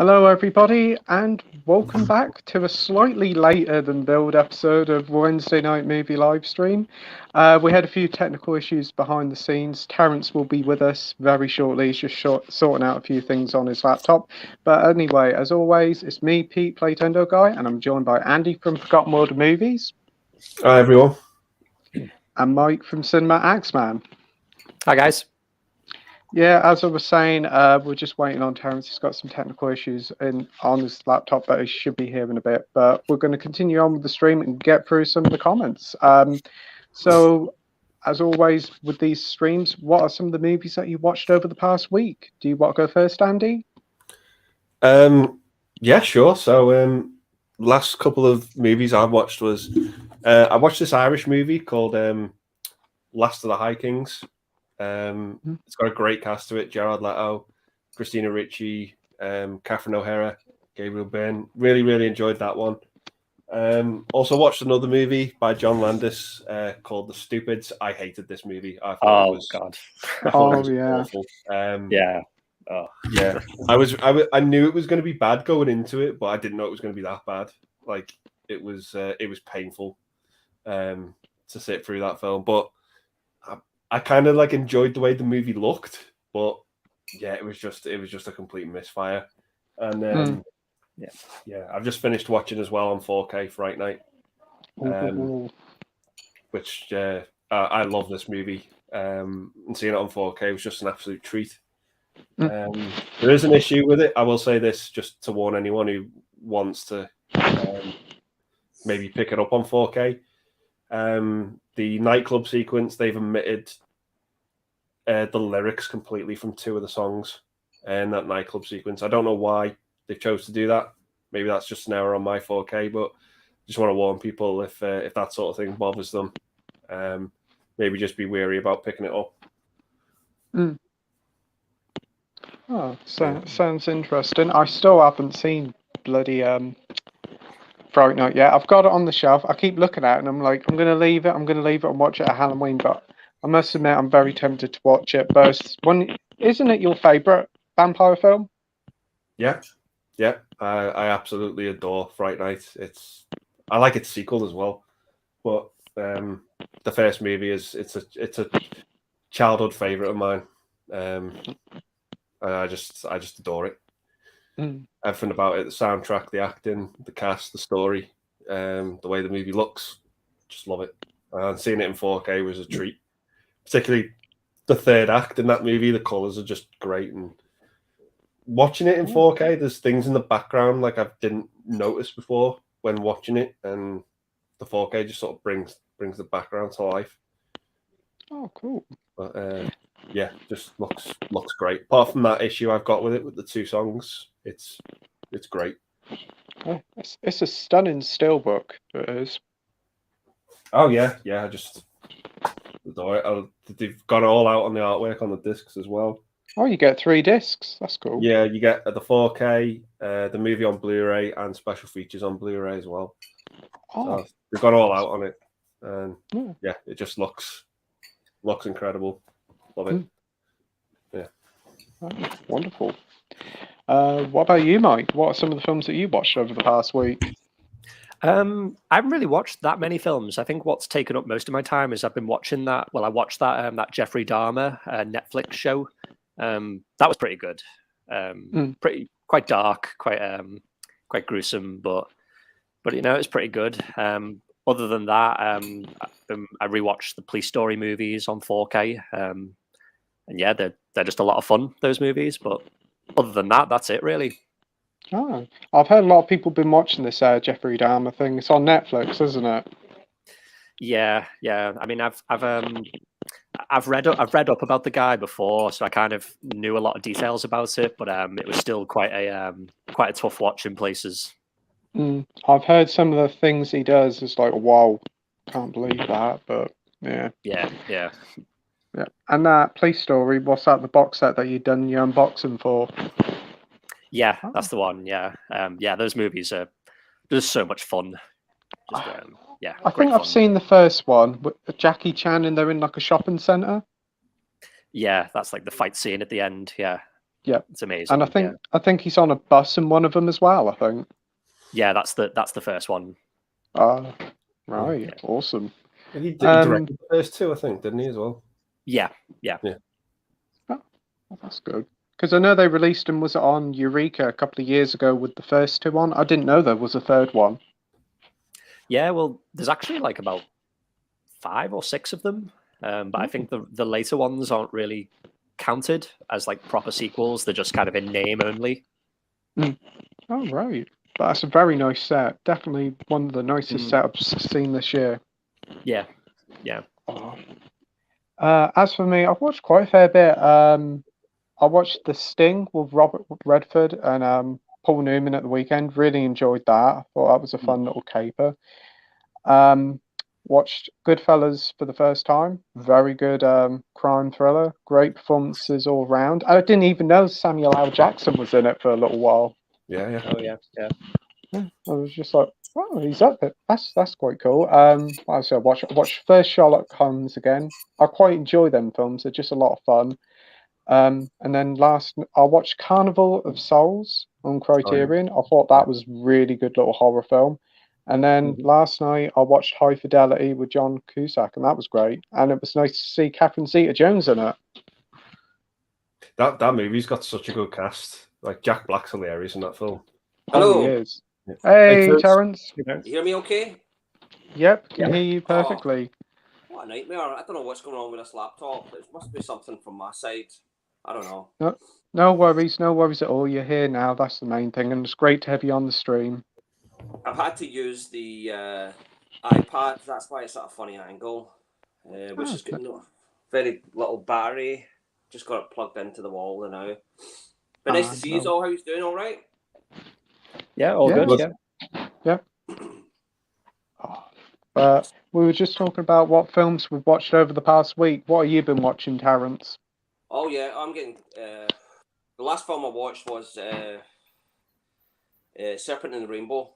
Hello, everybody, and welcome back to a slightly later than billed episode of Wednesday Night Movie Livestream. We had a few technical issues behind the scenes. Terence will be with us very shortly. He's just sorting out a few things on his laptop. But anyway, as always, it's me, Pete, Playtendoguy, and I'm joined by Andy from Forgotten World of Movies. Hi, everyone. And Mike from Cinema Axeman. Hi, guys. Yeah, as I was saying, we're just waiting on Terence. He's got some technical issues on his laptop, but he should be here in a bit. But we're going to continue on with the stream and get through some of the comments. So, as always with these streams, what are some of the movies that you watched over the past week? Do you want to go first, Andy? Yeah, sure. So, last couple of movies I watched was I watched this Irish movie called Last of the High Kings. It's got a great cast to it: Jared Leto, Christina Ricci, Catherine O'Hara, Gabriel Byrne. Really enjoyed that one. Also watched another movie by John Landis called The Stupids. I hated this movie. I thought it was, God! I thought it was yeah, awful. Yeah. Oh. Yeah. I knew it was going to be bad going into it, but I didn't know it was going to be that bad. Like it was painful to sit through that film, but I kind of like enjoyed the way the movie looked, but yeah, it was just a complete misfire. And I've just finished watching as well on 4K Fright Night, which I love this movie. And seeing it on 4K was just an absolute treat. There is an issue with it. I will say this just to warn anyone who wants to maybe pick it up on 4K. The nightclub sequence, they've omitted the lyrics completely from two of the songs in that nightclub sequence. I don't know why they chose to do that. Maybe that's just an error on my 4K, but just want to warn people if that sort of thing bothers them, maybe just be wary about picking it up. Oh, sounds interesting. I still haven't seen bloody Fright Night yet. I've got it on the shelf. I keep looking at it and I'm like, I'm going to leave it and watch it at Halloween. But I must admit, I'm very tempted to watch it. But isn't it your favourite vampire film? Yeah. I absolutely adore Fright Night. I like its sequel as well. But the first movie it's a childhood favourite of mine. I just adore it. Everything about it, the soundtrack, the acting, the cast, the story, the way the movie looks, just love it. And seeing it in 4K was a treat. Particularly the third act in that movie, the colours are just great. And watching it in 4K, there's things in the background like I didn't notice before when watching it, and the 4K just sort of brings the background to life. Oh, cool. But yeah, just looks great. Apart from that issue I've got with it with the two songs, it's great. Oh, it's a stunning steelbook. It is. Oh yeah, I just adore it. They've gone all out on the artwork on the discs as well. Oh, you get 3 discs. That's cool. Yeah, you get the 4K, the movie on Blu-ray, and special features on Blu-ray as well. Oh, so they've gone all out on it, and yeah, it just looks incredible. Love it. Yeah. Oh, wonderful. What about you, Mike? What are some of the films that you watched over the past week? I haven't really watched that many films. I think what's taken up most of my time is I've been watching that. Well, I watched that Jeffrey Dahmer Netflix show. That was pretty good. Quite dark, quite gruesome, but it's pretty good. Other than that, I rewatched the Police Story movies on 4K, and yeah, they're just a lot of fun, those movies. But other than that, that's it really. Oh, I've heard a lot of people been watching this Jeffrey Dahmer thing. It's on Netflix, isn't it? Yeah. I mean, I've read up about the guy before, so I kind of knew a lot of details about it, but it was still quite a tough watch in places. I've heard some of the things he does. It's like, wow, can't believe that. But yeah. And that Police Story, what's that? The box set that you've done your unboxing for? Yeah, that's the one. Yeah, those movies are just so much fun. Just I think I've seen the first one with Jackie Chan, and they're in like a shopping centre. Yeah, that's like the fight scene at the end. Yeah. Yeah, It's amazing. and I think he's on a bus in one of them as well. I think. Yeah, that's the first one. Right, Yeah. awesome. He directed the first two, I think, didn't he, as well? Yeah. Oh, well, that's good. Because I know they released them, was it on Eureka a couple of years ago with the first two on? I didn't know there was a third one. Yeah, well, there's actually like about 5 or 6 of them. But I think the later ones aren't really counted as like proper sequels. They're just kind of in name only. Oh, right. But that's a very nice set. Definitely one of the nicest setups I've seen this year. Yeah. Oh. As for me, I've watched quite a fair bit. I watched The Sting with Robert Redford and Paul Newman at the weekend. Really enjoyed that. I thought that was a fun little caper. Watched Goodfellas for the first time. Very good crime thriller. Great performances all round. I didn't even know Samuel L. Jackson was in it for a little while. Yeah. Oh yeah. I was just like, wow, he's up there. That's quite cool. What else did I watched first Sherlock Holmes again. I quite enjoy them films. They're just a lot of fun. And then last, I watched Carnival of Souls on Criterion. I thought that was really good little horror film. And then last night I watched High Fidelity with John Cusack, and that was great. And it was nice to see Catherine Zeta-Jones in it. That movie's got such a good cast. Like Jack Black's hilarious in that film. Oh, Hello. he is. Hey, Terence. Terence. You hear me okay? Yep, can hear you perfectly. What a nightmare. I don't know what's going on with this laptop. It must be something from my side. I don't know. No worries at all. You're here now. That's the main thing, and it's great to have you on the stream. I've had to use the iPad. That's why it's at a funny angle, which is good. Very little battery. Just got it plugged into the wall now. But nice to see you all. How you doing? All right? Yeah, all good. Yeah. We were just talking about what films we've watched over the past week. What have you been watching, Terence? Oh yeah, I'm getting. The last film I watched was Serpent in the Rainbow.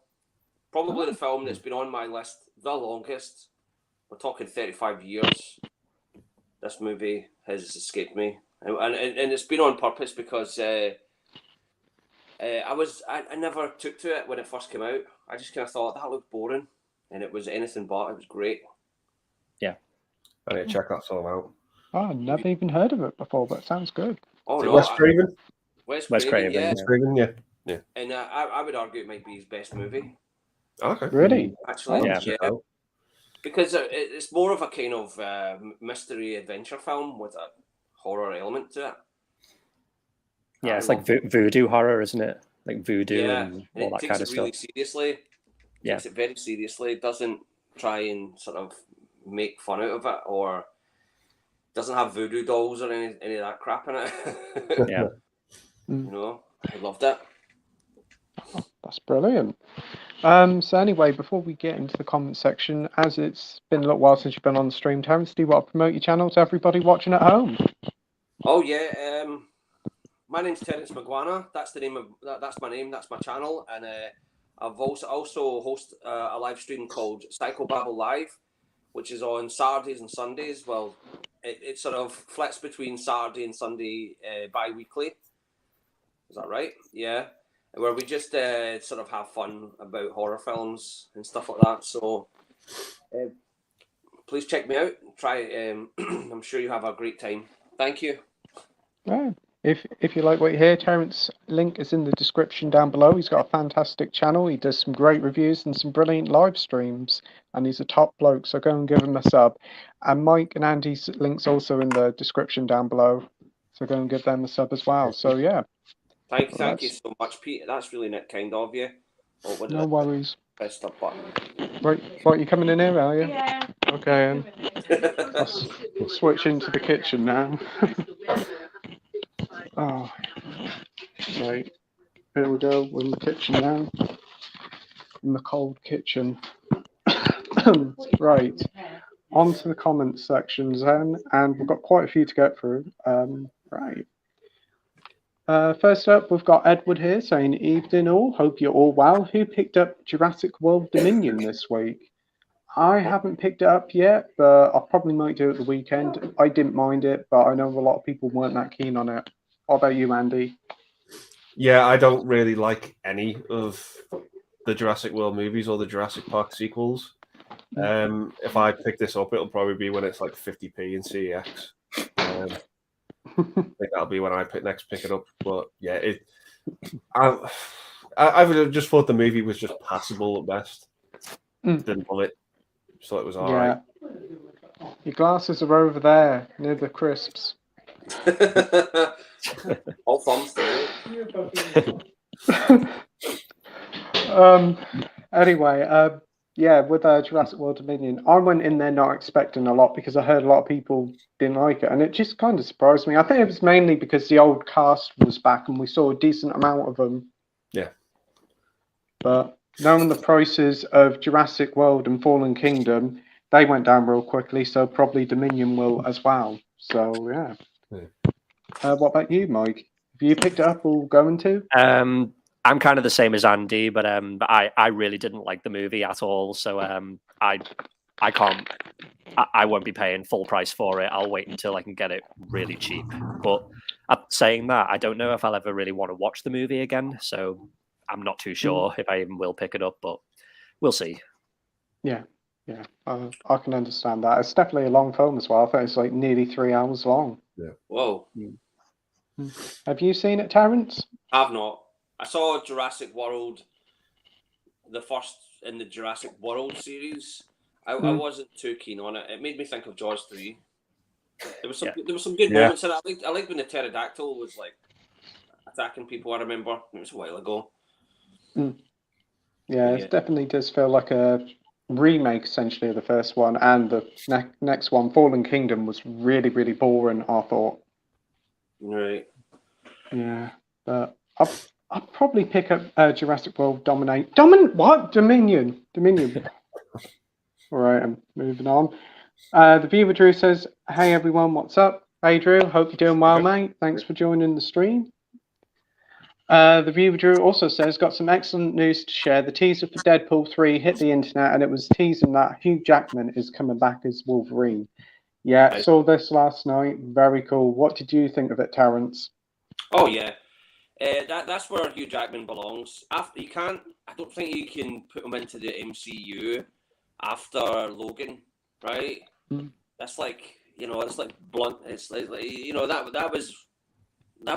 Probably the film that's been on my list the longest. We're talking 35 years. This movie has escaped me, and it's been on purpose because I never took to it when it first came out. I just kind of thought that looked boring, and it was anything but. It was great. Yeah, I need to check that film out. Oh, I've never even heard of it before, but it sounds good. Oh Is it no, Wes Craven? Wes Wes Craven, Craven, yeah. Wes Craven, yeah. And I would argue it might be his best movie. Okay. Really? Actually, yeah. Because it's more of a kind of mystery adventure film with a horror element to it. Yeah, it's like voodoo horror, isn't it? Like voodoo and all that kind of really stuff. Seriously. Yeah. Takes it very seriously. It doesn't try and sort of make fun out of it, or doesn't have voodoo dolls or any of that crap in it. Yeah. You know, I loved it. Oh, that's brilliant. So anyway, before we get into the comment section, as it's been a little while since you've been on the stream, Terence, do you want to promote your channel to everybody watching at home? Oh yeah, my name's Terence Miguana. That's the name of that's my name. That's my channel, and I've also host a live stream called Psychobabble Live, which is on Saturdays and Sundays. Well, it sort of flits between Saturday and Sunday bi-weekly. Is that right? Yeah. Where we just sort of have fun about horror films and stuff like that. So please check me out. Try. I'm sure you have a great time. Thank you. Yeah. If you like what you hear, Terence, link is in the description down below. He's got a fantastic channel. He does some great reviews and some brilliant live streams, and he's a top bloke, so go and give him a sub. And Mike and Andy's links also in the description down below, so go and give them a sub as well. So yeah. Thank you so much, Pete. That's really kind of you. Oh, no worries. Pressed up button. Right, you coming in here, are you? Yeah. Okay, and I'll switch into the kitchen now. Oh, right. Here we go. We're in the kitchen now. In the cold kitchen. Right. On to the comments sections then, and we've got quite a few to get through. Right. First up, we've got Edward here saying, "Evening all. Hope you're all well. Who picked up Jurassic World Dominion this week?" I haven't picked it up yet, but I probably might do it the weekend. I didn't mind it, but I know a lot of people weren't that keen on it. What about you, Andy? Yeah, I don't really like any of the Jurassic World movies or the Jurassic Park sequels. If I pick this up, it'll probably be when it's like 50p in CEX. I think that'll be when I next pick it up. But yeah, I would have just thought the movie was just passable at best. Didn't love it. Just thought it was alright. Your glasses are over there near the crisps. All thumbs today. Anyway, yeah, with Jurassic World Dominion, I went in there not expecting a lot because I heard a lot of people didn't like it, and it just kind of surprised me. I think it was mainly because the old cast was back and we saw a decent amount of them. Yeah. But knowing the prices of Jurassic World and Fallen Kingdom, they went down real quickly, so probably Dominion will as well. So, yeah. What about you, Mike? Have you picked it up or going to? I'm kind of the same as Andy, but I really didn't like the movie at all. So I can't. I won't be paying full price for it. I'll wait until I can get it really cheap. But saying that, I don't know if I'll ever really want to watch the movie again. So I'm not too sure if I even will pick it up, but we'll see. Yeah, I can understand that. It's definitely a long film as well. I think it's like nearly 3 hours long. Yeah. Whoa. Have you seen it, Terence? I've not. I saw Jurassic World, the first in the Jurassic World series. I wasn't too keen on it. It made me think of Jaws 3. There was some good moments in it. I liked when the pterodactyl was like attacking people. I remember it was a while ago. Yeah, it definitely does feel like a remake essentially of the first one, and the next one, Fallen Kingdom, was really, really boring, I thought. Right. Yeah, but I'll probably pick up Jurassic World Dominion. All right, I'm moving on. The viewer Drew says, "Hey everyone, what's up? Hey Drew, hope you're doing well, mate. Thanks for joining the stream." The viewer Drew also says, "Got some excellent news to share. The teaser for Deadpool 3 hit the internet, and it was teasing that Hugh Jackman is coming back as Wolverine." Yeah, saw this last night. Very cool. What did you think of it, Terence? Oh yeah, that's where Hugh Jackman belongs. I don't think you can put him into the MCU after Logan, right? That's like, it's like blunt. It's like that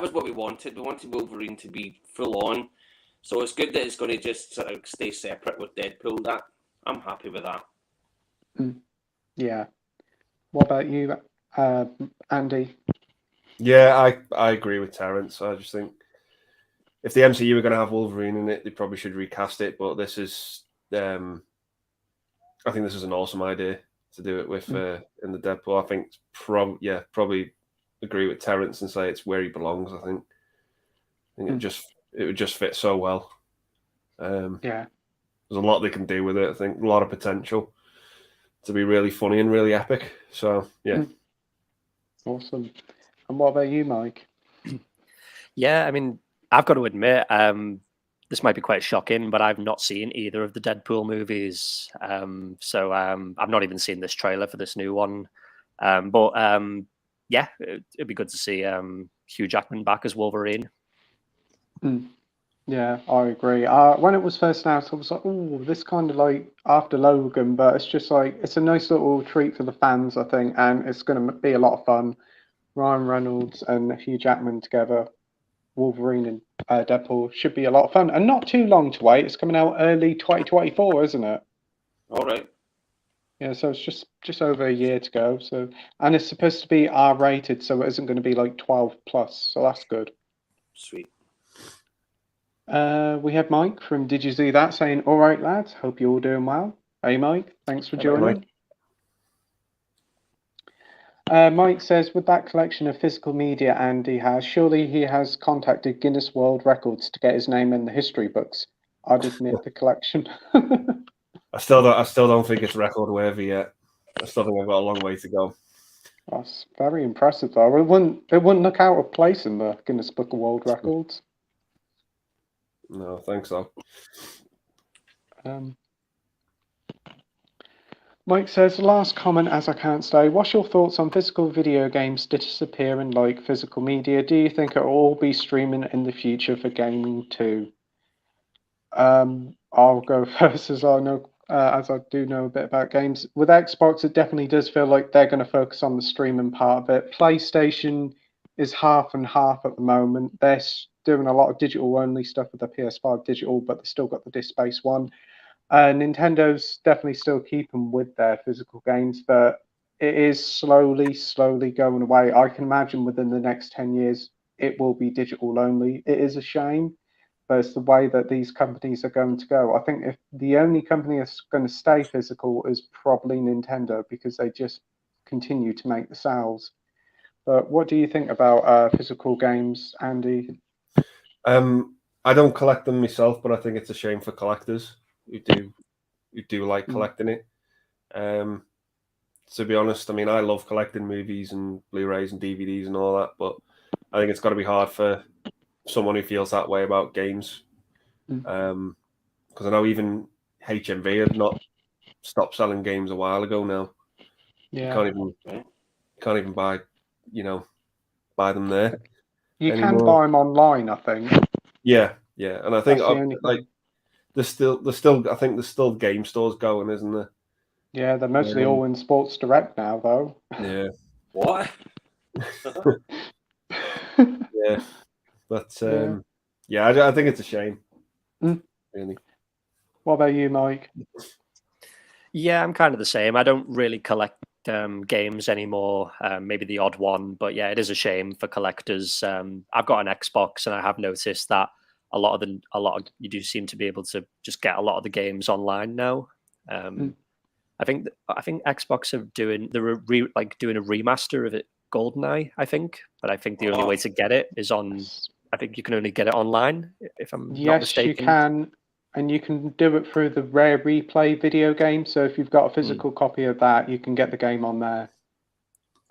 was what we wanted. We wanted Wolverine to be full on. So it's good that it's going to just sort of stay separate with Deadpool. That I'm happy with that. Yeah. What about you, Andy? Yeah, I agree with Terence. I just think if the MCU are going to have Wolverine in it, they probably should recast it. But this is, I think this is an awesome idea to do it with in the Deadpool. I think probably agree with Terence and say it's where he belongs. I think it would just fit so well. Yeah, there's a lot they can do with it. I think a lot of potential to be really funny and really epic. So yeah, awesome. And what about you, Mike? Yeah, I mean, I've got to admit, this might be quite shocking, but I've not seen either of the Deadpool movies. So I've not even seen this trailer for this new one. Yeah, it'd be good to see Hugh Jackman back as Wolverine. Yeah, I agree. When it was first announced, I was like, "Oh, this kind of like after Logan," but it's just like it's a nice little treat for the fans, I think, and it's going to be a lot of fun. Ryan Reynolds and Hugh Jackman together, Wolverine and Deadpool should be a lot of fun, and not too long to wait. It's coming out early 2024, isn't it? All right. Yeah, so it's just over a year to go. So, and it's supposed to be R-rated, so it isn't going to be like 12 plus. So that's good. Sweet. We have Mike from Did You See That saying, "All right, lads, hope you're all doing well." Hey, Mike, thanks for joining. Mike says, "With that collection of physical media Andy has, surely he has contacted Guinness World Records to get his name in the history books. I'd admit the collection." I still don't think it's record worthy yet. I still think I've got a long way to go. That's very impressive, though. It wouldn't look out of place in the Guinness Book of World Records. No, I think so. Mike says, last comment as I can't stay. What's your thoughts on physical video games disappearing like physical media? Do you think it'll all be streaming in the future for gaming too? I'll go first as I know, as I do know a bit about games. With Xbox, it definitely does feel like they're going to focus on the streaming part of it. PlayStation is half and half at the moment. They're doing a lot of digital only stuff with the PS5 digital, but they've still got the disc-based one. Nintendo's definitely still keeping with their physical games, but it is slowly going away. I can imagine within the next 10 years, it will be digital only. It is a shame, but it's the way that these companies are going to go. I think if the only company that's going to stay physical is probably Nintendo, because they just continue to make the sales. But what do you think about physical games, Andy? I don't collect them myself, but I think it's a shame for collectors who do like collecting it. To be honest, I mean, I love collecting movies and Blu-rays and DVDs and all that, but I think it's got to be hard for someone who feels that way about games. Because I know even HMV had not stopped selling games a while ago now. Yeah. You can't even buy, buy them there. You anymore. can buy them online, I think. Yeah, and I think That's there's still I think there's still game stores going, isn't there? Yeah, they're mostly all in Sports Direct now, though. Yeah. What? Yeah, but I think it's a shame. Really. What about you, Mike? Yeah, I'm kind of the same. I don't really collect games anymore. Maybe the odd one, but yeah, it is a shame for collectors. I've got an Xbox, and I have noticed that a lot of you do seem to be able to just get a lot of the games online now. I think Xbox are doing doing a remaster of it, GoldenEye. I think, but I think the only way to get it is on. I think you can only get it online, if I'm not mistaken. Yes, you can, and you can do it through the Rare Replay video game. So if you've got a physical copy of that, you can get the game on there.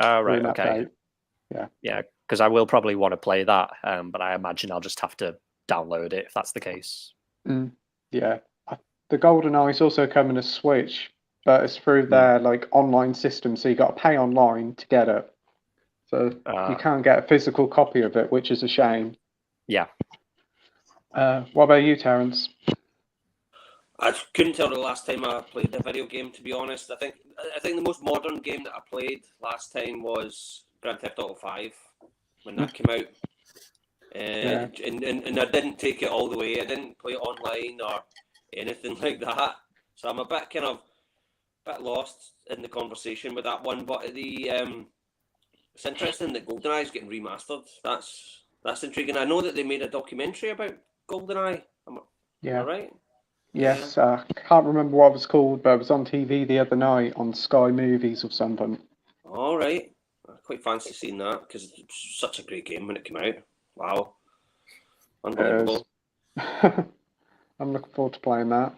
Oh, right, okay. Yeah, because I will probably want to play that, but I imagine I'll just have to download it if that's the case. Yeah, the GoldenEye is also coming to Switch, but it's through their online system, so you got to pay online to get it. So you can't get a physical copy of it, which is a shame. Yeah. What about you, Terence? I couldn't tell the last time I played a video game, to be honest. I think the most modern game that I played last time was Grand Theft Auto 5 when that came out. And I didn't take it all the way. I didn't play it online or anything like that. So I'm a bit lost in the conversation with that one. But it's interesting that GoldenEye is getting remastered. That's intriguing. I know that they made a documentary about GoldenEye. Am I right? Yes, I can't remember what it was called, but it was on TV the other night on Sky Movies or something. All right. I quite fancy seeing that because it's such a great game when it came out. Wow. Unbelievable. I'm looking forward to playing that.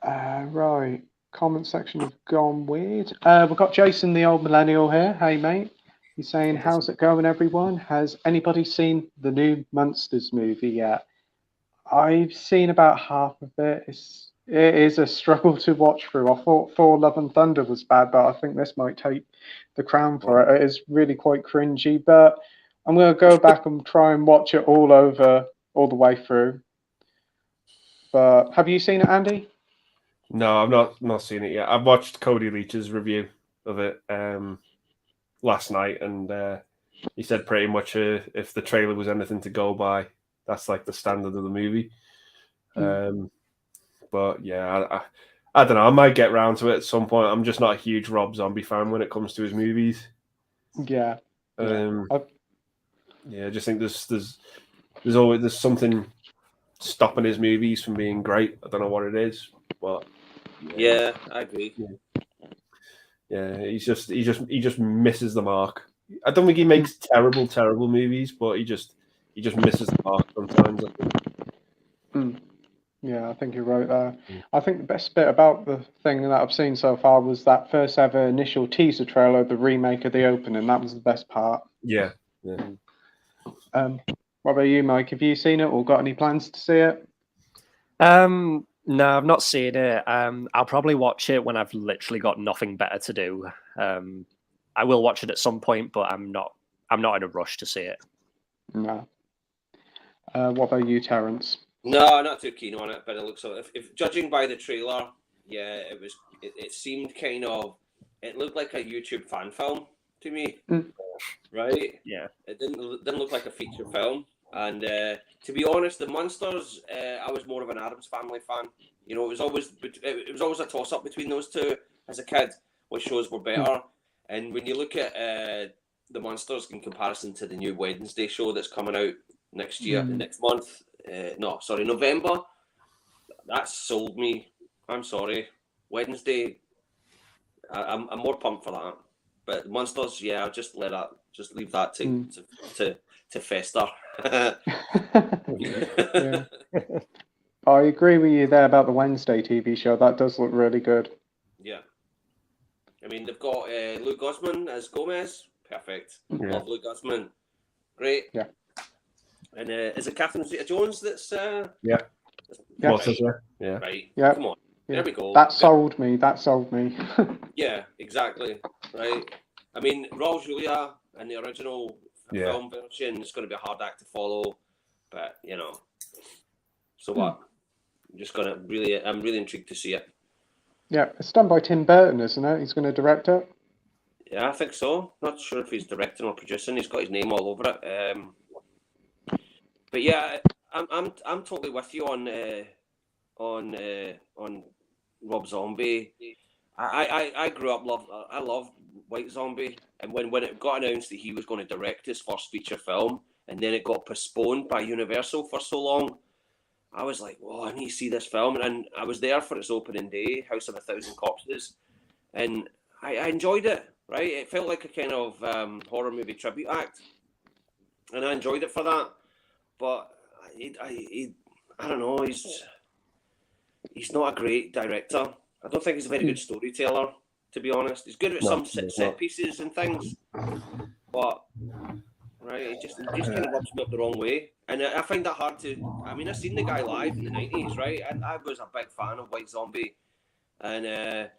Right. Comment section have gone weird. We've got Jason, the old millennial here. Hey, mate. He's saying, how's it going, everyone? Has anybody seen the new Monsters movie yet? I've seen about half of it. It is a struggle to watch through. I thought Thor: Love and Thunder was bad, but I think this might take the crown for it. It is really quite cringy, but I'm going to go back and try and watch it all the way through. But have you seen it, Andy? No, I've not seen it yet. I've watched Cody Leach's review of it last night, and he said pretty much if the trailer was anything to go by, that's like the standard of the movie. But yeah, I don't know. I might get round to it at some point. I'm just not a huge Rob Zombie fan when it comes to his movies. Yeah. I just think there's always something stopping his movies from being great. I don't know what it is, but yeah, I agree. Yeah, he just misses the mark. I don't think he makes terrible movies, but he just misses the mark sometimes. Yeah, I think you're right there. I think the best bit about the thing that I've seen so far was that first ever initial teaser trailer, the remake of the opening. That was the best part. Yeah. What about you, Mike? Have you seen it or got any plans to see it? No, I've not seen it. I'll probably watch it when I've literally got nothing better to do. I will watch it at some point, but I'm not in a rush to see it. No. What about you, Terence? No, not too keen on it, but it looks like if judging by the trailer, yeah, it seemed kind of, it looked like a YouTube fan film to me, right? Yeah. It didn't look like a feature film, and to be honest, the Monsters, I was more of an Addams Family fan. You know, it was always a toss up between those two as a kid. Which shows were better, and when you look at the Monsters in comparison to the new Wednesday show that's coming out next year, next month. November. That sold me. I'm sorry. Wednesday, I'm more pumped for that. But Monsters, yeah, I'll just leave that to fester. Yeah. I agree with you there about the Wednesday TV show. That does look really good. Yeah. I mean, they've got Luke Guzman as Gomez. Perfect. Yeah. Love Luke Guzman. Great. Yeah. And is it Catherine Zeta-Jones that's... Yeah. Yeah. Yeah. Right. Yeah. Come on. Yeah. There we go. That sold me. Yeah, exactly. Right. I mean, Raul Julia in the original film version is going to be a hard act to follow, but you know, so what? I'm really intrigued to see it. Yeah, it's done by Tim Burton, isn't it? He's going to direct it. Yeah, I think so. Not sure if he's directing or producing. He's got his name all over it. But yeah, I'm totally with you on Rob Zombie. I grew up I love White Zombie, and when it got announced that he was going to direct his first feature film, and then it got postponed by Universal for so long, I was like, "Whoa, I need to see this film!" And I was there for its opening day, House of a Thousand Corpses, and I enjoyed it. Right, it felt like a kind of horror movie tribute act, and I enjoyed it for that. But I don't know. He's not a great director. I don't think he's a very good storyteller, to be honest. He's good at some set pieces and things, but right, it just kind of rubs me up the wrong way. And I find that hard to. I mean, I've seen the guy live in the 90s, right? And I was a big fan of White Zombie, and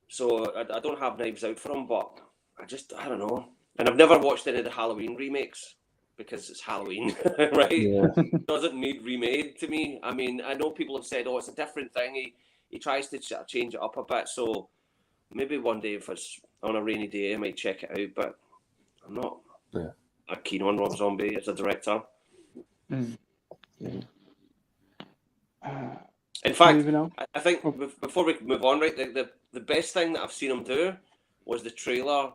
so I don't have knives out for him, but I don't know. And I've never watched any of the Halloween remakes because it's Halloween, right? Yeah. It doesn't need remade to me. I mean, I know people have said, "Oh, it's a different thing." He tries to change it up a bit, so maybe one day if it's on a rainy day, I might check it out. But I'm not keen on Rob Zombie as a director. In fact, I think before we move on, right, the best thing that I've seen him do was the trailer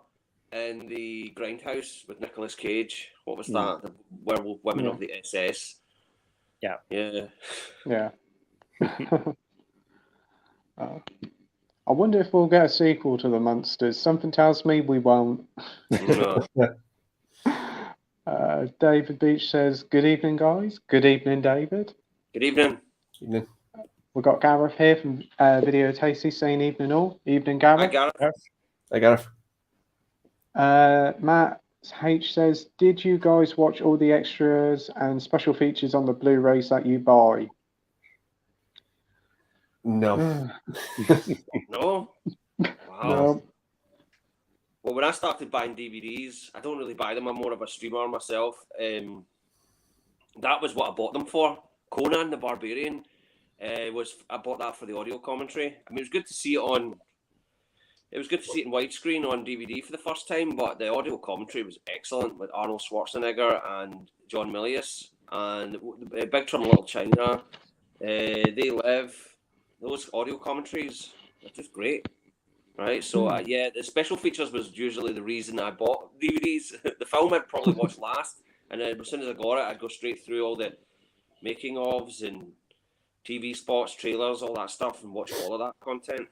in the Grindhouse with Nicolas Cage. What was that? The Werewolf Women of the SS. Yeah. I wonder if we'll get a sequel to The Monsters. Something tells me we won't. David Beach says, "Good evening, guys." Good evening, David. Good evening. We've got Gareth here from Video Tasty saying evening all. Evening, Gareth. Hi, Gareth. Hi, Gareth. Matt H says, "Did you guys watch all the extras and special features on the Blu-rays that you buy?" No. No? Wow. No. Well, when I started buying DVDs, I don't really buy them. I'm more of a streamer myself. That was what I bought them for. Conan the Barbarian. I bought that for the audio commentary. I mean, it was good to see it on. It was good to see it in widescreen on DVD for the first time, but the audio commentary was excellent with Arnold Schwarzenegger and John Milius and Big Trouble in Little China. They Live. Those audio commentaries are just great, right? So the special features was usually the reason I bought DVDs. The film I'd probably watch last, and then as soon as I got it, I'd go straight through all the making ofs and TV spots, trailers, all that stuff, and watch all of that content.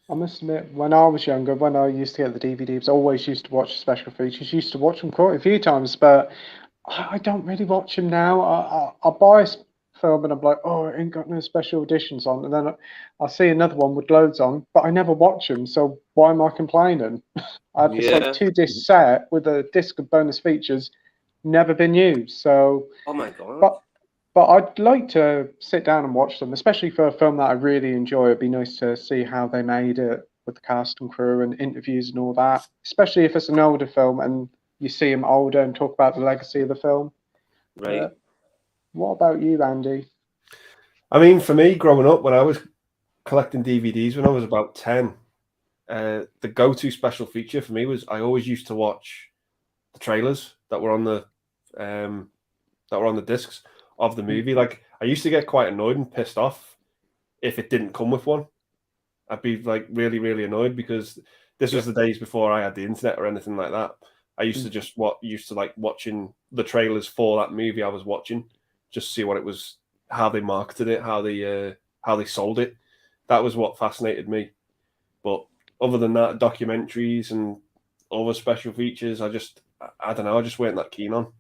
I must admit, when I was younger, when I used to get the DVDs, I always used to watch the special features. Used to watch them quite a few times, but I don't really watch them now. I buy a film and I'm like, "Oh, it ain't got no special editions on," and then I'll see another one with loads on, but I never watch them. So why am I complaining? I have this like 2-disc set with a disc of bonus features, never been used. So, oh my god! But I'd like to sit down and watch them, especially for a film that I really enjoy. It'd be nice to see how they made it with the cast and crew and interviews and all that, especially if it's an older film and you see them older and talk about the legacy of the film. Right. What about you, Andy? I mean, for me, growing up, when I was collecting DVDs when I was about 10, the go-to special feature for me was I always used to watch the trailers that were on the discs of the movie. Like, I used to get quite annoyed and pissed off if it didn't come with one. I'd be like really, really annoyed because this was the days before I had the internet or anything like that. I used to just like watching the trailers for that movie I was watching, just see what it was, how they marketed it, how they sold it. That was what fascinated me. But other than that, documentaries and other special features, I don't know, I just weren't that keen on.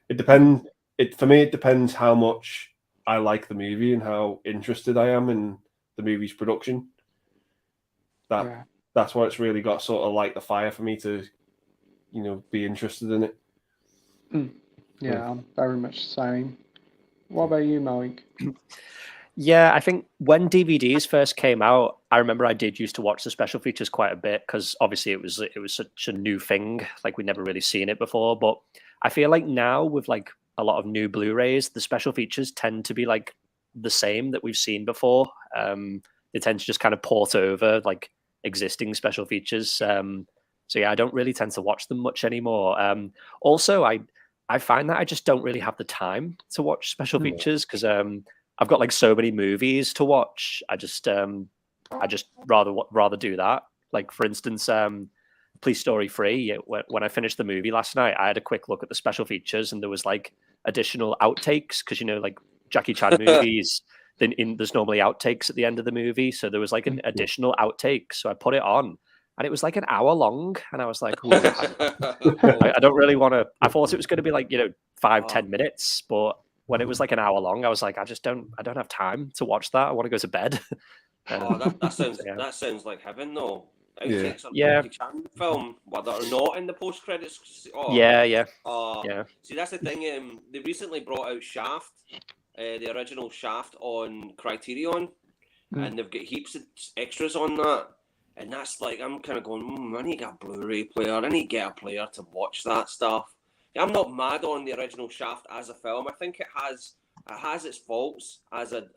It depends. For me, it depends how much I like the movie and how interested I am in the movie's production. That's why it's really got sort of light the fire for me to, be interested in it. Yeah, I'm very much the same. What about you, Mike? Yeah, I think when DVDs first came out, I remember I did used to watch the special features quite a bit because obviously it was such a new thing, like we'd never really seen it before. But I feel like now with like a lot of new Blu-rays, the special features tend to be like the same that we've seen before. They tend to just kind of port over like existing special features. So yeah, I don't really tend to watch them much anymore. Also, I find that I just don't really have the time to watch special features because I've got like so many movies to watch. I just rather do that. Like for instance, Police Story 3. When I finished the movie last night, I had a quick look at the special features, and there was like additional outtakes because like Jackie Chan movies, there's normally outtakes at the end of the movie. So there was like an additional outtake. So I put it on, and it was like an hour long, and I was like, I don't really want to. I thought it was going to be like 5-10 minutes, but when it was like an hour long, I was like, I don't have time to watch that. I want to go to bed. That sounds like heaven, though. Outtakes yeah. Jackie Chan film, that are not in the post credits. Yeah. See, that's the thing. They recently brought out Shaft, the original Shaft on Criterion, and they've got heaps of extras on that. And that's like, I'm kind of going, I need to get a Blu-ray player. I need to get a player to watch that stuff. I'm not mad on the original Shaft as a film. I think it has its faults as a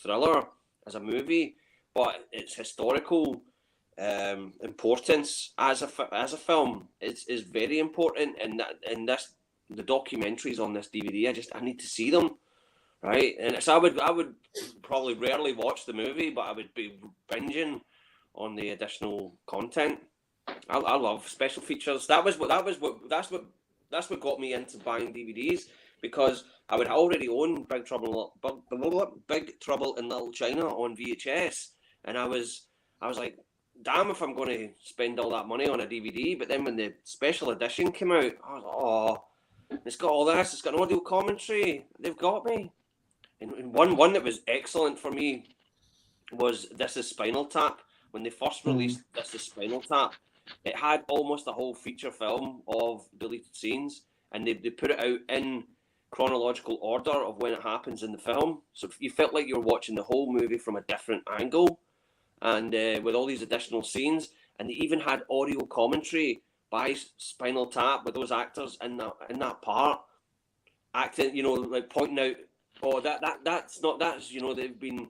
thriller, as a movie, but its historical importance as a film is very important. And the documentaries on this DVD, I need to see them, right? And so I would probably rarely watch the movie, but I would be binging on the additional content. I love special features. That's what got me into buying DVDs, because I would already own Big Trouble in Little China on VHS, and I was like, damn, if I'm going to spend all that money on a DVD. But then when the special edition came out, I was like, oh, it's got all this. It's got an audio commentary. They've got me. And one that was excellent for me was This Is Spinal Tap. When they first released This Is Spinal Tap, it had almost a whole feature film of deleted scenes, and they put it out in chronological order of when it happens in the film. So you felt like you were watching the whole movie from a different angle, and with all these additional scenes. And they even had audio commentary by Spinal Tap with those actors in that part, acting, like pointing out, oh, that's they've been.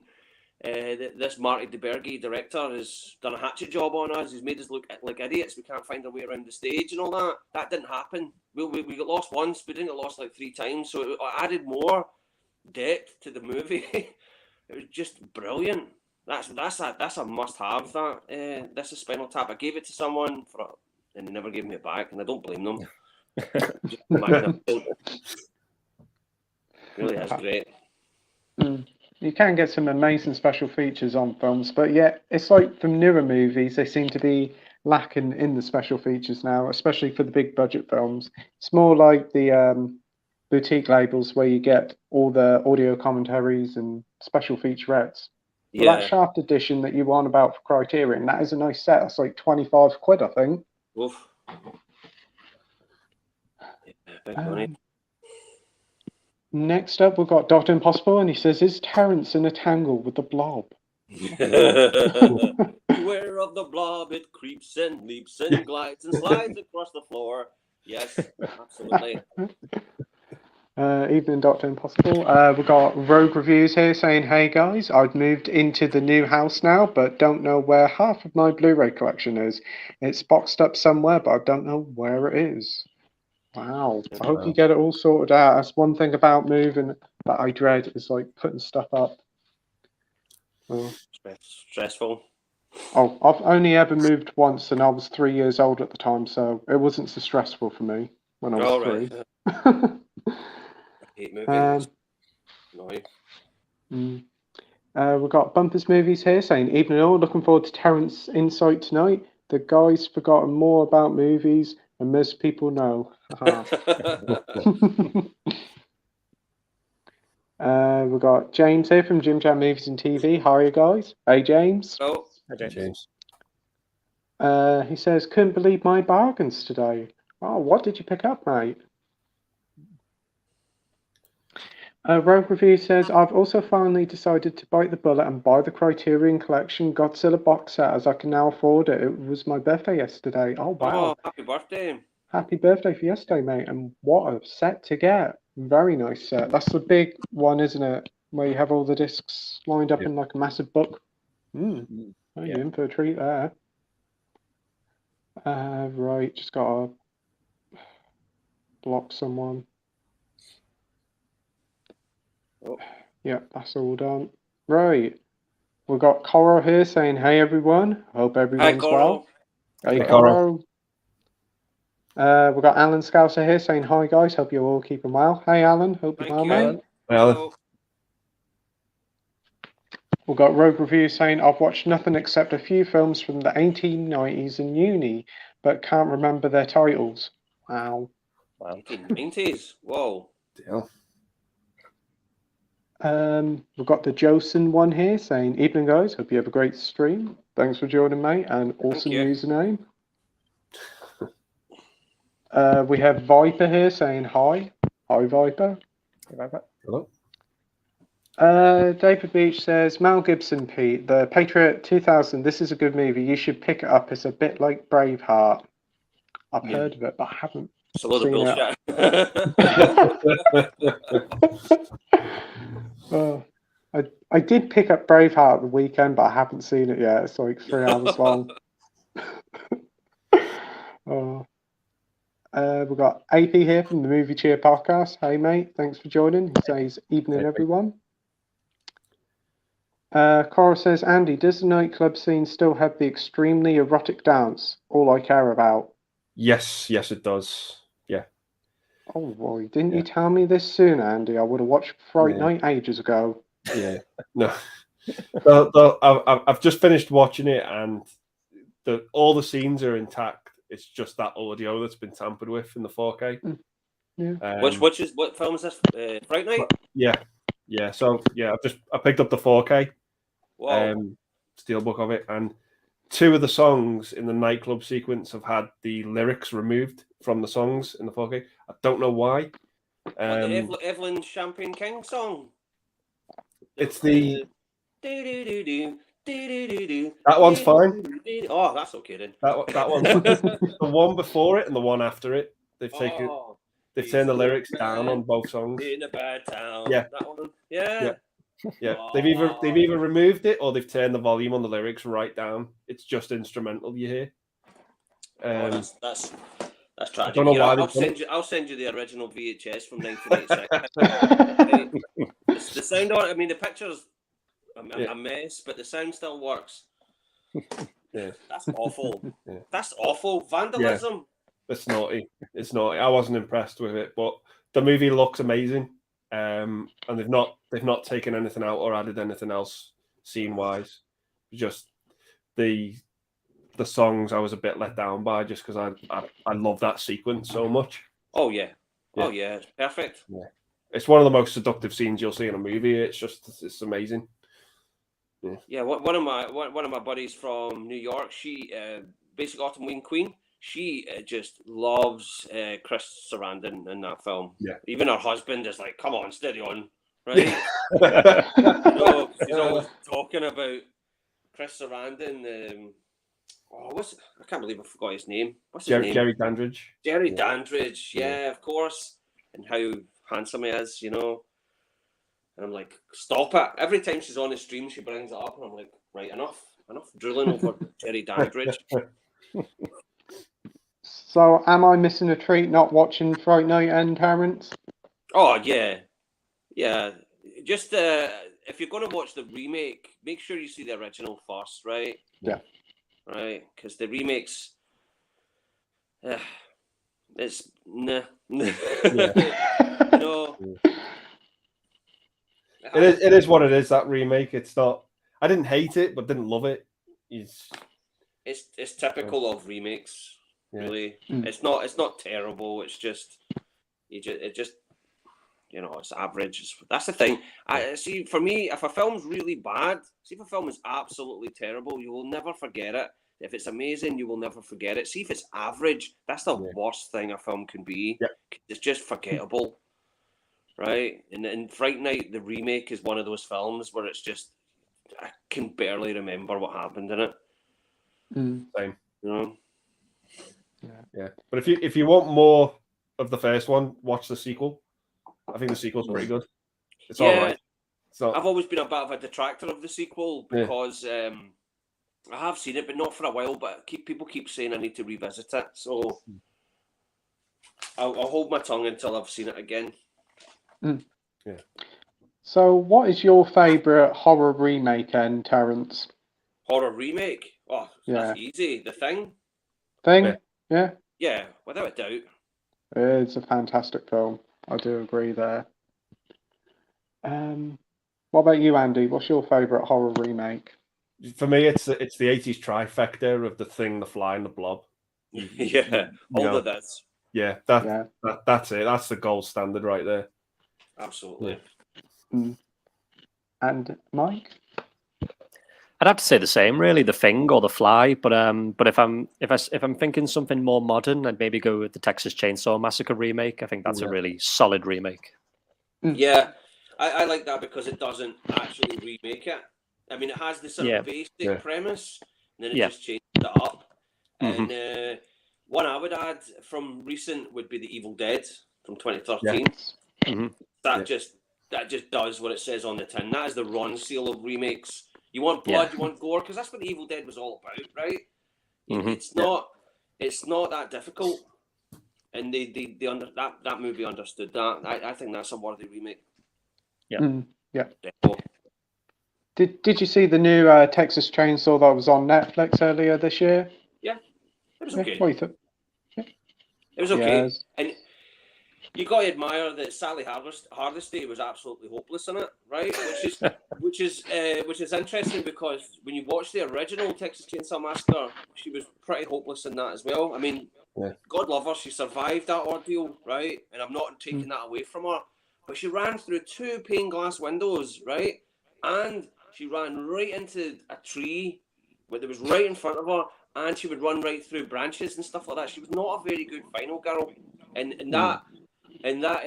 This Marty DeBerge director has done a hatchet job on us. He's made us look like idiots. We can't find our way around the stage and all that. That didn't happen. We got lost once. We didn't get lost like 3 times. So it added more depth to the movie. It was just brilliant. That's a must-have. This Is Spinal Tap. I gave it to someone and they never gave me it back, and I don't blame them. Really is great. You can get some amazing special features on films, but yeah, it's like the newer movies, they seem to be lacking in the special features now, especially for the big budget films. It's more like the boutique labels where you get all the audio commentaries and special featurettes. Yeah. But that Shaft edition that you want about for Criterion, that is a nice set. It's like 25 quid, I think. Oof. Yeah, big money. Next up, we've got Dr. Impossible, and he says, "Is Terence in a tangle with the Blob?" Beware of the blob, it creeps and leaps and glides and slides across the floor. Yes, absolutely. Evening, Dr. Impossible. We've got Rogue Reviews here saying, "Hey guys, I've moved into the new house now, but don't know where half of my Blu-ray collection is. It's boxed up somewhere, but I don't know where it is." Wow. I hope you get it all sorted out. That's one thing about moving that I dread, is like putting stuff up. Stressful. Oh, I've only ever moved once, and I was 3 years old at the time, so it wasn't so stressful for me when I was three. I hate moving. Annoying. We've got Bumpers Movies here saying, "Evening all, looking forward to Terence Insight tonight. The guy's forgotten more about movies than most people know." We've got James here from Jim Jam Movies and TV. Hi, guys. Hey, James. Oh, James. He says, "Couldn't believe my bargains today." Oh, what did you pick up, mate? Rogue Review says, "I've also finally decided to bite the bullet and buy the Criterion Collection Godzilla box set, as I can now afford it. It was my birthday yesterday." Oh, wow. Oh, happy birthday. Happy birthday for yesterday, mate. And what a set to get. Very nice set. That's the big one, isn't it? Where you have all the discs lined up in like a massive book. Oh, you're in for a treat there. Right, just got to block someone. Oh. Yeah, that's all done. Right. We've got Coro here saying, "Hey everyone. Hope everyone's well." Hey Coro. We've got Alan Scouser here saying, "Hi guys, hope you're all keeping well." Hey Alan, hope you're well, mate. Hey, Alan. We've got Rogue Review saying, "I've watched nothing except a few films from the 1890s in uni, but can't remember their titles." Wow. 1890s. Whoa. Deal. We've got the Josen one here saying, "Evening guys, hope you have a great stream. Thanks for joining, mate, and awesome username." We have Viper here saying, "Hi." Hi, Viper. Hey, Viper. Hello. David Beach says, "Mel Gibson, Pete, The Patriot 2000. This is a good movie. You should pick it up. It's a bit like Braveheart." I've heard of it, but I haven't It's a load of bullshit. I did pick up Braveheart the weekend, but I haven't seen it yet. It's like 3 hours long. We've got AP here from the Movie Cheer podcast. Hey, mate. Thanks for joining. He says, "Evening, everyone." Cora says, "Andy, does the nightclub scene still have the extremely erotic dance? All I care about." Yes, it does. Yeah. Oh, boy. Didn't you tell me this sooner, Andy? I would have watched Fright Night ages ago. Yeah. No. I've just finished watching it, and all the scenes are intact. It's just that audio that's been tampered with in the 4K. Yeah. What film is this? Fright Night? Yeah. So I picked up the 4K Wow. steelbook of it, and 2 of the songs in the nightclub sequence have had the lyrics removed from the songs in the 4K. I don't know why. The Evelyn Champagne King song. It's the that one's fine. Oh, that's okay then. That one's the one before it and the one after it. They've taken they've turned the lyrics down on both songs. In a bad town. Yeah. That one. Yeah. Oh. They've either removed it or they've turned the volume on the lyrics right down. It's just instrumental you hear. That's tragic. I don't know why I'll send you the original VHS from 1986. The sound on it, I mean, the picture's a mess, but the sound still works. Yeah. That's awful. Yeah. That's awful. Vandalism. Yeah. It's naughty. I wasn't impressed with it, but the movie looks amazing. And they've not taken anything out or added anything else scene wise. Just the songs I was a bit let down by, just because I love that sequence so much. Oh yeah. It's perfect. Yeah, it's one of the most seductive scenes you'll see in a movie. It's amazing. Yeah. One of my buddies from New York, she Basic Autumn Wing Queen. she just loves Chris Sarandon in that film. Yeah. Even her husband is like, "Come on, steady on," right? So she's always talking about Chris Sarandon. I can't believe I forgot his name. What's his name? Jerry Dandridge. Jerry Dandridge, yeah, of course. And how handsome he is, you know. And I'm like, stop it. Every time she's on the stream, she brings it up, and I'm like, right, enough drooling over Jerry Dandridge. So, am I missing a treat not watching Fright Night and Terence? Oh, yeah. Yeah. Just if you're going to watch the remake, make sure you see the original first, right? Yeah. Right? Because the remakes, it's nah. Yeah. No. It is what it is, that remake. It's not. I didn't hate it, but didn't love it. It's typical of remakes, really. Mm. It's not terrible. It's just you know, it's average. That's the thing. I see. For me, if a film's really bad, see if a film is absolutely terrible, you will never forget it. If it's amazing, you will never forget it. See if it's average. That's the worst thing a film can be. Yeah. It's just forgettable, right? And Fright Night, the remake, is one of those films where it's just I can barely remember what happened in it. Same. You know? Yeah. But if you want more of the first one, watch the sequel. I think the sequel's pretty good. It's all right. So I've always been a bit of a detractor of the sequel because I have seen it, but not for a while. But people keep saying I need to revisit it, so I'll hold my tongue until I've seen it again. Yeah. So, what is your favourite horror remake, then, Terence? Horror remake? Oh, that's easy. The Thing. Yeah. Yeah, without a doubt. It's a fantastic film. I do agree there. What about you, Andy? What's your favourite horror remake? For me, it's the 80s trifecta of The Thing, The Fly, and The Blob. Yeah, all of that. Yeah, that's it. That's the gold standard right there. Absolutely. And Mike? I'd have to say the same, really, The Thing or The Fly. But if I'm thinking something more modern, I'd maybe go with the Texas Chainsaw Massacre remake. I think that's a really solid remake. Yeah, I like that because it doesn't actually remake it. I mean, it has the sort of basic premise, and then it just changes it up. And one I would add from recent would be The Evil Dead from 2013. That just does what it says on the tin. That is the Ron seal of remakes. You want blood, you want gore, because that's what The Evil Dead was all about, right? It's not that difficult, and that movie understood that. I think that's a worthy remake. Did you see the new Texas Chainsaw that was on Netflix earlier this year? Yeah, it was okay. What do you think? It was okay, and you got to admire that Sally Hardesty was absolutely hopeless in it, right? Which is interesting because when you watch the original Texas Chainsaw Massacre, she was pretty hopeless in that as well. I mean, God love her, she survived that ordeal, right? And I'm not taking that away from her, but she ran through 2 pane glass windows, right? And she ran right into a tree that was right in front of her, and she would run right through branches and stuff like that. She was not a very good final girl, and that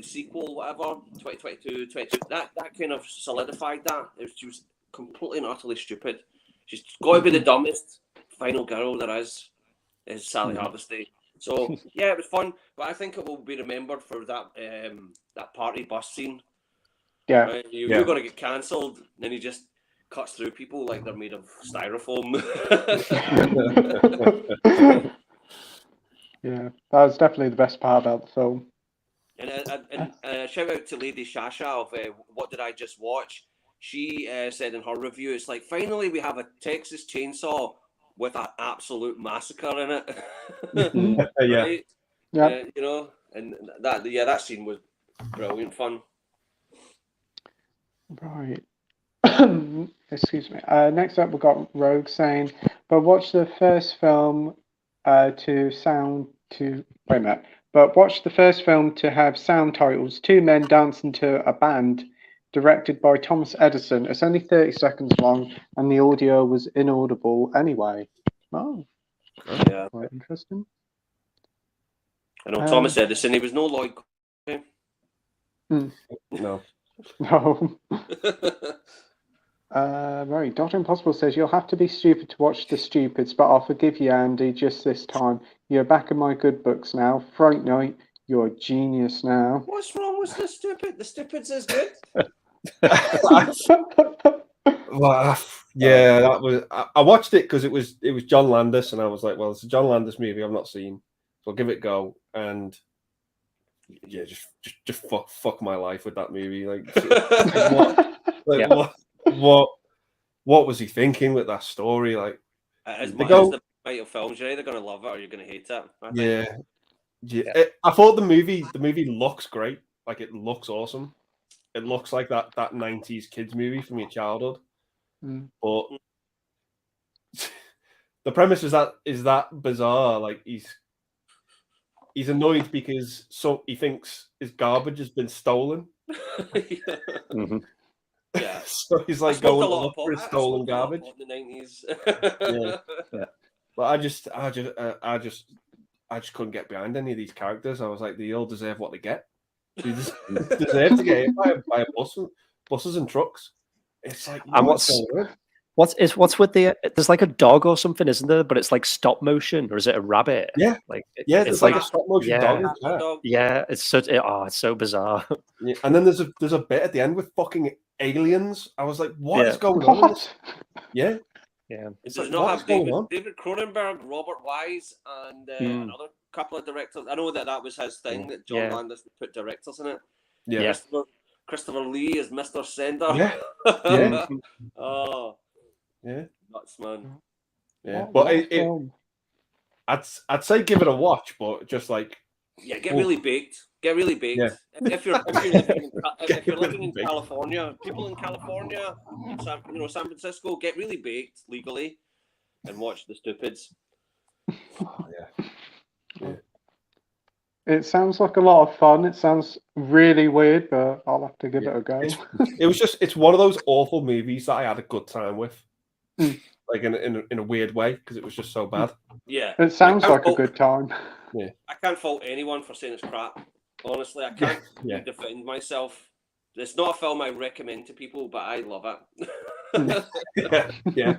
sequel, whatever, 2022, that kind of solidified that. She was completely and utterly stupid. She's got to be the dumbest final girl there is Sally Hardesty. So yeah, it was fun, but I think it will be remembered for that that party bus scene. Yeah, right? You're going to get cancelled, and then he just cuts through people like they're made of styrofoam. Yeah, that was definitely the best part about the film. And shout out to Lady Shasha of What Did I Just Watch? She said in her review, it's like, finally we have a Texas Chainsaw with an absolute massacre in it. Right? Yeah. You know, and that scene was brilliant fun. Right. Excuse me. Next up, we've got Rogue saying, but watch the first film But watch the first film to have sound titles, 2 men dancing to a band, directed by Thomas Edison. It's only 30 seconds long, and the audio was inaudible anyway. Oh. Yeah. Quite interesting. I know Thomas Edison, he was no Lloyd. No. No. Right, Dr. Impossible says, you'll have to be stupid to watch The Stupids, but I'll forgive you, Andy, just this time. You're back in my good books now. Fright Night, you're a genius now. What's wrong with The Stupid? The Stupids is good. Well, yeah, that was. I watched it because it was John Landis, and I was like, well, it's a John Landis movie I've not seen, so I'll give it a go. And yeah, just fuck my life with that movie. What was he thinking with that story? Like, as much as the title films, you're either going to love it or you're going to hate it. I think. Yeah. I thought the movie looks great. Like, it looks awesome. It looks like that 90s kids movie from your childhood. But the premise is that bizarre. Like, he's annoyed because he thinks his garbage has been stolen. Yeah. So he's like going to look for his stolen garbage. In the 90s. Yeah. But I just couldn't get behind any of these characters. I was like, they all deserve what they get. They deserve to get hit by buses and trucks. It's like, and what's with the? There's like a dog or something, isn't there? But it's like stop motion, or is it a rabbit? Yeah, like it's like a stop motion dog. Yeah, it's so bizarre. Yeah. And then there's a bit at the end with fucking aliens. I was like, what is going on? Yeah. It does not have David Cronenberg, Robert Wise, and another couple of directors. I know that was his thing, that John Landis put directors in it. Yeah. Christopher Lee is Mr. Sender. Yeah. Oh. Yeah. Nuts, man. Yeah. But I'd say give it a watch, but just like... Yeah, get really baked. Get really baked. Yeah. If you're living in California, people in California, San Francisco, get really baked legally and watch The Stupids. Oh, yeah. It sounds like a lot of fun. It sounds really weird, but I'll have to give it a go. It's one of those awful movies that I had a good time with. Like in a weird way, because it was just so bad. Yeah. It sounds like a good time. Yeah. I can't fault anyone for saying it's crap. Honestly, I can't defend myself. It's not a film I recommend to people, but I love it. Yeah.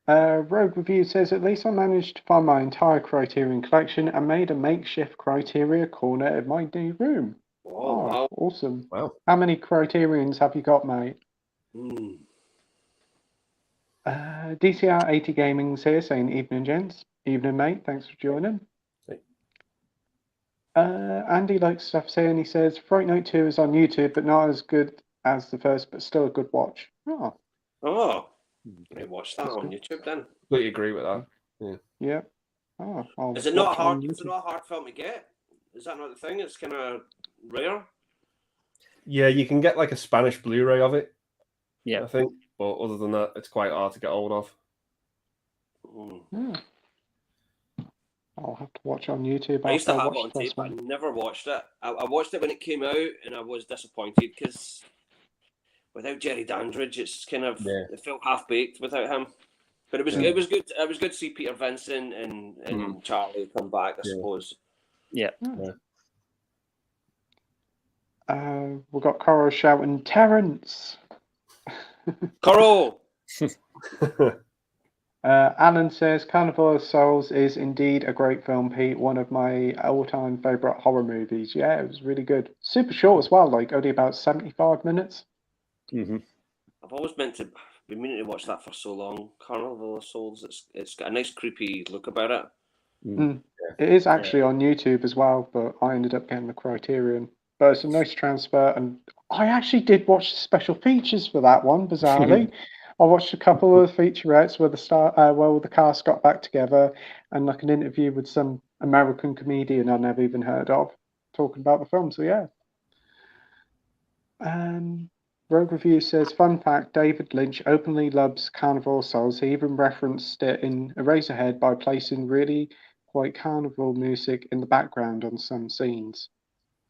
Rogue Review says, at least I managed to find my entire Criterion collection and made a makeshift Criteria corner in my new room. Wow. Awesome. Wow. How many Criterions have you got, mate? DCR 80 Gaming's here saying, evening, gents. Evening, mate. Thanks for joining. Andy likes stuff saying, he says, Fright Night 2 is on YouTube, but not as good as the first, but still a good watch. Oh. I watch that on YouTube then. Completely agree with that. Yeah. Is it not hard? It's not a hard film to get. Is that not the thing? It's kind of rare. Yeah, you can get like a Spanish Blu-ray of it. Yeah, I think. But other than that, it's quite hard to get hold of. Yeah. I'll have to watch on YouTube. I used to have it on tape, but I never watched it. I watched it when it came out, and I was disappointed because without Jerry Dandridge, it's kind of it felt half baked without him. But it was good. It was good to see Peter Vincent and Charlie come back, I suppose. Yeah. We've got Coro shouting, Terence. Coro. Alan says, Carnival of Souls is indeed a great film, Pete. One of my all-time favourite horror movies. Yeah, it was really good. Super short as well, like only about 75 minutes. I've always been meaning to watch that for so long. Carnival of Souls. It's got a nice creepy look about it. It is actually on YouTube as well, but I ended up getting the Criterion. But it's a nice transfer, and I actually did watch the special features for that one, bizarrely. I watched a couple of featurettes where the cast got back together, and like an interview with some American comedian I never even heard of, talking about the film. So yeah. Rogue Review says, fun fact, David Lynch openly loves Carnival of Souls. He even referenced it in Eraserhead by placing really quite carnival music in the background on some scenes.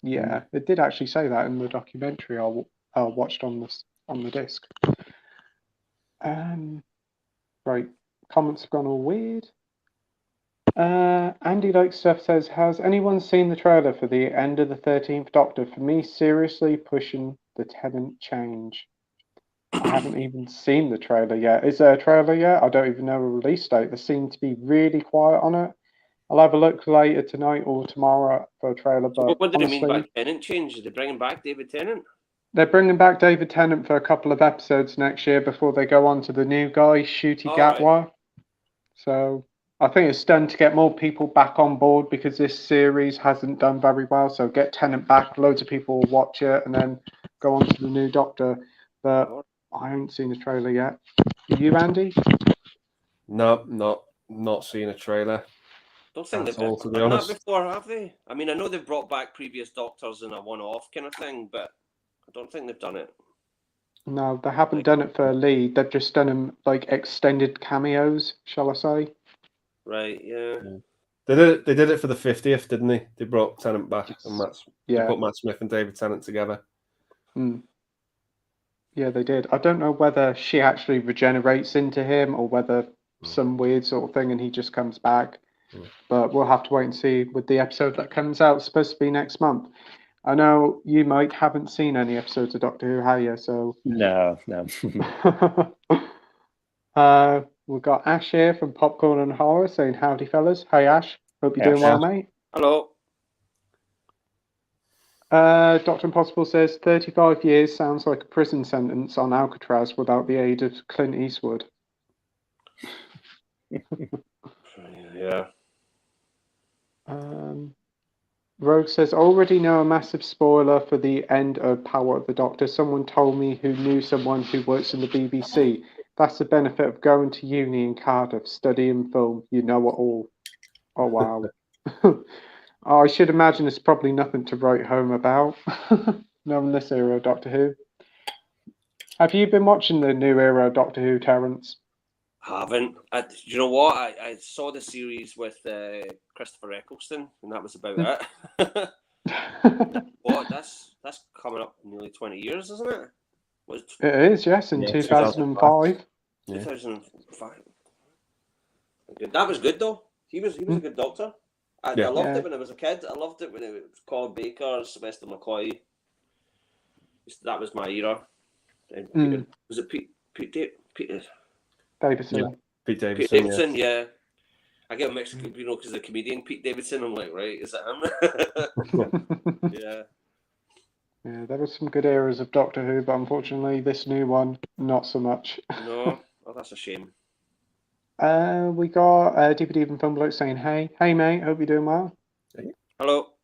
Yeah, it did actually say that in the documentary I watched on the disc. Right, comments have gone all weird. Andy Like Stuff says, has anyone seen the trailer for the end of the 13th Doctor? For me, seriously pushing the Tennant change. I haven't even seen the trailer yet. Is there a trailer yet? I don't even know a release date. They seem to be really quiet on it. I'll have a look later tonight or tomorrow for a trailer, but What do they mean by honestly, Tennant change? Are they bringing back David Tennant? they're bringing back David Tennant for a couple of episodes next year before they go on to the new guy, Ncuti Gatwa. So I think it's done to get more people back on board because this series hasn't done very well. So get Tennant back, loads of people will watch it, and then go on to the new Doctor. But I haven't seen the trailer yet. You, Andy? No, not seen a trailer. Don't think That's they've all, to be done that honest. before, have they? I mean, I know they've brought back previous Doctors in a one-off kind of thing, but I don't think they've done it. No, they haven't done it for a lead. They've just done them like extended cameos, shall I say? Right, yeah. They did it for the 50th, didn't they? They brought Tennant back and they put Matt Smith and David Tennant together. Yeah, they did. I don't know whether she actually regenerates into him or whether some weird sort of thing and he just comes back. But we'll have to wait and see with the episode that comes out. It's supposed to be next month. I know you, Mike, haven't seen any episodes of Doctor Who, have you? So No. We've got Ash here from Popcorn and Horror saying, howdy, fellas. Hey, Ash. Hope you're doing well, mate. Hello. Dr. Impossible says 35 years sounds like a prison sentence on Alcatraz without the aid of Clint Eastwood. Yeah. Rogue says, already know a massive spoiler for the end of Power of the Doctor. Someone told me who knew someone who works in the BBC. That's the benefit of going to uni in Cardiff, studying film. You know it all. Oh, wow. I should imagine it's probably nothing to write home about. Knowing this era of Doctor Who. Have you been watching the new era of Doctor Who, Terence? Haven't. You know what? I saw the series with Christopher Eccleston, and that was about it. What? That's coming up nearly 20 years, isn't it? It is, yes, in 2005. 2005. That was good though. He was a good Doctor. I loved it when I was a kid. I loved it when it was Colin Baker, Sylvester McCoy. That was my era. Was it Pete Davidson? Yeah. Pete Davidson. Pete Davidson, yeah. I get mixed, because the comedian Pete Davidson. I'm like, right, is that him? Yeah. Yeah, there were some good eras of Doctor Who, but unfortunately, this new one, not so much. No, that's a shame. We got DVD and Film Bloke saying, hey, mate, hope you're doing well. Hello.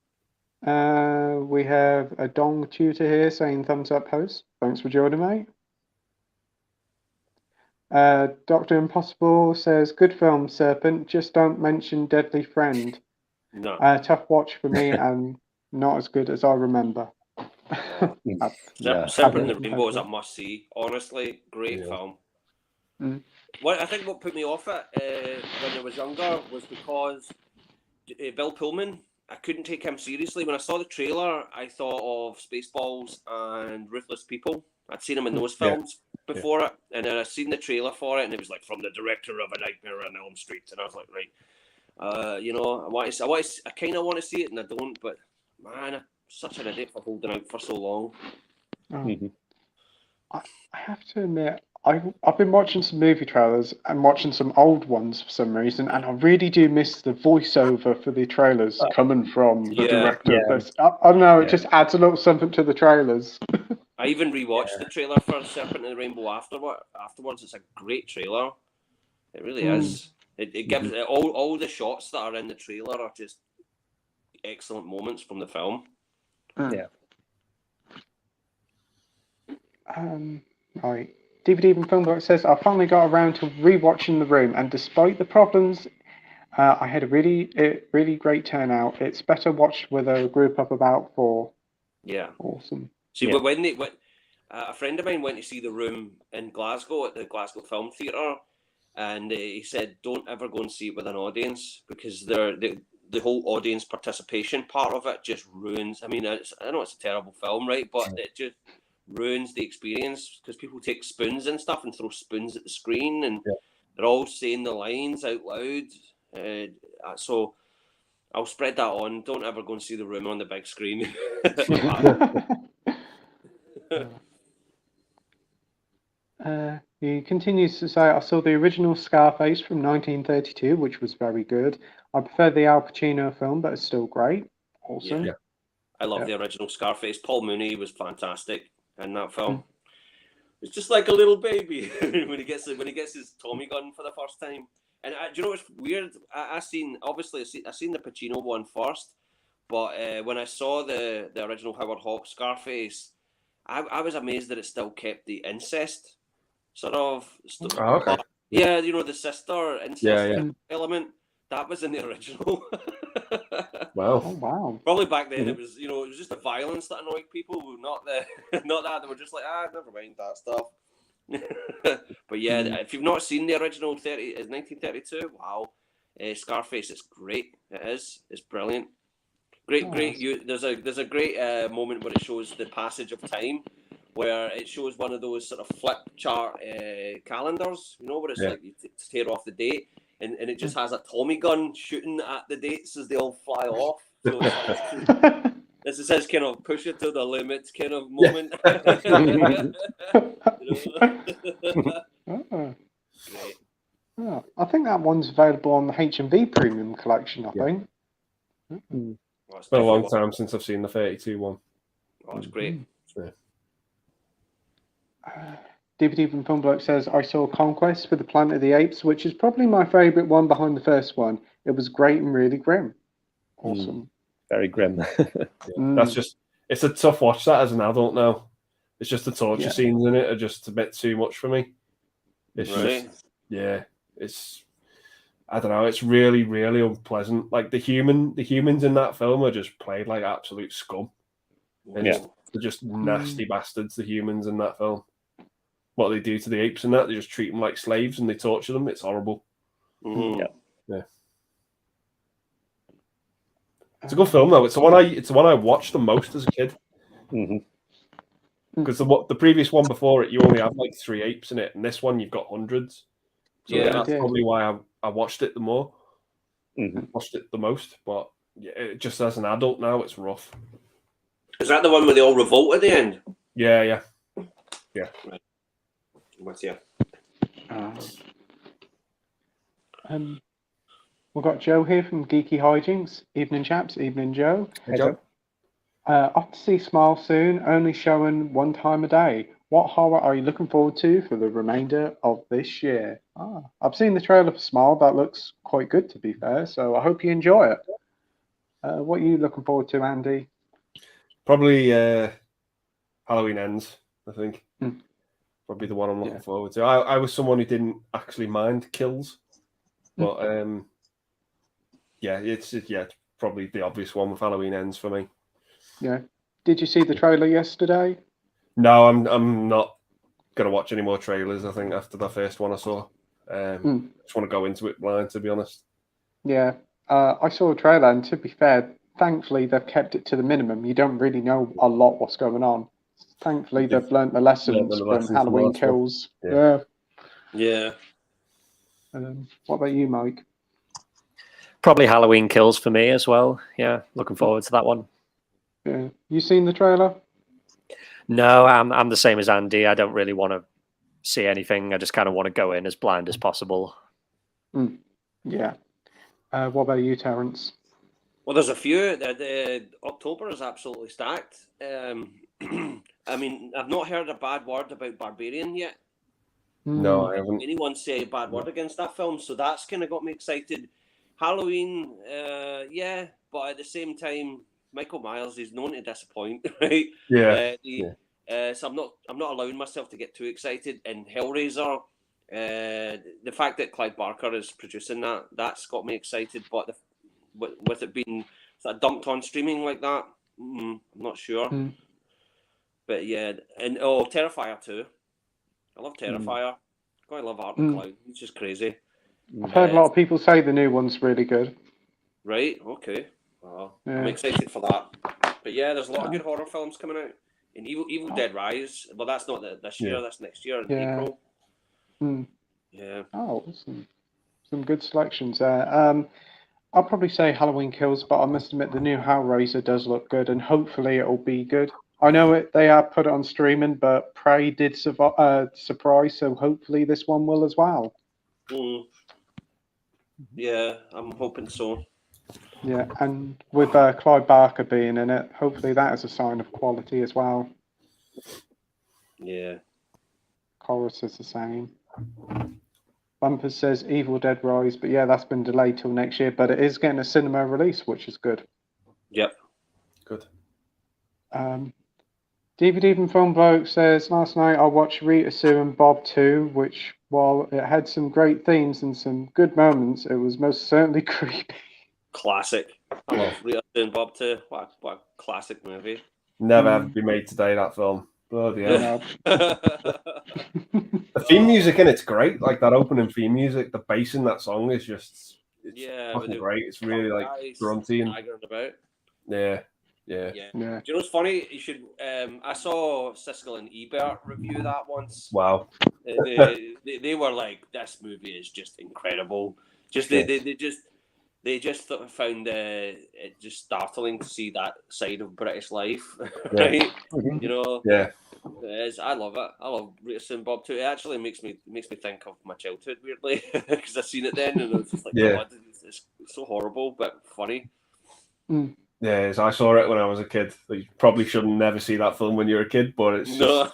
We have a Dong Tutor here saying, thumbs up, host. Thanks for joining, mate. Dr. Impossible says, good film, Serpent, just don't mention Deadly Friend. No. Tough watch for me and not as good as I remember. Serpent in the Rainbow is a must-see. Honestly, great film. I think what put me off it when I was younger was because Bill Pullman, I couldn't take him seriously. When I saw the trailer, I thought of Spaceballs and Ruthless People. I'd seen him in those films before it, and then I seen the trailer for it, and it was like from the director of A Nightmare on Elm Street, and I was like, right, I kind of want to see it, and I don't. But man, I'm such an idiot for holding out for so long. I have to admit, I've been watching some movie trailers and watching some old ones for some reason, and I really do miss the voiceover for the trailers coming from the director of this. I don't know, it just adds a little something to the trailers. I even rewatched the trailer for Serpent in the Rainbow afterwards. It's a great trailer. It really is. It gives all the shots that are in the trailer are just excellent moments from the film. Yeah. Right. DVD and Film Book says, I finally got around to rewatching The Room, and despite the problems, I had a really great turnout. It's better watched with a group of about 4. Yeah. Awesome. See, when a friend of mine went to see The Room in Glasgow at the Glasgow Film Theatre, and he said, don't ever go and see it with an audience, because the whole audience participation part of it just ruins. I mean, I know it's a terrible film, right? But it just ruins the experience because people take spoons and stuff and throw spoons at the screen, and they're all saying the lines out loud. So I'll spread that on. Don't ever go and see The Room on the big screen. He continues to say, I saw the original Scarface from 1932, which was very good. I prefer the Al Pacino film, but it's still great. Awesome. Yeah. I love the original Scarface. Paul Mooney was fantastic in that film. It's just like a little baby when he gets his Tommy gun for the first time. And do you know what's weird? I seen the Pacino one first, but when I saw the original Howard Hawks Scarface, I was amazed that it still kept the incest sort of stuff. Oh, okay. Yeah, you know, the sister incest Yeah. element that was in the original. Wow. Oh, wow. Probably back then it was, you know, it was just the violence that annoyed people, not that they were just like, never mind that stuff. But yeah, if you've not seen the original 1932, wow, Scarface, it's great. It is. It's brilliant. Great. There's a great moment where it shows the passage of time, where it shows one of those sort of flip chart calendars, you know, where it's like you tear off the date, and it just has a Tommy gun shooting at the dates as they all fly off. So it's like, this is his kind of push it to the limit kind of moment. Great. Oh, I think that one's available on the H&V Premium Collection, I think. It's been a long time since I've seen the 32 one. Oh, it's great. DVD from Film Bloke says, I saw Conquest with the Planet of the Apes, which is probably my favourite one behind the first one. It was great and really grim. Awesome. Very grim. That's just, it's a tough watch that as an adult now. It's just the torture scenes in it are just a bit too much for me. It's just, it's, I don't know, it's really, really unpleasant. Like the humans in that film are just played like absolute scum. And they're just nasty bastards, the humans in that film. What they do to the apes and that, they just treat them like slaves and they torture them. It's horrible. Yeah. It's a good film though. It's the one I watched the most as a kid. Because the previous one before it, you only have like 3 apes in it, and this one you've got hundreds. So that's probably why I watched it the more. Watched it the most, but just as an adult now, it's rough. Is that the one where they all revolt at the end? Yeah. Right. With you. We've got Joe here from Geeky Hijinks. Evening, chaps. Evening, Joe. Hey, Joe. Off to see Smile soon, only showing 1 time a day. What horror are you looking forward to for the remainder of this year? I've seen the trailer for Smile. That looks quite good, to be fair, so I hope you enjoy it. What are you looking forward to, Andy? Probably Halloween Ends, I think. Probably the one I'm looking forward to. I was someone who didn't actually mind kills, but it's probably the obvious one with Halloween Ends for me. Yeah. Did you see the trailer yesterday? No, I'm not gonna watch any more trailers. I think after the first one I saw, just want to go into it blind, to be honest. Yeah, I saw a trailer, and to be fair, thankfully they've kept it to the minimum. You don't really know a lot what's going on. Thankfully, they've learnt the lessons from Halloween Kills. Yeah. What about you, Mike? Probably Halloween Kills for me as well. Yeah, looking forward to that one. Yeah, you seen the trailer? No, I'm the same as Andy. I don't really want to see anything. I just kind of want to go in as blind as possible. Yeah. What about you, Terence? Well, there's a few. October is absolutely stacked. I mean, I've not heard a bad word about Barbarian yet. No, I haven't. Anyone say a bad word against that film? So that's kind of got me excited. Halloween, but at the same time, Michael Myers is known to disappoint, right? So I'm not allowing myself to get too excited. And Hellraiser, the fact that Clive Barker is producing that's got me excited. But with it being sort of dumped on streaming like that, I'm not sure. But yeah, and Terrifier 2. I love Terrifier. I love Art McCloud. It's just crazy. I've heard a lot of people say the new one's really good. Right, okay. I'm excited for that. But yeah, there's a lot of good horror films coming out. And Evil Dead Rise, well, that's not this year, that's next year in April. Yeah. Oh, some good selections there. I'll probably say Halloween Kills, but I must admit the new Hellraiser does look good, and hopefully it'll be good. I know they have put it on streaming, but Prey did surprise, so hopefully this one will as well. Yeah, I'm hoping so. Yeah, and with Clive Barker being in it, hopefully that is a sign of quality as well. Yeah. Chorus is the same. Bumpers says Evil Dead Rise, but yeah, that's been delayed till next year, but it is getting a cinema release, which is good. Yep. Good. DVD from Film Bloke says, last night I watched Rita Sue and Bob 2, which, while it had some great themes and some good moments, it was most certainly creepy. Classic. I love Rita and Bob too. What a classic movie. Never have be made today, that film. Bloody hell. No. The theme music in it's great. Like that opening theme music, the bass in that song is just fucking great. It's really like grunty and about. Yeah. Do you know what's funny? You should. I saw Siskel and Ebert review that once. Wow. They were like, this movie is just incredible. Just they just found it just startling to see that side of British life, right? You know. Yeah. I love it. I love Rita and Bob too. It actually makes me think of my childhood weirdly because I seen it then and it was just like, God, it's so horrible but funny. Yeah, I saw it when I was a kid. You probably shouldn't never see that film when you're a kid, but it's just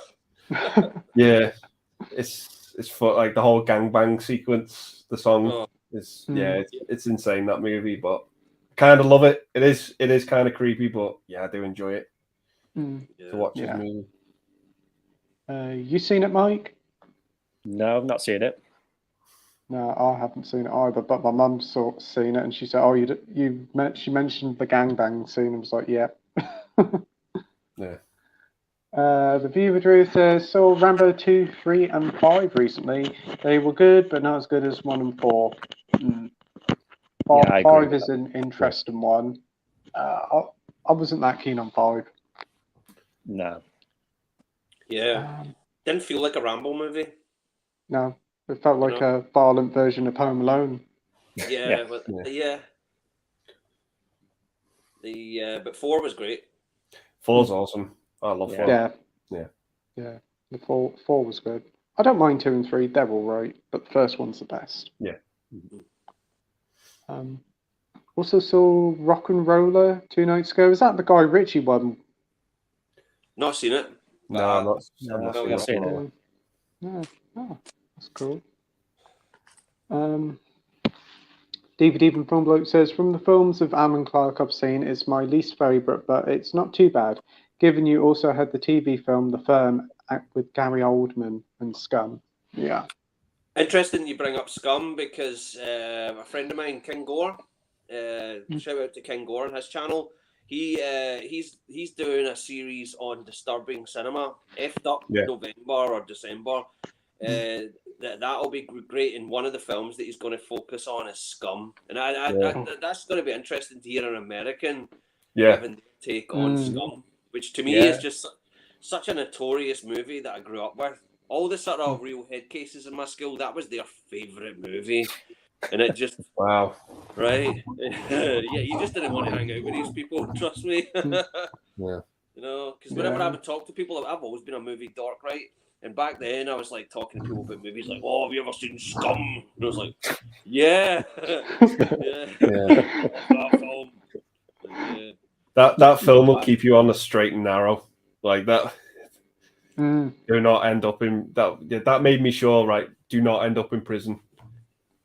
it's for like the whole gangbang sequence. The song is it's insane, that movie, but I kind of love it. It is kind of creepy, but yeah, I do enjoy it to watch this movie. You seen it, Mike? No, I've not seen it. No, I haven't seen it either, but my mum's seen it, and she said, "Oh, she mentioned the gangbang scene." I was like, "Yeah." Yeah. The viewer Drew says, "Saw Rambo 2, 3, and 5 recently. They were good, but not as good as 1 and 4. 5 is an interesting one. I wasn't that keen on 5. No. Yeah. Didn't feel like a Rambo movie. No. It felt like a violent version of Home Alone. Yeah. But 4 was great. 4's awesome. I love 4. Yeah. The 4 was good. I don't mind 2 and 3. They're all right, but the first one's the best. Yeah. Also saw Rock and Roller 2 nights ago. Is that the Guy Ritchie one? Not seen it. No, I'm not seen it. No. Oh, that's cool. DVD from Film Bloke says, from the films of Alan Clark I've seen, it's my least favourite, but it's not too bad, given you also had the TV film The Firm with Gary Oldman and Scum. Yeah. Interesting you bring up Scum because a friend of mine, King Gore, shout out to King Gore on his channel. He's doing a series on disturbing cinema, effed up November or December. That'll be great. And one of the films that he's going to focus on is Scum, and that's going to be interesting to hear an American take on Scum, which to me is just such a notorious movie that I grew up with. All the sort of real head cases in my school, that was their favourite movie. And it just right, you just didn't want to hang out with these people. Trust me. You know, because whenever I would talk to people, I've always been a movie dork, right? And back then, I was like talking to people about movies, like, "Oh, have you ever seen Scum?" And I was like, "Yeah, that film." That film will keep you on the straight and narrow, like that. Do not end up in that. That made me sure, right? Do not end up in prison.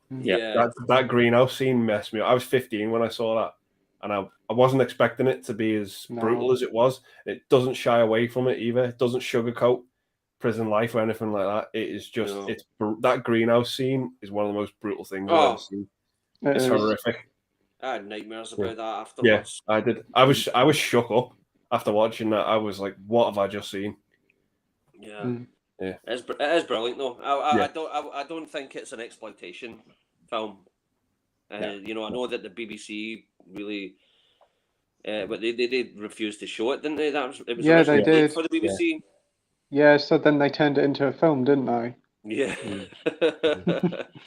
That greenhouse scene messed me up. I was 15 when I saw that, and I wasn't expecting it to be as brutal as it was. It doesn't shy away from it either. It doesn't sugarcoat prison life or anything like that. It is just that greenhouse scene is one of the most brutal things I've ever seen. It's horrific. I had nightmares about that afterwards. Yeah, I did. I was shook up after watching that. I was like, "What have I just seen?" Yeah. It is brilliant though. I don't think it's an exploitation film. You know, I know that the BBC really, but they did refuse to show it, didn't they? It was they did for the BBC. Yeah, so then they turned it into a film, didn't they? Yeah.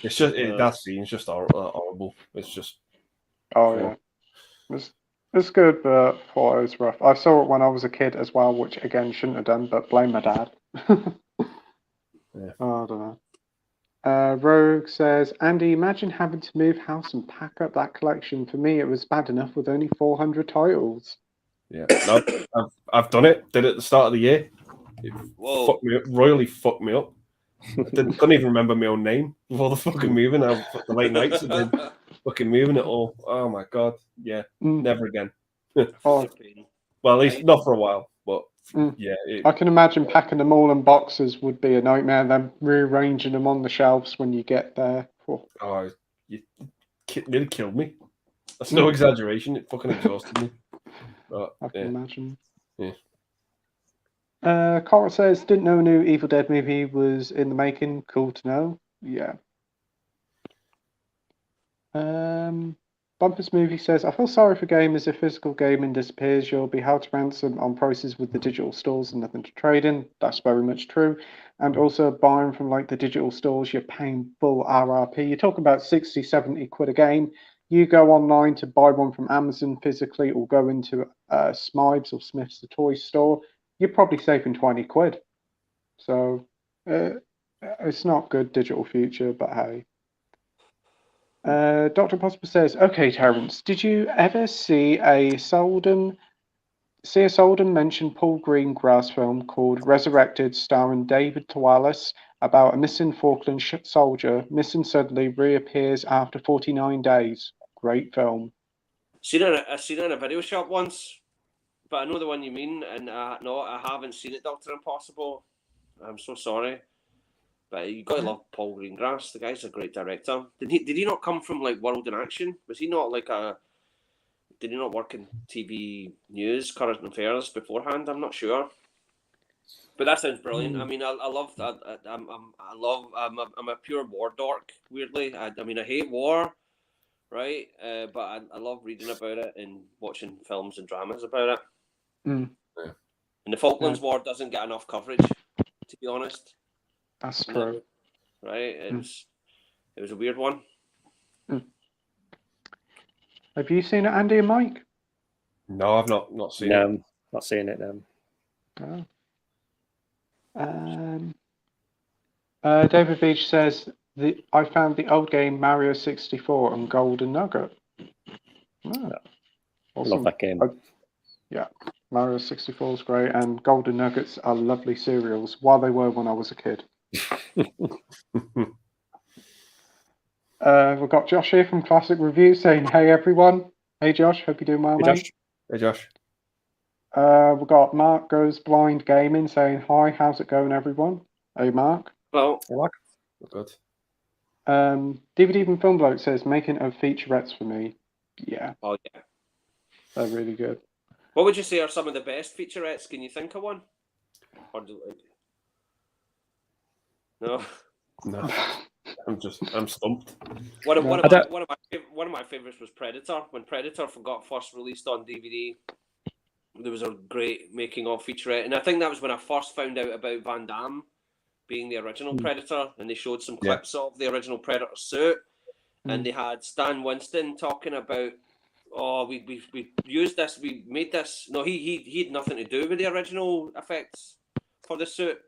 It's just that scene's just horrible. It's just Oh yeah, it's good, but thought it was rough. I saw it when I was a kid as well, which again shouldn't have done, but blame my dad. Yeah. Oh, I don't know. Rogue says, Andy, imagine having to move house and pack up that collection. For me, it was bad enough with only 400 titles. Yeah, no, I've done it. Did it at the start of the year. It fucked me up, royally fucked me up. Couldn't even remember my own name before the fucking moving. The late nights and then fucking moving it all. Oh my god, yeah, never again. Oh, well, at least not for a while. But yeah, I can imagine packing them all in boxes would be a nightmare. And then rearranging them on the shelves when you get there. Oh, you nearly killed me. That's no exaggeration. It fucking exhausted me. But, I can imagine. Yeah. Cora says, didn't know a new Evil Dead movie was in the making. Cool to know. Yeah. Bumpus Movie says, I feel sorry for gamers if physical gaming disappears. You'll be held to ransom on prices with the digital stores and nothing to trade in. That's very much true. And also buying from like the digital stores, you're paying full RRP. You're talking about 60, 70 quid a game. You go online to buy one from Amazon physically or go into Smybe's or Smith's the toy store, you're probably saving 20 quid. So it's not good digital future, but hey. Dr. Possible says, okay, Terence, did you ever see a Seldom mention Paul Greengrass film called Resurrected, starring David Thewlis, about a missing Falkland soldier, missing suddenly, reappears after 49 days? Great film. I seen it in a video shop once, but I know the one you mean, and no, I haven't seen it, Dr. Impossible. I'm so sorry. But you gotta love Paul Greengrass. The guy's a great director. Did he not come from like World in Action? Was he not like did he not work in TV news, current affairs beforehand? I'm not sure. But that sounds brilliant. I mean, I love that. I'm a pure war dork. Weirdly, I mean, I hate war, right? But I love reading about it and watching films and dramas about it. Mm. Yeah. And the Falklands War doesn't get enough coverage, to be honest. That's true. Right? It was a weird one. Have you seen it, Andy and Mike? No, I've not seen it. Not seeing it now. David Beach says, I found the old game Mario 64 on Golden Nugget. Oh, awesome. Love that game. Yeah, Mario 64 is great, and Golden Nuggets are lovely cereals, while they were when I was a kid. We've got Josh here from Classic Review saying, hey everyone. Hey Josh, hope you're doing well, mate. Hey Josh. We've got Mark Goes Blind Gaming saying, hi, how's it going everyone? Hey Mark. Well, Hey, Mark. Good. DVD Even Film Bloke says, making of featurettes for me. Yeah. Oh yeah. They're really good. What would you say are some of the best featurettes? Can you think of one? Or no. No. I'm stumped. One of my favorites was Predator. When Predator got first released on DVD, there was a great making of featurette, and I think that was when I first found out about Van Damme being the original Predator, and they showed some clips of the original Predator suit, and they had Stan Winston talking about, we used this, we made this. No, he had nothing to do with the original effects for the suit,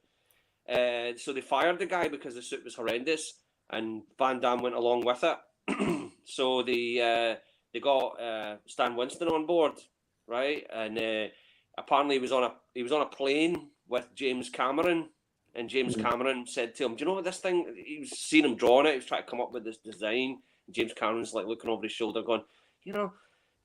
so they fired the guy because the suit was horrendous, and Van Damme went along with it. So they got Stan Winston on board, right? And apparently he was on a plane with James Cameron, and James Cameron said to him, "Do you know what this thing?" He was seeing him drawing it. He was trying to come up with this design. And James Cameron's like looking over his shoulder, going, "You know,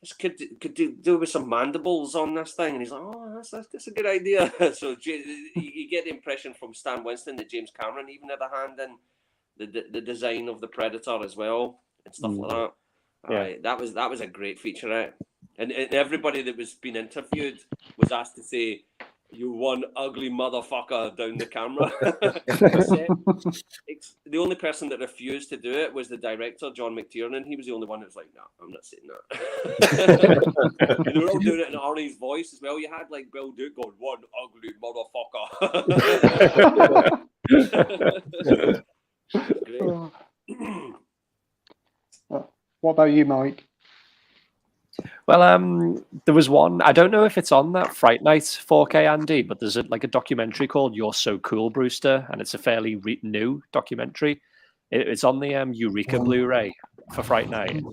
this could do with some mandibles on this thing." And he's like, "Oh, that's a good idea." So you get the impression from Stan Winston that James Cameron even had a hand in the design of the Predator as well and stuff like that. Yeah. That was a great featurette, and everybody that was being interviewed was asked to say You one ugly motherfucker down the camera. The only person that refused to do it was the director, John McTiernan. He was the only one that was like, "No, I'm not saying that." And they were all doing it in Arnie's voice as well. You had like Bill Duke going, "One ugly motherfucker." Great. What about you, Mike? Well, there was one. I don't know if it's on that Fright Night 4K, Andy, but there's a documentary called "You're So Cool, Brewster," and it's a fairly new documentary. It's on the Eureka Blu-ray for Fright Night.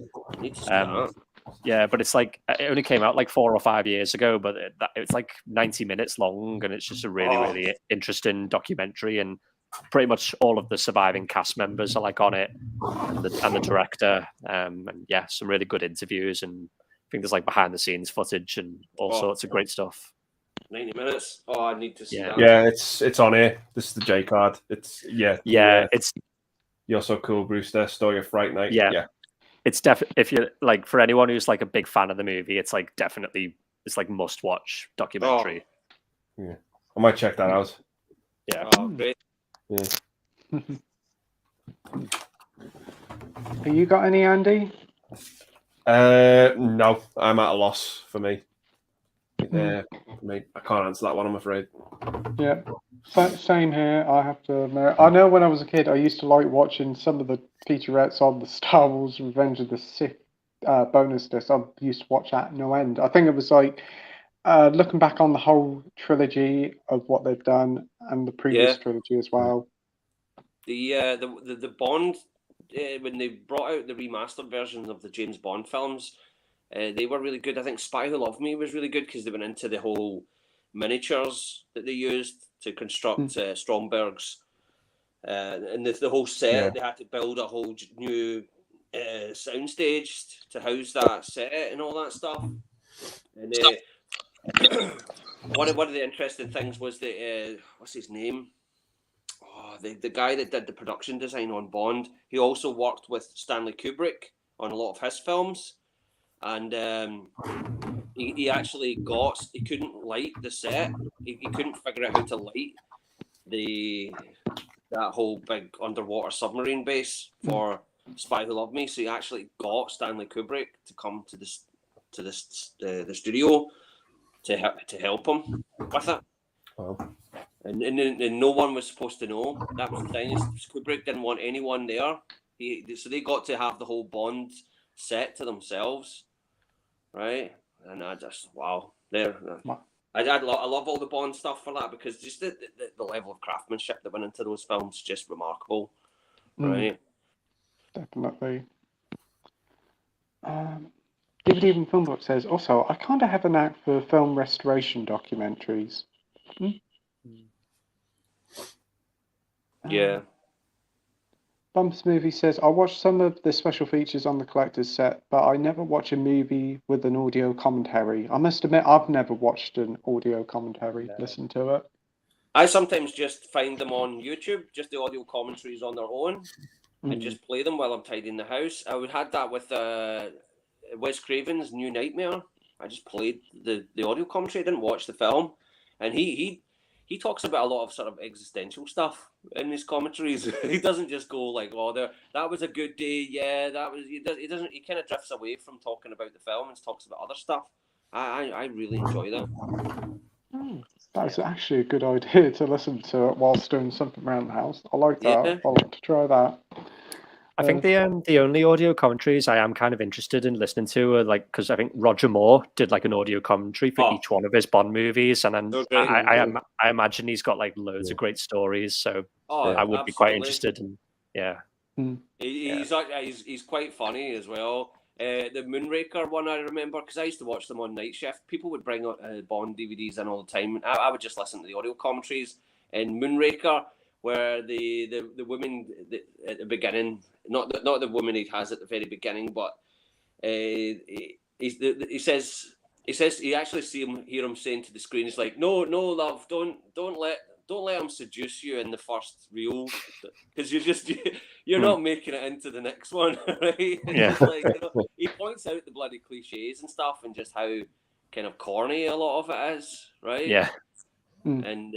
Yeah, but it's like it only came out like 4 or 5 years ago, but it's like 90 minutes long, and it's just a really interesting documentary. And pretty much all of the surviving cast members are like on it, and the director. And yeah, some really good interviews, and I think there's like behind the scenes footage and all sorts of great stuff. 90 minutes. Oh, I need to see that. Yeah, it's on here. This is the J card. It's it's You're So Cool, Brewster, Story of Fright Night. Yeah. It's definitely, if you're like, for anyone who's like a big fan of the movie, it's like definitely, it's like must watch documentary. Yeah, I might check that out. Yeah. Oh, great. Yeah. Have you got any, Andy? No, I'm at a loss for me. I can't answer that one, I'm afraid. Yeah, same here. I have to admit. I know when I was a kid, I used to like watching some of the featurettes on the Star Wars Revenge of the Sith bonus disc. I used to watch that no end. I think it was like looking back on the whole trilogy of what they've done and the previous trilogy as well. The Bond, when they brought out the remastered versions of the James Bond films, they were really good. I think Spy Who Loved Me was really good because they went into the whole miniatures that they used to construct Stromberg's, and the whole set. Yeah. They had to build a whole new soundstage to house that set and all that stuff. And one of the interesting things was that what's his name? Oh, the guy that did the production design on Bond. He also worked with Stanley Kubrick on a lot of his films. And he actually he couldn't light the set. He couldn't figure out how to light that whole big underwater submarine base for Spy Who Loved Me. So he actually got Stanley Kubrick to come to the studio to help him with it. Wow. And no one was supposed to know. That was the thing. Kubrick didn't want anyone there. So they got to have the whole Bond set to themselves. Right, and I just I love all the Bond stuff for that because just the level of craftsmanship that went into those films is just remarkable, right? Definitely. DVD Even Film Book says also I kind of have a knack for film restoration documentaries. Yeah. Bumps Movie says, I watched some of the special features on the collector's set, but I never watch a movie with an audio commentary. I must admit, I've never watched an audio commentary, listened to it. I sometimes just find them on YouTube, just the audio commentaries on their own, and just play them while I'm tidying the house. I had that with Wes Craven's New Nightmare. I just played the audio commentary, I didn't watch the film, and he talks about a lot of sort of existential stuff in his commentaries. He doesn't just go like, "Oh, that was a good day." Yeah, that was. He doesn't. He kind of drifts away from talking about the film and talks about other stuff. I really enjoy that. That's actually a good idea to listen to it whilst doing something around the house. I like that. Yeah. I'll have to try that. I think the only audio commentaries I am kind of interested in listening to are like, because I think Roger Moore did like an audio commentary for each one of his Bond movies, and then I imagine he's got like loads of great stories. So I would be quite interested in. He's quite funny as well. The Moonraker one I remember because I used to watch them on night shift. People would bring Bond DVDs in all the time. I would just listen to the audio commentaries. And Moonraker, where the woman at the beginning, not the woman he has at the very beginning, but he says you actually hear him saying to the screen, he's like, no love, don't let him seduce you in the first reel, because you're not making it into the next one, right? Yeah. Like, he points out the bloody cliches and stuff and just how kind of corny a lot of it is, right? Yeah. and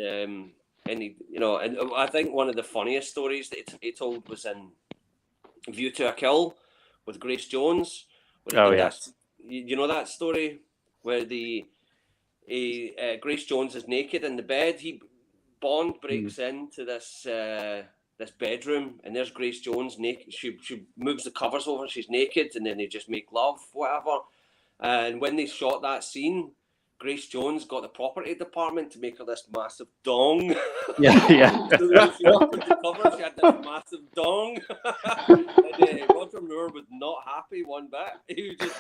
he, you know, and I think one of the funniest stories that he told was in View to a Kill with Grace Jones. Where Oh, did yeah. that, you know that story where Grace Jones is naked in the bed. Bond breaks into this bedroom, and there's Grace Jones naked. She moves the covers over. She's naked, and then they just make love, whatever. And when they shot that scene, Grace Jones got the property department to make her this massive dong. Yeah. So when she opened the cover, she had this massive dong. And Roger Moore was not happy one bit. He was just.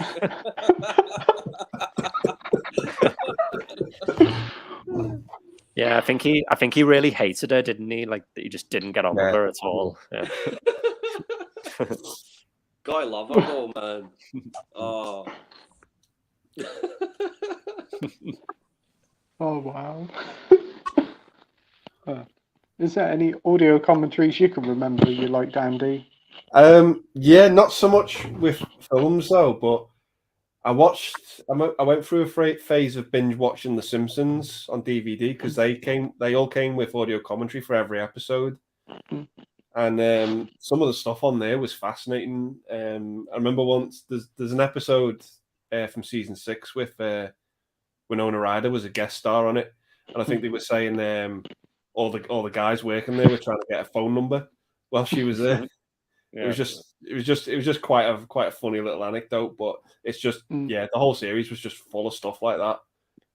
Yeah, I think he really hated her, didn't he? Like he just didn't get on with her at all. Yeah. God, I love her though, man. Oh. Oh wow. Is there any audio commentaries you can remember you liked, Andy? Yeah, not so much with films though, but I went through a phase of binge watching The Simpsons on DVD because they all came with audio commentary for every episode, and some of the stuff on there was fascinating. I remember once there's an episode from season 6 with Winona Ryder was a guest star on it, and I think they were saying all the guys working there were trying to get a phone number while she was there. Yeah. It was just quite a funny little anecdote, but it's just the whole series was just full of stuff like that,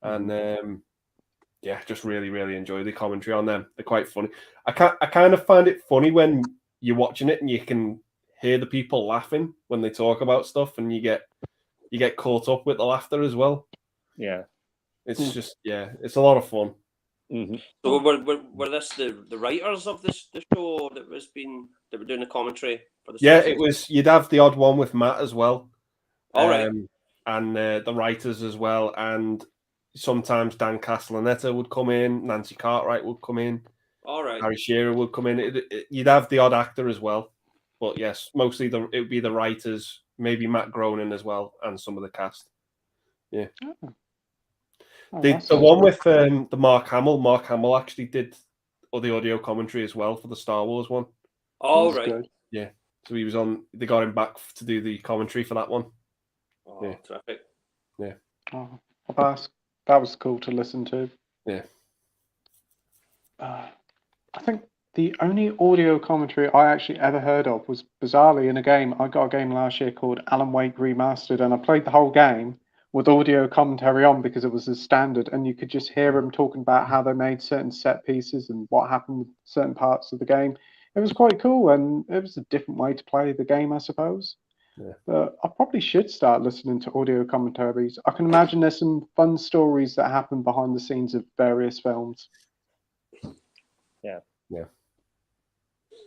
and just really enjoy the commentary on them. They're quite funny. I kind of find it funny when you're watching it and you can hear the people laughing when they talk about stuff, and you get caught up with the laughter as well. Yeah, it's just it's a lot of fun. Mm-hmm. So were this the writers of the show that were doing the commentary for the season? It was. You'd have the odd one with Matt as well. All right. And the writers as well, and sometimes Dan Castellaneta would come in, Nancy Cartwright would come in, all right, Harry Shearer would come in. You'd have the odd actor as well, but yes, mostly it would be the writers, maybe Matt Groening as well, and some of the cast. Yeah. The one with the Mark Hamill actually did the audio commentary as well for the Star Wars one. All right. Good. Yeah. So he was on. They got him back to do the commentary for that one. Oh, yeah. Terrific. Yeah. Oh, that was cool to listen to. Yeah. I think the only audio commentary I actually ever heard of was bizarrely in a game. I got a game last year called Alan Wake Remastered, and I played the whole game with audio commentary on because it was a standard, and you could just hear them talking about how they made certain set pieces and what happened with certain parts of the game. It was quite cool, and it was a different way to play the game, I suppose. Yeah. But I probably should start listening to audio commentaries. I can imagine there's some fun stories that happen behind the scenes of various films. Yeah. Yeah.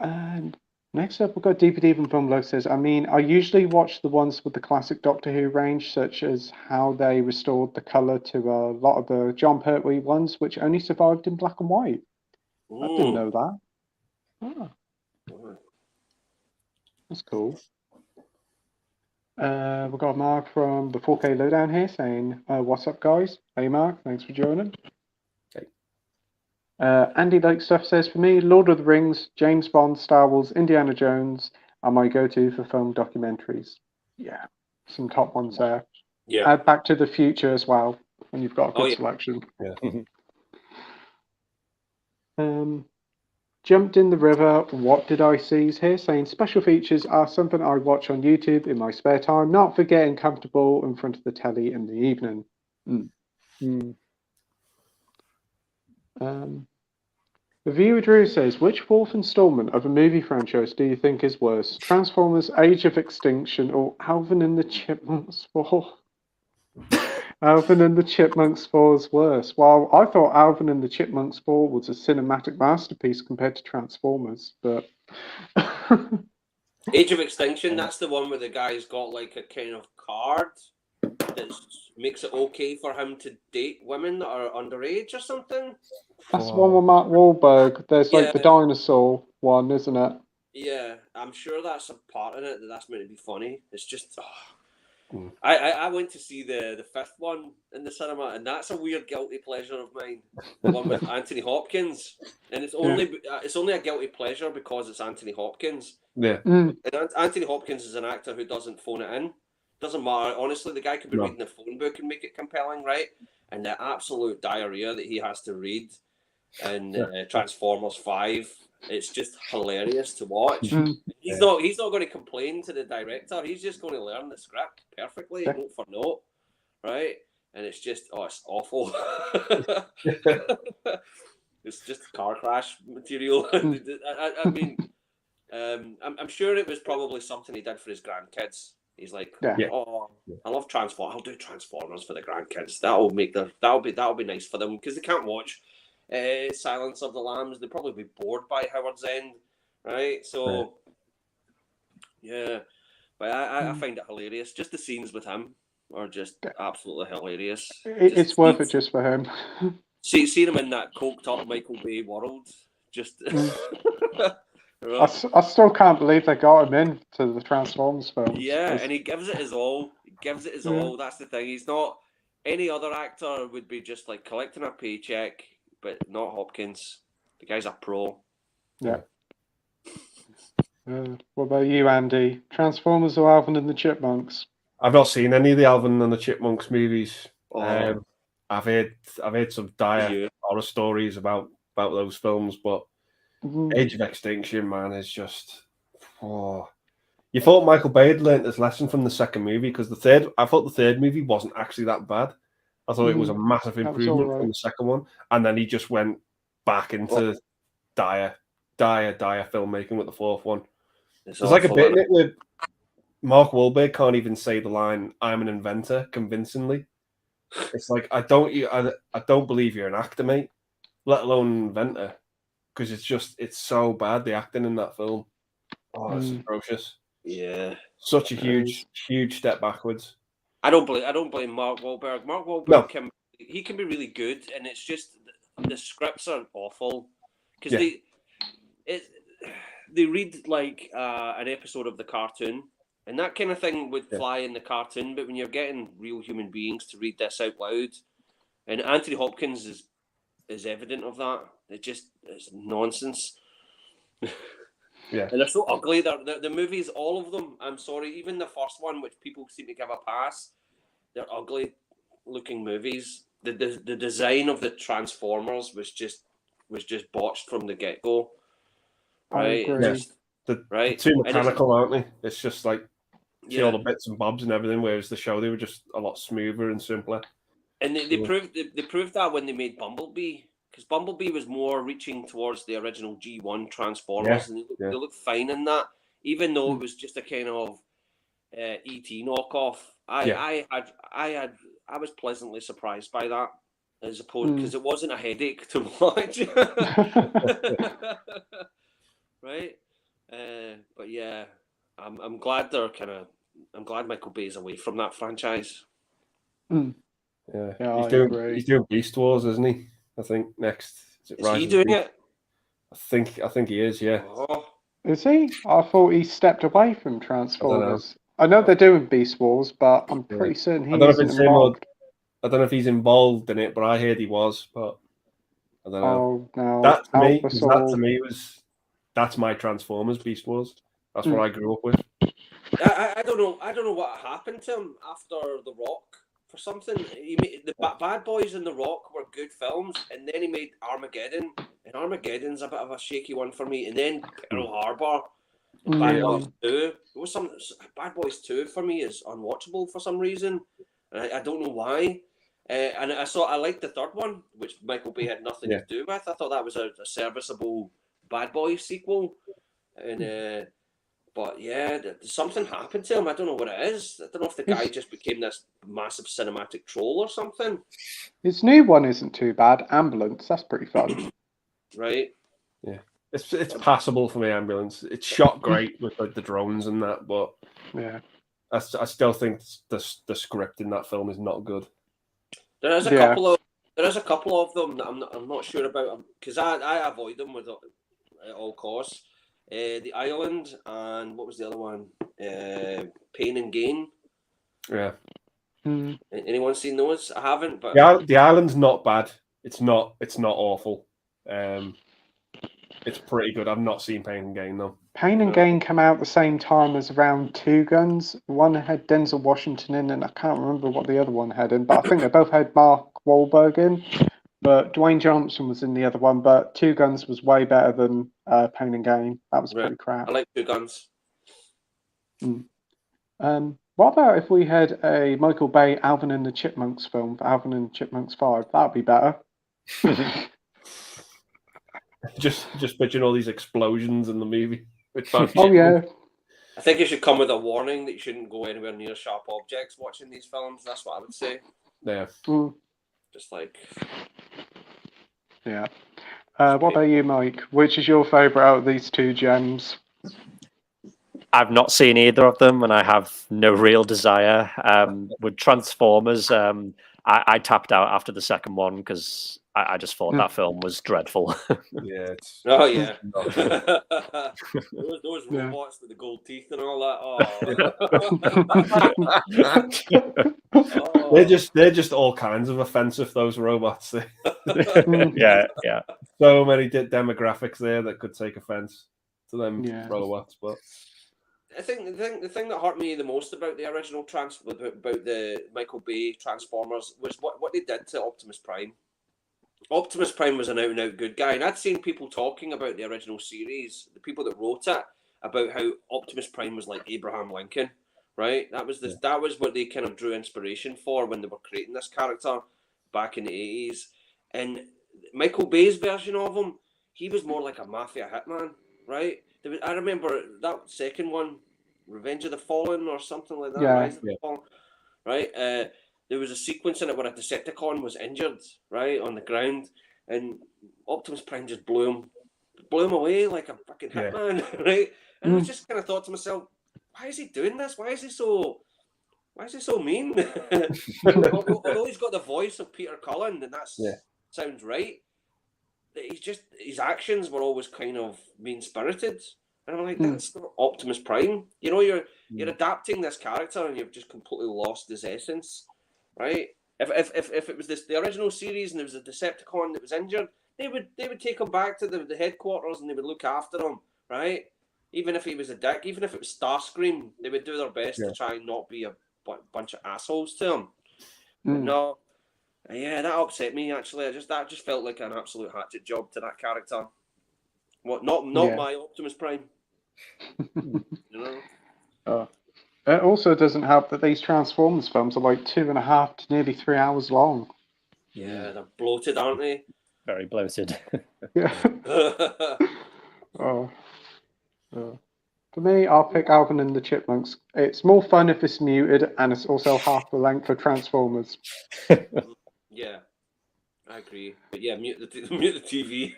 And next up, we've got Deeper Deep from Blog says, I mean, I usually watch the ones with the classic Doctor Who range, such as how they restored the colour to a lot of the John Pertwee ones, which only survived in black and white. I didn't know that. That's cool. We've got Mark from the 4K Lowdown here saying, what's up, guys? Hey, Mark, thanks for joining. Hey. Andy Lake Stuff says, for me, Lord of the Rings, James Bond, Star Wars, Indiana Jones are my go-to for film documentaries. Yeah, some top ones there. Yeah. Add Back to the Future as well, when you've got a good selection. Yeah. Jumped in the River, What Did I See? Here saying special features are something I watch on YouTube in my spare time, not for getting comfortable in front of the telly in the evening. The Viewer Drew says, which fourth installment of a movie franchise do you think is worse? Transformers Age of Extinction or Alvin and the Chipmunks 4? Alvin and the Chipmunks 4 is worse. Well, I thought Alvin and the Chipmunks 4 was a cinematic masterpiece compared to Transformers, but... Age of Extinction, that's the one where the guy's got like a kind of card that makes it okay for him to date women that are underage or something. That's the one with Mark Wahlberg. There's like the dinosaur one, isn't it? Yeah, I'm sure that's a part in it that's meant to be funny. It's just... I went to see the fifth one in the cinema, and that's a weird guilty pleasure of mine. The one with Anthony Hopkins, and it's only a guilty pleasure because it's Anthony Hopkins. Yeah. And Anthony Hopkins is an actor who doesn't phone it in. Doesn't matter. Honestly, the guy could be reading the phone book and make it compelling, right? And the absolute diarrhea that he has to read in Transformers 5, it's just hilarious to watch. He's not going to complain to the director. He's just going to learn the script perfectly, note for note, right? And it's just, it's awful. It's just car crash material. I mean, I'm sure it was probably something he did for his grandkids. He's like, I love Transformers. I'll do Transformers for the grandkids. That'll be nice for them because they can't watch Silence of the Lambs. They'd probably be bored by Howard's End, right? So, yeah. But I find it hilarious. Just the scenes with him are just absolutely hilarious. It's worth it just for him. Seeing him in that coked up Michael Bay world, just. I still can't believe they got him in to the Transformers films. Yeah, and he gives it his all. All. That's the thing. He's not. Any other actor would be just like collecting a paycheck, but not Hopkins. The guy's a pro. Yeah. What about you, Andy? Transformers or Alvin and the Chipmunks? I've not seen any of the Alvin and the Chipmunks movies. I've heard some dire horror stories about those films, but Age of Extinction, man, is just. You thought Michael Bay had learnt his lesson from the second movie because I thought the third movie wasn't actually that bad. I thought it was a massive improvement from the second one, and then he just went back into dire filmmaking with the fourth one. There's like a bit in it where Mark Wahlberg can't even say the line "I'm an inventor" convincingly. It's like I don't believe you're an actor, mate, let alone an inventor, because it's so bad, the acting in that film. It's atrocious. Yeah, such a huge step backwards. I don't blame Mark Wahlberg. Mark Wahlberg can be really good, and it's just the scripts are awful because they read like an episode of the cartoon, and that kind of thing would fly in the cartoon. But when you're getting real human beings to read this out loud, and Anthony Hopkins is evident of that. It's nonsense. Yeah, and they're so ugly. The movies, all of them. I'm sorry, even the first one, which people seem to give a pass, they're ugly looking movies. The design of the Transformers was just botched from the get go. Right, right. Too mechanical, aren't they? It's just like see all the bits and bobs and everything. Whereas the show, they were just a lot smoother and simpler. And they proved that when they made Bumblebee. Because Bumblebee was more reaching towards the original G1 Transformers, and they look fine in that, even though it was just a kind of ET knockoff. I was pleasantly surprised by that, as opposed because it wasn't a headache to watch. Right, but yeah, I'm glad I'm glad Michael Bay's away from that franchise. Yeah, he's doing Beast Wars, isn't he? I think next. Is he doing it? I think he is. Yeah. Oh. Is he? I thought he stepped away from Transformers. I know they're doing Beast Wars, but I'm pretty certain he isn't involved. I don't know if he's involved in it, but I heard he was. But I don't know. Oh no! That to me that's my Transformers Beast Wars. That's what I grew up with. I don't know. I don't know what happened to him after The Rock. For something, he made the Bad Boys and The Rock were good films, and then he made Armageddon, and Armageddon's a bit of a shaky one for me. And then Pearl Harbor, and Bad Boys 2. Bad Boys 2 for me is unwatchable for some reason, and I don't know why. And I liked the third one, which Michael Bay had nothing to do with. I thought that was a serviceable Bad Boys sequel, and. But yeah, something happened to him. I don't know what it is. I don't know if the guy just became this massive cinematic troll or something. His new one isn't too bad. Ambulance, that's pretty fun. Right. Yeah, it's passable for me. Ambulance. It's shot great with like the drones and that, but yeah, I still think the script in that film is not good. There is a couple of them that I'm not sure about because I avoid them at all costs. The Island and what was the other one? Pain and Gain. Yeah. Anyone seen those? I haven't, but The island's not bad. It's not awful. It's pretty good. I've not seen Pain and Gain though. Pain and Gain came out the same time as around Two Guns. One had Denzel Washington in, and I can't remember what the other one had in, but I think they both had Mark Wahlberg in. But Dwayne Johnson was in the other one, but Two Guns was way better than Pain and Gain. That was pretty crap. I like Two Guns. What about if we had a Michael Bay Alvin and the Chipmunks film for Alvin and the Chipmunks 5? That'd be better. just picturing all these explosions in the movie. Oh yeah. I think you should come with a warning that you shouldn't go anywhere near sharp objects watching these films. That's what I would say. Yeah. Just like. Yeah. What about you, Mike? Which is your favourite out of these two gems? I've not seen either of them, and I have no real desire. With Transformers, I tapped out after the second one because I just thought that film was dreadful. Yeah. Oh yeah. those robots with the gold teeth and all that. Oh. They're just all kinds of offensive. Those robots. Yeah. So many demographics there that could take offense to them robots, but. I think the thing that hurt me the most about the original about the Michael Bay Transformers was what they did to Optimus Prime. Optimus Prime was an out-and-out good guy, and I'd seen people talking about the original series, the people that wrote it, about how Optimus Prime was like Abraham Lincoln, right? That was what they kind of drew inspiration for when they were creating this character back in the 80s. And Michael Bay's version of him, he was more like a mafia hitman, right? I remember that second one, Revenge of the Fallen or something like that. Rise of the Fallen, right? There was a sequence in it where a Decepticon was injured, right, on the ground, and Optimus Prime just blew him away like a fucking hitman, right? And I just kind of thought to myself, why is he doing this? Why is he so mean? Although he's got the voice of Peter Cullen, and sounds right. His actions were always kind of mean-spirited, and I'm like, that's not Optimus Prime. You know, you're adapting this character, and you've just completely lost his essence, right? If it was the original series and there was a Decepticon that was injured, they would take him back to the headquarters and they would look after him, right? Even if he was a dick, even if it was Starscream, they would do their best to try and not be a bunch of assholes to him. But no. Yeah, that upset me actually. That just felt like an absolute hatchet job to that character. Not my Optimus Prime. You know. It also doesn't help that these Transformers films are like 2.5 to nearly 3 hours long. Yeah, they're bloated, aren't they? Very bloated. Yeah. For me, I'll pick Alvin and the Chipmunks. It's more fun if it's muted, and it's also half the length of Transformers. Yeah, I agree. But yeah, mute the TV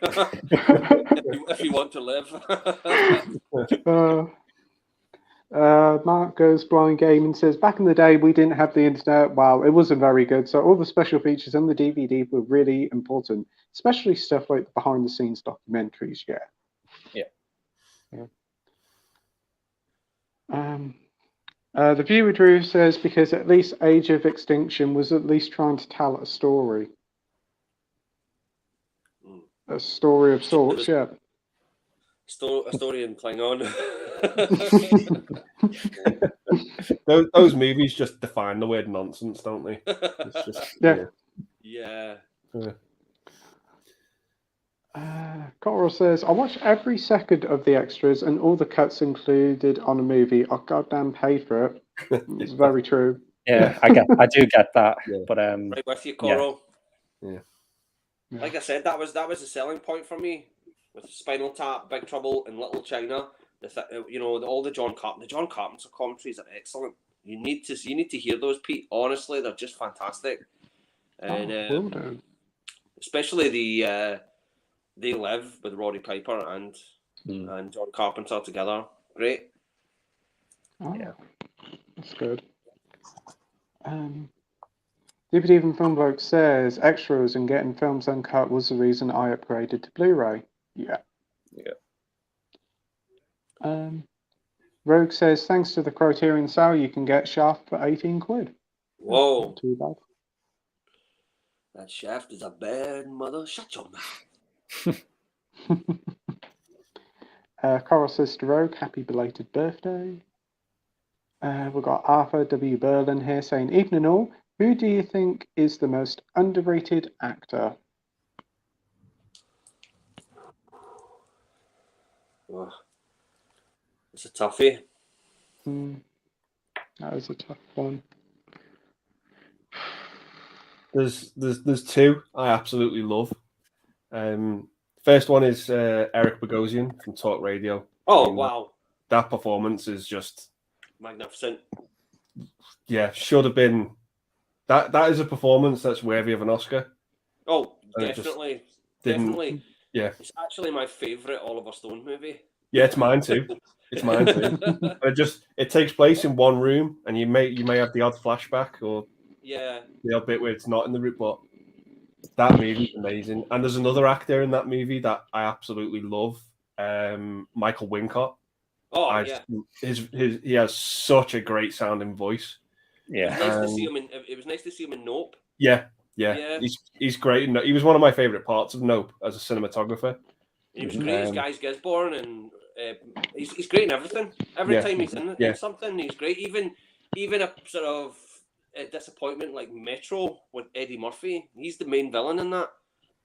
if you want to live. Mark Goes Blind Gaming says, back in the day, we didn't have the internet. Well, it wasn't very good, so all the special features on the DVD were really important, especially stuff like the behind-the-scenes documentaries. Yeah. The viewer Drew says, because at least Age of Extinction was at least trying to tell a story. A story of sorts, yeah. A story in Klingon. Those movies just define the word nonsense, don't they? It's just, yeah. Coral says, I watch every second of the extras and all the cuts included on a movie. I'll goddamn pay for it. It's very true. Yeah, I do get that. But right with you, Coral. Yeah. Like I said, that was the selling point for me with Spinal Tap, Big Trouble, and Little China. All the John Carpenter commentaries are excellent. You need to hear those, Pete. Honestly, they're just fantastic. And especially the They Live with Roddy Piper and John Carpenter together. Great. That's good. David Even Filmbloke says, extras and getting films uncut was the reason I upgraded to Blu-ray. Yeah. Rogue says, thanks to the Criterion sale, you can get Shaft for 18 quid. Whoa. Not too bad. That Shaft is a bad mother. Shut your mouth. Coral says to Rogue, happy belated birthday. We've got Arthur W. Berlin here saying, evening all, who do you think is the most underrated actor? Oh, it's a toughie. That was a tough one. There's two I absolutely love. First one is Eric Bogosian from Talk Radio. Oh, wow. That performance is just magnificent. Yeah, should have been. That is a performance that's worthy of an Oscar. Oh, definitely. Definitely. Yeah. It's actually my favourite Oliver Stone movie. Yeah, it's mine too. It's mine too. It takes place in one room, and you may have the odd flashback or the odd bit where it's not in the room, but that movie's amazing. And there's another actor in that movie that I absolutely love, Michael Wincott. Oh, he has such a great sounding voice. Yeah, it was nice to see him in Nope. Yeah. He's great. He was one of my favorite parts of Nope as a cinematographer. He was great as Guys Gisborne, and he's great in everything. Every time he's in something, he's great. Even a sort of disappointment like Metro with Eddie Murphy, he's the main villain in that.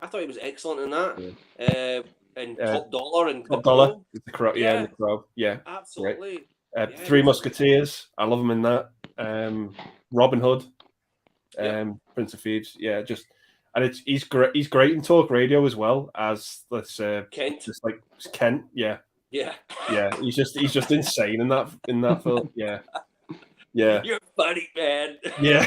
I thought he was excellent in that. And Top Dollar and Top Dollar, the Crow. Yeah, the Crow. Yeah, absolutely. Three Musketeers. I love him in that. Robin Hood, Prince of Thieves. Yeah, he's great. He's great in Talk Radio as well as Kent. Just like Kent. Yeah. He's just insane in that film. Yeah. You're funny, man. Yeah.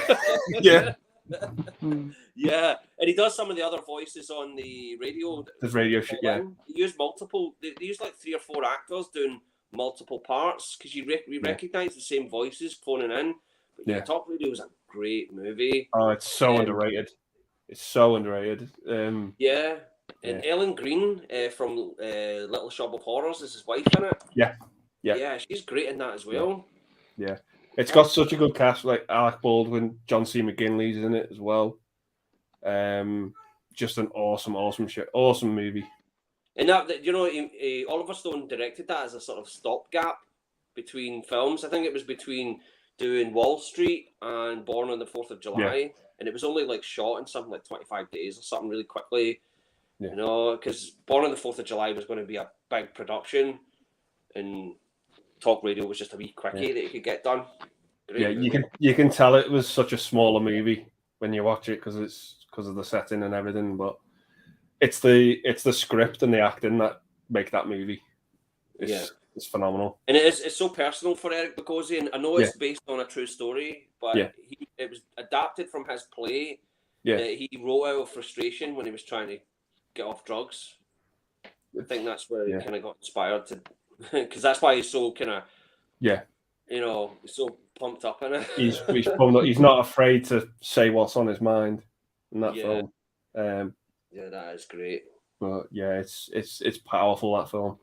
Yeah, and he does some of the other voices on the radio. The radio shit. Yeah. He used multiple. They used like 3 or 4 actors doing multiple parts because we recognize the same voices phoning in. But Talk Radio was a great movie. Oh, it's so underrated. It's so underrated. And Ellen Green from Little Shop of Horrors is his wife in it. Yeah, she's great in that as well. Yeah, it's got such a good cast, like Alec Baldwin, John C. McGinley's in it as well. Just an awesome shit, awesome movie. And that Oliver Stone directed that as a sort of stopgap between films. I think it was between doing Wall Street and Born on the 4th of July, and it was only like shot in something like 25 days or something really quickly. Because Born on the 4th of July was going to be a big production, and Talk Radio was just a wee quickie that you could get done. Great movie. you can tell it was such a smaller movie when you watch it because of the setting and everything, but it's the script and the acting that make that movie. It's phenomenal, and it's so personal for Eric Bogosian. I know it's based on a true story, but it was adapted from his play that he wrote out of frustration when he was trying to get off drugs. I think that's where he kind of got inspired to, because that's why he's so kind of he's so pumped up in it. He's pumped up. He's not afraid to say what's on his mind in that film. That is great. But it's powerful, that film.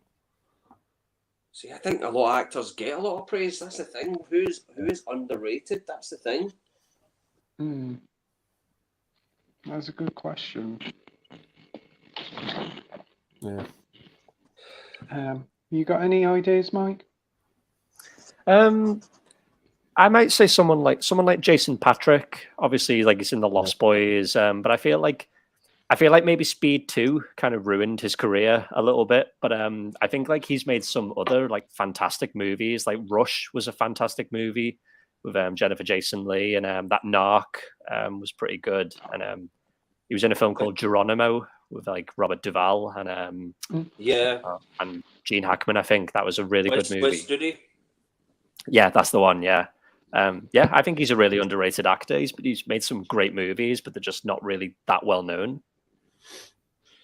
See, I think a lot of actors get a lot of praise. That's the thing. Who is underrated? That's the thing. That's a good question. Yeah. You got any ideas, Mike? I might say someone like Jason Patric. Obviously, like he's in The Lost Boys, but I feel like maybe Speed 2 kind of ruined his career a little bit. But I think like he's made some other like fantastic movies. Like Rush was a fantastic movie with Jennifer Jason Leigh, and that Narc was pretty good. And he was in a film called Geronimo with like Robert Duvall and and Gene Hackman. I think that was a really good movie. Yeah, that's the one. Yeah. I think he's a really underrated actor. He's made some great movies, but they're just not really that well known.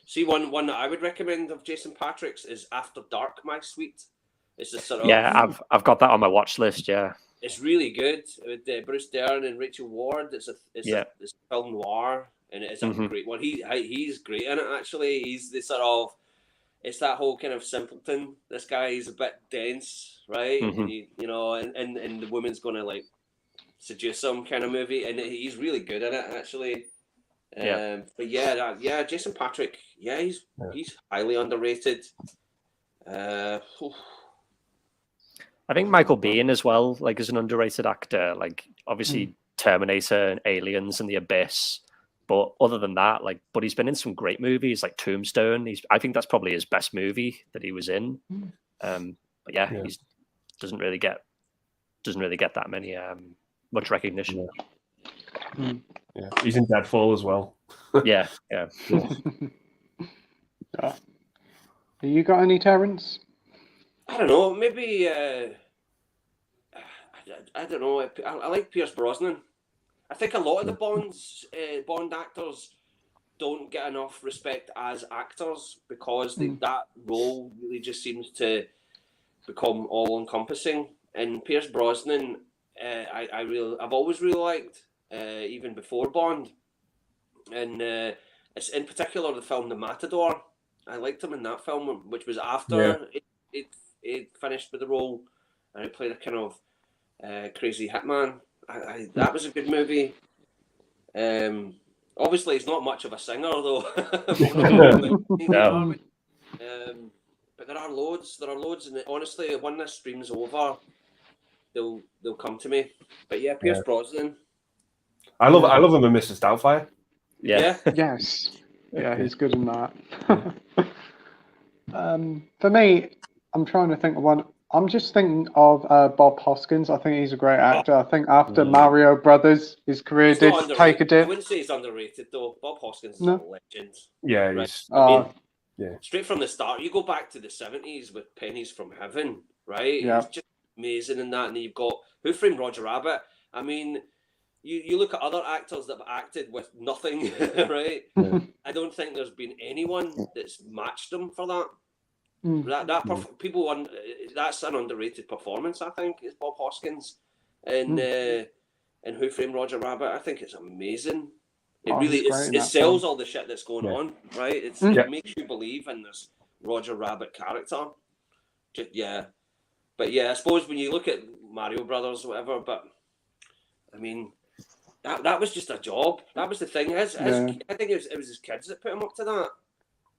See, one that I would recommend of Jason Patric's is After Dark, My Sweet. It's a sort of I've got that on my watch list. Yeah, it's really good with Bruce Dern and Rachel Ward. It's a film noir, and it is a great one. He's great in it. Actually, he's the sort of it's that whole kind of simpleton. This guy is a bit dense, right? Mhm. And and the woman's going to like seduce him kind of movie, and he's really good in it actually. Yeah. But yeah, Jason Patrick, yeah, he's highly underrated. I think Michael Biehn as well, like is an underrated actor. Like obviously Terminator and Aliens and The Abyss, but other than that, like, but he's been in some great movies like Tombstone. I think that's probably his best movie that he was in. But yeah, he doesn't really get that many much recognition. Yeah, he's in Deadfall as well. Yeah. You got any, Terence? I don't know. Maybe I don't know. I like Pierce Brosnan. I think a lot of the Bond actors don't get enough respect as actors because that role really just seems to become all encompassing. And Pierce Brosnan, I've always really liked, even before Bond, and it's in particular the film The Matador. I liked him in that film, which was after it finished with the role, and he played a kind of crazy hitman. That was a good movie. Obviously, he's not much of a singer though. But there are loads, and honestly, when this stream's over, they'll come to me. But yeah, Pierce Brosnan. I love him in Mrs. Doubtfire. Yeah. Yes. Yeah, he's good in that. For me, I'm trying to think of one. I'm just thinking of Bob Hoskins. I think he's a great actor. I think after Mario Brothers, his career He's did not take a underrated. dip. I wouldn't say he's underrated though. Bob Hoskins is No. a legend. Yeah, Right. he's I mean, straight from the start, you go back to the 70s with Pennies from Heaven, right? Yeah. He's just amazing in that. And then you've got Who Framed Roger Rabbit. I mean, you look at other actors that have acted with nothing, right? I don't think there's been anyone that's matched them for that. That's an underrated performance, I think, is Bob Hoskins in Who Framed Roger Rabbit. I think it's amazing. It really it sells all the shit that's going on, right? It makes you believe in this Roger Rabbit character. But I suppose when you look at Mario Brothers or whatever, but I mean that was just a job. That was the thing. I think it was his kids that put him up to that.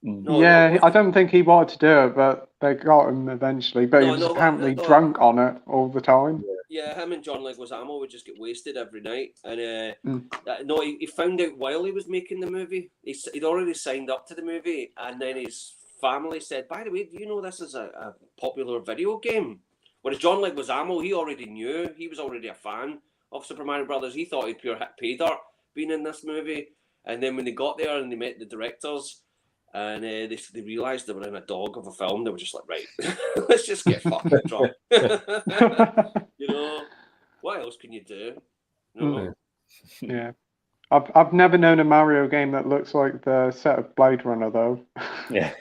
I don't think he wanted to do it, but they got him eventually. But he was apparently drunk on it all the time. Yeah, him and John Leguizamo would just get wasted every night. And he found out while he was making the movie. He'd already signed up to the movie, and then his family said, "By the way, do you know this is a popular video game?" Whereas John Leguizamo, he already knew. He was already a fan of Super Mario Brothers. He thought he'd pure hit pay dirt being in this movie. And then when they got there and they met the directors, and they realised they were in a dog of a film, they were just like, right, let's just get fucking drunk. What else can you do? Yeah. I've never known a Mario game that looks like the set of Blade Runner, though. Yeah.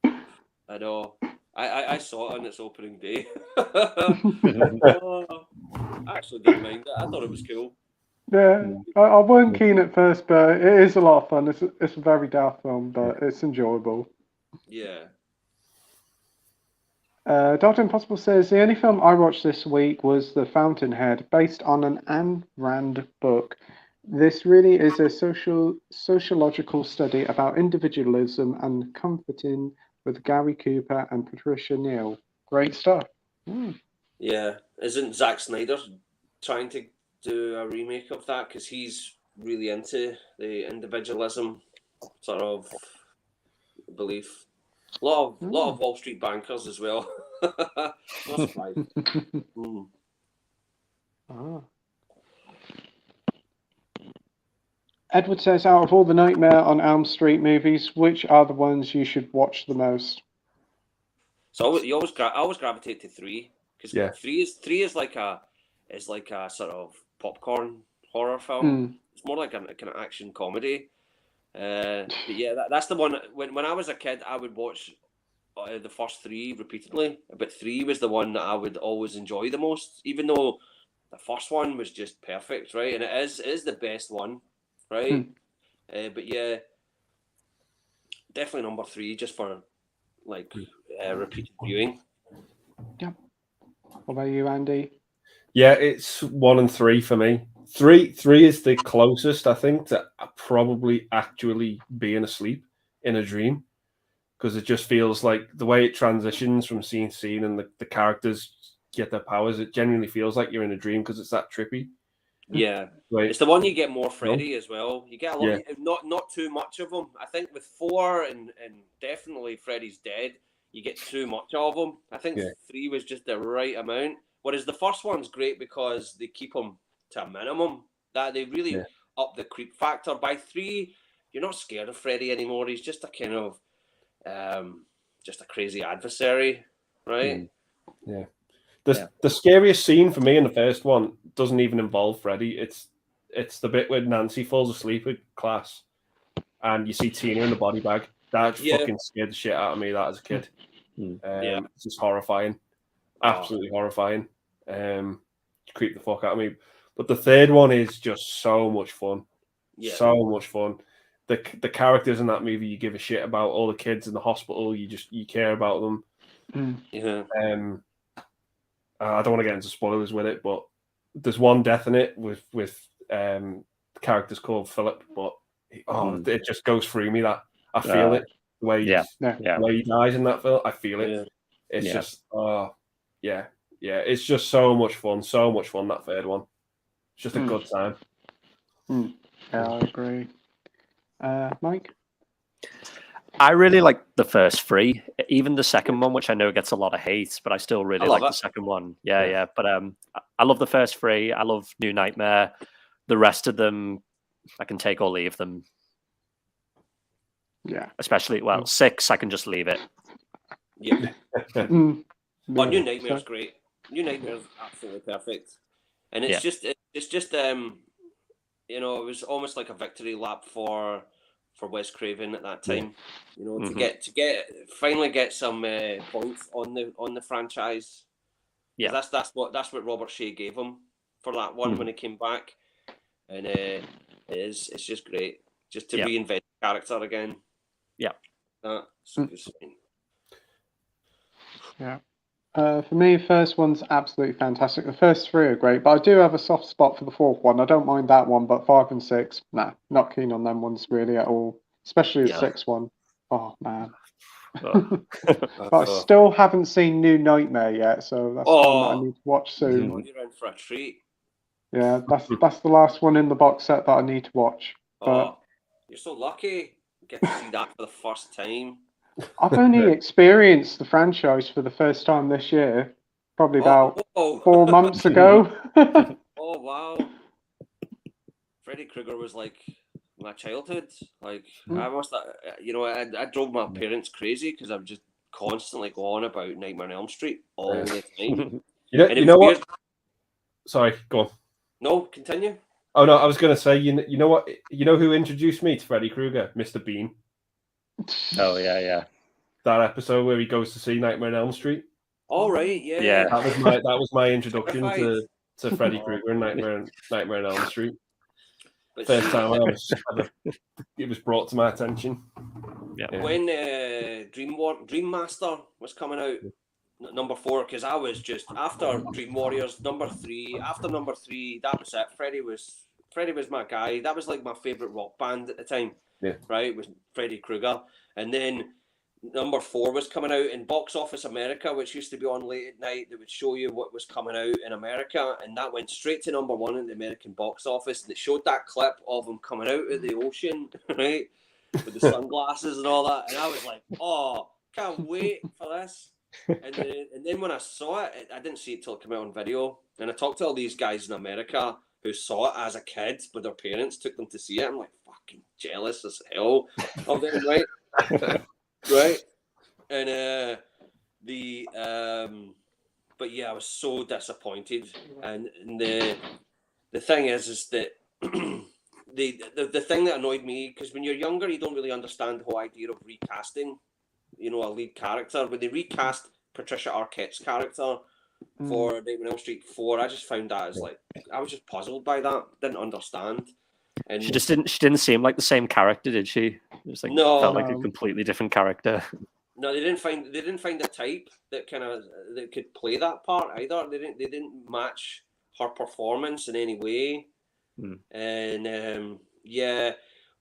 I know. I saw it on its opening day. I actually didn't mind it. I thought it was cool. Yeah, I wasn't keen at first, but it is a lot of fun. It's a very daft film, but it's enjoyable. Yeah. Dr. Impossible says, the only film I watched this week was The Fountainhead, based on an Ayn Rand book. This really is a sociological study about individualism and comforting with Gary Cooper and Patricia Neal. Great stuff. Yeah. Isn't Zack Snyder trying to do a remake of that? Because he's really into the individualism sort of belief. A lot of Wall Street bankers as well. Not surprised. Edward says, out of all the Nightmare on Elm Street movies, which are the ones you should watch the most? So I always gravitate to 3 because 3 is like a sort of popcorn horror film. It's more like a kind of action comedy. But yeah, that's the one. When I was a kid, I would watch the first 3 repeatedly. But 3 was the one that I would always enjoy the most, even though the first one was just perfect, right? And it is the best one, right? But yeah, definitely number 3 just for like repeated viewing. What about you, Andy? Yeah, it's 1 and 3 for me. Three is the closest, I think, to probably actually being asleep in a dream, because it just feels like the way it transitions from scene to scene and the characters get their powers, it genuinely feels like you're in a dream because it's that trippy. Yeah, Right. it's the one you get more Freddy as well. You get a lot, Yeah. not too much of them. I think with 4 and definitely Freddy's Dead, you get too much of them. I think 3 was just the right amount. Whereas the first one's great because they keep them to a minimum. That they really up the creep factor. By 3, you're not scared of Freddy anymore. He's just a kind of just a crazy adversary, right? Yeah. The scariest scene for me in the first one doesn't even involve Freddy. It's the bit where Nancy falls asleep in class and you see Tina in the body bag. That fucking scared the shit out of me, that as a kid. It's just horrifying. Absolutely horrifying. Creep the fuck out of me. But the third one is just so much fun. So much fun. The characters in that movie you give a shit about, all the kids in the hospital, you care about them. I don't want to get into spoilers with it, but there's one death in it with characters called Philip, but it just goes through me that I feel it the way the way he dies in that film. I feel it. It's just it's just so much fun, that third one. It's just a good time. Yeah, I agree. Mike? I really like the first 3, even the second one, which I know gets a lot of hate, but I still really like the second one. Yeah. But I love the first 3. I love New Nightmare. The rest of them, I can take or leave them. Yeah. Especially 6, I can just leave it. Yeah. But New Nightmare's great. New Nightmare's absolutely perfect, and it's just you know, it was almost like a victory lap for Wes Craven at that time. You know, to finally get some points on the franchise. Yeah, that's what Robert Shea gave him for that one when he came back, and it's just great just to reinvent the character again. Yeah, yeah. For me, first one's absolutely fantastic. The first 3 are great, but I do have a soft spot for the 4th one. I don't mind that one, but 5 and 6, not keen on them ones really at all. Especially the 6th one. Oh man. But I still haven't seen New Nightmare yet, so that's one that I need to watch soon. You're in for a treat. Yeah, that's the last one in the box set that I need to watch. But you're so lucky. You get to see that for the first time. I've only experienced the franchise for the first time this year, probably about 4 months ago. Oh wow! Freddy Krueger was like my childhood. Like I must, I drove my parents crazy because I would just constantly go on about Nightmare on Elm Street all the time. You know what? Sorry, go on. No, continue. Oh no, I was going to say, you know what? You know who introduced me to Freddy Krueger? Mr. Bean. Oh yeah. That episode where he goes to see Nightmare on Elm Street. All right, yeah. That was my introduction to Freddy Krueger and Nightmare on Elm Street. First time it was brought to my attention. Yeah. When Dream Master was coming out, number 4, because I was just after Dream Warriors number 3. After number 3, that was it. Freddy was my guy. That was like my favorite rock band at the time. Yeah. Right, it was Freddy Krueger, and then number 4 was coming out in Box Office America, which used to be on late at night. That would show you what was coming out in America, and that went straight to number 1 in the American box office. They showed that clip of him coming out of the ocean, right, with the sunglasses and all that, and I was like, "Oh, can't wait for this." And then when I saw it, I didn't see it till it came out on video, and I talked to all these guys in America who saw it as a kid, but their parents took them to see it. I'm like, fucking jealous as hell of them, right? Right, and but yeah, I was so disappointed, and the thing is that the thing that annoyed me, because when you're younger, you don't really understand the whole idea of recasting, you know, a lead character. When they recast Patricia Arquette's character for Nightmare on Elm Street 4, I just found that as like, I was just puzzled by that, didn't understand. And She didn't seem like the same character, did she? It was like felt like a completely different character. No, they didn't find a type that that could play that part either. They didn't match her performance in any way. And yeah,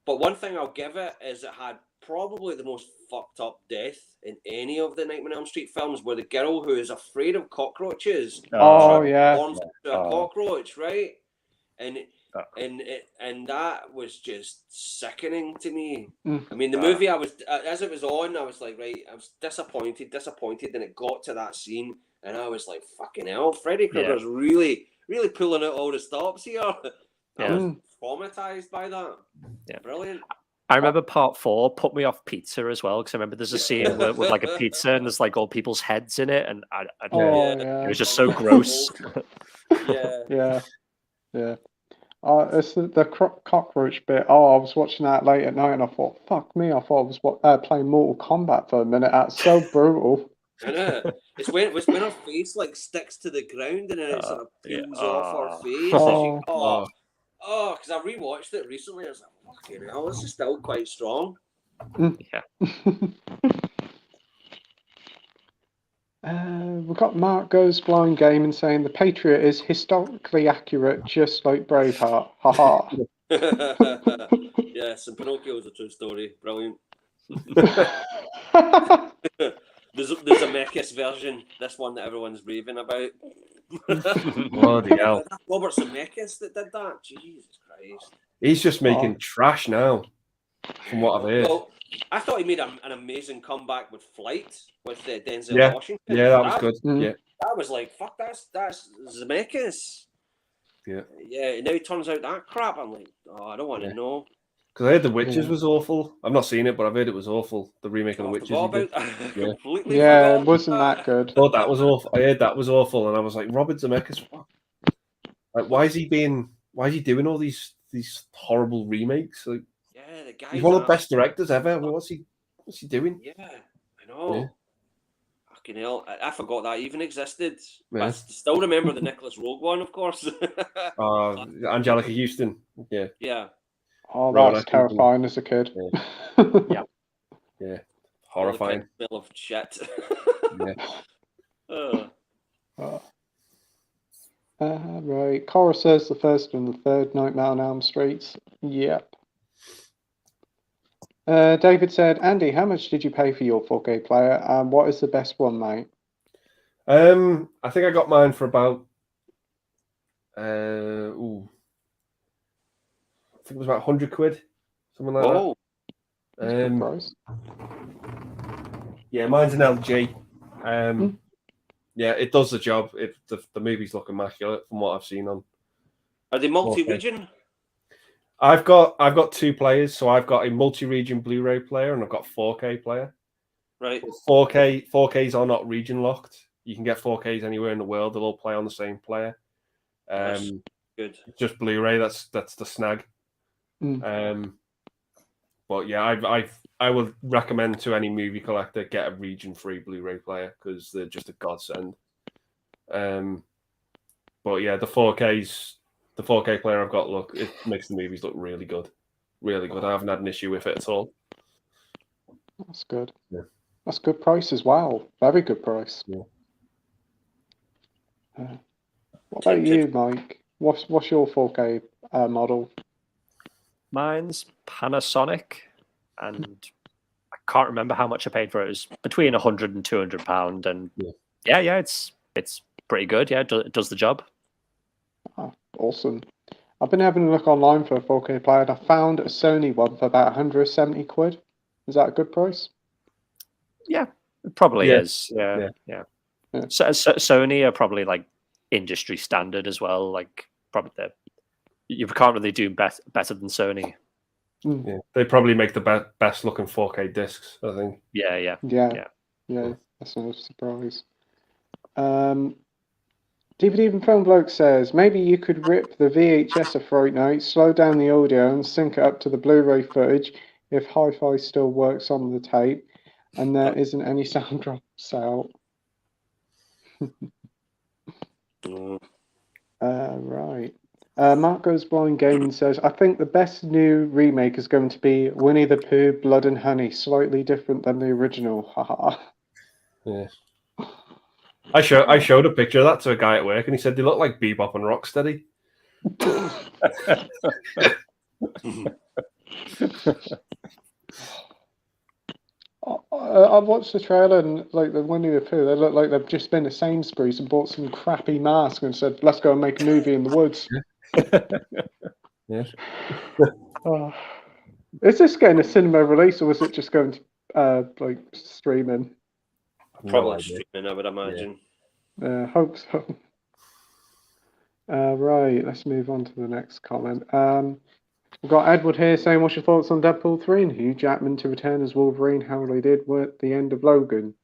but one thing I'll give it is it had probably the most fucked up death in any of the Nightmare on Elm Street films, where the girl who is afraid of cockroaches transforms into a cockroach, right? And that was just sickening to me. I mean, the movie, I was as it was on, I was like, right, I was disappointed, and it got to that scene, and I was like, fucking hell, Freddy Krueger's really pulling out all the stops here. I was traumatized by that. Yeah, brilliant. I remember part 4 put me off pizza as well, because I remember there's a scene with like a pizza and there's like all people's heads in it, and it was just so gross. Yeah. It's the cockroach bit. I was watching that late at night and I thought, fuck me, I thought I was playing Mortal Kombat for a minute. That's so brutal. I know. It's when her face like sticks to the ground and then it sort of peels off her face. Because I rewatched it recently. I was like, fucking hell, this is still quite strong. Yeah. We've got Mark Goes Blind Gaming saying the Patriot is historically accurate, just like Braveheart. Haha. Yes, and Pinocchio is a true story. Brilliant. There's a Zemeckis version. This one that everyone's raving about. Bloody hell! Robert Zemeckis that did that. Jesus Christ. He's just making trash now, from what I've heard. Well, I thought he made an amazing comeback with Flight with Denzel Washington. Yeah, that was good. Yeah, that was like, fuck, that's Zemeckis. Yeah. Yeah, now it turns out that crap. I'm like, I don't want to know. Because I heard The Witches was awful. I've not seen it, but I've heard it was awful. The remake of The Witches. Completely it wasn't that good. I thought that was awful. I heard that was awful, and I was like, Robert Zemeckis, what? Like, why is he doing all these horrible remakes? Like, the guy. He's one of the best directors ever. What's he doing? Yeah, I know. Yeah. Fucking hell, I forgot that even existed. Yeah. I still remember the Nicholas Rogue one, of course. Angelica Houston. Yeah. Yeah. Oh, that was terrifying as a kid. Yeah. Yeah. Horrifying. Smell of shit. Right. Cora says the first and the third Nightmare on Elm Streets. Yep. David said, Andy, how much did you pay for your 4K player? And what is the best one, mate? I think I got mine for about I think it was about 100 quid, something like that. Good price. Yeah, mine's an LG. Yeah, it does the job. The movies look immaculate from what I've seen on. Are they multi-region? I've got 2 players, so I've got a multi-region Blu-ray player and I've got a 4K player. Right. 4Ks are not region locked. You can get 4Ks anywhere in the world. They'll all play on the same player. That's good. Just Blu-ray. That's the snag. But yeah, I would recommend to any movie collector get a region-free Blu-ray player because they're just a godsend. But yeah, the 4K player I've got, it makes the movies look really good. Really good. I haven't had an issue with it at all. That's good. Yeah. That's good price as well. Very good price. Yeah. What about you, Mike? What's your 4K model? Mine's Panasonic, and I can't remember how much I paid for it. It was between £100 and £200, and yeah, it's pretty good. Yeah, it does the job. Oh, awesome. I've been having a look online for a 4K player, and I found a Sony one for about 170 quid. Is that a good price? Yeah, it probably is. Yeah. So Sony are probably like industry standard as well. Like probably you can't really do better than Sony. Yeah, they probably make the best looking 4K discs, I think. Yeah. That's no surprise. DVD Even Film Bloke says, maybe you could rip the VHS a fortnight, slow down the audio and sync it up to the Blu-ray footage if hi-fi still works on the tape and there isn't any sound drops out. Right. Mark Goes Blind Gaming says, I think the best new remake is going to be Winnie the Pooh, Blood and Honey, slightly different than the original. Haha. Yeah. I showed a picture of that to a guy at work, and he said they look like Bebop and Rocksteady. I've watched the trailer and like the Winnie the Pooh, they look like they've just been to Sainsbury's and bought some crappy mask and said, "Let's go and make a movie in the woods." Yeah. Oh. Is this getting a cinema release or is it just going to like streaming? Probably streaming, I would imagine. Hope so. Right, let's move on to the next comment. We've got Edward here saying, what's your thoughts on Deadpool 3 and Hugh Jackman to return as Wolverine, how they did at the end of Logan?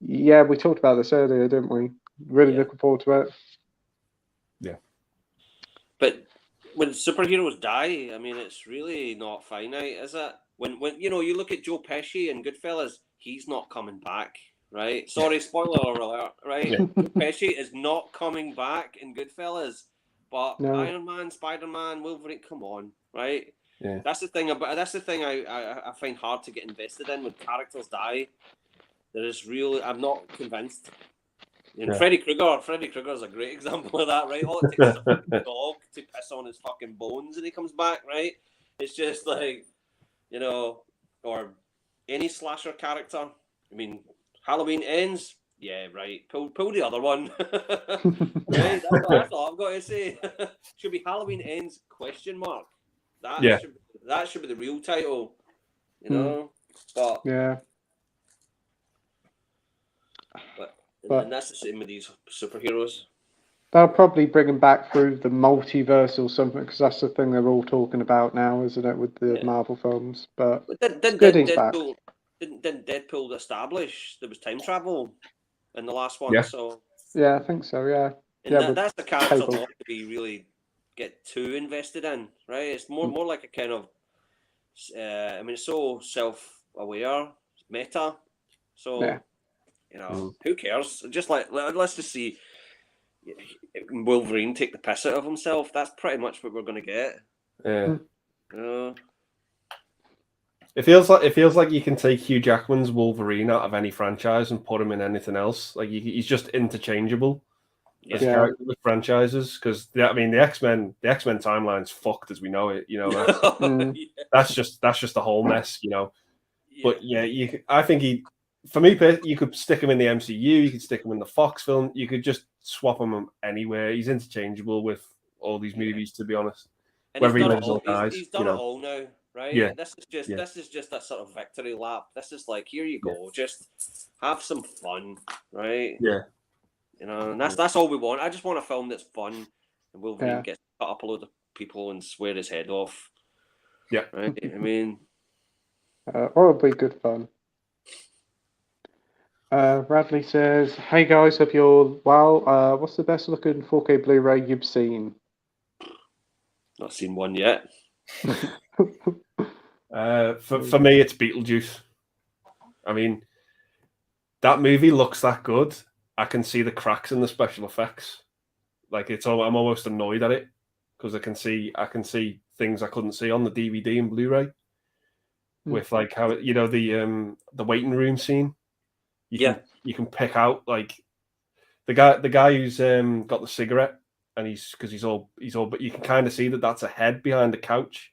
Yeah, we talked about this earlier, didn't we? Really looking forward to it. Yeah. But when superheroes die, I mean, it's really not finite, is it? When you know, you look at Joe Pesci and Goodfellas, he's not coming back, right? Sorry, spoiler alert, right? Joe Pesci is not coming back in Goodfellas, but Iron Man, Spider-Man, Wolverine, come on, right? Yeah. That's the thing I find hard to get invested in when characters die. I'm not convinced. And Freddy Krueger is a great example of that, right? All it takes is a fucking dog to piss on his fucking bones and he comes back, right? It's just like, you know, or any slasher character. I mean, Halloween Ends, yeah, right. Pull the other one. Right? That's all I've got to say. Should be Halloween Ends ? That should be the real title, you know. But yeah. And that's the same with these superheroes. They'll probably bring them back through the multiverse or something, because that's the thing they're all talking about now, isn't it, with the Marvel films? But it's good he's back. Didn't Deadpool establish there was time travel in the last one? Yeah. So yeah, I think so. Yeah, and that's the character not to be really get too invested in, right? It's more like a kind of, I mean, it's so self-aware, meta. So you know, who cares? Just like let's just see Wolverine take the piss out of himself. That's pretty much what we're going to get. Yeah. It feels like you can take Hugh Jackman's Wolverine out of any franchise and put him in anything else. Like he's just interchangeable as a character with franchises. Because the X-Men timeline's fucked as we know it. You know that's just a whole mess. You know, but I think for me, you could stick him in the MCU. You could stick him in the Fox film. You could just swap him anywhere. He's interchangeable with all these movies, to be honest. And whether he lives or dies, he's done it all now. Right? Yeah. This is just a sort of victory lap. This is like, here you go, just have some fun, right? Yeah. You know, and that's all we want. I just want a film that's fun and Wolverine gets cut up a load of people and swear his head off. Yeah. Right? I mean, probably good fun. Bradley says, "Hey guys, hope you're well. What's the best looking 4K Blu-ray you've seen?" Not seen one yet. For me, it's Beetlejuice. I mean, that movie looks that good. I can see the cracks in the special effects. Like I'm almost annoyed at it because I can see things I couldn't see on the DVD and Blu-ray. With like how the waiting room scene. You can pick out like the guy who's got the cigarette and he's all but you can kind of see that that's a head behind the couch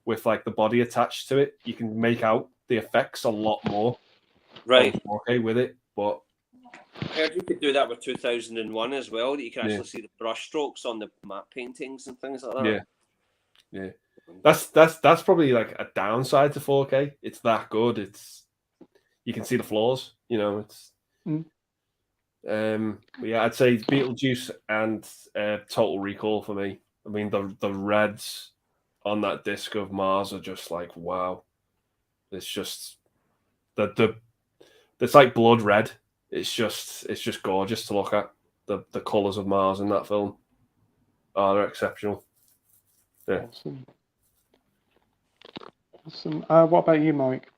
with like the body attached to it. You can make out the effects a lot more, right? Okay, with it, but I heard you could do that with 2001 as well. That you can actually see the brush strokes on the matte paintings and things like that. Yeah. That's probably like a downside to 4K. It's that good. You can see the flaws. You know, it's. But yeah, I'd say Beetlejuice and Total Recall for me. I mean, the reds on that disc of Mars are just like wow. It's just it's like blood red. It's just gorgeous to look at. The colors of Mars in that film they're exceptional. Yeah. Awesome. What about you, Mike?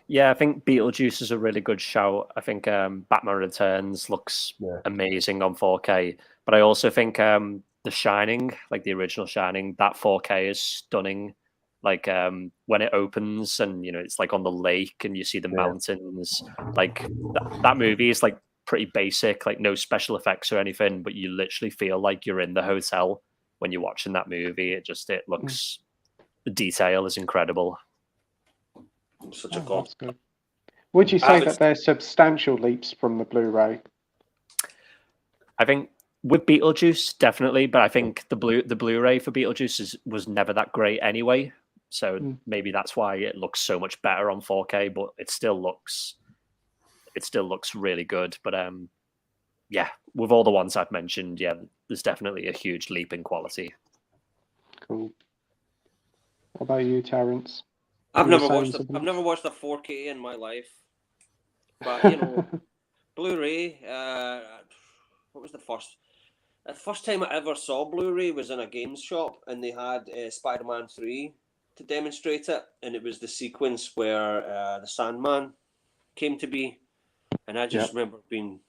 Yeah, I think Beetlejuice is a really good shout. I think Batman Returns looks amazing on 4K. But I also think The Shining, like the original Shining, that 4K is stunning. Like when it opens and it's like on the lake and you see the mountains. Like that movie is like pretty basic, like no special effects or anything, but you literally feel like you're in the hotel when you're watching that movie. It looks, the detail is incredible. Such a god. That's good. Would you say that there's substantial leaps from the Blu-ray? I think with Beetlejuice, definitely, but I think the Blu-ray for Beetlejuice was never that great anyway. So maybe that's why it looks so much better on 4K, but it still looks really good. But yeah, with all the ones I've mentioned, yeah, there's definitely a huge leap in quality. Cool. What about you, Terence? I've never watched a 4K in my life, but Blu-ray. What was the first? The first time I ever saw Blu-ray was in a games shop, and they had Spider-Man 3 to demonstrate it, and it was the sequence where the Sandman came to be, and I just remember being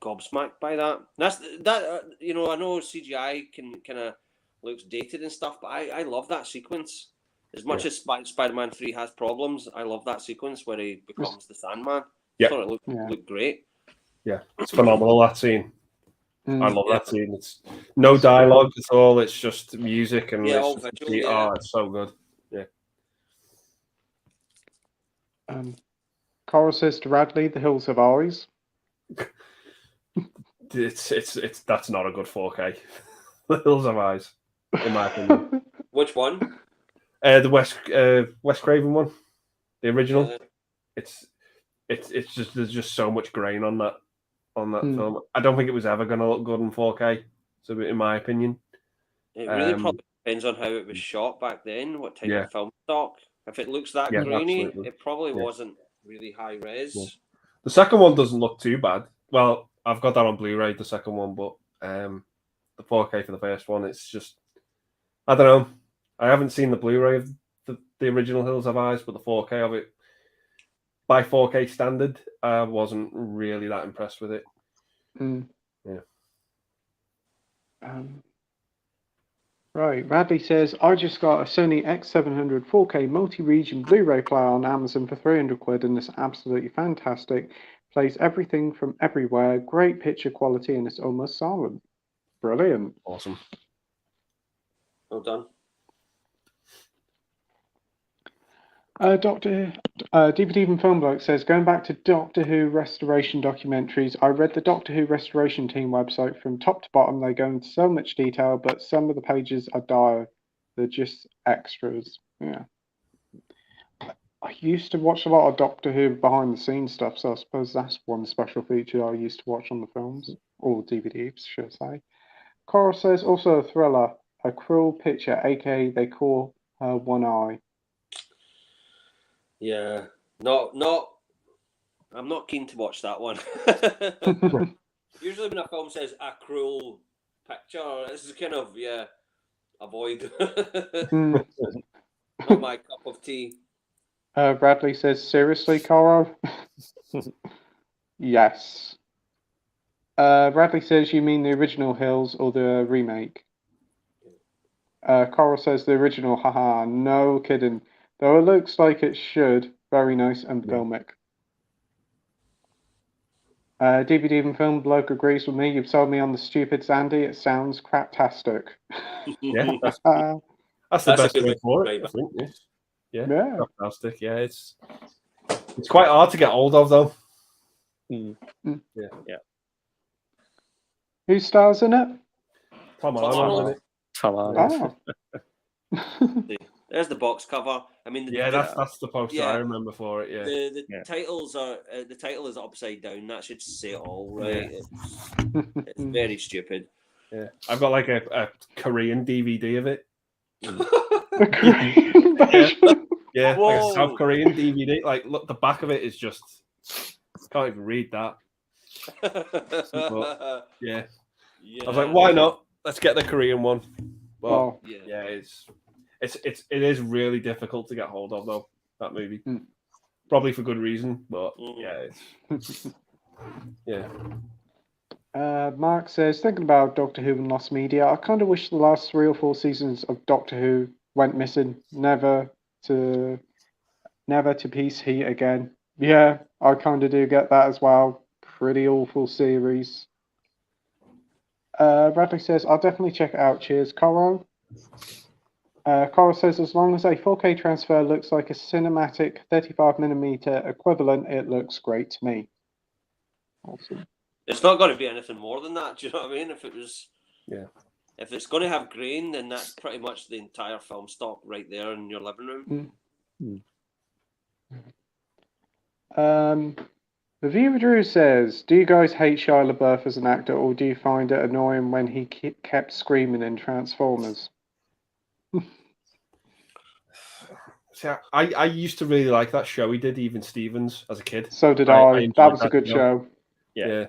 gobsmacked by that. I know CGI can kind of looks dated and stuff, but I love that sequence. As much as Spider-Man 3 has problems, I love that sequence where he becomes the Sandman. I thought it looked great. Yeah, it's phenomenal, that scene. I love that scene. It's no dialogue at all. It's just music and all visual, oh, it's so good. Yeah. Coral says to Radley, "The Hills Have Eyes." It's that's not a good 4K. The Hills Have Eyes, in my opinion. Which one? The Wes Craven one, the original. Yeah. It's just there's just so much grain on that film. I don't think it was ever going to look good in 4K. So, in my opinion, it really probably depends on how it was shot back then. What type of film stock? If it looks that grainy, it probably wasn't really high res. Yeah. The second one doesn't look too bad. Well, I've got that on Blu-ray, the second one, but the 4K for the first one, it's just I don't know. I haven't seen the Blu-ray of the original Hills Have Eyes, but the 4K of it, by 4K standard, I wasn't really that impressed with it. Yeah. Right, Radley says, "I just got a Sony X700 4K multi-region Blu-ray player on Amazon for £300 and it's absolutely fantastic. Plays everything from everywhere, great picture quality and it's almost silent. Brilliant. Awesome. Well done." DVD from Film Bloke says, "Going back to Doctor Who restoration documentaries, I read the Doctor Who restoration team website from top to bottom. They go into so much detail, but some of the pages are dire. They're just extras." Yeah. I used to watch a lot of Doctor Who behind the scenes stuff, so I suppose that's one special feature I used to watch on the films, or DVDs, should I say. Coral says, "Also a thriller, a cruel picture, aka they call her One Eye." Yeah, I'm not keen to watch that one. Usually when a film says a cruel picture, this is kind of avoid. Not my cup of tea. Bradley says, "Seriously, Coral?" Yes. Bradley says, "You mean the original Hills or the remake?" Coral says, "The original, haha, no kidding. Though it looks like it should. Very nice and filmic." DVD and Film Bloke agrees with me. "You've sold me on the stupid Zandy. It sounds craptastic." Yeah, that's the best way for it, I think. Yeah, fantastic. Yeah, it's quite hard to get hold of, though. Yeah. Who stars in it? Tom Arnold. Tom Arnold. There's the box cover. I mean, that's the poster I remember for it. Yeah, the titles are the title is upside down. That should say it all, right? It's very stupid. Yeah, I've got like a Korean DVD of it. Yeah, like a South Korean DVD. Like, look, the back of it is just can't even read that. But, yeah, I was like, why not? Let's get the Korean one. Well, it is really difficult to get hold of, though, that movie. Probably for good reason, but yeah, it's Mark says, thinking about Doctor Who and lost media, I kind of wish the last 3 or 4 seasons of Doctor Who went missing, never to Peace Heat again. Yeah, I kind of do get that as well. Pretty awful series. Bradley says, I'll definitely check it out. Cheers, Coral. Coral says, as long as a 4K transfer looks like a cinematic 35mm equivalent, it looks great to me. Awesome. It's not going to be anything more than that. Do you know what I mean? If it was, Yeah. If it's going to have grain, then that's pretty much the entire film stock right there in your living room. The viewer Drew says, do you guys hate Shia LaBeouf as an actor, or do you find it annoying when he kept screaming in Transformers? See, I used to really like that show he did, Even Stevens, as a kid. So did I I. enjoyed That was a good show. Yeah,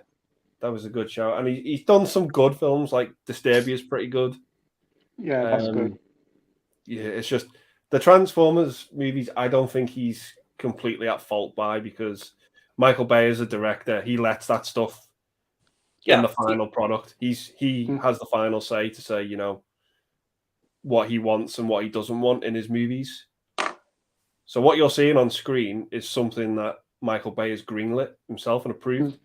that was a good show. And he's done some good films, like Disturbia's pretty good. Yeah, that's good. Yeah, it's just the Transformers movies, I don't think he's completely at fault by, because Michael Bay is a director. He lets that stuff in the final product. He has the final say to say, you know, what he wants and what he doesn't want in his movies. So what you're seeing on screen is something that Michael Bay has greenlit himself and approved.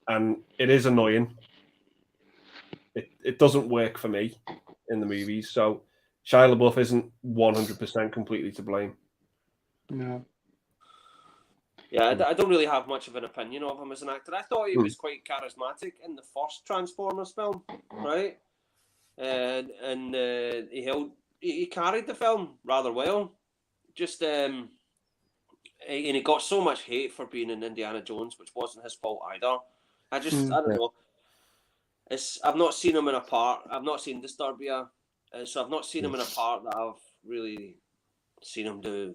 And it is annoying. It doesn't work for me in the movies. So Shia LaBeouf isn't 100% completely to blame. No. Yeah, I don't really have much of an opinion of him as an actor. I thought he was quite charismatic in the first Transformers film, right? And he carried the film rather well. Just and he got so much hate for being in Indiana Jones, which wasn't his fault either. I don't know. I've not seen him in a part. I've not seen Disturbia, so I've not seen him in a part that I've really seen him do.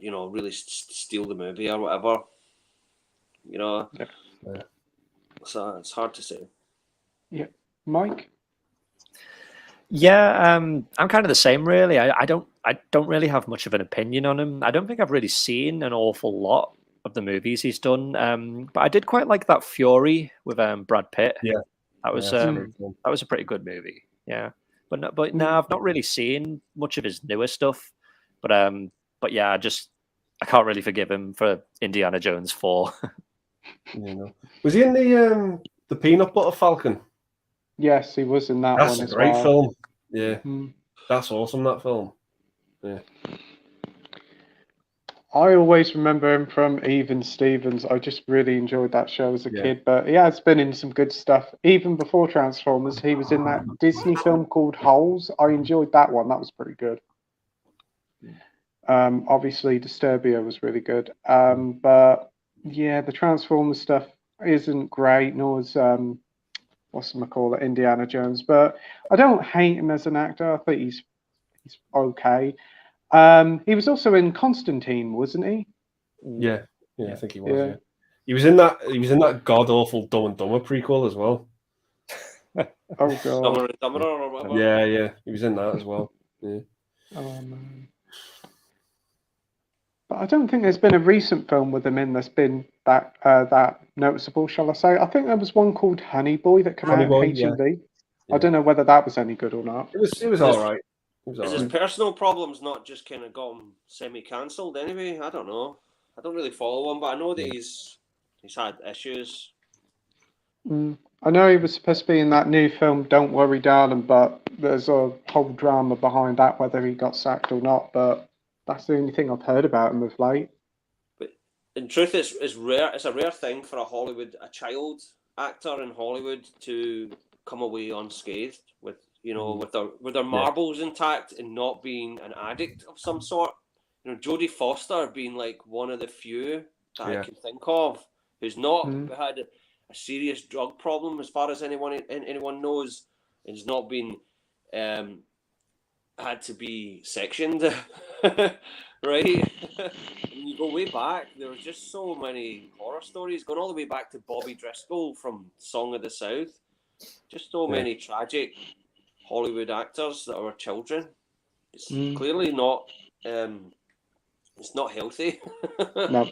Really steal the movie or whatever. So it's hard to say. Yeah, Mike. Yeah, I'm kind of the same, really. I don't really have much of an opinion on him. I don't think I've really seen an awful lot of the movies he's done. But I did quite like that Fury with Brad Pitt. Yeah, that was a pretty good movie. Yeah, but no, I've not really seen much of his newer stuff. But yeah, I can't really forgive him for Indiana Jones 4. Was he in the Peanut Butter Falcon? Yes, he was in that That's one as a great well. film. Yeah, that's awesome, that film. Yeah. I always remember him from Even Stevens. I just really enjoyed that show as a kid, but he has been in some good stuff. Even before Transformers, he was in that Disney film called Holes. I enjoyed that one. That was pretty good. Obviously, Disturbia was really good. But yeah, the Transformers stuff isn't great, nor is Indiana Jones. But I don't hate him as an actor. I think he's okay. He was also in Constantine, wasn't he? Yeah, I think he was. Yeah. He was in that god awful Dumb and Dumber prequel as well. Oh god. Yeah, he was in that as well. Yeah. Oh man. But I don't think there's been a recent film with him in that's been that noticeable, shall I say? I think there was one called Honey Boy that came out in HMV. I don't know whether that was any good or not. It was all right. His personal problems not just kind of got him semi-cancelled anyway? I don't know. I don't really follow him, but I know that he's had issues. I know he was supposed to be in that new film, Don't Worry Darling, but there's a whole drama behind that, whether he got sacked or not, but that's the only thing I've heard about him of late. But in truth, it's rare. It's a rare thing for a child actor in Hollywood to come away unscathed with with their marbles intact and not being an addict of some sort. Jodie Foster being like one of the few that I can think of who's not had a serious drug problem as far as anyone knows, and has not been had to be sectioned, right? You go way back, there was just so many horror stories going all the way back to Bobby Driscoll from Song of the South. Just so many tragic Hollywood actors that are children. It's clearly not. It's not healthy. No.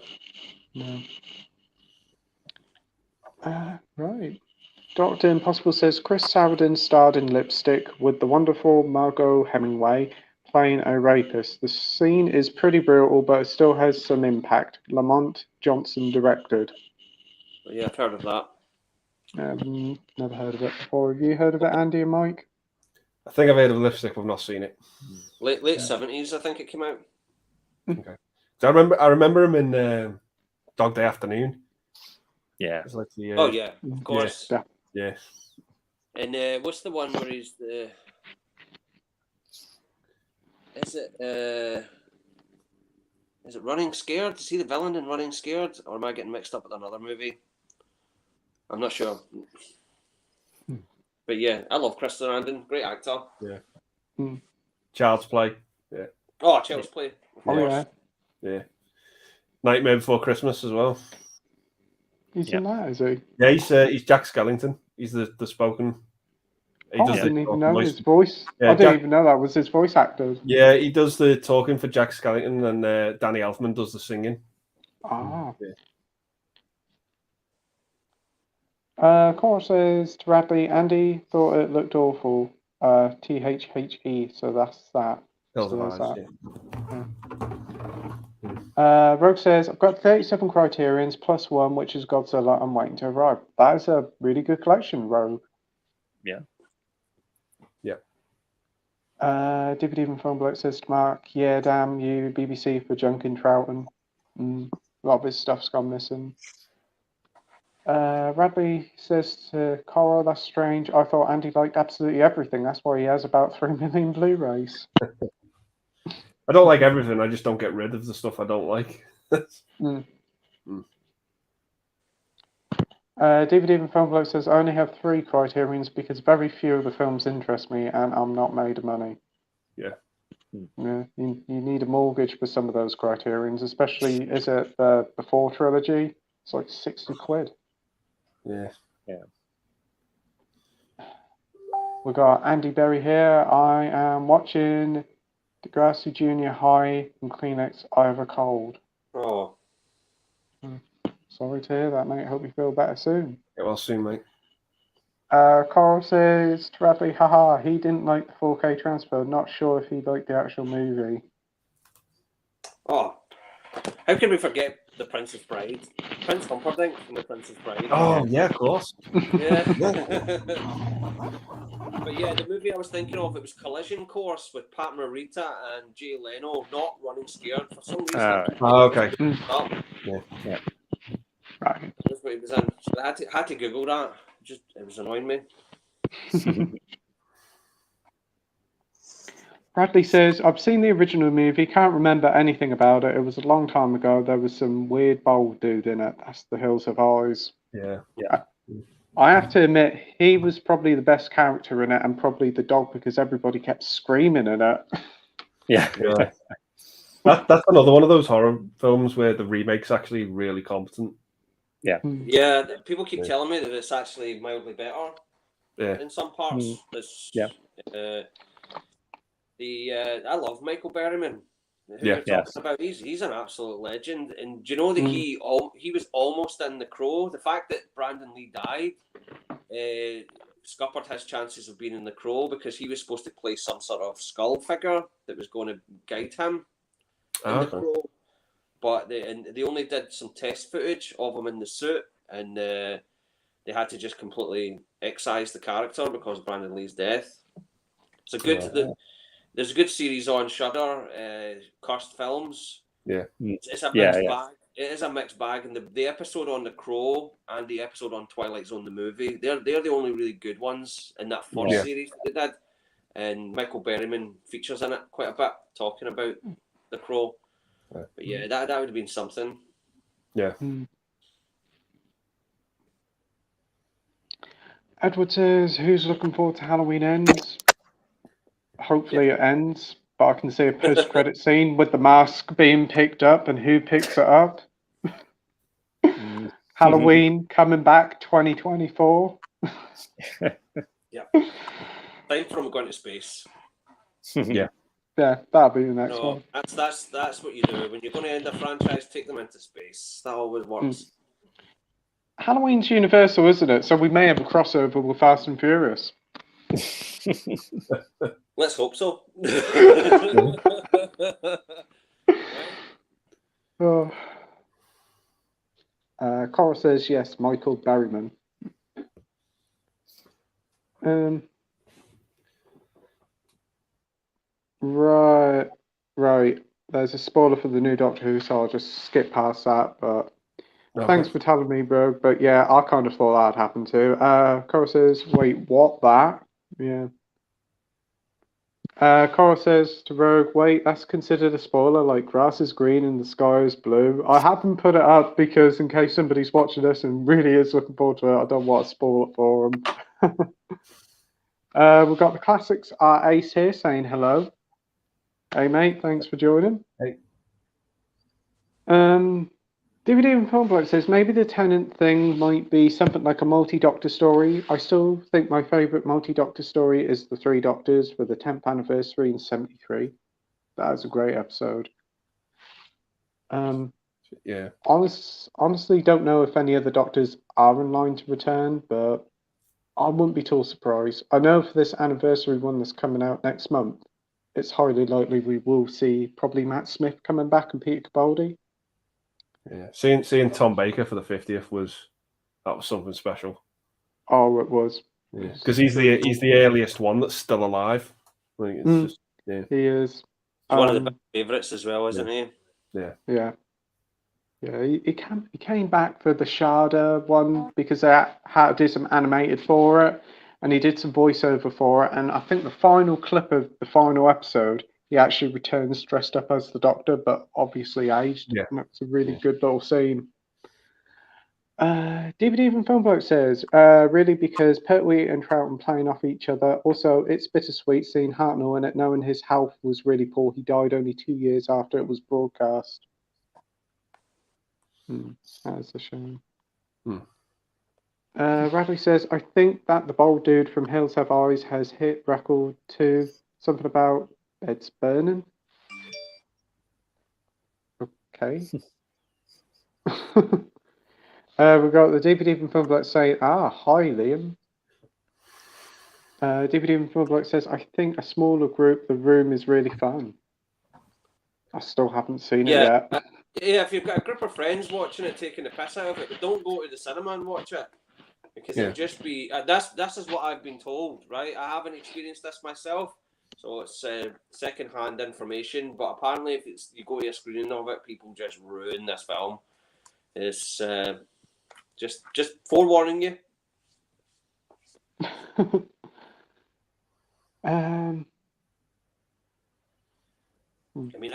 Right. Dr. Impossible says Chris Sarandon starred in Lipstick with the wonderful Margot Hemingway playing a rapist. The scene is pretty brutal, but it still has some impact. Lamont Johnson directed. Yeah, I've heard of that. Never heard of it before. Have you heard of it, Andy and Mike? I think I've heard of Lipstick, but I've not seen it. Late 70s, I think it came out. Okay. So I remember him in Dog Day Afternoon. Yeah. It's like the, Oh yeah, of course. Yeah. And what's the one where he's the? Is it Running Scared? Is he the villain in Running Scared, or am I getting mixed up with another movie? I'm not sure. But yeah, I love Chris Sarandon. Great actor. Yeah. Child's Play. Yeah. Oh, Child's Play. Of Oh course. Yeah. Nightmare Before Christmas as well. He's in that, is he? Yeah, he's Jack Skellington. He's the spoken. I didn't even know his voice. Yeah, I didn't even know that was his voice actor. Yeah, he does the talking for Jack Skellington, and Danny Elfman does the singing. Ah. Yeah. Cora says to Radley, Andy thought it looked awful. THHE, so that's that. Hills So of there's Eyes, that. yeah. Rogue says, I've got 37 Criterions plus one, which is Godzilla. I'm waiting to arrive. That is a really good collection, Rogue. Yeah. DVD from Phone Bloke says to Mark, yeah, damn you, BBC for junking Troughton. A lot of his stuff's gone missing. Radley says to Cora, that's strange. I thought Andy liked absolutely everything. That's why he has about 3 million Blu-rays. I don't like everything. I just don't get rid of the stuff I don't like. DVD from Phone Bloke says, I only have 3 Criterions because very few of the films interest me and I'm not made of money. Yeah. Yeah, you need a mortgage for some of those Criterions, especially, is it the Before trilogy? It's like 60 quid. Yeah. We got Andy Berry here. I am watching Degrassi Junior High and Kleenex. I have a cold. Oh. Sorry to hear that, mate. Hope you feel better soon. Get well soon, mate. Carl says to Radley, haha, he didn't like the 4K transfer. Not sure if he liked the actual movie. Oh. How can we forget The Princess Bride? Prince Humperdinck from The Princess Bride. Oh, yeah, of course. Yeah. But yeah, the movie I was thinking of, it was Collision Course with Pat Morita and Jay Leno, not Running Scared. For some reason. Okay. Yeah. Right. That's what it was in. So I had to Google that. It was annoying me. Bradley says, I've seen the original movie, can't remember anything about it. It was a long time ago. There was some weird bald dude in it. That's The Hills of Eyes. Yeah. I have to admit, he was probably the best character in it and probably the dog because everybody kept screaming in it. Yeah. That's another one of those horror films where the remake's actually really competent. Yeah. Yeah, people keep telling me that it's actually mildly better. Yeah. In some parts. I love Michael Berryman. Who you're talking about. He's an absolute legend. And do you know that he was almost in The Crow? The fact that Brandon Lee died scuppered his chances of being in The Crow because he was supposed to play some sort of skull figure that was going to guide him in The Crow. But they only did some test footage of him in the suit, and they had to just completely excise the character because of Brandon Lee's death. It's a good. There's a good series on Shudder, Cursed Films. Yeah, it's a mixed bag. It is a mixed bag, and the episode on The Crow and the episode on Twilight Zone the movie, they're the only really good ones in that first series that they did. And Michael Berryman features in it quite a bit, talking about The Crow. But yeah, that would have been something. Yeah. Edward says, who's looking forward to Halloween Ends? Hopefully it ends, but I can see a post-credit scene with the mask being picked up and who picks it up. Halloween coming back 2024. Yeah. Time for them going to space. Yeah, that'll be the next one. That's what you do. When you're going to end a franchise, take them into space. That always works. Halloween's Universal, isn't it? So we may have a crossover with Fast and Furious. Let's hope so. Oh. Cora says yes, Michael Berryman. Right. There's a spoiler for the new Doctor Who, so I'll just skip past that. But thanks for telling me, bro. But yeah, I kind of thought that'd happen too. Cora says, "Wait, what? That? Yeah." Cora says to Rogue, "Wait, that's considered a spoiler. Like grass is green and the sky is blue." I haven't put it up because in case somebody's watching this and really is looking forward to it, I don't want to spoil it for them. We've got the classics. Ace here saying hello. Hey mate, thanks for joining. Hey. DVD and Film Bloke says maybe the Tenant thing might be something like a multi-Doctor story. I still think my favourite multi-Doctor story is The Three Doctors for the 10th anniversary in '73. That was a great episode. Yeah. Honestly, don't know if any other Doctors are in line to return, but I wouldn't be too surprised. I know for this anniversary one that's coming out next month, it's highly likely we will see probably Matt Smith coming back and Peter Capaldi. Yeah, seeing Tom Baker for the 50th was something special. Oh, it was. Because he's the earliest one that's still alive. Like it's just he is. He's one of the big favourites as well, isn't he? Yeah. He came back for the Sharda one because they had to do some animated for it, and he did some voiceover for it. And I think the final clip of the final episode, he actually returns dressed up as the Doctor, but obviously aged. Yeah. And that's a really good little scene. DVD from Filmbloke says, really because Pertwee and Troughton playing off each other. Also, it's bittersweet seeing Hartnell in it, knowing his health was really poor. He died only 2 years after it was broadcast. That's a shame. Radley says, I think that the bald dude from Hills Have Eyes has hit record too. Something about beds burning. Okay. We've got the DVD from Filmbloke saying, hi Liam. DVD from Filmbloke says, I think a smaller group, The Room is really fun. I still haven't seen it yet. Yeah, if you've got a group of friends watching it, taking the piss out of it, but don't go to the cinema and watch it. Because it'll just be... This is what I've been told, right? I haven't experienced this myself, so it's second-hand information. But apparently, if you go to a screening of it, people just ruin this film. It's just forewarning you. I mean,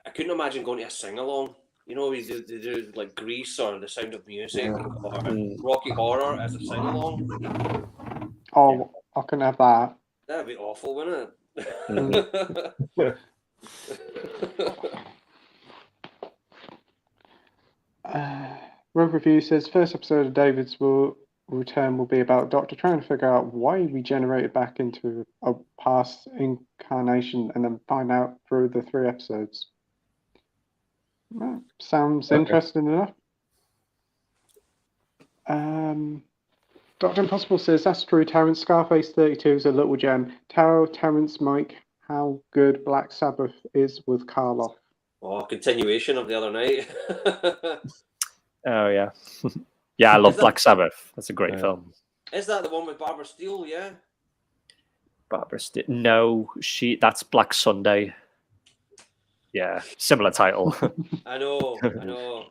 I couldn't imagine going to a sing-along. You know, they do like Grease or The Sound of Music or Rocky Horror as a sing-along. Oh, I can have that. That'd be awful, wouldn't it? Rogue Review says, first episode of David's return will be about Doctor trying to figure out why he regenerated back into a past incarnation and then find out through the 3 episodes. Well, sounds interesting enough. Dr. Impossible says, that's true, Terence. Scarface 32 is a little gem. Tell Terence, Mike, how good Black Sabbath is with Karloff. Oh, continuation of the other night. Oh, yeah. Yeah, I love Black Sabbath. That's a great film. Is that the one with Barbara Steele, yeah? Barbara Steele? No, that's Black Sunday. Yeah, similar title. I know.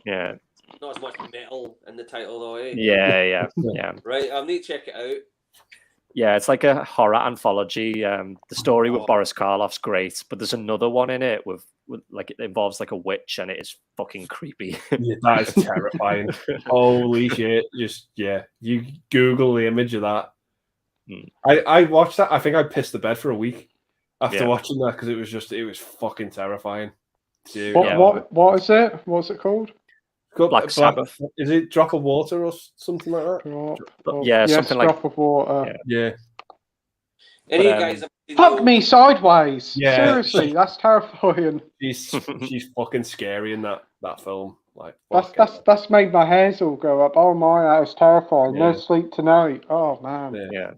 Yeah. Not as much metal in the title, though, eh? Yeah. Right, I'll need to check it out. Yeah, it's like a horror anthology. The story with Boris Karloff's great, but there's another one in it with like it involves like a witch, and it is fucking creepy. Yeah, that is terrifying. Holy shit! You Google the image of that. I watched that. I think I pissed the bed for a week after watching that because it was fucking terrifying. What is it? What's it called? Black Sabbath. Is it Drop of Water or something like that? Something like Drop of Water. Yeah. Any of you guys? Fuck me sideways. Yeah. Seriously, that's terrifying. She's fucking scary in that film. Like, That's made my hairs all go up. Oh my, that was terrifying. Yeah. No sleep tonight. Oh man. Yeah.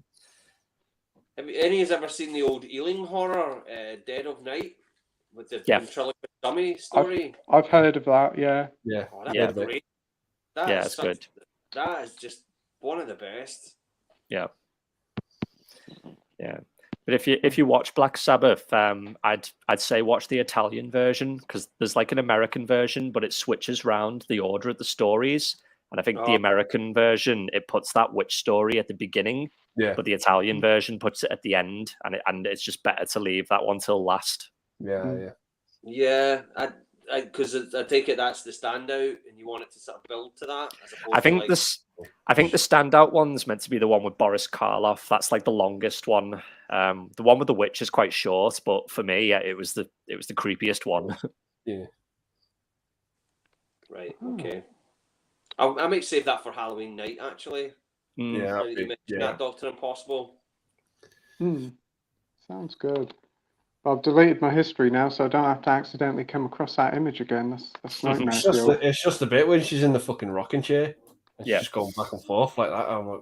Have any of you ever seen the old Ealing horror, Dead of Night, with the ventriloquist dummy story? I've heard of that. Yeah. Yeah. Oh, that's great. It's good. That is just one of the best. Yeah. Yeah. But if you watch Black Sabbath, I'd say watch the Italian version, because there's like an American version, but it switches round the order of the stories. And I think the American version, it puts that witch story at the beginning, but the Italian version puts it at the end, and it's just better to leave that one till last. Yeah. Because I take it that's the standout, and you want it to sort of build to that. As opposed I think to I think the standout one's meant to be the one with Boris Karloff. That's like the longest one. The one with the witch is quite short, but for me, it was the creepiest one. Yeah. Right. Okay. I might save that for Halloween night. Actually. Yeah. That Doctor Impossible. Sounds good. I've deleted my history now, so I don't have to accidentally come across that image again. That's nightmare. It's just a bit when she's in the fucking rocking chair and she's just going back and forth like that. I'm like,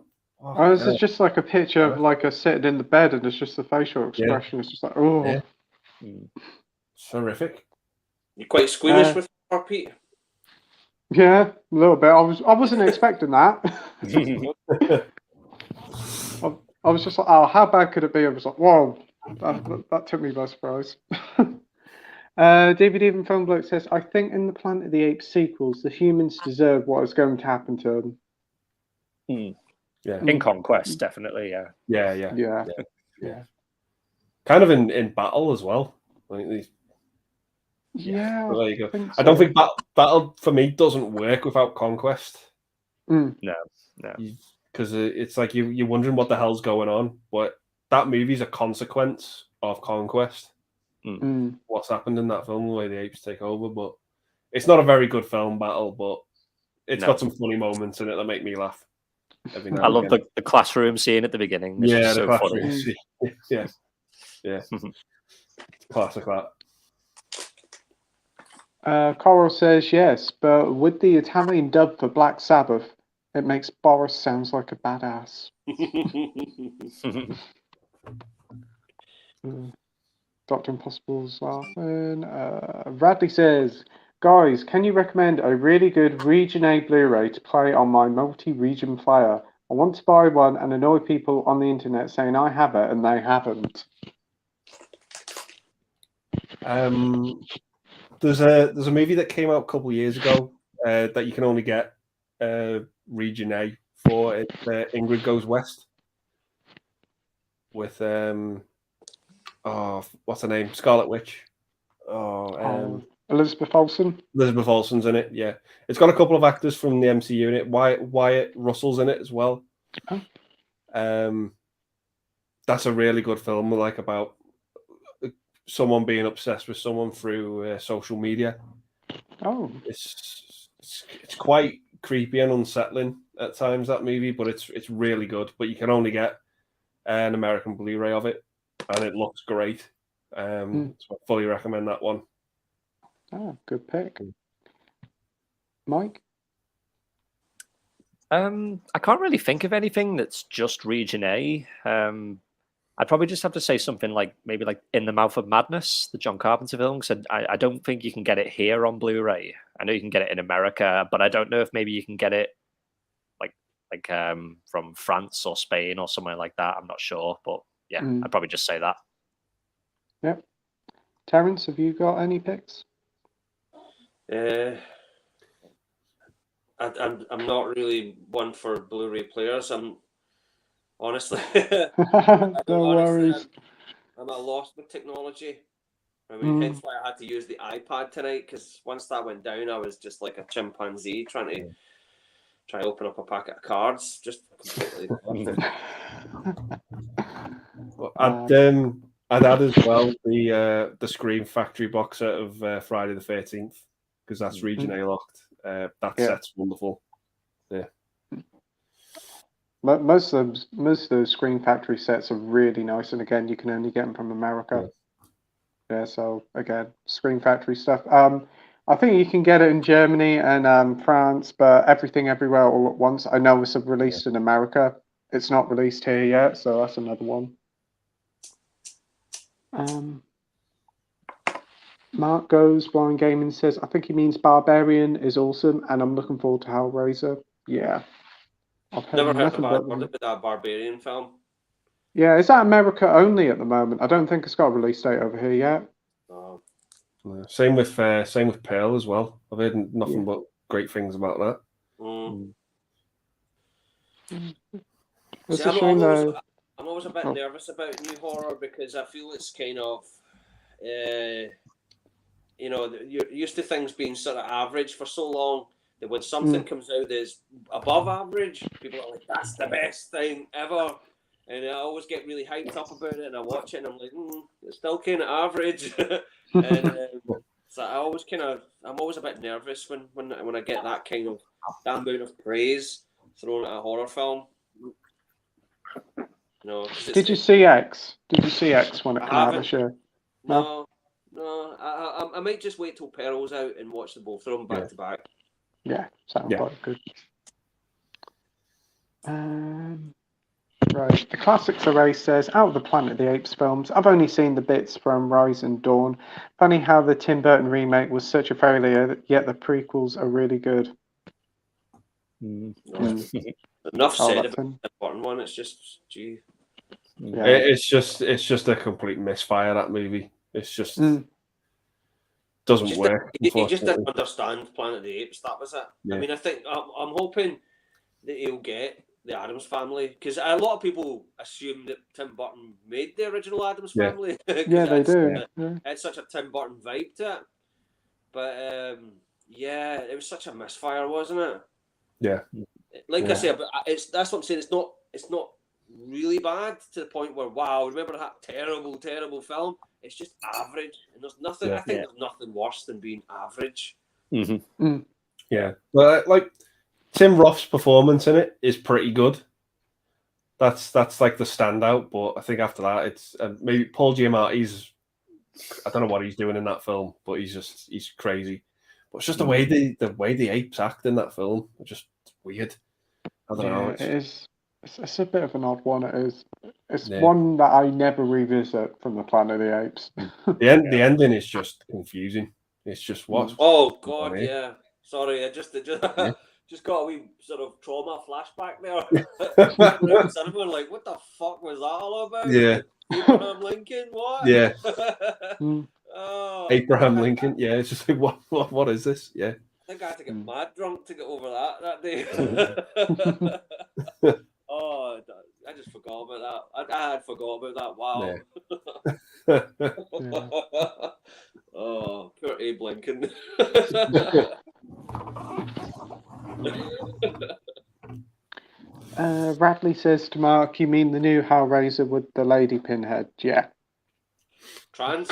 this is just like a picture of like her sitting in the bed, and it's just the facial expression. It's just like, it's horrific. You're quite squeamish with her, Pete. Yeah, a little bit. I wasn't expecting that. I was just like, oh, how bad could it be? I was like, whoa. That took me by surprise. David Even Film Bloke says, I think in the Planet of the Apes sequels, the humans deserve what is going to happen to them. Yeah. In Conquest, definitely, Yeah. Kind of in Battle as well. Like these. Yeah. Well, there you go. I don't think Battle for me doesn't work without Conquest. No. Because it's like you're wondering what the hell's going on, but that movie's a consequence of Conquest. What's happened in that film, the way the apes take over. But it's not a very good film, Battle, but it's got some funny moments in it that make me laugh. I love the classroom scene at the beginning. It's just so funny. Yeah. Classic that. Coral says yes, but with the Italian dub for Black Sabbath, it makes Boris sounds like a badass. Dr. Impossible's laughing. Radley says, guys, can you recommend a really good Region A Blu-ray to play on my multi-region player? I want to buy one and annoy people on the internet saying I have it and they haven't. There's a movie that came out a couple of years ago that you can only get Region A for. It's Ingrid Goes West with what's her name? Scarlet Witch. Elizabeth Olsen. Elizabeth Olsen's in it. Yeah, it's got a couple of actors from the MCU in it. Wyatt Russell's in it as well. That's a really good film, like about someone being obsessed with someone through social media. It's quite creepy and unsettling at times, that movie, but it's really good. But you can only get an American Blu-ray of it, and it looks great. So I fully recommend that one. Good pick. Mike? I can't really think of anything that's just Region A. I'd probably just have to say something like maybe like In the Mouth of Madness, the John Carpenter film, because I don't think you can get it here on Blu-ray. I know you can get it in America, but I don't know if maybe you can get it like from France or Spain or somewhere like that. I'm not sure, but yeah, I'd probably just say that. Yep. Terence, have you got any picks? I'm not really one for Blu-ray players. I'm honestly, No worries. I'm at a loss with technology. I mean, hence why I had to use the iPad tonight, because once that went down, I was just like a chimpanzee trying to open up a packet of cards. Just completely. I'd add as well the Scream Factory box set of Friday the 13th, because that's Region A locked. That set's wonderful. Yeah. Most of the Screen Factory sets are really nice, and again, you can only get them from America. Yeah, so again, Screen Factory stuff. I think you can get it in Germany and France, but Everything Everywhere All at Once. I know it's released in America. It's not released here yet, so that's another one. Mark Goes, Blind Gaming says, I think he means Barbarian is awesome, and I'm looking forward to Hellraiser. Yeah. I've heard Never heard nothing but about that Barbarian film. Yeah, is that America only at the moment? I don't think it's got a release date over here yet. Oh. Same with Pearl as well. I've heard nothing but great things about that. It's See, a shame though. I'm always a bit nervous about new horror because I feel it's kind of, you know, you're used to things being sort of average for so long that when something comes out that's above average, people are like, that's the best thing ever. And I always get really hyped up about it and I watch it and I'm like, it's still kind of average. And so I'm always a bit nervous when I get that amount of praise thrown at a horror film. No. Did you see X? Did you see X when it came out this year? No. I might just wait till Pearl's out and watch them both, throw them back to back. Yeah, sounds quite good. Right, the Classics Array says, out of the Planet of the Apes films, I've only seen the bits from Rise and Dawn. Funny how the Tim Burton remake was such a failure, yet the prequels are really good. Enough said about the important one. It's just, gee. Yeah. It's just a complete misfire, that movie. It's just doesn't work. He just didn't understand Planet of the Apes. That was it. Yeah. I mean, I think I'm hoping that he'll get the Addams Family, because a lot of people assume that Tim Burton made the original Addams Family. Yeah, they do. It's such a Tim Burton vibe to it. But it was such a misfire, wasn't it? Yeah. Like I said, but that's what I'm saying. It's not really bad to the point where, wow, remember that terrible, terrible film? It's just average, and there's nothing. I think there's nothing worse than being average. Yeah, but like Tim Roth's performance in it is pretty good. That's like the standout. But I think after that, it's maybe Paul Giamatti's. I don't know what he's doing in that film, but he's crazy. But it's just the way the apes act in that film. It's just weird. I don't know. It is. It's a bit of an odd one. It is. It's one that I never revisit from the Planet of the Apes. The ending is just confusing. It's just what? Oh God, yeah. Sorry, I just got a wee sort of trauma flashback there. Everyone like, what the fuck was that all about? Yeah. Abraham Lincoln, what? Yeah. Oh, Abraham Lincoln. Yeah, it's just like what is this? Yeah. I think I had to get mad drunk to get over that day. Oh, I just forgot about that. I had forgot about that. Wow. Yeah. Oh, poor Abe Lincoln. Radley says to Mark, you mean the new Hellraiser with the lady pinhead? Yeah. Trans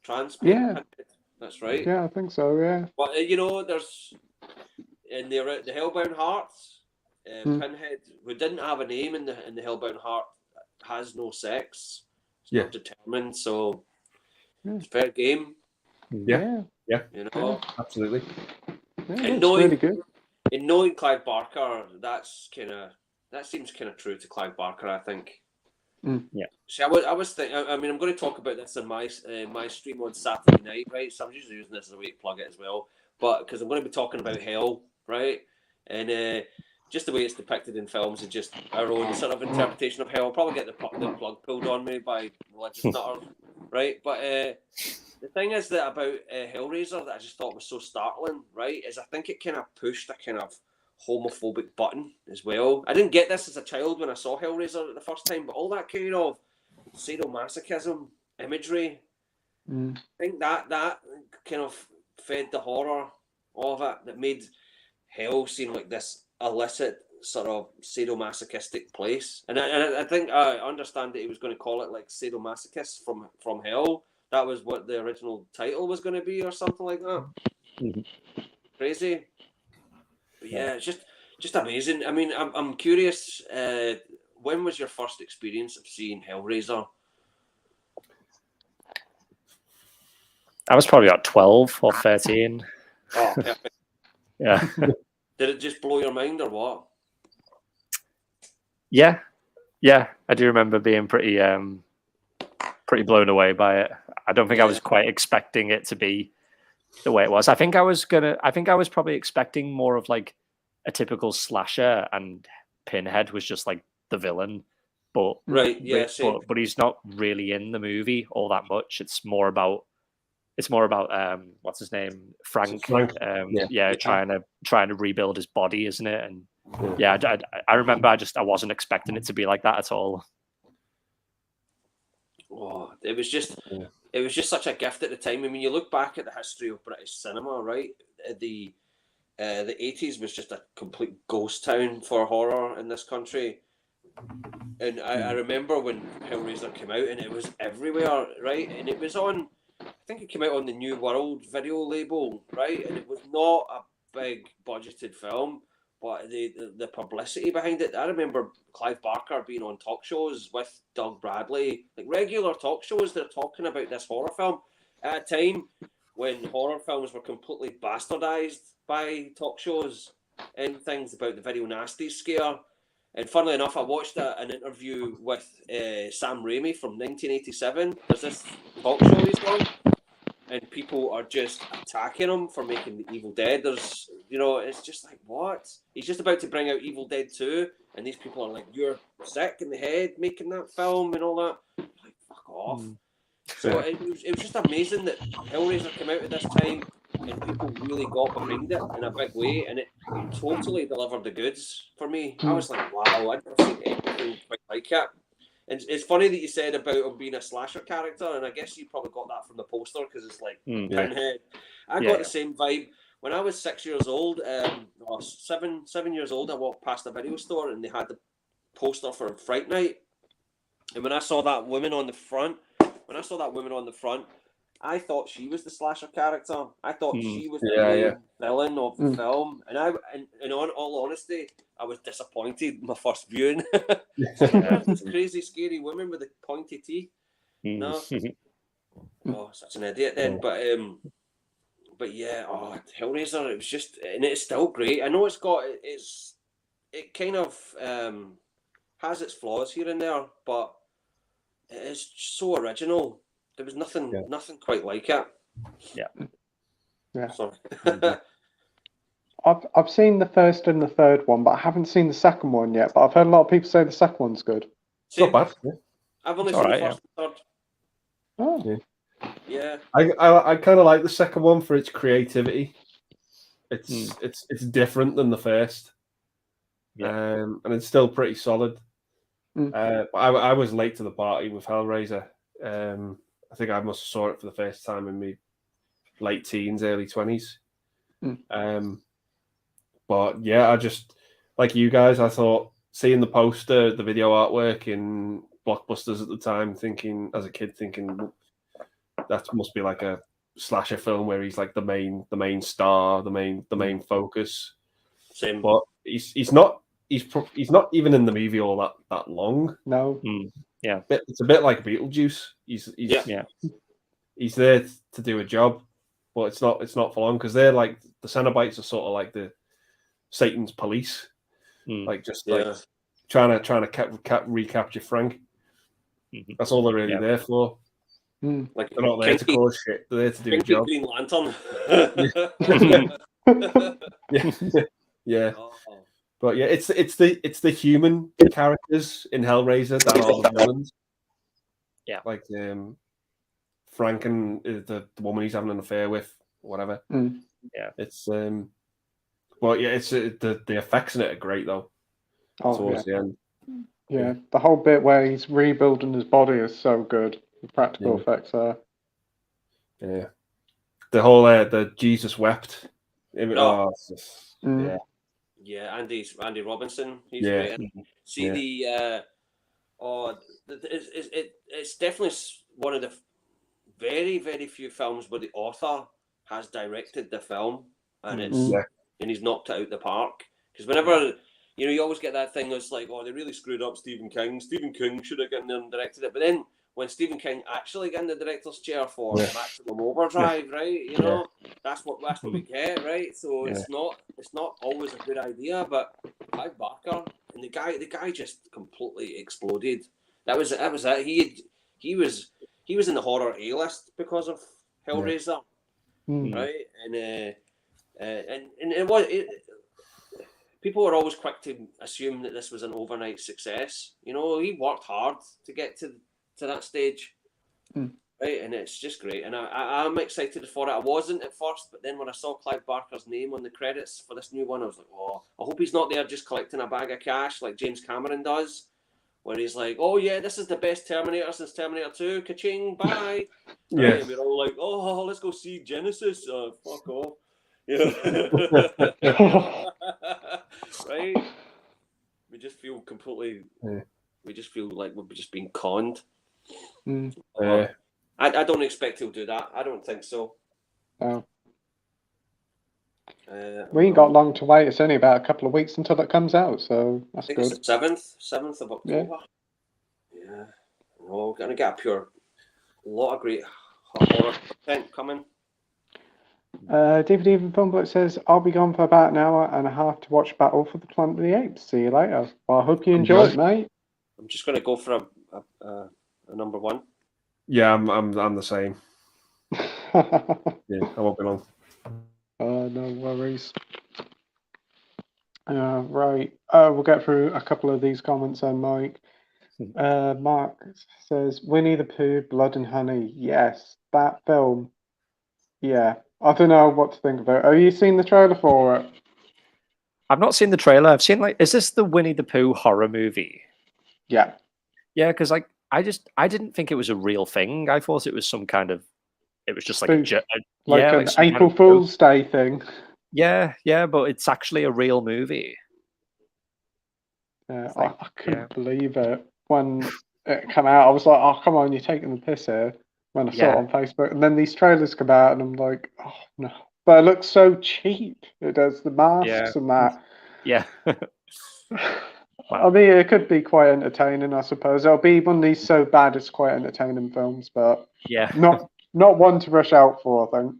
pinhead. That's right. Yeah, I think so, yeah. But, there's in the Hellbound Hearts, Pinhead, who didn't have a name in the Hellbound Heart, has no sex. It's not determined, so it's fair game. Yeah. Absolutely. Yeah, it's really good. In knowing Clive Barker, that seems kind of true to Clive Barker, I think. Yeah. See, I was thinking. I mean, I'm going to talk about this in my stream on Saturday night, right? So I'm just using this as a way to plug it as well. But because I'm going to be talking about hell, right? And just the way it's depicted in films is just our own sort of interpretation of hell. I'll probably get the plug pulled on me by religious nutters, right? But the thing is that about Hellraiser that I just thought was so startling, right, is I think it kind of pushed a kind of homophobic button as well. I didn't get this as a child when I saw Hellraiser the first time, but all that kind of sadomasochism imagery, I think that kind of fed the horror of it, that made hell seem like this illicit sort of sadomasochistic place. And I think I understand that he was going to call it like Sadomasochist from Hell. That was what the original title was going to be, or something like that. Crazy. But yeah, it's just amazing. I mean, I'm curious. When was your first experience of seeing Hellraiser? I was probably about 12 or 13. Oh, perfect. Yeah. Did it just blow your mind or what? Yeah. I do remember being pretty blown away by it. I don't think I was quite expecting it to be the way it was. I think I was probably expecting more of like a typical slasher, and Pinhead was just like the villain. But Right, yeah, same. but he's not really in the movie all that much. It's more about what's his name, Frank. Frank. Trying to rebuild his body, isn't it? And I remember I wasn't expecting it to be like that at all. Oh, it was just such a gift at the time. I mean, you look back at the history of British cinema, right? The 80s was just a complete ghost town for horror in this country. And I remember when Hellraiser came out, and it was everywhere, right? And it was on, I think it came out on the New World video label, right? And it was not a big budgeted film, but the publicity behind it. I remember Clive Barker being on talk shows with Doug Bradley, like regular talk shows. They're talking about this horror film at a time when horror films were completely bastardized by talk shows and things about the video nasty scare. And funnily enough, I watched an interview with Sam Raimi from 1987. There's this talk show he's on, and people are just attacking him for making the Evil Dead. There's, it's just like, what? He's just about to bring out Evil Dead 2, and these people are like, you're sick in the head making that film and all that. I'm like, fuck off. So it was just amazing that Hellraiser came out at this time, and people really got behind it in a big way, and it totally delivered the goods for me. I was like, wow, I've never seen anything quite like it. And it's funny that you said about him being a slasher character, and I guess you probably got that from the poster because it's like Pinhead. I got the same vibe. When I was 6 years old, or 7 years old, I walked past a video store and they had the poster for Fright Night. And when I saw that woman on the front, I thought she was the slasher character. I thought she was the main villain of the film. And in all honesty, I was disappointed my first viewing. This crazy, scary woman with the pointy teeth. No. Oh, such an idiot then. But yeah, Hellraiser, it was just, and it's still great. I know it kind of has its flaws here and there, but it is so original. There was nothing quite like it. Yeah. Sorry. I've seen the first and the third one, but I haven't seen the second one yet. But I've heard a lot of people say the second one's good. It's not bad. Yeah. I've only seen the first and third. Oh. Yeah. I kind of like the second one for its creativity. It's different than the first. And it's still pretty solid. I was late to the party with Hellraiser. I think I must have saw it for the first time in my late teens, early 20s. But yeah, I just, like you guys, I thought seeing the poster, the video artwork in Blockbusters at the time, as a kid thinking that must be like a slasher film where he's like the main star, the main focus. Same. But he's not even in the movie all that long. No. Yeah. It's a bit like Beetlejuice. He's there to do a job, but it's not for long because they're like the Cenobites are sort of like the Satan's police, like trying to recapture Frank. That's all they're really there for. Like they're not there to cause shit. They're there to do a job. Green Lantern. Yeah. Oh. But yeah, it's the human characters in Hellraiser that are the villains. Yeah, like Frank and the woman he's having an affair with, whatever. Yeah, it's but yeah, it's the effects in it are great though. Towards the end. Yeah, the whole bit where he's rebuilding his body is so good. The practical effects there. Yeah, the whole the Jesus wept. Yeah, Andy Robinson. He's great. See it's definitely one of the very, very few films where the author has directed the film and and he's knocked it out the park. Because whenever you always get that thing that's like, oh, they really screwed up Stephen King. Stephen King should have gotten there and directed it. But then when Stephen King actually got in the director's chair for Maximum Overdrive, right? You know, that's what we get, right? So it's not always a good idea, but Clive Barker and the guy just completely exploded. That was it. He was in the horror A list because of Hellraiser, right? And it was. People were always quick to assume that this was an overnight success. You know, he worked hard to get to that stage, right? And it's just great. And I'm excited for it. I wasn't at first, but then when I saw Clive Barker's name on the credits for this new one, I was like, oh, I hope he's not there just collecting a bag of cash like James Cameron does, where he's like, oh yeah, this is the best Terminator since Terminator 2. Ka-ching, bye. Right? And we're all like, oh, let's go see Genesis. Fuck off. Yeah. Right? We just feel completely. We just feel like we've just been conned. I don't expect he'll do that. I don't think so. No. We ain't got long to wait. It's only about a couple of weeks until it comes out, so that's good. It's the 7th of October. Yeah. We're going to get a lot of great horror content coming. DVD and Film Book says, I'll be gone for about an hour and a half to watch Battle for the Planet of the Apes. See you later. Well, I hope you enjoy it, mate. I'm just going to go for a number one. Yeah, I'm the same. Yeah, I won't be long. No worries. Right. We'll get through a couple of these comments then, Mike. Mark says, Winnie the Pooh, Blood and Honey. Yes, that film. Yeah. I don't know what to think of it. Have you seen the trailer for it? I've not seen the trailer. I've seen is this the Winnie the Pooh horror movie? Yeah. Yeah, because I didn't think it was a real thing. I thought it was some kind of, it was just like an April Fool's Day thing. Yeah, but it's actually a real movie. I couldn't believe it when it came out. I was like, "Oh, come on, you're taking the piss here." When I saw it on Facebook, and then these trailers come out, and I'm like, "Oh no!" But it looks so cheap. It does the masks and that. Yeah. I mean, it could be quite entertaining, I suppose. It'll be one of these so bad it's quite entertaining films, but not one to rush out for, I think.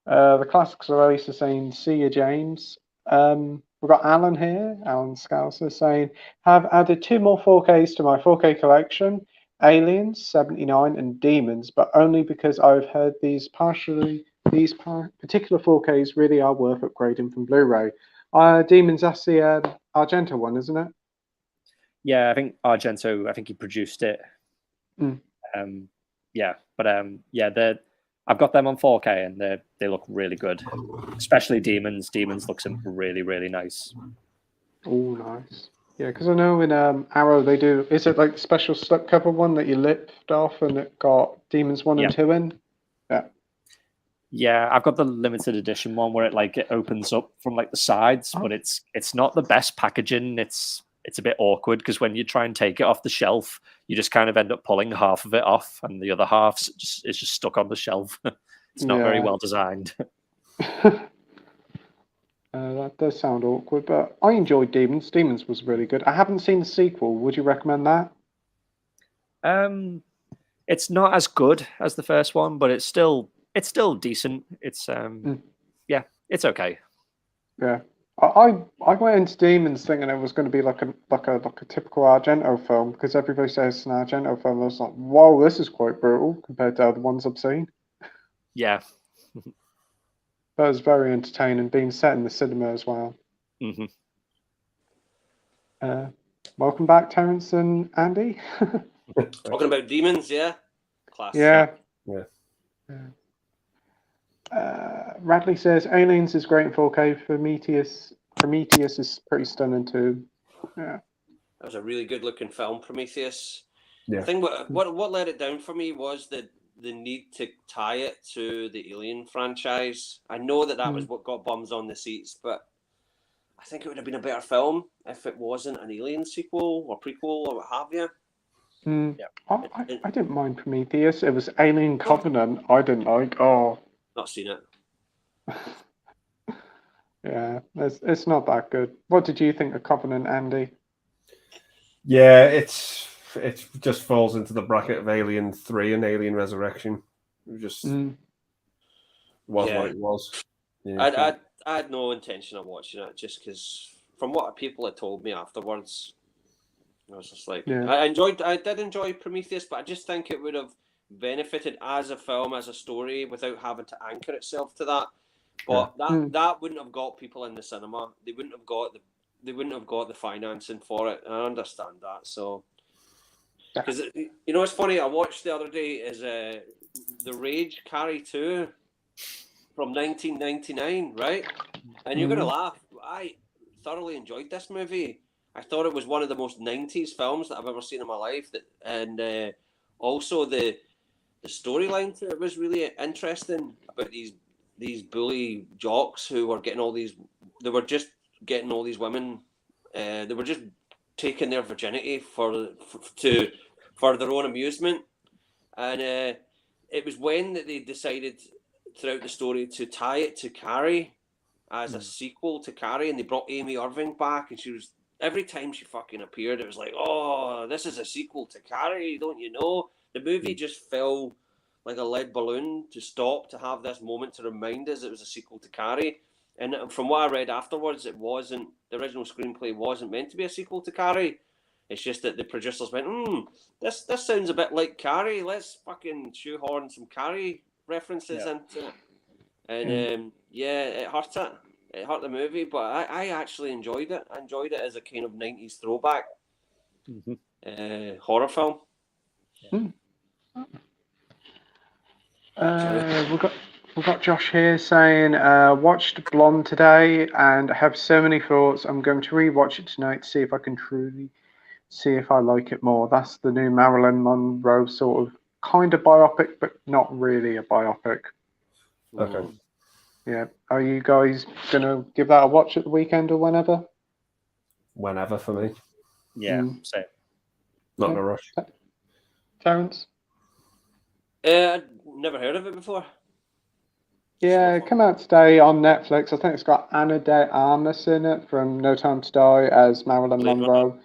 The Classics Release is saying, see you, James. We've got Alan here, Alan Scouser, saying, have added 2 more 4Ks to my 4K collection, Aliens, 79, and Demons, but only because I've heard these particular 4Ks really are worth upgrading from Blu-ray. Demons, that's the Argento one, isn't it? Yeah, I think Argento, I think he produced it. I've got them on 4K and they look really good. Especially Demons. Demons looks really, really nice. Oh, nice. Yeah, because I know in Arrow they do. Is it like the special slipcover one that you lift off and it got Demons 1 and 2 in? Yeah. Yeah, I've got the limited edition one where it opens up from the sides, but it's not the best packaging. It's a bit awkward because when you try and take it off the shelf, you just kind of end up pulling half of it off, and the other half is just stuck on the shelf. It's not very well designed. That does sound awkward, but I enjoyed Demons. Demons was really good. I haven't seen the sequel. Would you recommend that? It's not as good as the first one, but it's still decent. It's it's okay. Yeah. I went into Demons thinking it was going to be like a typical Argento film because everybody says it's an Argento film. I was like, whoa, this is quite brutal compared to other ones I've seen. Yeah. That was very entertaining, being set in the cinema as well. Mm-hmm. Welcome back, Terence and Andy. Talking about Demons, yeah? Class. Yeah. Radley says Aliens is great in 4K. Prometheus is pretty stunning too. Yeah, that was a really good looking film, Prometheus. Yeah. I think what let it down for me was the need to tie it to the Alien franchise. I know that was what got bums on the seats, but I think it would have been a better film if it wasn't an Alien sequel or prequel or what have you. Yeah. I didn't mind Prometheus. It was Alien Covenant I didn't like. Not seen it. Yeah, it's not that good. What did you think of Covenant, Andy? Yeah, it's it just falls into the bracket of Alien 3 and Alien Resurrection. It just was Yeah. what it was. Yeah. I had no intention of watching it just because from what people had told me afterwards, I was just like, Yeah. I did enjoy Prometheus, but I just think it would have benefited as a film, as a story, without having to anchor itself to that. But that wouldn't have got people in the cinema. They wouldn't have got the financing for it. I understand that. So, because you know, it's funny. I watched the other day is The Rage Carrie 2 from 1999, right? And you're gonna laugh. I thoroughly enjoyed this movie. I thought it was one of the most 90s films that I've ever seen in my life. And also the storyline to it was really interesting about these bully jocks who were getting all these. They were just getting all these women. They were just taking their virginity for their own amusement, and it was when that they decided throughout the story to tie it to Carrie as a sequel to Carrie, and they brought Amy Irving back, and she was. Every time she fucking appeared, it was like, oh, this is a sequel to Carrie, don't you know? The movie just fell like a lead balloon to stop to have this moment to remind us it was a sequel to Carrie. And from what I read afterwards, it wasn't, the original screenplay wasn't meant to be a sequel to Carrie. It's just that the producers went, this sounds a bit like Carrie. Let's fucking shoehorn some Carrie references into it. And it hurt it. It hurt the movie, but I actually enjoyed it. I enjoyed it as a kind of 90s throwback horror film. We've got Josh here saying, watched Blonde today and have so many thoughts. I'm going to rewatch it tonight to see if I can truly see if I like it more. That's the new Marilyn Monroe sort of kind of biopic, but not really a biopic. Okay. Yeah. Are you guys going to give that a watch at the weekend or whenever? Whenever for me. Yeah, same. Not in a rush. Terence? I'd never heard of it before. Yeah, it came out today on Netflix. I think it's got Anna de Armas in it from No Time to Die as Marilyn Monroe.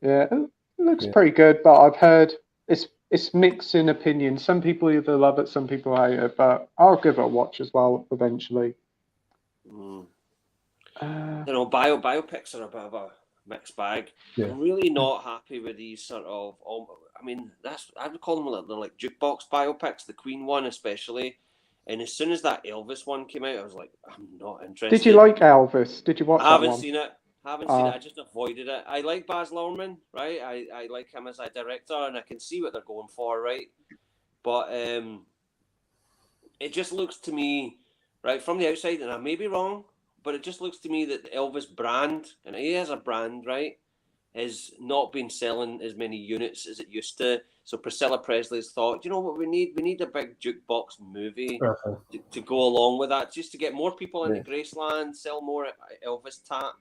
Yeah, it looks pretty good, but I've heard it's mixed in opinion. Some people either love it, some people hate it, but I'll give it a watch as well eventually. Biopics are a bit of a mixed bag. Yeah. I'm really not happy with these sort of. I mean, I would call them like jukebox biopics. The Queen one, especially. And as soon as that Elvis one came out, I was like, I'm not interested. Did you like Elvis? Did you watch that one? I haven't seen it. I just avoided it. I like Baz Luhrmann, right? I like him as a director, and I can see what they're going for, right? But it just looks to me, right, from the outside, and I may be wrong, but it just looks to me that the Elvis brand, and he has a brand, right, has not been selling as many units as it used to. So Priscilla Presley's thought, you know what we need? We need a big jukebox movie to go along with that, just to get more people into Graceland, sell more Elvis tat,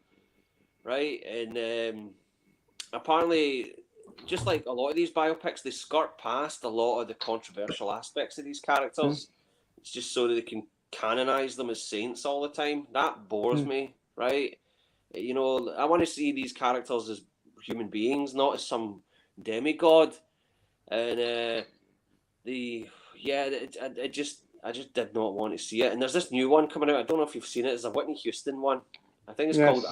right? And apparently, just like a lot of these biopics, they skirt past a lot of the controversial aspects of these characters. It's just so that they can canonize them as saints all the time. That bores me, right? You know, I want to see these characters as human beings, not as some demigod. And I just did not want to see it. And there's this new one coming out. I don't know if you've seen it. It's a Whitney Houston one. I think it's called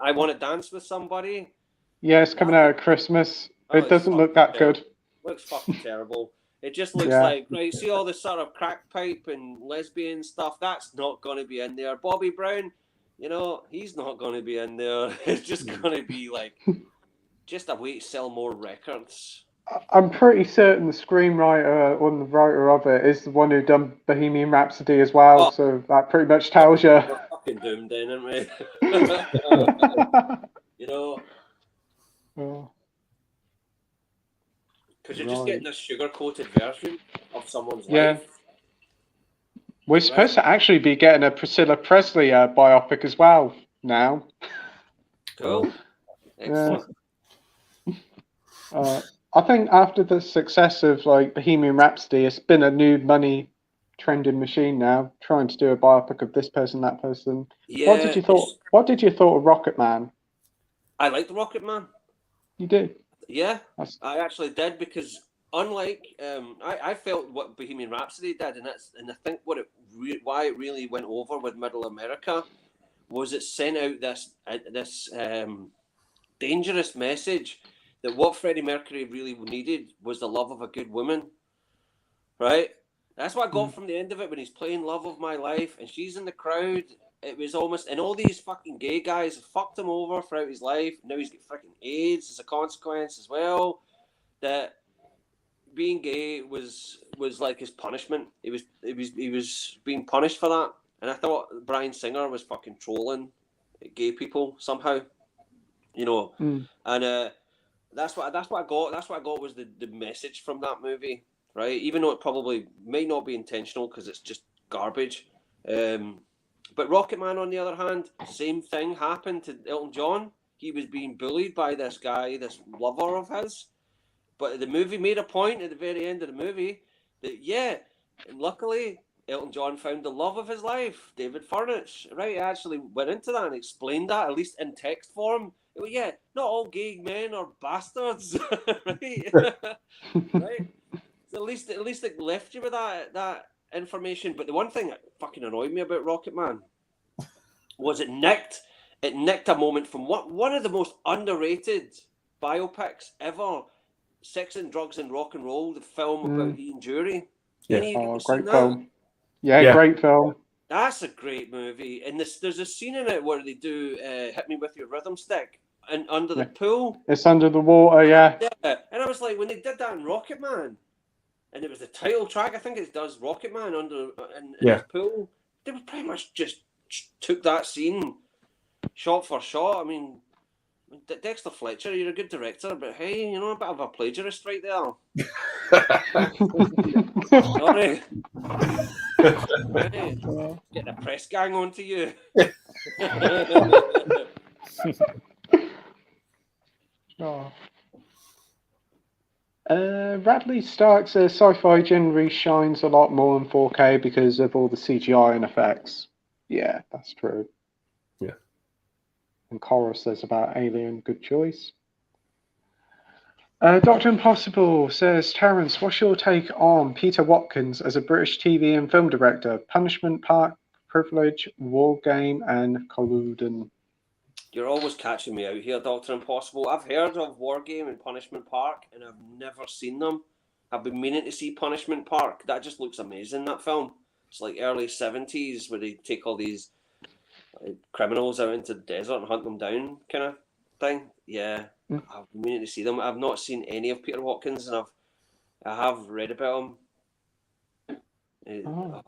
I Want to Dance with Somebody. Yeah, it's coming out at Christmas. It doesn't look that good. Looks fucking terrible. It just looks like, right, see all this sort of crack pipe and lesbian stuff? That's not going to be in there. Bobby Brown, you know, he's not going to be in there. It's just going to be like just a way to sell more records. I'm pretty certain the screenwriter or the writer of it is the one who done Bohemian Rhapsody as well. So that pretty much tells you. We're fucking doomed then, aren't we? You know? Because you're just getting this sugar-coated version of someone's life. We're supposed to actually be getting a Priscilla Presley biopic as well now. Cool. Excellent. I think after the success of like Bohemian Rhapsody, it's been a new money trending machine now, trying to do a biopic of this person, that person. Yeah, What did you thought of Rocket Man? I liked Rocket Man. You did? Yeah, That's- I actually did because unlike I felt what Bohemian Rhapsody did, and I think why it really went over with Middle America was it sent out this dangerous message that what Freddie Mercury really needed was the love of a good woman, right? That's what I got from the end of it when he's playing "Love of My Life" and she's in the crowd. It was almost, and all these fucking gay guys fucked him over throughout his life. Now he's got freaking AIDS as a consequence as well. That being gay was like his punishment. He was being punished for that. And I thought Bryan Singer was fucking trolling gay people somehow, you know. And that's what I got. That's what I got was the message from that movie, right? Even though it probably may not be intentional because it's just garbage. But Rocket Man, on the other hand, same thing happened to Elton John. He was being bullied by this guy, this lover of his. But the movie made a point at the very end of the movie that, yeah, and luckily Elton John found the love of his life, David Furnich. Right? He actually went into that and explained that, at least in text form. Well, yeah, not all gay men are bastards, right? Right? So at least it left you with that information. But the one thing that fucking annoyed me about Rocket Man was it nicked a moment from one of the most underrated biopics ever, Sex and Drugs and Rock and Roll, the film about Ian Jury. Yeah. Any of you great seen that? film. Yeah, great film. That's a great movie. And there's a scene in it where they do Hit Me With Your Rhythm Stick and under the pool. It's under the water, yeah. Yeah. And I was like, when they did that in Rocket Man, and it was the title track, I think it does Rocket Man under in his pool, they pretty much just took that scene shot for shot. I mean, Dexter Fletcher, you're a good director, but hey, you know, a bit of a plagiarist right there. Sorry. Hey, get the press gang onto you. Radley Stark says sci-fi generally shines a lot more in 4K because of all the CGI and effects. Yeah, that's true. Yeah. And Cora says about Alien, good choice. Dr. Impossible says, Terence, what's your take on Peter Watkins as a British TV and film director? Punishment Park, Privilege, War Game, and Colluden. You're always catching me out here, Dr. Impossible. I've heard of War Game and Punishment Park, and I've never seen them. I've been meaning to see Punishment Park. That just looks amazing, that film. It's like early 70s where they take all these criminals out into the desert and hunt them down kind of thing. Yeah, I've been meaning to see them. I've not seen any of Peter Watkins, and I have read about him.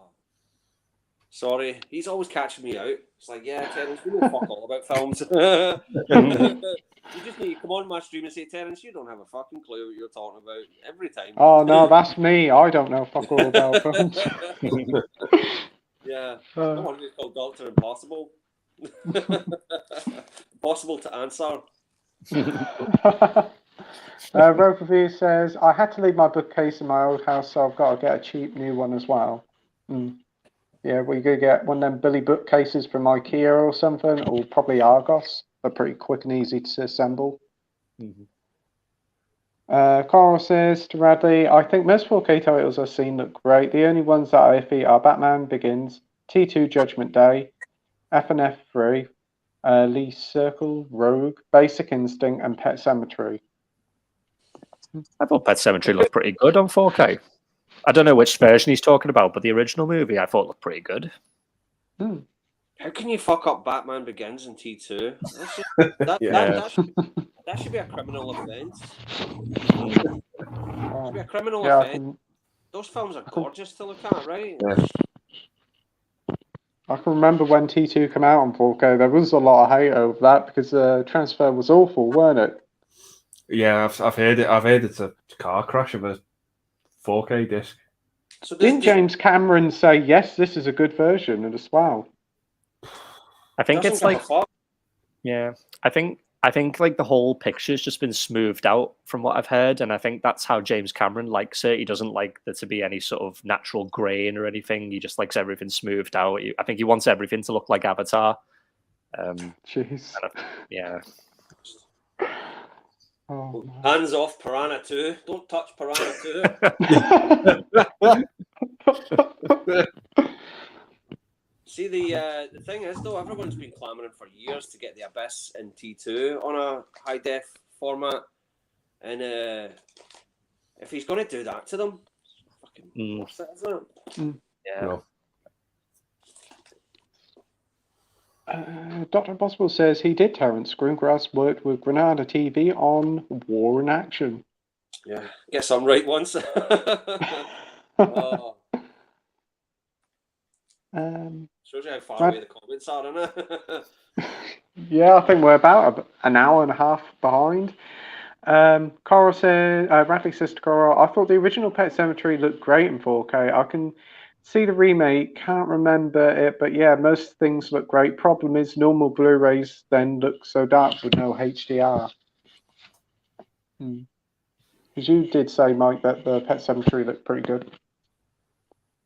Sorry, he's always catching me out. It's like, yeah, Terence, we know fuck all about films. You just need to come on my stream and say, Terence, you don't have a fucking clue what you're talking about every time. Oh, no, that's me. I don't know fuck all about films. Yeah, no wonder it's called Dr. Impossible. Possible to answer. Review says, I had to leave my bookcase in my old house, so I've got to get a cheap new one as well. Yeah, we could get one of them Billy bookcases from IKEA or something, or probably Argos. They're pretty quick and easy to assemble. Carl says to Radley, I think most 4K titles I've seen look great. The only ones that are iffy are Batman Begins, T2 Judgment Day, FNF 3, Lee Circle, Rogue, Basic Instinct, and Pet Sematary. I thought Pet Sematary looked pretty good on 4K. I don't know which version he's talking about, but the original movie I thought looked pretty good. How can you fuck up Batman Begins in T2? That should be a criminal offence. Should be a criminal offence. Those films are gorgeous to look at, right? I can remember when T2 came out on 4K, there was a lot of hate over that because the transfer was awful, weren't it? Yeah, I've heard it. I've heard it's a car crash of a 4K disc. So didn't James Cameron say, yes, this is a good version as well? I think it's like, yeah, I think like the whole picture's just been smoothed out from what I've heard, and I think that's how James Cameron likes it. He doesn't like there to be any sort of natural grain or anything. He just likes everything smoothed out. I think he wants everything to look like Avatar. Jeez. Yeah. Oh, no. Hands off Piranha 2. Don't touch Piranha 2. See, the thing is, though, everyone's been clamouring for years to get the Abyss in T2 on a high def format, and if he's going to do that to them, it's fucking worth it, isn't it? Yeah. No. Dr. Impossible says he did, Terence. Greengrass worked with Granada TV on War in Action. Yeah, guess I'm right once. Oh, shows you how far away the comments are, isn't it? Yeah, I think we're about an hour and a half behind. Coral says, Radley says to Coral, I thought the original Pet Sematary looked great in 4K. I can see the remake, can't remember it, but yeah, most things look great. Problem is, normal Blu-rays then look so dark with no HDR. Because you did say, Mike, that the Pet Sematary looked pretty good.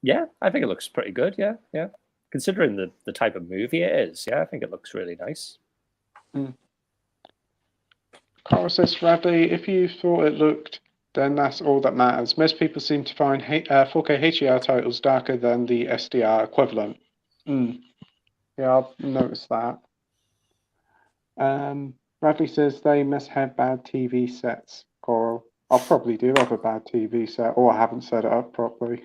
Yeah, I think it looks pretty good. Yeah. Considering the type of movie it is, yeah, I think it looks really nice. Coral says, Radley, if you thought it looked, then that's all that matters. Most people seem to find 4K HDR titles darker than the SDR equivalent. Yeah, I've noticed that. Radley says they must have bad TV sets, Coral. I probably do have a bad TV set, or I haven't set it up properly.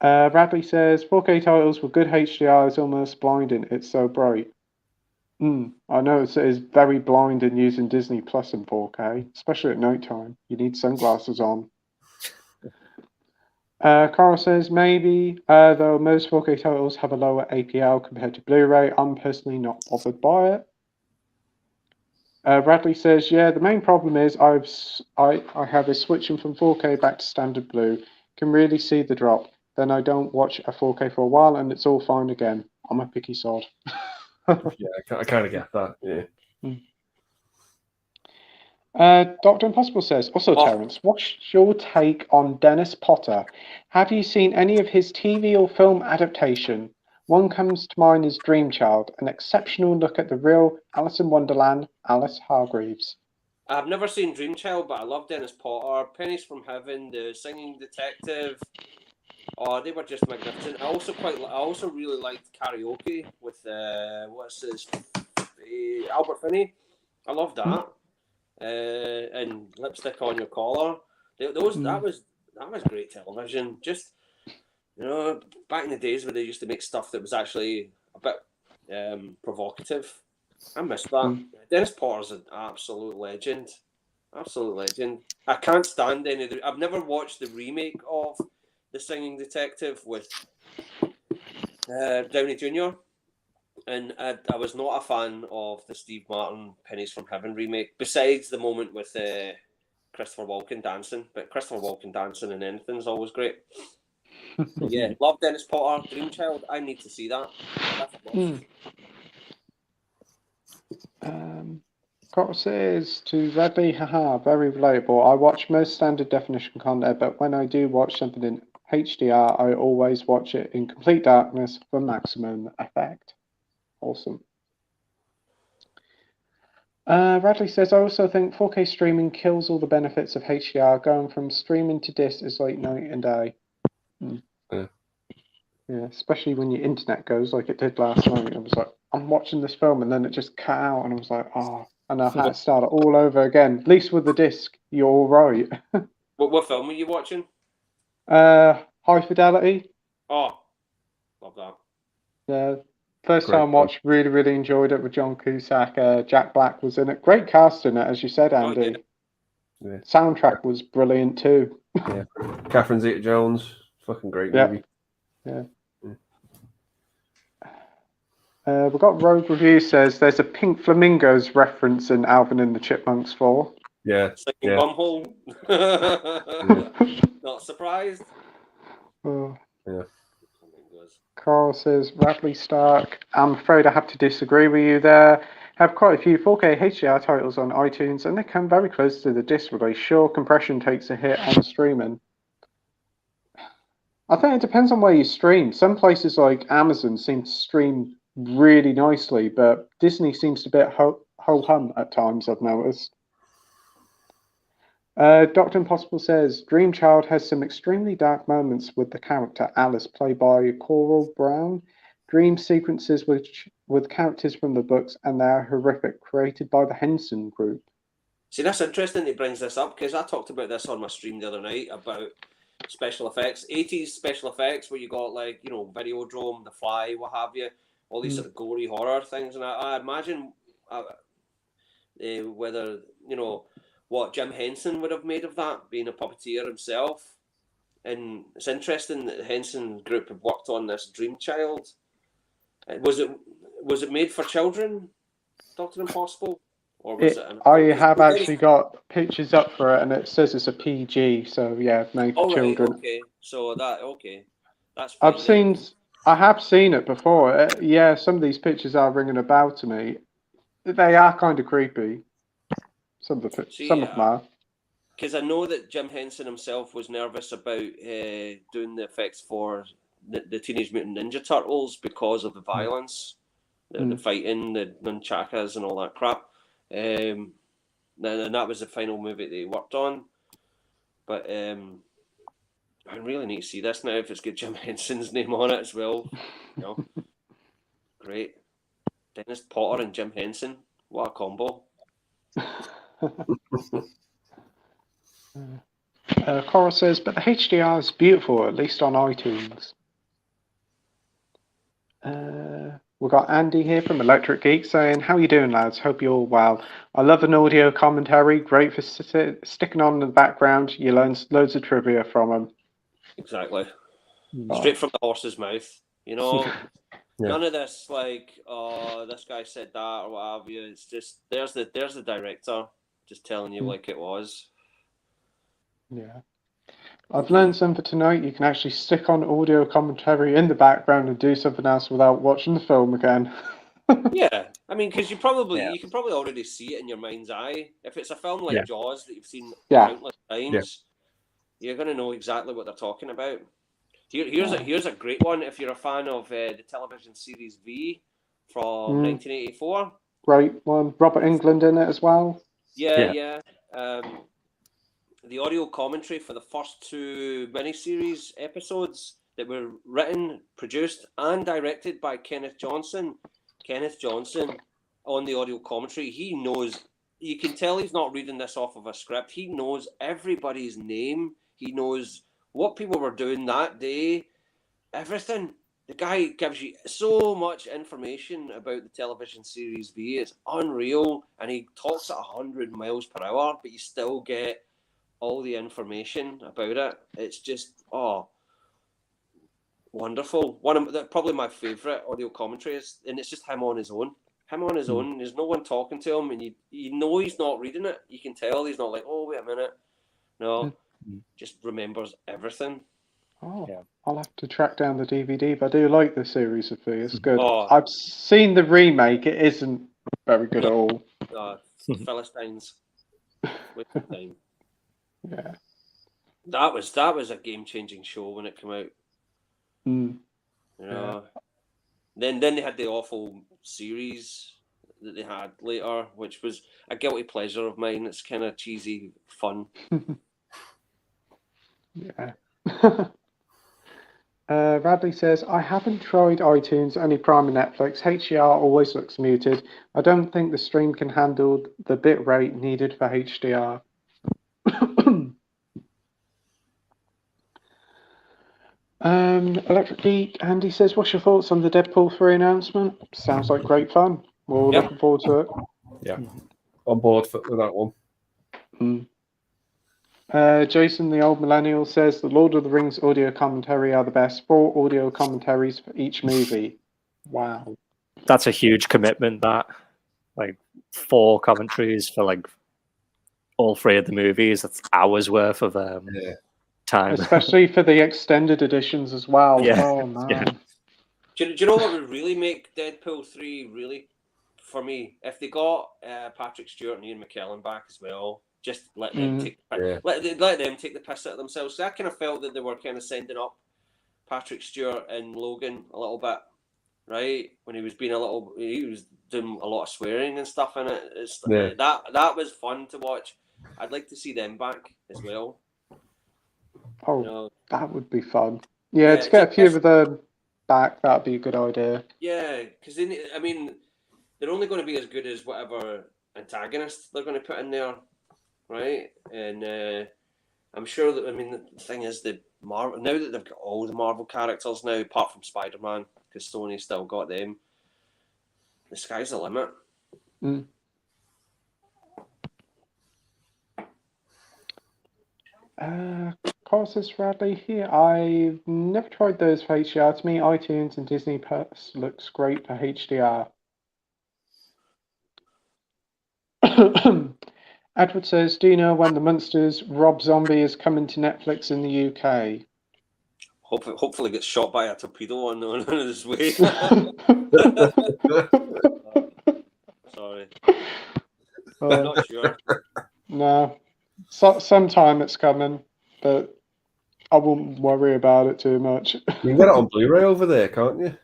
Radley says 4K titles with good HDR is almost blinding. It's so bright. I know it is very blinding using Disney Plus in 4K, especially at night time. You need sunglasses on. Carl says maybe, though most 4K titles have a lower APL compared to Blu-ray. I'm personally not bothered by it. Radley says, yeah, the main problem is I have a switching from 4K back to standard blue. Can really see the drop. Then I don't watch a 4K for a while and it's all fine again. I'm a picky sod. Yeah, I kind of get that. Yeah. Dr. Impossible says, also, Terence, what's your take on Dennis Potter? Have you seen any of his TV or film adaptation? One comes to mind is Dream Child, an exceptional look at the real Alice in Wonderland, Alice Hargreaves. I've never seen Dream Child, but I love Dennis Potter. Pennies from Heaven, The Singing Detective. Oh, they were just magnificent. I also really liked Karaoke with Albert Finney. I love that. And Lipstick on Your Collar. That was great television. Just back in the days where they used to make stuff that was actually a bit provocative. I missed that. Dennis Potter's an absolute legend. Absolute legend. I can't stand any of the... I've never watched the remake of The Singing Detective with Downey Jr. And I was not a fan of the Steve Martin Pennies from Heaven remake, besides the moment with Christopher Walken dancing. But Christopher Walken dancing in anything's always great. But yeah, love Dennis Potter, Dream Child. I need to see that. That's a must. Cottle says to Radley, haha, very relatable. I watch most standard definition content, but when I do watch something in HDR, I always watch it in complete darkness for maximum effect. Awesome. Radley says, I also think 4K streaming kills all the benefits of HDR. Going from streaming to disc is like night and day. Yeah, especially when your internet goes like it did last night. I was like, I'm watching this film and then it just cut out and I was like, oh, and I had to start it all over again. At least with the disc, you're all right. What film were you watching? High Fidelity. Oh, love that. Yeah, first time watch, really, really enjoyed it with John Cusack. Jack Black was in it. Great cast in it, as you said, Andy. Oh, yeah. Soundtrack was brilliant too. Yeah, Catherine Zeta-Jones, fucking great movie. Yeah. We've got Rogue Review says there's a Pink Flamingos reference in Alvin and the Chipmunks 4. Yeah. Singing Bumhole. Not surprised. Oh. Yeah. Carl says, Radley Stark, I'm afraid I have to disagree with you there. Have quite a few 4K HDR titles on iTunes and they come very close to the disc release. Sure, compression takes a hit on streaming. I think it depends on where you stream. Some places like Amazon seem to stream really nicely, but Disney seems to be ho-hum at times, I've noticed. Dr. Impossible says, Dream Child has some extremely dark moments with the character Alice, played by Coral Brown. Dream sequences with characters from the books, and they're horrific, created by the Henson Group. See, that's interesting that he brings this up, because I talked about this on my stream the other night about special effects, 80s special effects, where you got like, you know, Videodrome, The Fly, what have you, all these sort of gory horror things. And I imagine whether, you know, what Jim Henson would have made of that, being a puppeteer himself. And it's interesting that the Henson Group have worked on this Dream Child. Was it made for children, Dr. Impossible? Or was I have actually got pictures up for it, and it says it's a PG, so yeah, made for children. Okay. So that's fine. I have seen it before. Yeah, some of these pictures are ringing a bell to me. They are kind of creepy. Some of them are. Because I know that Jim Henson himself was nervous about doing the effects for the Teenage Mutant Ninja Turtles because of the violence, the fighting, the nunchakas and all that crap. And that was the final movie they worked on. But I really need to see this now if it's got Jim Henson's name on it as well. You know, great. Dennis Potter and Jim Henson. What a combo. Cora says, but the HDR is beautiful, at least on iTunes. We've got Andy here from Electric Geek saying, how you doing, lads? Hope you're all well. I love an audio commentary. Great for sticking on in the background. You learn loads of trivia from them. Exactly. Straight from the horse's mouth. You know, none of this like, oh, this guy said that or what have you. It's just, there's the director just telling you like it was. Yeah. I've learned something tonight. You can actually stick on audio commentary in the background and do something else without watching the film again. Yeah, I mean, because you can probably already see it in your mind's eye. If it's a film like Jaws that you've seen countless times, you're going to know exactly what they're talking about. Here's a great one if you're a fan of the television series V from 1984. Great one. Robert Englund in it as well. Yeah. The audio commentary for the first two miniseries episodes that were written, produced, and directed by Kenneth Johnson. Kenneth Johnson on the audio commentary, he knows, you can tell he's not reading this off of a script. He knows everybody's name. He knows what people were doing that day, everything. The guy gives you so much information about the television series V. It's unreal. And he talks at 100 miles per hour, but you still get all the information about it. It's just, wonderful. Probably my favourite audio commentary is, and it's just him on his own. There's no one talking to him, and you know he's not reading it. You can tell he's not like, oh, wait a minute. No, just remembers everything. I'll have to track down the DVD, but I do like the series of V. It's good. I've seen the remake. It isn't very good at all. Philistines. Waste of time. Yeah. That was a game-changing show when it came out. You know. Then they had the awful series that they had later, which was a guilty pleasure of mine. It's kind of cheesy fun. Yeah. Radley says, I haven't tried iTunes, only Prime and Netflix. HDR always looks muted. I don't think the stream can handle the bit rate needed for HDR. Electric Geek Andy says, what's your thoughts on the Deadpool 3 announcement? Sounds like great fun. We're all looking forward to it. Yeah, on board with that one. Jason, the old millennial, says the Lord of the Rings audio commentary are the best. 4 audio commentaries for each movie. Wow. That's a huge commitment, that. Like 4 commentaries for like all 3 of the movies. That's hours worth of time. Especially for the extended editions as well. Yeah. Oh, man. Yeah. Do you know what would really make Deadpool 3 really, for me? If they got Patrick Stewart and Ian McKellen back as well, just let them take the piss out of themselves. So I kind of felt that they were kind of sending up Patrick Stewart and Logan a little bit. right? When he was being he was doing a lot of swearing and stuff in it. Yeah. That was fun to watch. I'd like to see them back as well. Oh, You know, that would be fun. Yeah, to get a few of them back, that'd be a good idea. yeah, because I mean, they're only going to be as good as whatever antagonists they're going to put in there, right? And I'm sure that, I mean, the thing is, now that they've got all the Marvel characters now, apart from Spider-Man, because Sony's still got them, the sky's the limit. Carlos Radley here. I've never tried those for HDR. To me, iTunes and Disney Plus looks great for HDR. Edward says, do you know when the Munsters Rob Zombie is coming to Netflix in the UK? Hopefully gets shot by a torpedo on his way. Sorry. I'm not sure. No. Sometime it's coming, but I won't worry about it too much. You can get it on Blu-ray over there, can't you?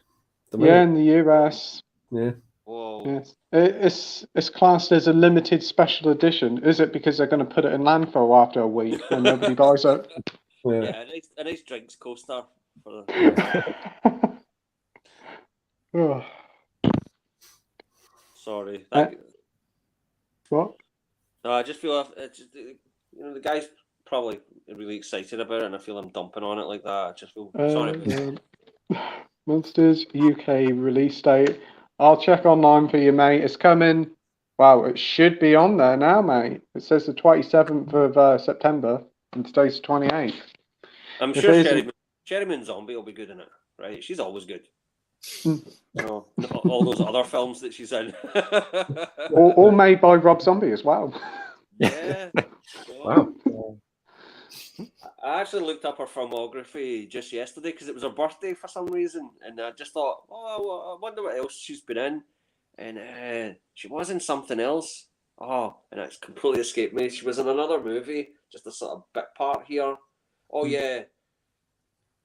Yeah, in the US. Yeah. Whoa. Yes. It's classed as a limited special edition. Is it because they're going to put it in landfill after a week when nobody buys it? Yeah, a nice drinks coaster. For the... Oh. Sorry. What? No, I just feel the guy's probably really excited about it, and I feel I'm dumping on it like that. I just feel sorry. Monsters UK release date. I'll check online for you, mate. It's coming. Wow, it should be on there now, mate. It says the 27th of September, and today's the 28th. I'm sure Sherryman Zombie will be good in it, right? She's always good. All those other films that she's in. all made by Rob Zombie as well. Yeah. Wow. I actually looked up her filmography just yesterday because it was her birthday for some reason, and I just thought, I wonder what else she's been in, and she was in something else. Oh, and it's completely escaped me. She was in another movie, just a sort of bit part here. Oh yeah,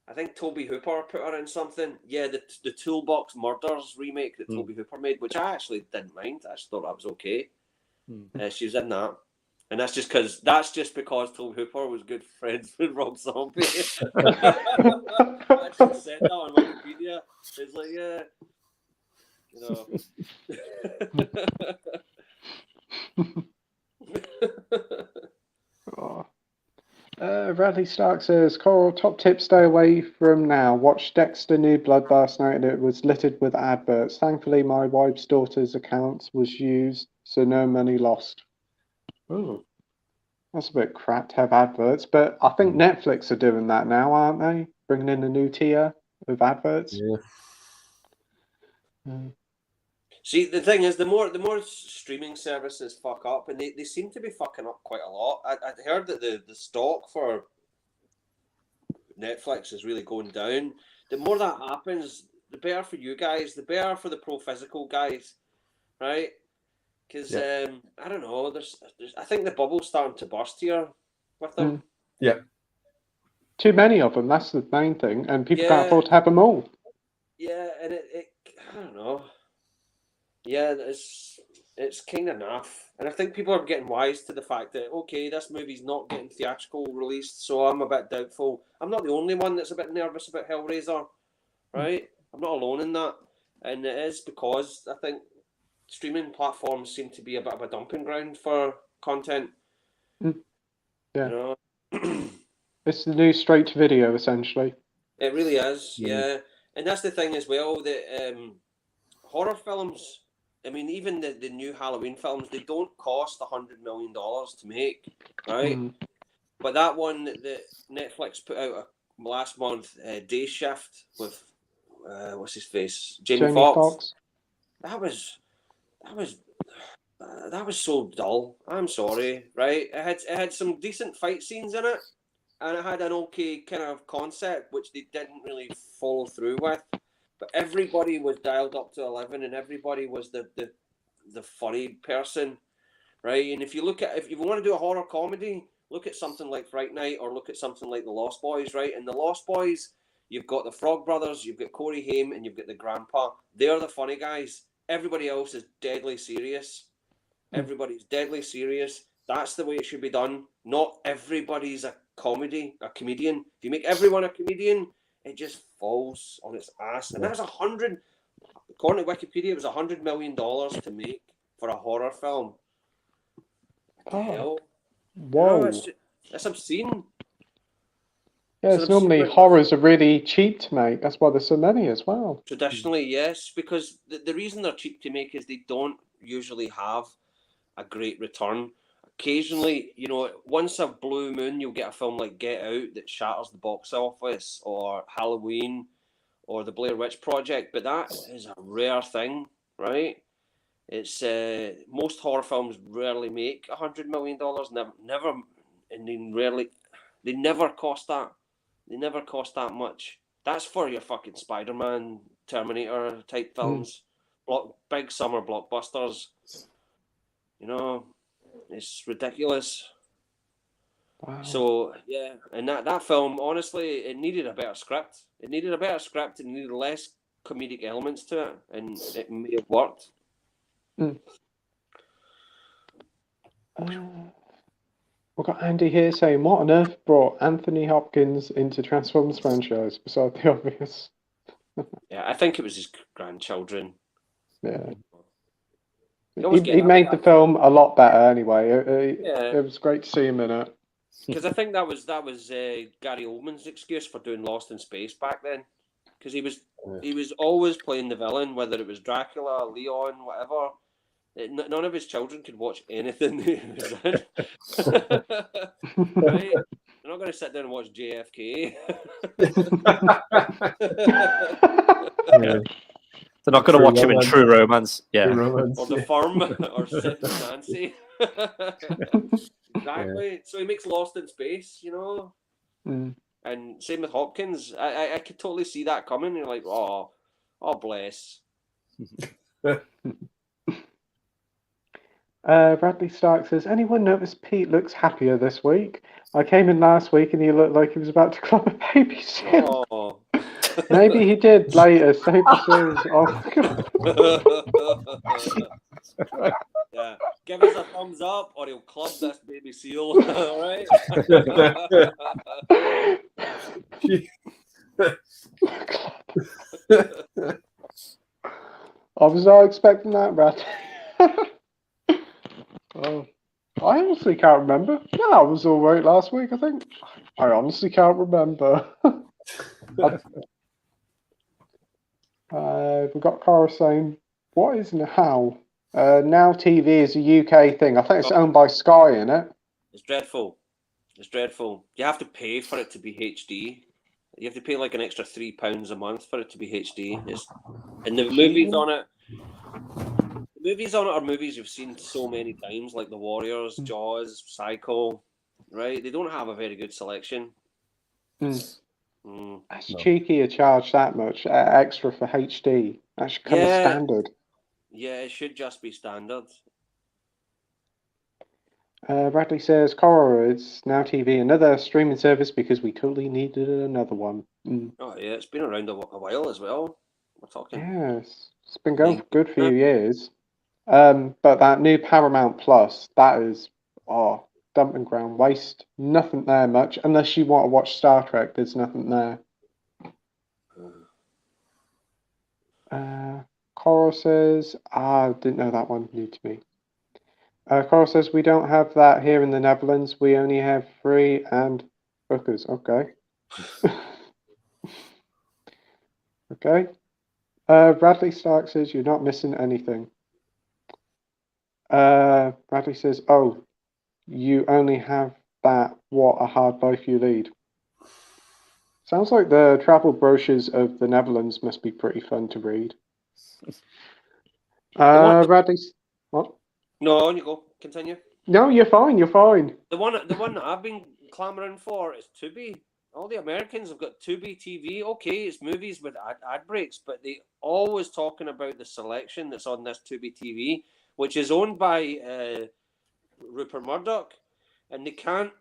I think Toby Hooper put her in something. Yeah, the Toolbox Murders remake that Toby Hooper made, which I actually didn't mind. I just thought that was okay. She was in that. And that's just because Toby Hooper was good friends with Rob Zombie. I actually said that on Wikipedia. It's like, yeah, Radley Stark says, Coral, top tip, stay away from now. Watch Dexter New Blood last night and it was littered with adverts. Thankfully, my wife's daughter's account was used, so no money lost. Oh, that's a bit crap to have adverts, but I think Netflix are doing that now, aren't they? Bringing in a new tier of adverts. Yeah. See, the thing is, the more streaming services fuck up, and they seem to be fucking up quite a lot. I heard that the stock for Netflix is really going down. The more that happens, the better for you guys, the better for the pro physical guys, right? Because I don't know, there's I think the bubble's starting to burst here with them. Yeah. Too many of them, that's the main thing, and people can't afford to have them all. Yeah, and it I don't know. Yeah, it's kind of naff. And I think people are getting wise to the fact that, okay, this movie's not getting theatrical released, so I'm a bit doubtful. I'm not the only one that's a bit nervous about Hellraiser, right? I'm not alone in that. And it is because I think streaming platforms seem to be a bit of a dumping ground for content. Yeah. It's the new straight to video, essentially. It really is, yeah. And that's the thing as well, that horror films, I mean, even the new Halloween films, they don't cost $100 million to make, right? But that one that Netflix put out last month, Day Shift, with what's his face, Jamie Foxx. That was so dull. I'm sorry, right? It had some decent fight scenes in it, and it had an okay kind of concept which they didn't really follow through with. But everybody was dialed up to 11, and everybody was the funny person, right? And if you want to do a horror comedy, look at something like Fright Night or look at something like The Lost Boys, right? And The Lost Boys, You've got the Frog Brothers, you've got Corey Haim, and you've got the Grandpa. They're the funny guys. Everybody else is deadly serious. Everybody's deadly serious. That's the way it should be done. Not everybody's a comedian. If you make everyone a comedian, it just falls on its ass. And that's according to Wikipedia, it was $100 million to make for a horror film. What the hell? Whoa. No, that's obscene. Yeah, it's normally horrors are really cheap to make. That's why there's so many as well. Traditionally, yes, because the reason they're cheap to make is they don't usually have a great return. Occasionally, once a blue moon, you'll get a film like Get Out that shatters the box office, or Halloween, or the Blair Witch Project, but that is a rare thing, right? It's most horror films rarely make $100 million, never, and they never cost that. They never cost that much. That's for your fucking Spider-Man, Terminator type films, big summer blockbusters. It's ridiculous. Wow. So yeah, and that film, honestly, it needed a better script. It needed less comedic elements to it, and it may have worked. We've got Andy here saying, what on earth brought Anthony Hopkins into Transformers franchise, besides the obvious? Yeah, I think it was his grandchildren. Yeah. He made the film a lot better anyway. It was great to see him in it. Because I think that was Gary Oldman's excuse for doing Lost in Space back then. Because he was always playing the villain, whether it was Dracula, Leon, whatever. None of his children could watch anything he was in. Right? They're not going to sit down and watch JFK. They're not going to watch him in True Romance. Yeah. Or The Firm, or Sid and Nancy. Exactly. Yeah. So he makes Lost in Space, And same with Hopkins. I could totally see that coming. You're like, oh bless. Bradley Stark says, anyone notice Pete looks happier this week? I came in last week and he looked like he was about to club a babysit. Oh. Maybe he did later. Save the series. Oh, God. Yeah. Give us a thumbs up or he'll club this baby seal. All right? I was not expecting that, Brad. Oh, I honestly can't remember. Yeah, I was all right last week, I think. I honestly can't remember. We've got Cara saying, what is Now? Now TV is a UK thing. I think it's owned by Sky, isn't it? It's dreadful. It's dreadful. You have to pay for it to be HD. You have to pay like an extra £3 a month for it to be HD. And the movies on it. The movies on it are movies you've seen so many times, like The Warriors, Jaws, Psycho, right? They don't have a very good selection. That's cheeky to charge that much extra for HD. That should come as standard. Yeah, it should just be standard. Bradley says, Cora, it's Now TV, another streaming service because we totally needed another one. Oh, yeah, it's been around a while as well. We're talking. Yes, it's been going for a good few years. But that new Paramount Plus, that is, dumping ground waste. Nothing there much. Unless you want to watch Star Trek, there's nothing there. Coral says, didn't know that one, new to me. Coral says, we don't have that here in the Netherlands. We only have free and hookers. Okay. Okay. Bradley Stark says, you're not missing anything. Bradley says, oh, you only have that. What a hard life you lead. Sounds like the travel brochures of the Netherlands must be pretty fun to read. Bradley, what? No, on you go. Continue. No, you're fine. You're fine. The one that I've been clamoring for is Tubi. All the Americans have got Tubi TV. Okay, it's movies with ad breaks, but they always talking about the selection that's on this Tubi TV, which is owned by Rupert Murdoch, and they can't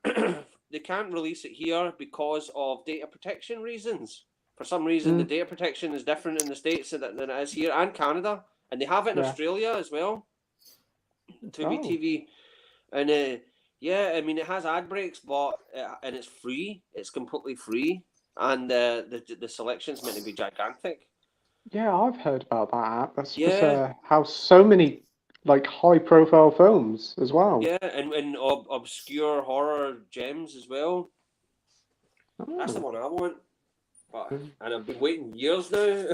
they can't release it here because of data protection reasons. For some reason, the data protection is different in the States than it is here and Canada, and they have it in Australia as well. Tubi TV, and I mean, it has ad breaks, but and it's free. It's completely free, and the selection's meant to be gigantic. Yeah, I've heard about that app. That's just how so many like high-profile films as well. Yeah, and obscure horror gems as well. That's the one I want. But, and I've been waiting years now.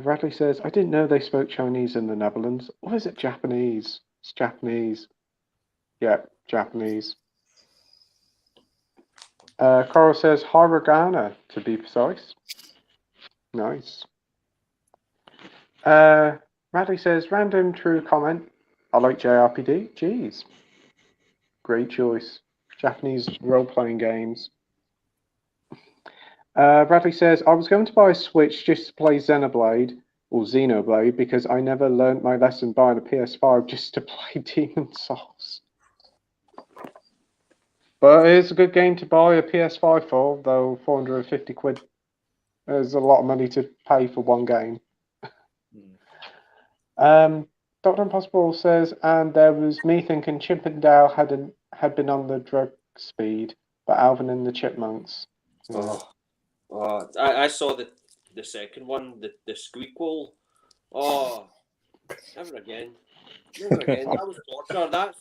Radley says, I didn't know they spoke Chinese in the Netherlands. Or is it Japanese? It's Japanese. Yeah, Japanese. Coral says, Hiragana, to be precise. Nice. Radley says, random true comment. I like JRPG. Jeez. Great choice. Japanese role-playing games. Bradley says, I was going to buy a Switch just to play Xenoblade because I never learned my lesson buying a PS5 just to play Demon Souls. But it is a good game to buy a PS5 for, though 450 quid is a lot of money to pay for one game. Dr. Impossible says, and there was me thinking Chippendale had been on the drug speed, but Alvin and the Chipmunks. I saw the second one, the Squeakquel. Oh, never again. That was torture.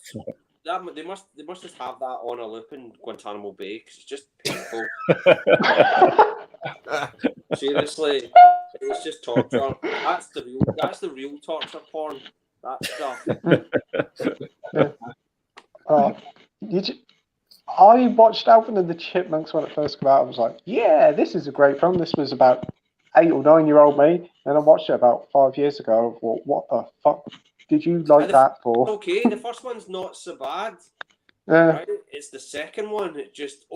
They must just have that on a loop in Guantanamo Bay because it's just painful. Seriously, it's just torture. That's the real torture porn. That stuff. I watched Alvin and the Chipmunks when it first came out. I was like, yeah, this is a great film. This was about 8 or 9 year old me. And I watched it about 5 years ago. I thought, what the fuck did you like that for? Okay, the first one's not so bad. Right? It's the second one. It just,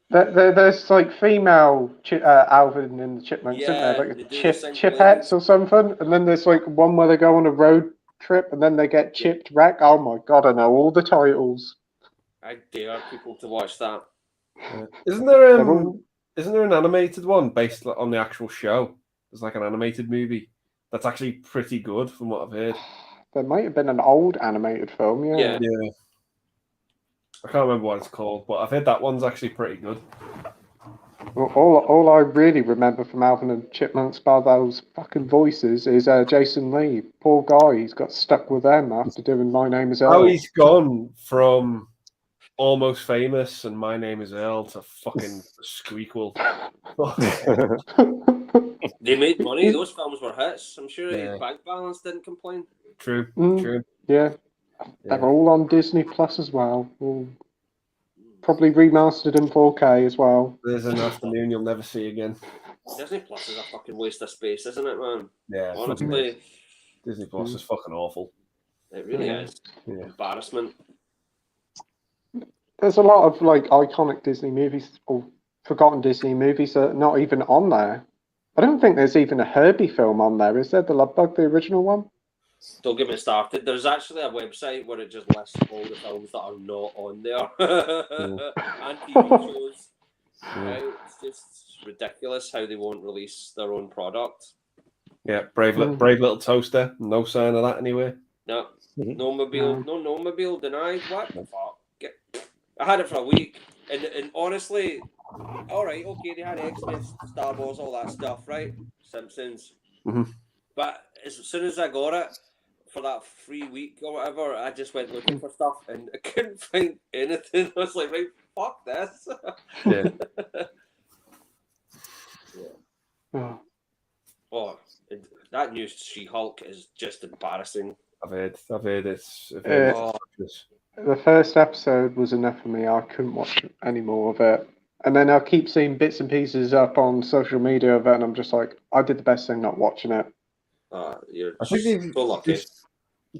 There's like female Alvin and the Chipmunks, isn't there? Like Chipettes or something. And then there's like one where they go on a road trip and then they get chipped wreck. Oh my god, I know all the titles. I dare people to watch that. Isn't there an animated one based on the actual show? There's like an animated movie that's actually pretty good from what I've heard. There might have been an old animated film, yeah. I can't remember what it's called, but I've heard that one's actually pretty good. Well, all I really remember from Alvin and Chipmunks by those fucking voices is Jason Lee. Poor guy, he's got stuck with them after doing My Name is Earl. Oh, he's gone from Almost Famous and My Name is Earl to fucking Squeakquel. They made money. Those films were hits. I'm sure his bank balance didn't complain. True. Yeah. They're all on Disney Plus as well. Probably remastered in 4K as well. There's an afternoon you'll never see again. Disney Plus is a fucking waste of space, isn't it, man? Yeah. Honestly. Disney Plus is fucking awful. It really is. Yeah. Embarrassment. There's a lot of like iconic Disney movies or forgotten Disney movies that are not even on there. I don't think there's even a Herbie film on there. Is there? The Love Bug, the original one? Don't get me started. There's actually a website where it just lists all the films that are not on there. And TV shows. Right? It's just ridiculous how they won't release their own product. Yeah, Brave Little Toaster. No sign of that anywhere. No. No mobile denied. What the fuck? I had it for a week. And honestly, alright, okay, they had X-Men, Star Wars, all that stuff, right? Simpsons. But as soon as I got it, for that free week or whatever, I just went looking for stuff and I couldn't find anything. I was like, right, fuck this. That new She-Hulk is just embarrassing. I've heard it's. The first episode was enough for me. I couldn't watch any more of it. And then I keep seeing bits and pieces up on social media of it, and I'm just like, I did the best thing not watching it. I think so lucky.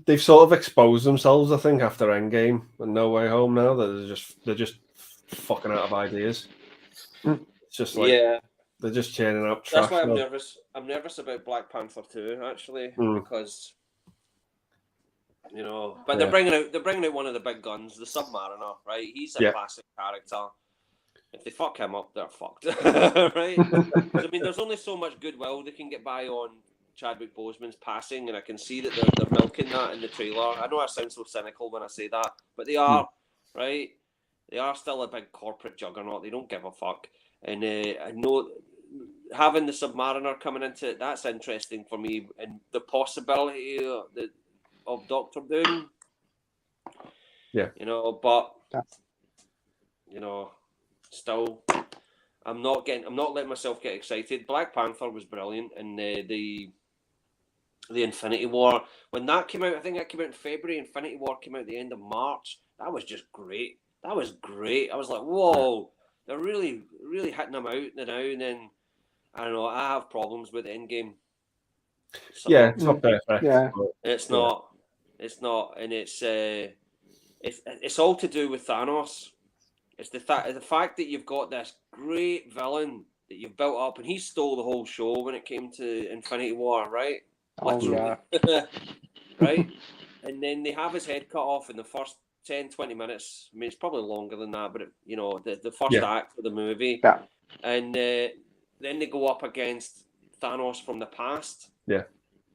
They've sort of exposed themselves, I think, after Endgame and No Way Home now. That they're just fucking out of ideas. It's just like they're just churning out trash. That's why I'm nervous. I'm nervous about Black Panther 2, actually, because they're bringing out one of the big guns, the Submariner, right? He's a classic character. if they fuck him up, they're fucked, right? 'Cause, I mean, there's only so much goodwill they can get by on Chadwick Boseman's passing, and I can see that they're milking that in the trailer. I know I sound so cynical when I say that, but they are, right? They are still a big corporate juggernaut. They don't give a fuck. And I know having the Submariner coming into it, that's interesting for me. And the possibility of Doctor Doom. Yeah. You know, but, you know, still, I'm not letting myself get excited. Black Panther was brilliant. And the Infinity War, when that came out, I think that came out in February. Infinity War came out at the end of March. That was just great. That was great. I was like, whoa, they're really, really hitting them out now. And then, I don't know, I have problems with Endgame. So, yeah, it's not perfect. Yeah. It's not. It's not. And it's all to do with Thanos. It's the fact that you've got this great villain that you've built up, and he stole the whole show when it came to Infinity War, right? Oh, yeah. Right? And then they have his head cut off in the first 10, 20 minutes. I mean, it's probably longer than that, but, the first act of the movie. Yeah. And then they go up against Thanos from the past. Yeah.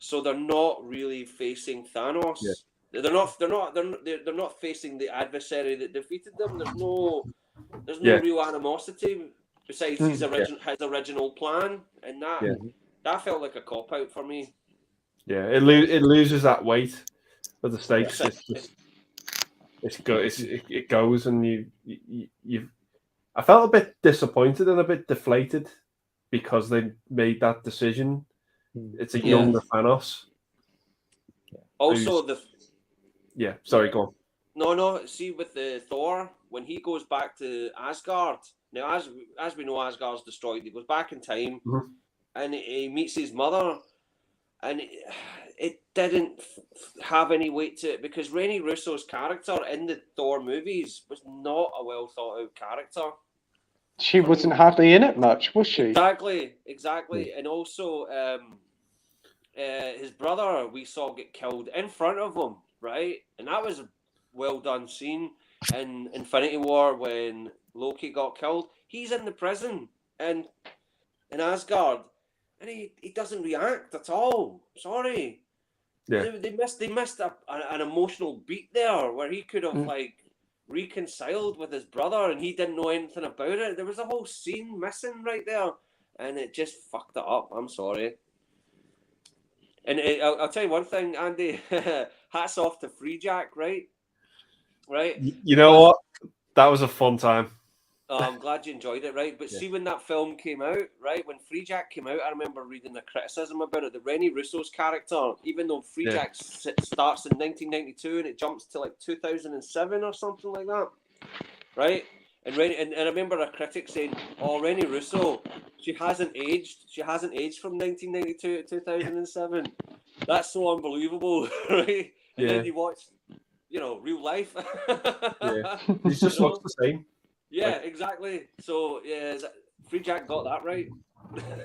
So they're not really facing Thanos. Yeah. They're not facing the adversary that defeated them. There's no real animosity besides his original plan, and that felt like a cop out for me. Yeah, it loses that weight of the stakes. It goes, and you. I felt a bit disappointed and a bit deflated because they made that decision. It's a younger Thanos. Also, sorry, go on. No. See, with the Thor, when he goes back to Asgard, now as we know, Asgard's destroyed. He goes back in time, and he meets his mother. And it didn't have any weight to it because Renée Russo's character in the Thor movies was not a well thought out character. She wasn't hardly in it much, was she? Exactly. And also, his brother we saw get killed in front of him, right? And that was a well done scene. In Infinity War when Loki got killed, he's in the prison in Asgard. And he doesn't react at all. Sorry. Yeah. They missed an emotional beat there where he could have reconciled with his brother and he didn't know anything about it. There was a whole scene missing right there, and it just fucked it up. I'm sorry. And I'll tell you one thing, Andy. Hats off to Free Jack, right? Right. You know what? That was a fun time. I'm glad you enjoyed it, right? But see, when that film came out, right, when Free Jack came out, I remember reading the criticism about it. The Renée Russo's character, even though Free Jack starts in 1992 and it jumps to like 2007 or something like that, right? And I remember a critic saying, "Oh, Renée Russo, she hasn't aged. She hasn't aged from 1992 to 2007. That's so unbelievable, right?" And then you watch, real life. He just looks the same. Yeah, exactly. So Free Jack got that right.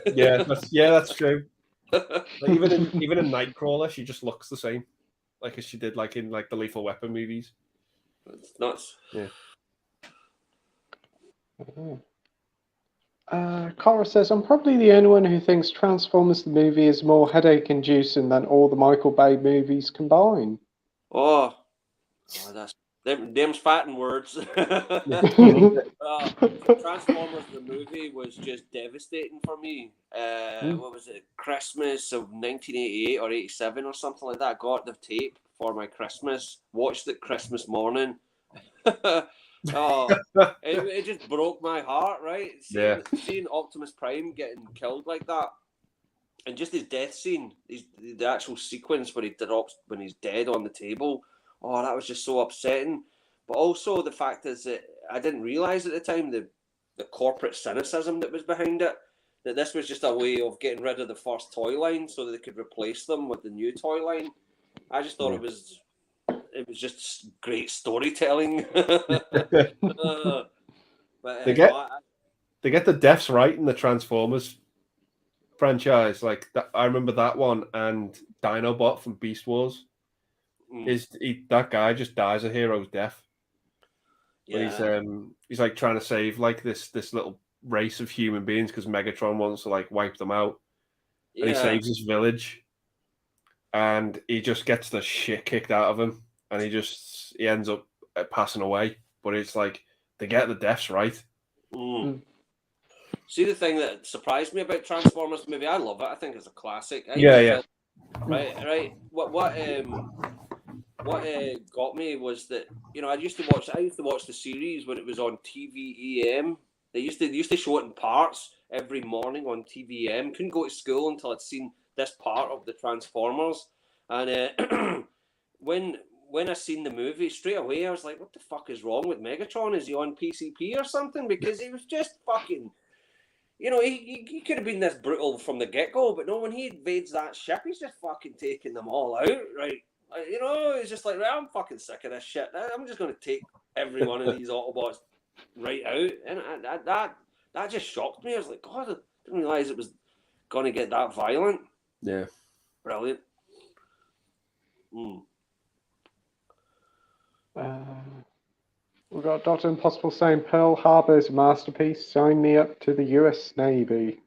That's true. Like, even in Nightcrawler, she just looks the same, like as she did like in like the Lethal Weapon movies. It's nuts. Yeah. Cara says, I'm probably the only one who thinks Transformers the movie is more headache-inducing than all the Michael Bay movies combined. Oh that's them's fatting words. Transformers the movie was just devastating for me. What was it? Christmas of 1988 or 87 or something like that. I got the tape for my Christmas. Watched it Christmas morning. It just broke my heart, right? Seeing Optimus Prime getting killed like that, and just his death scene, the actual sequence where he drops when he's dead on the table. Oh, that was just so upsetting. But also the fact is that I didn't realize at the time the corporate cynicism that was behind it. That this was just a way of getting rid of the first toy line so that they could replace them with the new toy line. I just thought it was just great storytelling. But they get the deaths right in the Transformers franchise. Like I remember that one, and Dinobot from Beast Wars. That guy just dies a hero's death. Where he's like trying to save like this little race of human beings because Megatron wants to like wipe them out, and he saves his village, and he just gets the shit kicked out of him, and he ends up passing away. But it's like they get the deaths right. See, the thing that surprised me about Transformers movie, I love it. I think it's a classic. Right. What got me was that I used to watch the series when it was on TVEM. They used to show it in parts every morning on TVEM. Couldn't go to school until I'd seen this part of the Transformers. And when I seen the movie straight away, I was like, "What the fuck is wrong with Megatron? Is he on PCP or something?" Because he was just fucking. He could have been this brutal from the get-go, but no, when he invades that ship, he's just fucking taking them all out, right? It's just like, right, I'm fucking sick of this shit. I'm just going to take every one of these Autobots right out. And that just shocked me. I was like, God, I didn't realise it was going to get that violent. Yeah. Brilliant. We've got Dr. Impossible saying Pearl Harbor is a masterpiece. Sign me up to the US Navy.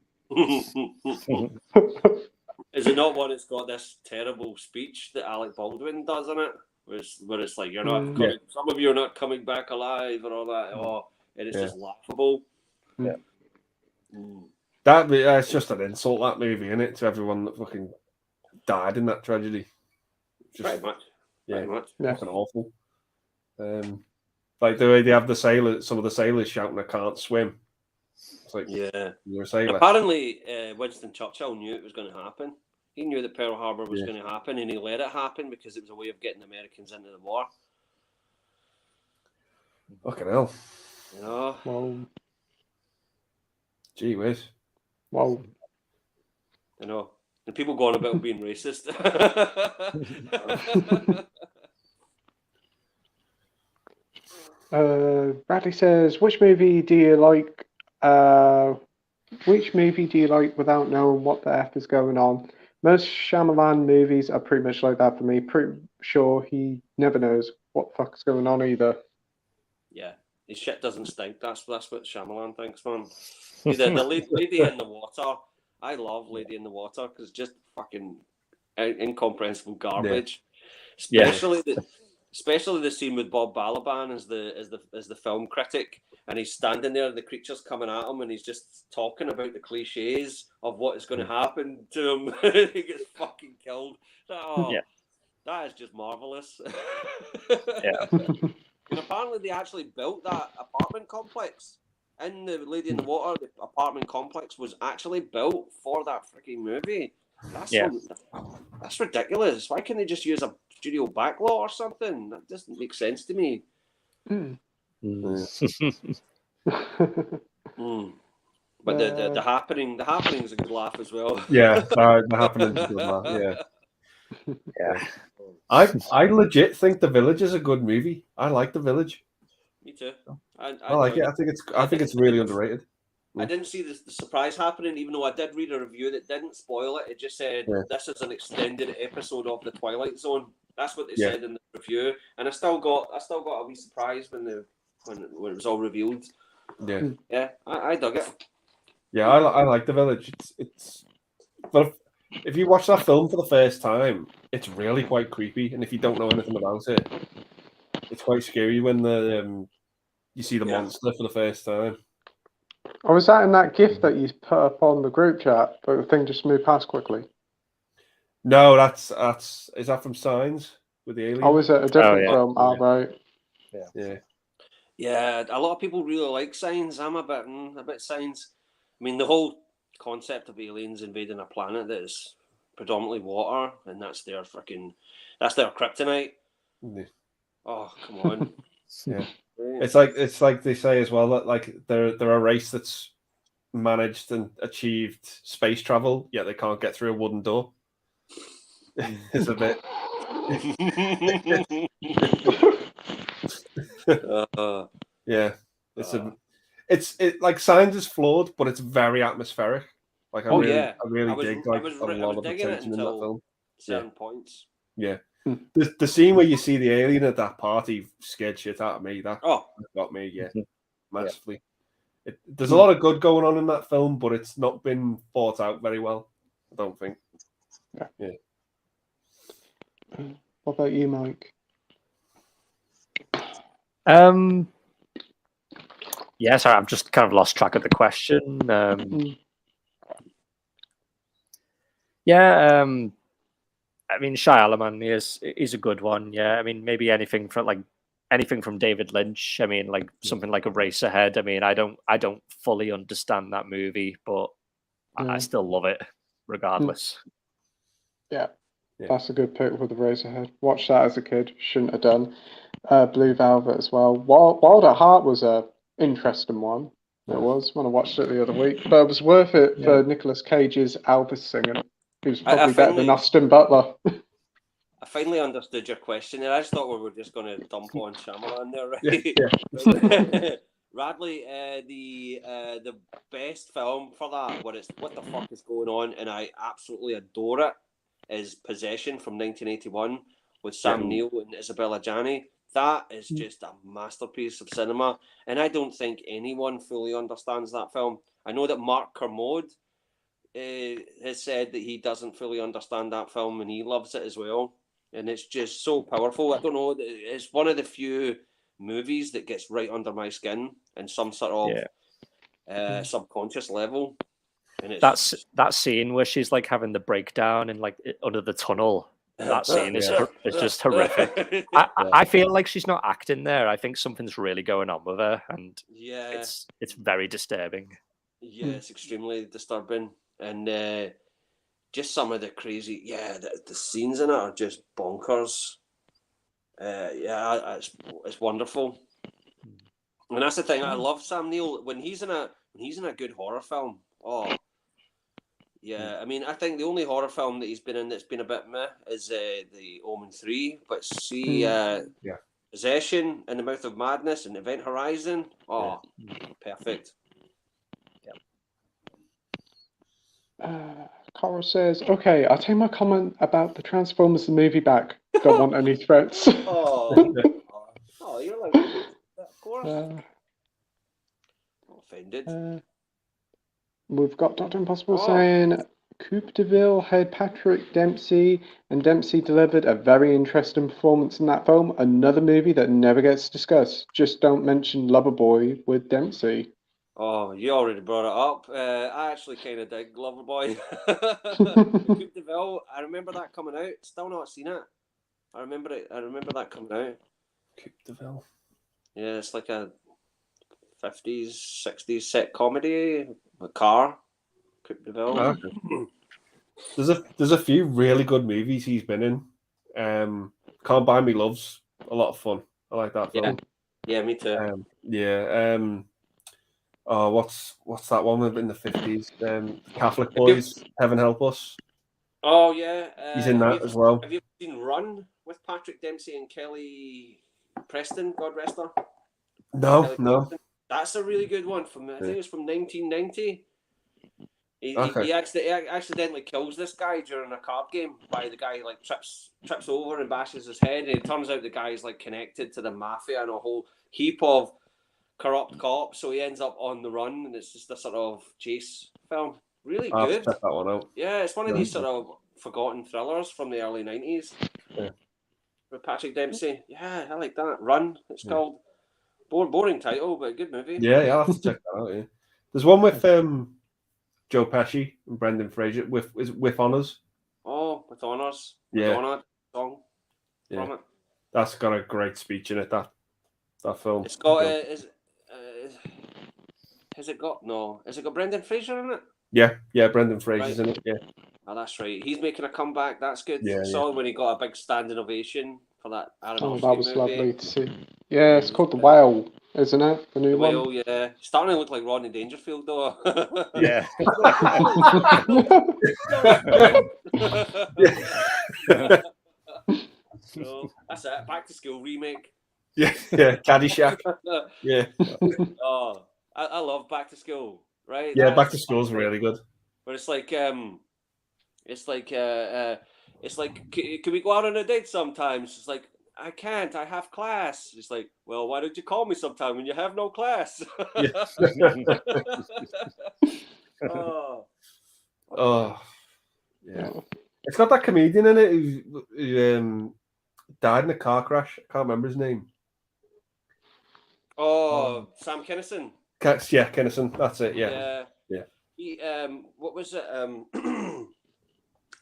Is it not one that's got this terrible speech that Alec Baldwin does in it? Where it's like, you're not coming, some of you are not coming back alive and all that. And it's just laughable. Yeah. It's just an insult, that movie, isn't it, to everyone that fucking died in that tragedy. Pretty much. Yeah, fucking awful. Like the way they have some of the sailors shouting, "I can't swim." It's like, you're a sailor. Apparently, Winston Churchill knew it was going to happen. He knew that Pearl Harbor was going to happen, and he let it happen because it was a way of getting Americans into the war. Fucking hell. Well, gee whiz. Well, I know. And people go on about being racist. Bradley says, which movie do you like? Which movie do you like without knowing what the F is going on? Most Shyamalan movies are pretty much like that for me. Pretty sure he never knows what the fuck's going on either. Yeah, his shit doesn't stink. That's what Shyamalan thinks, man. The Lady in the Water. I love Lady in the Water because it's just fucking incomprehensible garbage. Yeah. Especially the scene with Bob Balaban as the film critic, and he's standing there, and the creature's coming at him, and he's just talking about the cliches of what is going to happen to him. He gets fucking killed. That is just marvelous. And apparently they actually built that apartment complex in the Lady in the Water. The apartment complex was actually built for that freaking movie. That's ridiculous. Why can't they just use a studio backlot or something? That doesn't make sense to me. But the happening's a good laugh as well. Yeah, the happening's a good laugh. Yeah. I legit think The Village is a good movie. I like The Village. Me too. I like it. I think it's really underrated. I didn't see the surprise happening, even though I did read a review that didn't spoil it. It just said this is an extended episode of the Twilight Zone. That's what they said in the review, and I still got a wee surprise when it was all revealed. Yeah, I dug it. Yeah, I like The Village. But if you watch that film for the first time, it's really quite creepy, and if you don't know anything about it, it's quite scary when you see the monster for the first time. Oh, was that in that GIF that you put up on the group chat, but the thing just moved past quickly? No, is that from Signs with the alien? Oh, is it a different film? Oh, right. Yeah, a lot of people really like Signs. I'm a bit Signs. I mean, the whole concept of aliens invading a planet that is predominantly water, and that's their kryptonite. Oh, come on. Yeah. It's like they say as well that like they're a race that's managed and achieved space travel, yet they can't get through a wooden door. It's a bit. It's like Signs is flawed, but it's very atmospheric. Like I really dig like a lot of attention in that film. Certain points. Yeah. The scene where you see the alien at that party scared shit out of me. That Oh, got me, yeah, massively. There's Hmm. a lot of good going on in that film, but it's not been thought out very well, I don't think. Yeah. What about you, Mike? Yeah, sorry, I've just kind of lost track of the question. Yeah, I mean, Shyamalan is a good one. Yeah, I mean, maybe anything from David Lynch. I mean, like something like Eraserhead. I mean, I don't fully understand that movie, but I still love it regardless. Yeah, Yeah. that's a good pick with the Razorhead. Watched that as a kid. Shouldn't have done. Blue Velvet as well. Wild at Heart was a interesting one. It was when I watched it the other week, but it was worth it for Nicolas Cage's Elvis singing. He was probably better than Austin Butler. I finally understood your question there. I just thought we were just going to dump on Shyamalan there, right? Yeah. Radley, the best film for that, what the fuck is going on, and I absolutely adore it, is Possession from 1981 with Sam Neill and Isabella Gianni. That is just a masterpiece of cinema, and I don't think anyone fully understands that film. I know that Mark Kermode has said that he doesn't fully understand that film, and he loves it as well. And it's just so powerful. I don't know. It's one of the few movies that gets right under my skin in some sort of subconscious level. And it's that scene where she's like having the breakdown and like under the tunnel. That scene is just horrific. I feel like she's not acting there. I think something's really going on with her, and it's very disturbing. Yeah, it's extremely disturbing, and just some of the crazy. Yeah, the scenes in it are just bonkers. It's wonderful, and that's the thing. I love Sam Neill when he's in a good horror film. Oh. Yeah, I mean, I think the only horror film that he's been in that's been a bit meh is the Omen 3, but see Possession, In the Mouth of Madness, and Event Horizon. Oh, perfect. Carl says, "Okay, I'll take my comment about the Transformers the movie back. Don't want any threats." Oh, you're like, of course. Not offended. We've got Dr. Impossible saying Coupe de Ville had Patrick Dempsey, and Dempsey delivered a very interesting performance in that film. Another movie that never gets discussed. Just don't mention Loverboy with Dempsey. Oh, you already brought it up. I actually kind of dig Loverboy. Coupe de Ville, I remember that coming out. Still not seen it. I remember that coming out. Coupe de Ville. Yeah, it's like a 50s, 60s set comedy. A car. Coupe de Ville. Okay. There's a few really good movies he's been in. Can't Buy Me Love's a lot of fun. I like that film. Yeah, me too. What's that one in the 50s? Catholic Boys, Heaven Help Us. Oh yeah, he's in that as well. Have you seen Run with Patrick Dempsey and Kelly Preston? God rest her. No. Preston. That's a really good one from I think it's from 1990. He accidentally kills this guy during a card game by the guy like trips over and bashes his head, and it turns out the guy's like connected to the mafia and a whole heap of corrupt cops, so he ends up on the run, and it's just a sort of chase film. Really I'll good. check that one out. Yeah, it's one of these sort of forgotten thrillers from the early 90s. Yeah. With Patrick Dempsey. Yeah, I like that. Run, it's called. Boring title, but a good movie. Yeah, I'll have to check that out. Yeah. There's one with Joe Pesci and Brendan Fraser with Honours. Oh, with Honours. Yeah. Madonna song from it. That's got a great speech in it, that film. It's got has it got Brendan Fraser in it? Yeah, Brendan Fraser's in it, yeah. Oh, that's right. He's making a comeback. That's good. Yeah, I saw when he got a big standing ovation for that Aronofsky that was movie. lovely to see. Yeah, it's called The Whale, isn't it? The new one. Whale, yeah. Starting to look like Rodney Dangerfield, though. Yeah. So that's it. Back to School remake. Yeah, Caddyshack. Yeah. Oh, I love Back to School. Right? Yeah, Back to School's really good. But it's like it's like, can we go out on a date sometimes? It's like, I can't. I have class. It's like, well, why don't you call me sometime when you have no class? Yeah. Oh, Oh, yeah. It's got that comedian in it who died in a car crash. I can't remember his name. oh, Sam Kinison. Yeah, Kinnison. That's it. Yeah. He, what was it?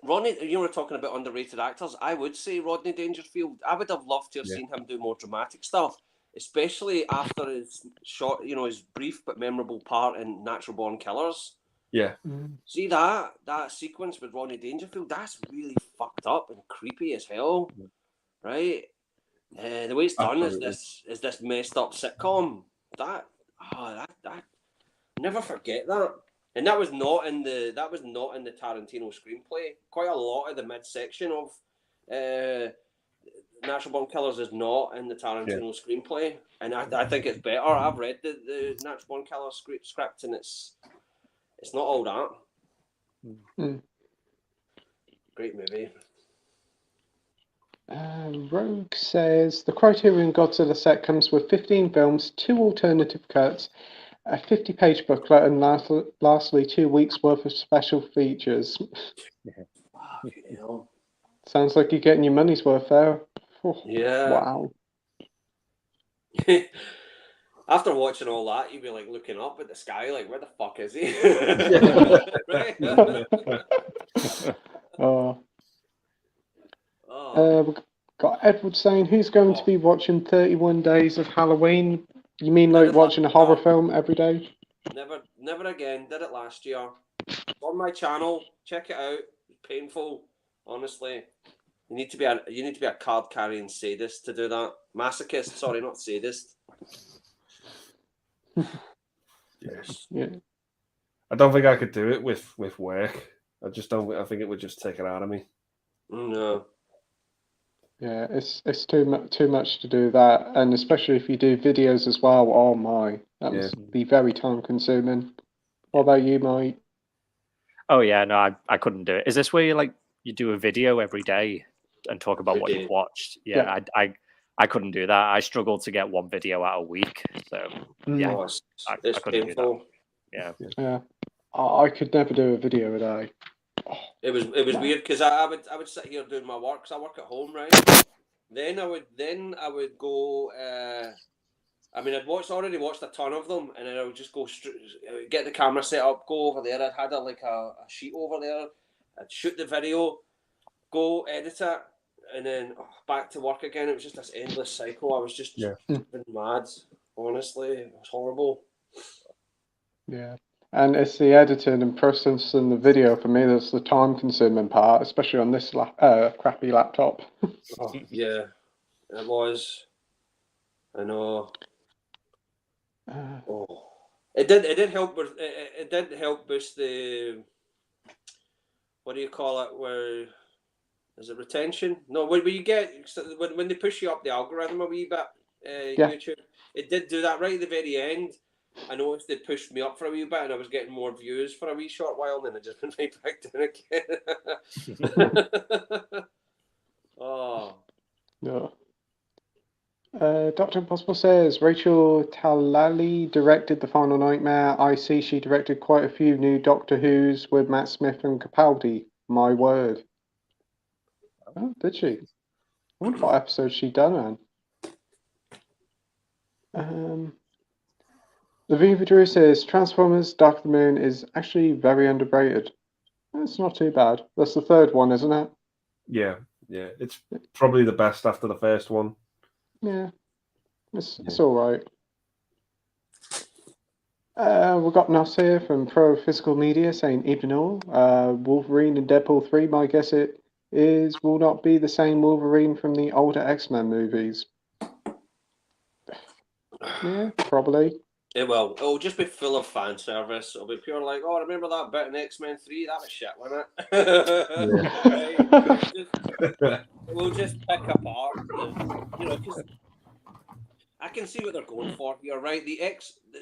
Rodney, you were talking about underrated actors. I would say Rodney Dangerfield. I would have loved to have seen him do more dramatic stuff, especially after his short, his brief but memorable part in Natural Born Killers. Yeah. See that sequence with Rodney Dangerfield? That's really fucked up and creepy as hell, right? The way it's done is this messed up sitcom. That never forget that. And that was not in the Tarantino screenplay. Quite a lot of the midsection of Natural Born Killers is not in the Tarantino screenplay, and I think it's better. I've read the Natural Born Killers script, and it's not all that. Great movie. Rogue says the Criterion Godzilla set comes with 15 films, 2 alternative cuts, a 50-page booklet, and lastly 2 weeks worth of special features. Sounds like you're getting your money's worth there. Oh, yeah. Wow. After watching all that, you'd be like looking up at the sky, like, where the fuck is he? We've got Edward saying, who's going to be watching 31 Days of Halloween? You mean like watching a horror film every day? Never again. Did it last year. On my channel, check it out. It's painful, honestly. You need to be a card carrying sadist to do that. Masochist, sorry, not sadist. Yes. Yeah. I don't think I could do it with work. I just don't. I think it would just take it out of me. No. Yeah, it's too much to do that, and especially if you do videos as well. Oh my, that must be very time consuming. What about you, Mike? Oh yeah, no, I couldn't do it. Is this where you do a video every day and talk about what you've watched? Yeah, I couldn't do that. I struggled to get one video out a week. So yeah, it's I couldn't painful. do that. Yeah. I could never do a video a day. It was weird because I would sit here doing my work. Cause I work at home, right? Then I would go. I'd already watched a ton of them, and then I would just go get the camera set up, go over there. I'd had a sheet over there. I'd shoot the video, go edit it, and then back to work again. It was just this endless cycle. I was just mad. Honestly, it was horrible. Yeah. And it's the editing and processing the video for me that's the time-consuming part, especially on this crappy laptop. Yeah, it was. I know. It did help. It did help boost the. What do you call it? Where is it retention? No, when you get when they push you up the algorithm a wee bit, YouTube, it did do that right at the very end. I noticed they pushed me up for a wee bit, and I was getting more views for a wee short while, and then it just went right back down again. No. Dr. Impossible says Rachel Talalay directed The Final Nightmare. I see she directed quite a few new Doctor Who's with Matt Smith and Capaldi. My word. Oh, did she? I wonder what episode she'd done, man. The Viva Drew says Transformers Dark of the Moon is actually very underrated. It's not too bad. That's the third one, isn't it? Yeah. It's probably the best after the first one. Yeah. It's all right. We've got Nos here from Pro Physical Media saying, even all, Wolverine and Deadpool 3, my guess it is, will not be the same Wolverine from the older X-Men movies. Yeah, probably. It will. It'll just be full of fan service. It'll be pure like, oh, remember that bit in X-Men 3? That was shit, wasn't it? We'll just pick apart, because I can see what they're going for. You're right.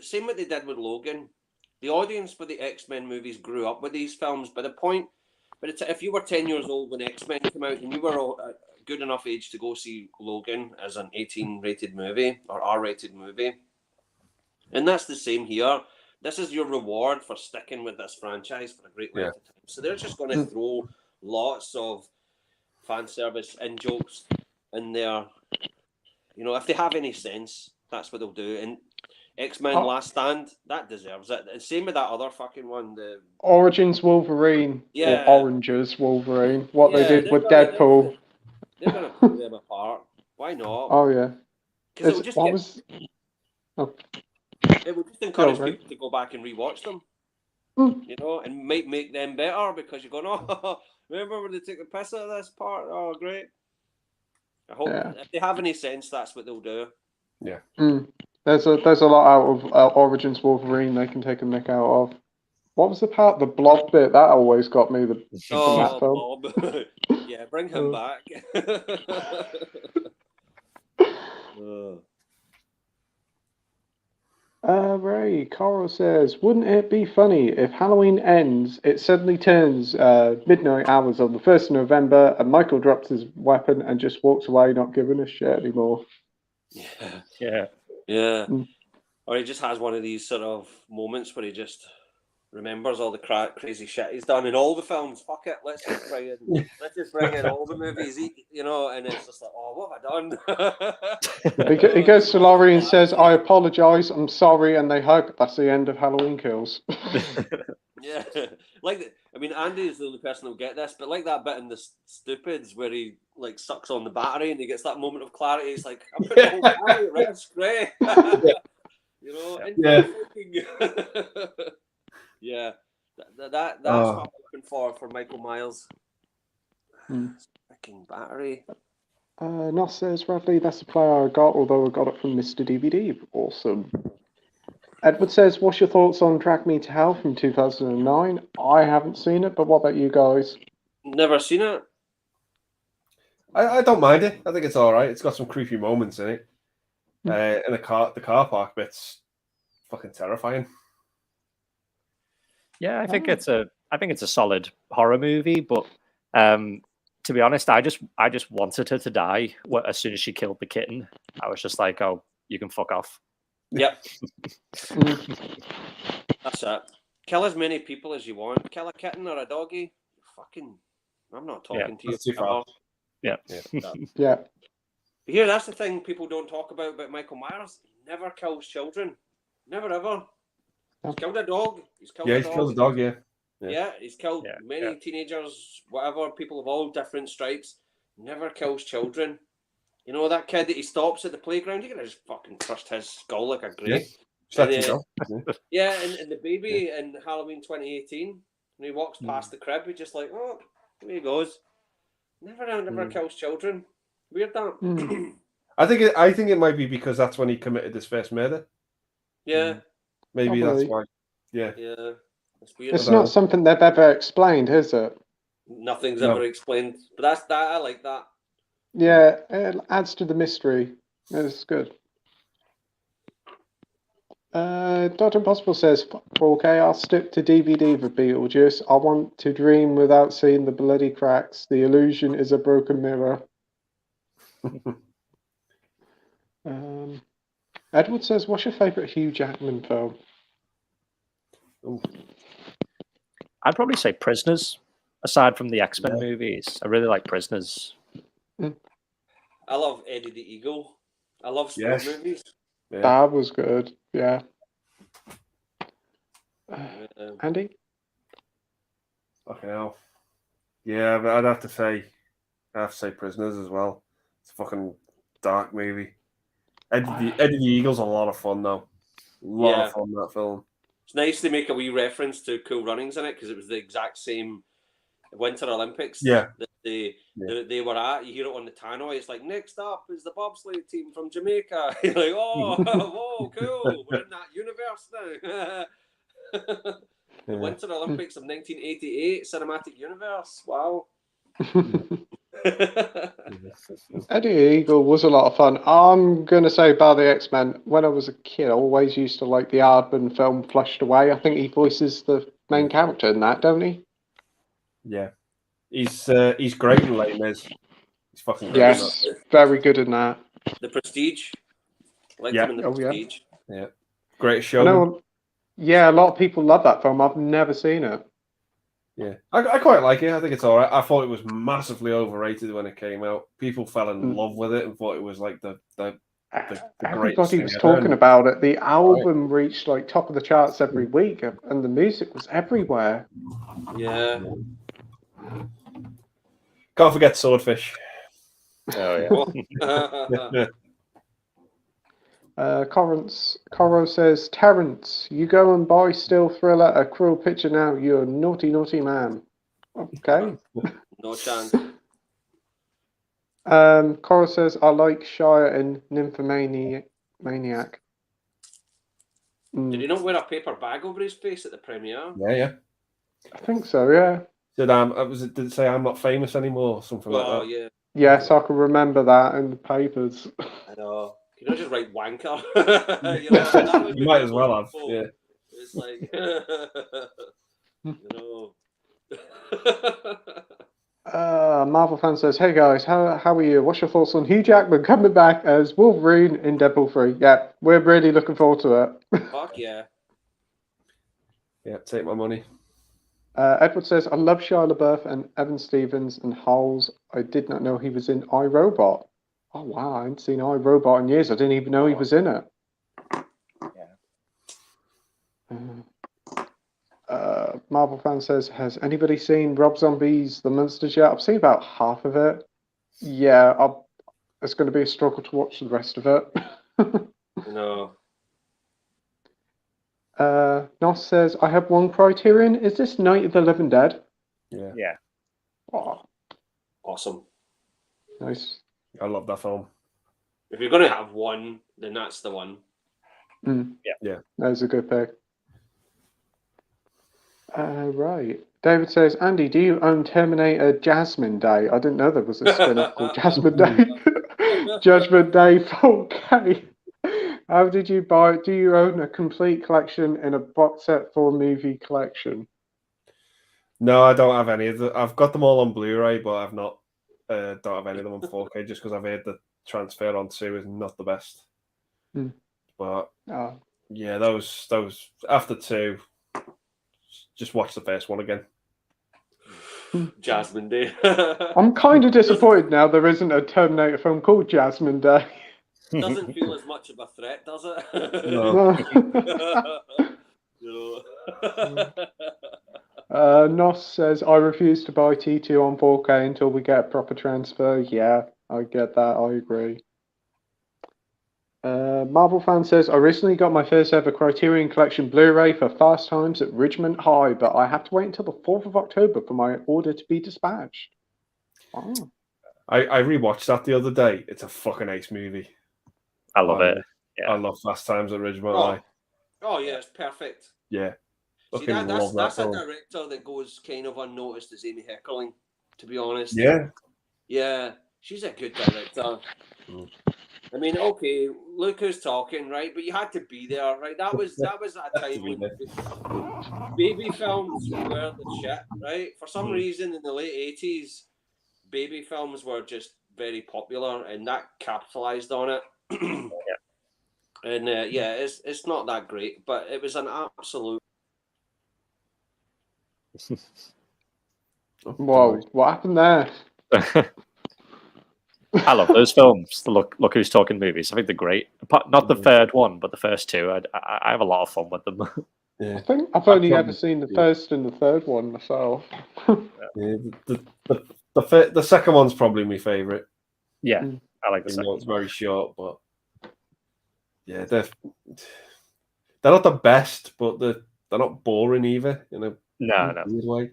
Same what they did with Logan. The audience for the X-Men movies grew up with these films. By the point But if you were 10 years old when X-Men came out, and you were a good enough age to go see Logan as an 18-rated movie or R-rated movie, and that's the same here. This is your reward for sticking with this franchise for a great length of time. So they're just going to throw lots of fan service and jokes in there. You know, if they have any sense, that's what they'll do. And X-Men Last Stand, that deserves it. And same with that other fucking one, the Origins Wolverine, or Oranges Wolverine, what they did with Deadpool. They're going to pull them apart. Why not? Oh, yeah. Because it would just it would just encourage people to go back and rewatch them. You know, and might make them better because you're going, oh, remember when they took the piss out of this part? Oh, great. I hope if they have any sense, that's what they'll do. Yeah. There's a lot out of Origins Wolverine they can take a mick out of. What was the part? The blob bit? That always got me. Bob. Yeah, bring him back. Ray, Coral says, wouldn't it be funny if Halloween ends, it suddenly turns midnight hours on the 1st of November, and Michael drops his weapon and just walks away, not giving a shit anymore? Yeah. Or he just has one of these sort of moments where he just remembers all the crazy shit he's done in all the films. Fuck it, let's just bring in all the movies, you know, and it's just like, oh, what have I done? He goes to Laurie and says, I apologise, I'm sorry, and they hug. That's the end of Halloween Kills. Yeah, Andy is the only person who'll get this, but like that bit in The Stupids where he like sucks on the battery and he gets that moment of clarity. He's like, I'm putting the whole battery at risk, great. You know, yeah, that's what I'm looking for Michael Myers. Freaking battery. Noss says, Radley, that's the player I got, although I got it from Mr. DVD. Awesome. Edward says, what's your thoughts on Drag Me to Hell from 2009? I haven't seen it, but what about you guys? Never seen it. I don't mind it. I think it's all right. It's got some creepy moments in it. And the car park bit's fucking terrifying. Yeah, I think it's a solid horror movie, but to be honest, I just wanted her to die as soon as she killed the kitten. I was just like, oh, you can fuck off. Yep. That's it. Kill as many people as you want. Kill a kitten or a doggy. Fucking, I'm not talking to you. Too far. Yeah. Yeah. But here, that's the thing people don't talk about Michael Myers. He never kills children. Never ever. He's killed a dog. He's killed a dog. Yeah, he's killed many teenagers, whatever, people of all different stripes. Never kills children. You know, that kid that he stops at the playground, he could have just fucking crushed his skull like a grape. And the baby in Halloween 2018, when he walks past the crib, he's just like, oh, there he goes. Never kills children. Weird that. I think it might be because that's when he committed his first murder. Yeah. Maybe Probably. that's why. Yeah. Yeah. It's weird. It's not something they've ever explained, is it? Nothing's ever explained. But I like that. Yeah, it adds to the mystery. It's good. Dr. Impossible says, okay, I'll stick to DVD for Beetlejuice. I want to dream without seeing the bloody cracks. The illusion is a broken mirror. Edward says, what's your favourite Hugh Jackman film? I'd probably say Prisoners. Aside from the X-Men movies, I really like Prisoners. I love Eddie the Eagle. I love sport movies. Yeah. That was good. Yeah. Andy? Fucking hell. Yeah, but I'd have to say Prisoners as well. It's a fucking dark movie. Eddie the Eagle's a lot of fun though. A lot of fun, that film. It's nice to make a wee reference to Cool Runnings in it because it was the exact same Winter Olympics that they were at. You hear it on the tannoy. It's like, next up is the bobsleigh team from Jamaica. You're like, oh, whoa, cool. We're in that universe now. The Winter Olympics of 1988 cinematic universe. Wow. Eddie Eagle was a lot of fun. I'm going to say about the X-Men, when I was a kid, I always used to like the Aardman film Flushed Away. I think he voices the main character in that, don't he? Yeah. He's great in Les Mis. He's fucking great. Yes, very good in that. The Prestige. Liked Yeah. him in The Oh, yeah. Prestige. Yeah, greatest I showman. know. Yeah, a lot of people love that film. I've never seen it. Yeah, I quite like it. I think it's all right. I thought it was massively overrated when it came out. People fell in love with it and thought it was like the greatest Everybody thing was ever. talking about it. The album reached like top of the charts every week, and the music was everywhere. Yeah. Can't forget Swordfish. Oh yeah. Coro says, Terence, you go and buy Still Thriller, a cruel picture now. You're a naughty, naughty man. Okay. No chance. Coro says, I like Shire and Nymphomaniac. Did he not wear a paper bag over his face at the premiere? Yeah. I think so, yeah. Did it say I'm not famous anymore or something like that? Yeah. Yes, I can remember that in the papers. I know. You don't just write wanker. That would You be might as well have. awful. Yeah. It's like, Marvel fan says, hey guys, how are you? What's your thoughts on Hugh Jackman coming back as Wolverine in Deadpool 3? Yeah, we're really looking forward to it. Fuck yeah. Yeah, take my money. Edward says, I love Shia LaBeouf and Evan Stevens and Holes. I did not know he was in iRobot. Oh wow, I haven't seen iRobot in years. I didn't even know he was in it. Marvel fan says, has anybody seen Rob Zombie's The Monsters yet? I've seen about half of it. Yeah, it's going to be a struggle to watch the rest of it. No. Nos says, I have one criterion. Is this Night of the Living Dead? Yeah. Oh, Awesome. nice. I love that film. If you're going to have one, then that's the one. Yeah. That's a good pick. Right. David says, Andy, do you own Terminator Jasmine Day? I didn't know there was a spin-off called Jasmine Day. Judgment Day 4K. How did you buy it? Do you own a complete collection in a box set for movie collection? No, I don't have any of them. I've got them all on Blu-ray, but I've not. Don't have any of them on 4K just because I've heard the transfer on 2 is not the best. But yeah, those after 2, just watch the first one again. Jasmine Day. I'm kind of disappointed now there isn't a Terminator film called Jasmine Day. Doesn't feel as much of a threat, does it? No. Nos says, I refuse to buy T2 on 4K until we get a proper transfer. Yeah, I get that. I agree. Marvel fan says, I recently got my first ever Criterion Collection Blu-ray for Fast Times at Ridgemont High, but I have to wait until the 4th of October for my order to be dispatched. Oh. I rewatched that the other day. It's a fucking ace movie. I love it. Yeah. I love Fast Times at Ridgemont High. Oh yeah, it's perfect. Yeah. See, that's a director that goes kind of unnoticed as Amy Heckerling, to be honest. Yeah, she's a good director. I mean, okay, look who's talking, right? But you had to be there, right? That was at a time when baby films were the shit, right? For some reason, in the late 80s, baby films were just very popular, and that capitalized on it. And it's not that great, but it was an absolute. Whoa, what happened there? I love those films. The Look Who's Talking movies. I think they're great. Not the third one, but the first two. I have a lot of fun with them. Yeah. I think I've only ever seen the first and the third one myself. Yeah, the second one's probably my favourite. Yeah, I like the second one. It's very short, but yeah, they're not the best, but they're not boring either. In a weird way.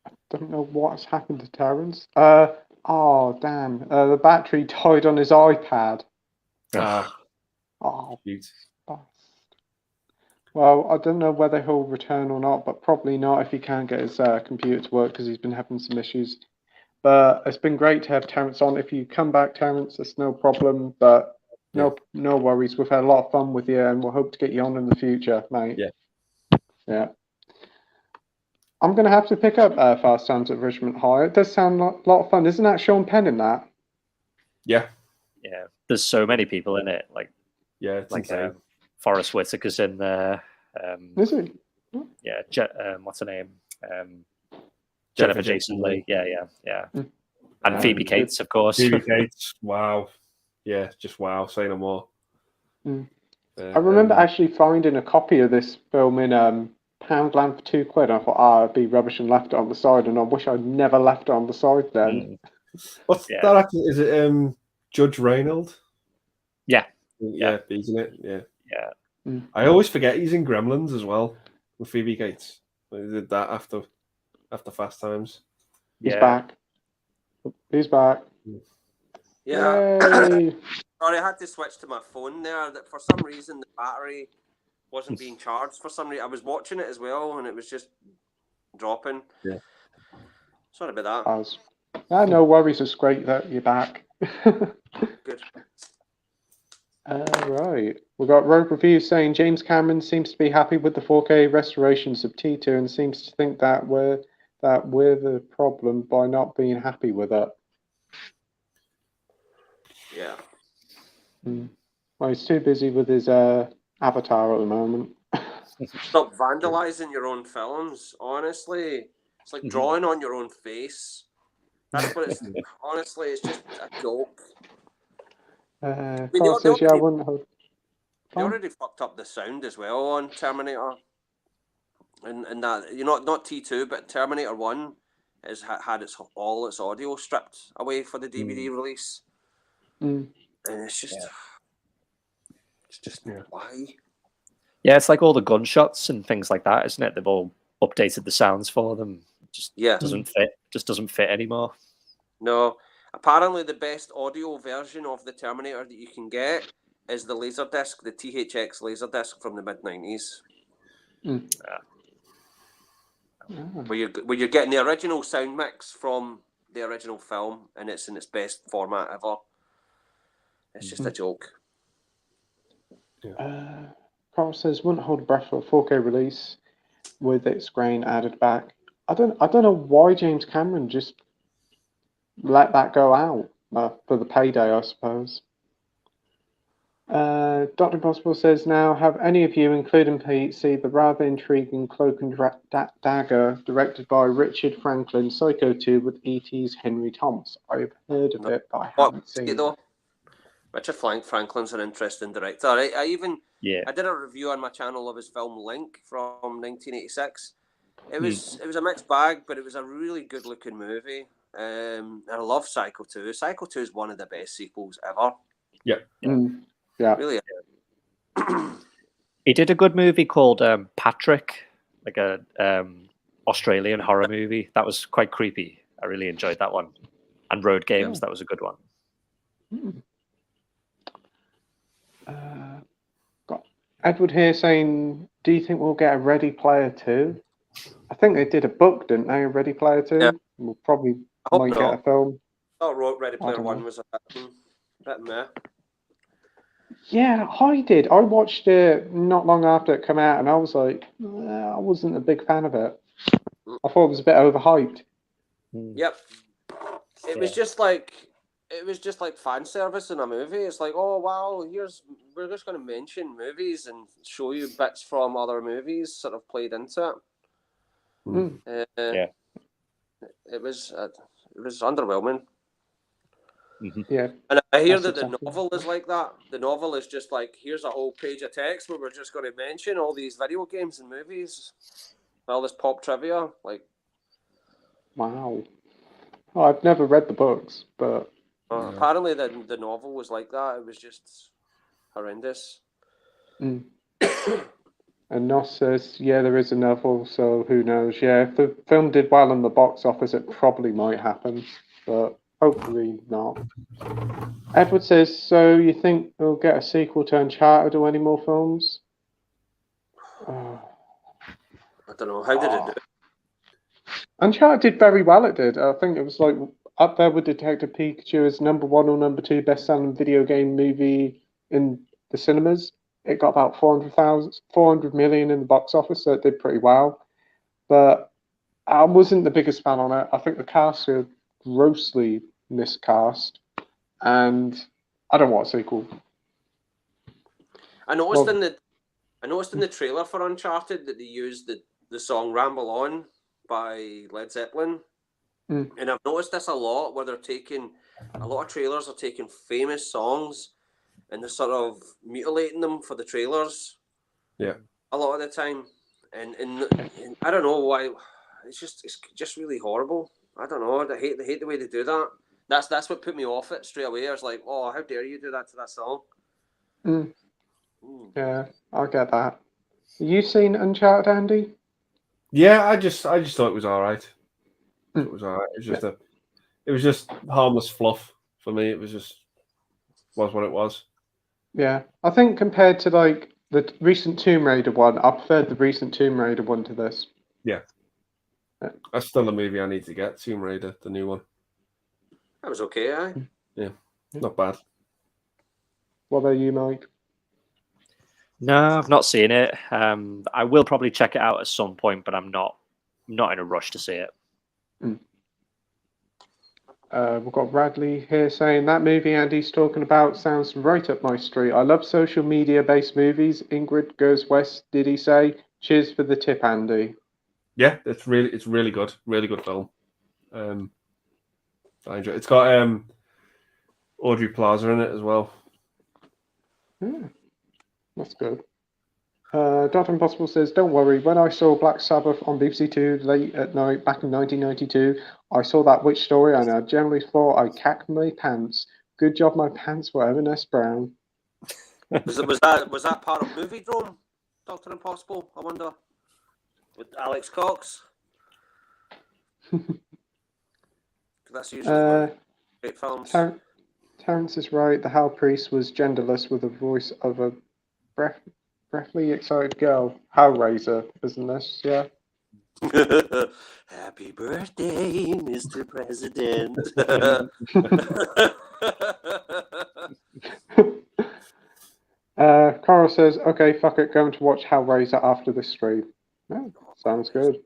I don't know what's happened to Terence. Oh damn! The battery died on his iPad. Oh, cute. Well, I don't know whether he'll return or not, but probably not if he can't get his computer to work because he's been having some issues. But it's been great to have Terence on. If you come back, Terence, it's no problem. But no worries. We've had a lot of fun with you, and we'll hope to get you on in the future, mate. Yeah. I'm going to have to pick up Fast Times at Ridgemont High. It does sound a lot of fun. Isn't that Sean Penn in that? Yeah, Yeah, there's so many people in it. Like it's insane. Forrest Whitaker's in there. Is it? Yeah, what's her name? Jennifer Jason Leigh. Yeah. Mm. And Phoebe Cates, of course. Phoebe Cates. Wow. Yeah, just wow. Say no more. Mm. I remember actually finding a copy of this film in Poundland for £2. I thought, it'd be rubbish and left it on the side, and I wish I'd never left it on the side then. What's that actor? Is it Judge Reinhold? Yeah. Yeah, isn't it? Yeah. Yeah. Mm. I always forget he's in Gremlins as well with Phoebe Cates. He did that after Fast Times. He's back. He's back. Yeah. Yay. Sorry, I had to switch to my phone there. That for some reason the battery wasn't being charged. For some reason, I was watching it as well, and it was just dropping. Yeah. Sorry about that. No worries. It's great that you're back. Good. Right. We've got Rogue Reviews saying James Cameron seems to be happy with the 4K restorations of T2 and seems to think that we're the problem by not being happy with it. Yeah. Well, he's too busy with his avatar at the moment. Stop vandalizing your own films. Honestly, it's like drawing on your own face. That's what it's. Honestly, it's just a joke. Carl says, I wouldn't have. They already fucked up the sound as well on Terminator, and that not T2, but Terminator 1 has had all its audio stripped away for the DVD release, and it's just why? Yeah, it's like all the gunshots and things like that, isn't it? They've all updated the sounds for them. Doesn't fit. Just doesn't fit anymore. No. Apparently, the best audio version of the Terminator that you can get is the Laserdisc, the THX Laserdisc from the mid-90s. Where you're getting the original sound mix from the original film, and it's in its best format ever. It's just a joke. Carl says, wouldn't hold breath for a 4K release with its grain added back. I don't know why James Cameron just let that go out for the payday, I suppose. Dr. Impossible says, now, have any of you, including Pete, seen the rather intriguing Cloak and Dagger directed by Richard Franklin, Psycho 2 with E.T.'s Henry Thomas? I've heard of it, but I haven't seen it. Richard Franklin's an interesting director. I did a review on my channel of his film Link from 1986. It was a mixed bag, but it was a really good looking movie. And I love Psycho 2. Psycho 2 is one of the best sequels ever. Yeah. Really. He did a good movie called Patrick, like a Australian horror movie. That was quite creepy. I really enjoyed that one. And Road Games, that was a good one. Got Edward here saying, do you think we'll get a Ready Player 2? I think they did a book, didn't they? A Ready Player 2? Yeah. We'll probably might get a film. I thought Ready Player 1 was a bit meh. Yeah, I did. I watched it not long after it came out, and I was like, I wasn't a big fan of it. I thought it was a bit overhyped. Yep. It was just like fan service in a movie. It's like, oh wow, we're just going to mention movies and show you bits from other movies, sort of played into it. It was underwhelming. Yeah, and I hear that the novel is like that. The novel is just like, here's a whole page of text where we're just going to mention all these video games and movies, all this pop trivia. Like, wow. Oh, I've never read the books, but apparently the novel was like that. It was just horrendous. And Nos says, yeah, there is a novel, so who knows? Yeah, if the film did well in the box office, it probably might happen, but hopefully not. Edward says, so you think we'll get a sequel to Uncharted or any more films? I don't know. How did it do? Uncharted did very well, it did. I think it was like up there with Detective Pikachu as number 1 or number 2 best-selling video game movie in the cinemas. It got about 400 million in the box office, so it did pretty well. But I wasn't the biggest fan on it. I think the cast are grossly miscast, and I don't want a sequel. I noticed in the trailer for Uncharted that they used the song "Ramble On" by Led Zeppelin, and I've noticed this a lot where they're taking a lot of trailers are taking famous songs and they're sort of mutilating them for the trailers. Yeah, a lot of the time, and I don't know why. It's just really horrible. I don't know. I hate the way they do that. That's what put me off it straight away. I was like, oh, how dare you do that to that song? Yeah, I get that. You seen Uncharted, Andy? yeah. I just thought it was all right. It was all right. It was just harmless fluff for me. It was what it was. Yeah, I think compared to like the recent Tomb Raider one, I preferred the recent Tomb Raider one to this. Yeah. That's still a movie I need to get. Tomb Raider, the new one. That was okay, eh? Yeah, not bad. What about you, Mike? No, I've not seen it. I will probably check it out at some point, but I'm not in a rush to see it. We've got Bradley here saying that movie Andy's talking about sounds right up my street. I love social media-based movies. Ingrid Goes West, did he say? Cheers for the tip, Andy. Yeah, it's really good. Really good film. I enjoy it. It's got Audrey Plaza in it as well. Yeah, that's good. Dr. Impossible says, don't worry, when I saw Black Sabbath on BBC Two late at night back in 1992, I saw that witch story and I generally thought I cacked my pants. Good job my pants were M&S brown. Was that part of Movie Drome, Dr. Impossible, I wonder? With Alex Cox? That's usually great films. Terence is right, the Hal Priest was genderless with the voice of a breathly excited girl. Hellraiser, isn't this? Yeah. Happy birthday, Mr. President. Carl says, okay, fuck it, going to watch Hellraiser after this stream. Oh, sounds good.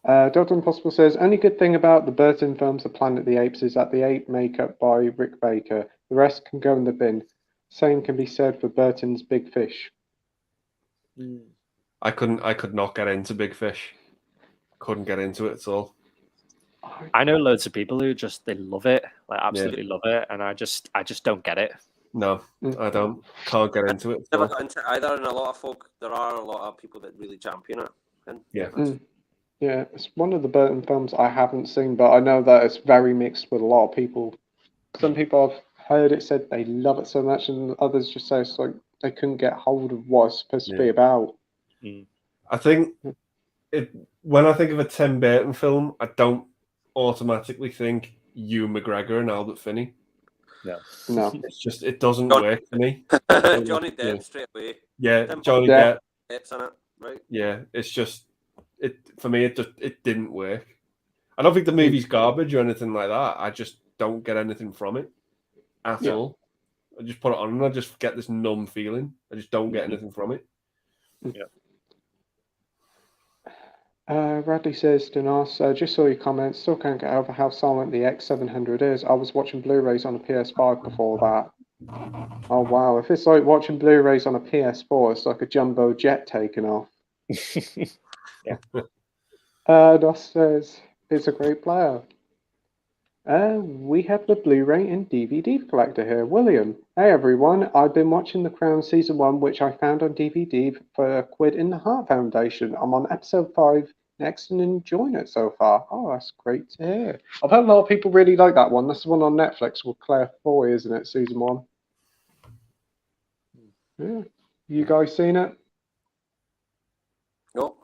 Dr. Impossible says, only good thing about the Burton films of Planet of the Apes is that the ape makeup by Rick Baker. The rest can go in the bin. Same can be said for Burton's Big Fish. I could not get into Big Fish. Couldn't get into it at all. I know loads of people who they love it, like absolutely love it, and I just don't get it. No, I don't. Can't get into it. Never got into it either, and a lot of folk. There are a lot of people that really champion it. And yeah, it's one of the Burton films I haven't seen, but I know that it's very mixed with a lot of people. Some people I've heard it said they love it so much, and others just say it's like they couldn't get hold of what it's supposed to be about. I think when I think of a Tim Burton film, I don't automatically think Ewan McGregor and Albert Finney. No. It's just it doesn't work for me. Johnny Depp straight away. Yeah, Johnny Depp. Depp's in it, right? Yeah, it's just for me. It didn't work. I don't think the movie's garbage or anything like that. I just don't get anything from it at all. I just put it on and I just get this numb feeling. I just don't get anything from it. Yeah. Radley says, Dinas, just saw your comments. Still can't get over how silent the X700 is. I was watching Blu-rays on a PS5 before that. Oh wow! If it's like watching Blu-rays on a PS4, it's like a jumbo jet taking off. Dos says it's a great player. We have the Blu-ray and DVD collector here, William. Hey everyone, I've been watching The Crown Season 1, which I found on DVD for £1 in the Heart Foundation. I'm on episode 5 next and enjoying it so far. Oh, that's great to hear. I've heard a lot of people really like that one. That's the one on Netflix with Claire Foy, isn't it? Season 1. Yeah. You guys seen it? Nope.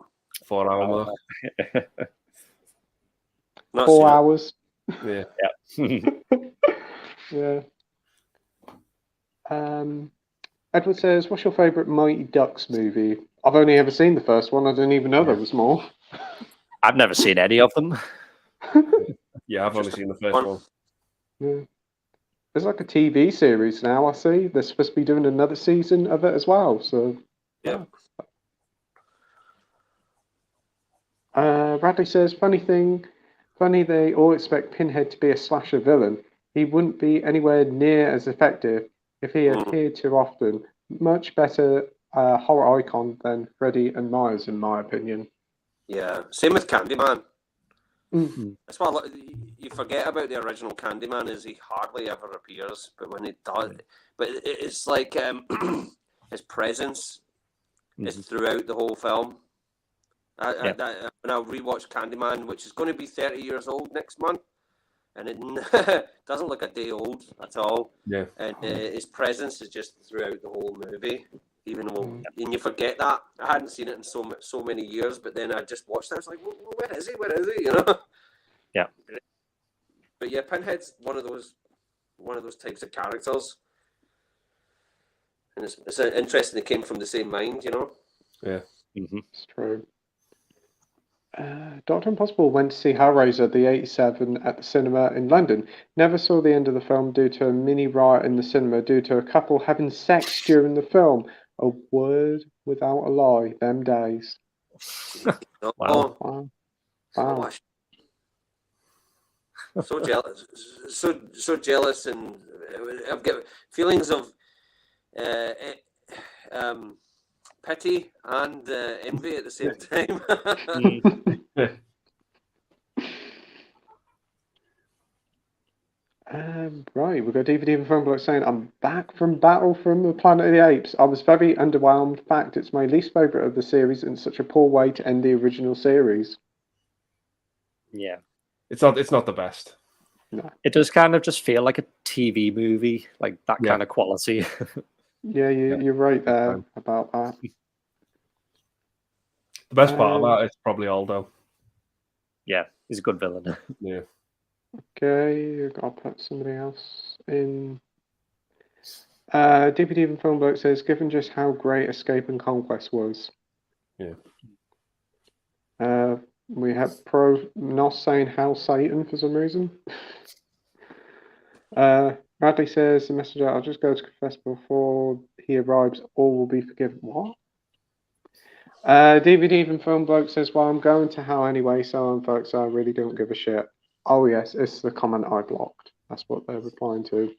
4 hour mark. 4 hours. Yeah. Yeah. Edward says, what's your favourite Mighty Ducks movie? I've only ever seen the first one. I didn't even know there was more. I've never seen any of them. Yeah, I've only seen the first one. Yeah. There's like a TV series now, I see. They're supposed to be doing another season of it as well. So yeah. Bradley says, funny they all expect Pinhead to be a slasher villain. He wouldn't be anywhere near as effective if he appeared too often. Much better horror icon than Freddy and Myers, in my opinion. Yeah, same with Candyman. Mm. That's why you forget about the original Candyman, is he hardly ever appears, but when he does, but it's like his presence is throughout the whole film. When I rewatched Candyman, which is going to be 30 years old next month, and it doesn't look a day old at all. Yeah, and his presence is just throughout the whole movie. Even though, and you forget that. I hadn't seen it in so many years, but then I just watched it. I was like, where is he? Where is he? You know? Yeah. But yeah, Pinhead's one of those types of characters, and it's interesting. They came from the same mind, you know. Yeah, It's true. Dr. Impossible went to see Hellraiser the 87 at the cinema in London. Never saw the end of the film due to a mini riot in the cinema due to a couple having sex during the film. A word without a lie, them days. Wow. Wow. Wow. So jealous, so jealous, and I've got feelings of pity and envy at the same time. Right, we've got DVD and phone block saying, I'm back from Battle from the Planet of the Apes. I was very underwhelmed. Fact, it's my least favourite of the series and such a poor way to end the original series. Yeah. it's not the best. No. It does kind of just feel like a TV movie, like that kind of quality. Yeah, you're right there about that. The best part about it's probably Aldo. Yeah, he's a good villain. Yeah. Okay, I'll put somebody else in. DVD and Film Bloke says, given just how great Escape and Conquest was. Yeah. We have Pro Nos saying Hell Satan for some reason. Bradley says, the messenger, I'll just go to confess before he arrives, all will be forgiven. What? DVD and Film Bloke says, well, I'm going to hell anyway, so folks, I really don't give a shit. Oh, yes, it's the comment I blocked. That's what they're replying to.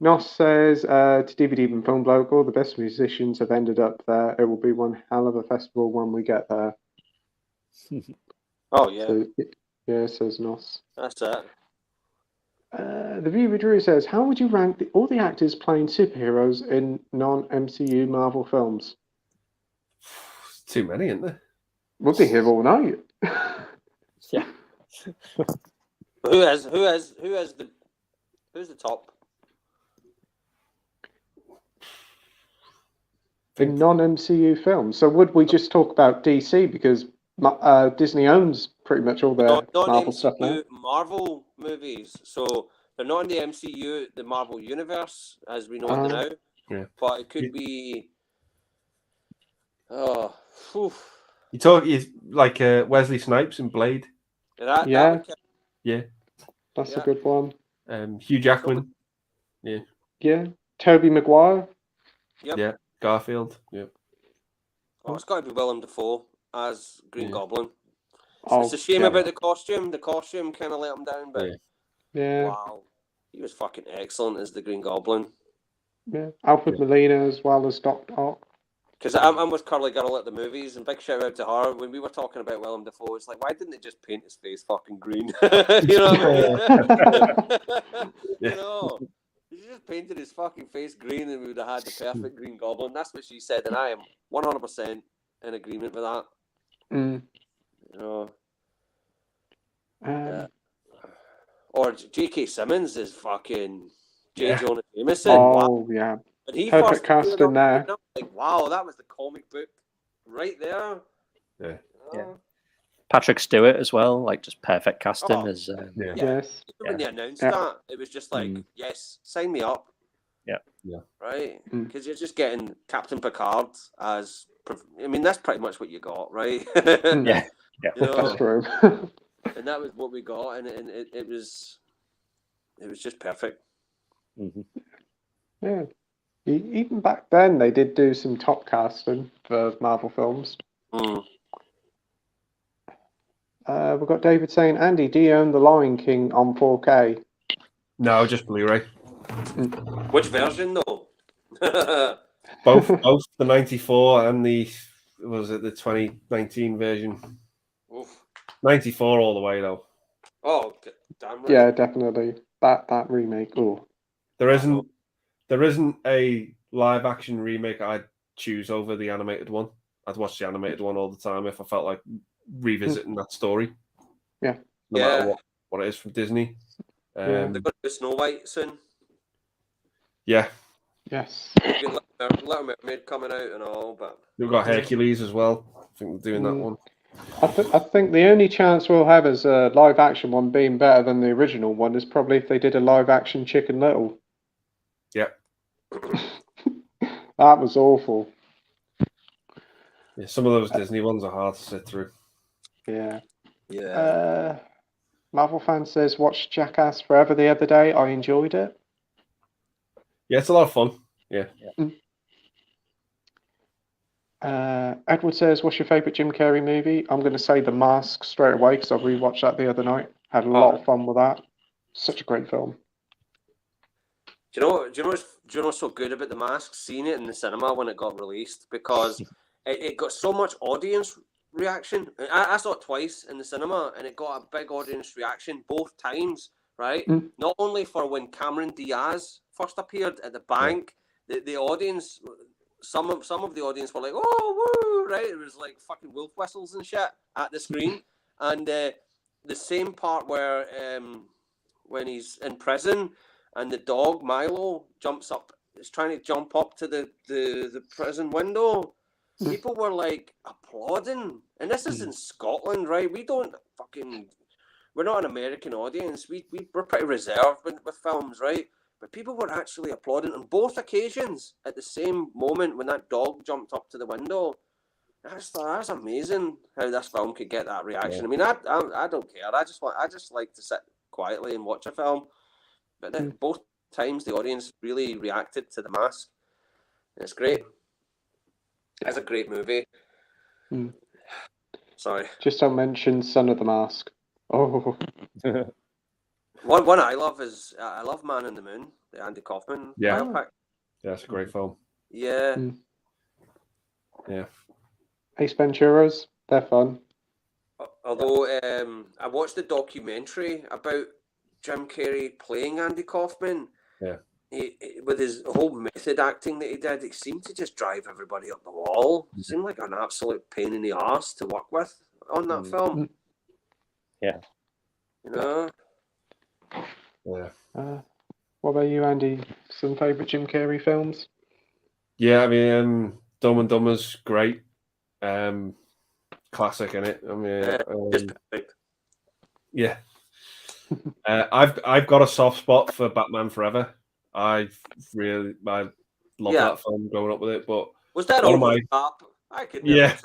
Nos says to DVD and Film Bloke, all the best musicians have ended up there. It will be one hell of a festival when we get there. Oh, yeah. So, yeah, says Nos. That's it. The Viewer Drew says, how would you rank all the actors playing superheroes in non-MCU Marvel films? Too many, isn't there? We'll be here all night. Yeah. Who's the top? In non-MCU films. So would we just talk about DC because Disney owns pretty much all their Marvel stuff now? Marvel movies. So they're not in the MCU, the Marvel universe as we know it now. Yeah. But it could be. Oh, you like Wesley Snipes in Blade. Yeah, that's a good one. Hugh Jackman. Yeah, Tobey Maguire. Yep. Yeah, Garfield. Yep. Oh, it's got to be Willem Dafoe as Green Goblin. Oh, it's a shame about the costume. The costume kind of let him down, but wow, he was fucking excellent as the Green Goblin. Yeah, Alfred Molina as well as Doc Ock. Because I'm with Curly Girl at the movies, and big shout out to her. When we were talking about Willem Dafoe, it's like, why didn't they just paint his face fucking green? You know what I mean? You know, he just painted his fucking face green, and we would have had the perfect Green Goblin. That's what she said, and I am 100% in agreement with that. You know, or J.K. Simmons is fucking J. Jonah Jameson. Oh wow. yeah. When he perfect casting there. Like, wow, that was the comic book right there. Yeah. Patrick Stewart as well, like just perfect casting as. Yes. When they announced that, it was just like, yes, sign me up. Yeah. Right? Because you're just getting Captain Picard as. I mean, that's pretty much what you got, right? Yeah. You know? That's true. And that was what we got, and it was just perfect. Yeah. Even back then, they did do some top casting for Marvel films. We've got David saying, Andy, do you own The Lion King on 4K? No, just Blu-ray. Which version though? Both the 94 and the 2019 version. Oof. 94 all the way though. Oh, damn right. Yeah, definitely. That remake. Oh, There isn't a live action remake I'd choose over the animated one. I'd watch the animated one all the time if I felt like revisiting that story. Yeah. No matter what it is from Disney. Yeah. They've got the Snow White soon. Yeah. Yes. You've got Little Mermaid coming out and all, but We've got Hercules as well. I think they're doing that one. I think the only chance we'll have as a live action one being better than the original one is probably if they did a live action Chicken Little. Yeah. That was awful. Yeah, some of those Disney ones are hard to sit through. Yeah. yeah. Marvel fan says, watch Jackass Forever the other day. I enjoyed it. Yeah, it's a lot of fun. Yeah. Edward says, what's your favourite Jim Carrey movie? I'm going to say The Mask straight away because I rewatched that the other night. Had a lot of fun with that. Such a great film. Do you know what's so good about The Mask? Seeing it in the cinema when it got released, because it got so much audience reaction. I saw it twice in the cinema and it got a big audience reaction both times, right? Not only for when Cameron Diaz first appeared at the bank, the audience, some of the audience were like, oh, woo, right? It was like fucking wolf whistles and shit at the screen. And the same part where when he's in prison and the dog Milo jumps up, is trying to jump up to the prison window. People were like applauding, and this is in Scotland, right? We're not an American audience. We're pretty reserved with films, right? But people were actually applauding on both occasions at the same moment when that dog jumped up to the window. That's amazing how this film could get that reaction. I mean, I don't care. I just like to sit quietly and watch a film. But both times the audience really reacted to The Mask. It's great. It's a great movie. Sorry. Just don't mention Son of the Mask. Oh. One I love is I love Man in the Moon, the Andy Kaufman biopic. Yeah, it's a great film. Yeah. Yeah. Ace Venturas, they're fun. Although I watched the documentary about Jim Carrey playing Andy Kaufman. Yeah. With his whole method acting that he did, it seemed to just drive everybody up the wall. It seemed like an absolute pain in the arse to work with on that film. Yeah. You know? Yeah. What about you, Andy? Some favourite Jim Carrey films? Yeah, I mean, Dumb and Dumber's great. Classic, innit? I mean, just perfect. Yeah. I've got a soft spot for Batman Forever. I love that film growing up with it. But was that over the top? I could never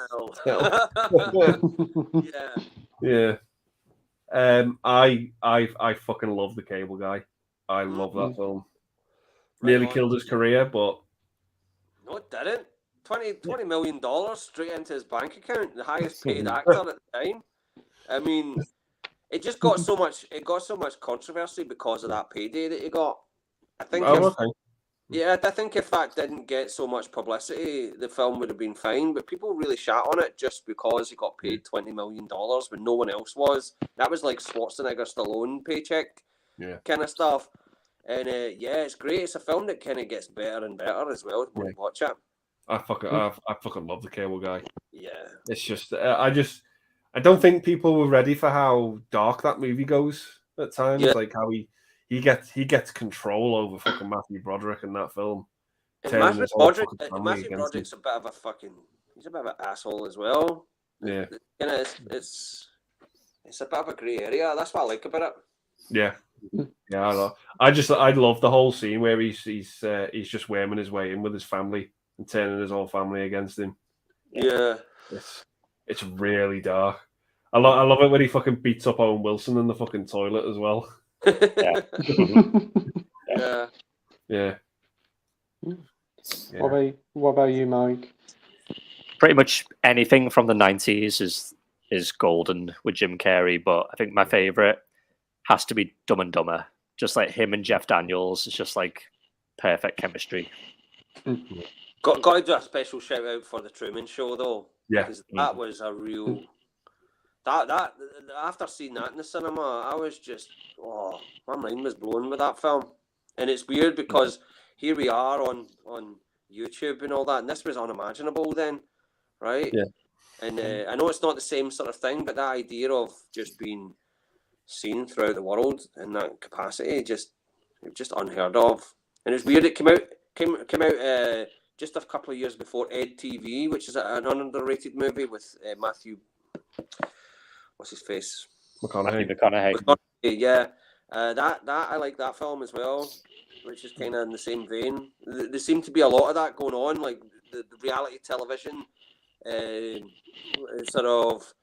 tell. Yeah. I fucking love The Cable Guy. I love that film. Nearly killed his career, but no, it didn't. $20 million straight into his bank account. The highest paid actor at the time. I mean, it just got so much. It got so much controversy because of that payday that he got. I think. I think if that didn't get so much publicity, the film would have been fine. But people really shat on it just because he got paid $20 million when no one else was. That was like Schwarzenegger Stallone paycheck, kind of stuff. And it's great. It's a film that kind of gets better and better as well when you watch it. I fucking love The Cable Guy. Yeah, it's just I don't think people were ready for how dark that movie goes at times. Like how he gets control over fucking Matthew Broderick in that film. Matthew Broderick's a bit of a fucking. He's a bit of an asshole as well. Yeah, it's a bit of a grey area. That's what I like about it. Yeah, I know. I love the whole scene where he's just worming his way in with his family and turning his whole family against him. Yeah, it's really dark. I love it when he fucking beats up Owen Wilson in the fucking toilet as well. Yeah. What about you, Mike? Pretty much anything from the 90s is is golden with Jim Carrey, but I think my favorite has to be Dumb and Dumber. Just like him and Jeff Daniels, it's just like perfect chemistry. Got to do a special shout out for the Truman Show though, Yeah. because that was a real. That after seeing that in the cinema, I was just my mind was blown with that film, and it's weird because here we are on YouTube and all that, and this was unimaginable then, right? Yeah. And I know it's not the same sort of thing, but that idea of just being seen throughout the world in that capacity, just unheard of. And it's weird. It came out just a couple of years before Ed TV, which is an underrated movie with Matthew. What's his face? McConaughey. Yeah, that I like that film as well, which is kind of in the same vein. There seemed to be a lot of that going on, like the reality television, sort of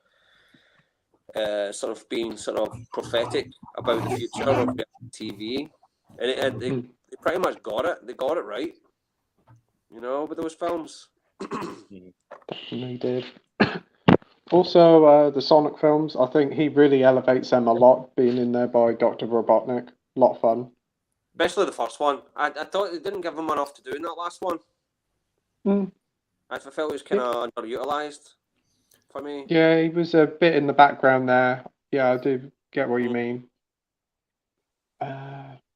being sort of prophetic about the future of reality TV, and they pretty much got it. They got it right, you know, with those films. Definitely did. Also, the Sonic films, I think he really elevates them a lot, being in there by Dr. Robotnik. A lot of fun. Especially the first one. I thought they didn't give him enough to do in that last one. I felt it was kind of underutilized for me. Yeah, he was a bit in the background there. Yeah, I do get what you mean.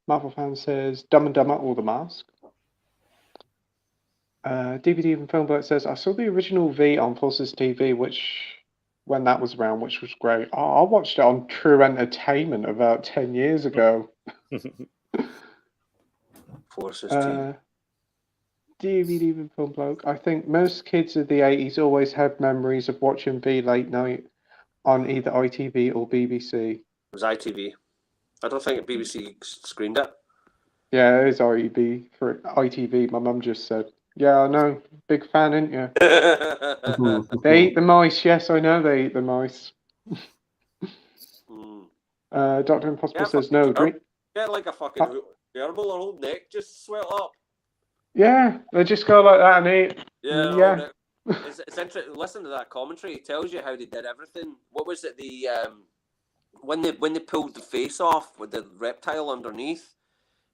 Marvel fan says Dumb and Dumber or The Mask. DVD and Filmbird says I saw the original V on Forces TV, when that was around, which was great. I watched it on True Entertainment about 10 years ago. Forces TV. DVD and Film Bloke. I think most kids of the 80s always had memories of watching V late night on either ITV or BBC. It was ITV. I don't think BBC screened it. Yeah, it is ITV for ITV. My mum just said. Yeah, I know. Big fan, ain't you? They eat the mice. Yes, I know they eat the mice. Dr. Impossible says no. Get like a fucking gerbil, or whole neck just swell up. Yeah, they just go like that and eat. Yeah. It's interesting. Listen to that commentary. It tells you how they did everything. What was it? The when they pulled the face off with the reptile underneath,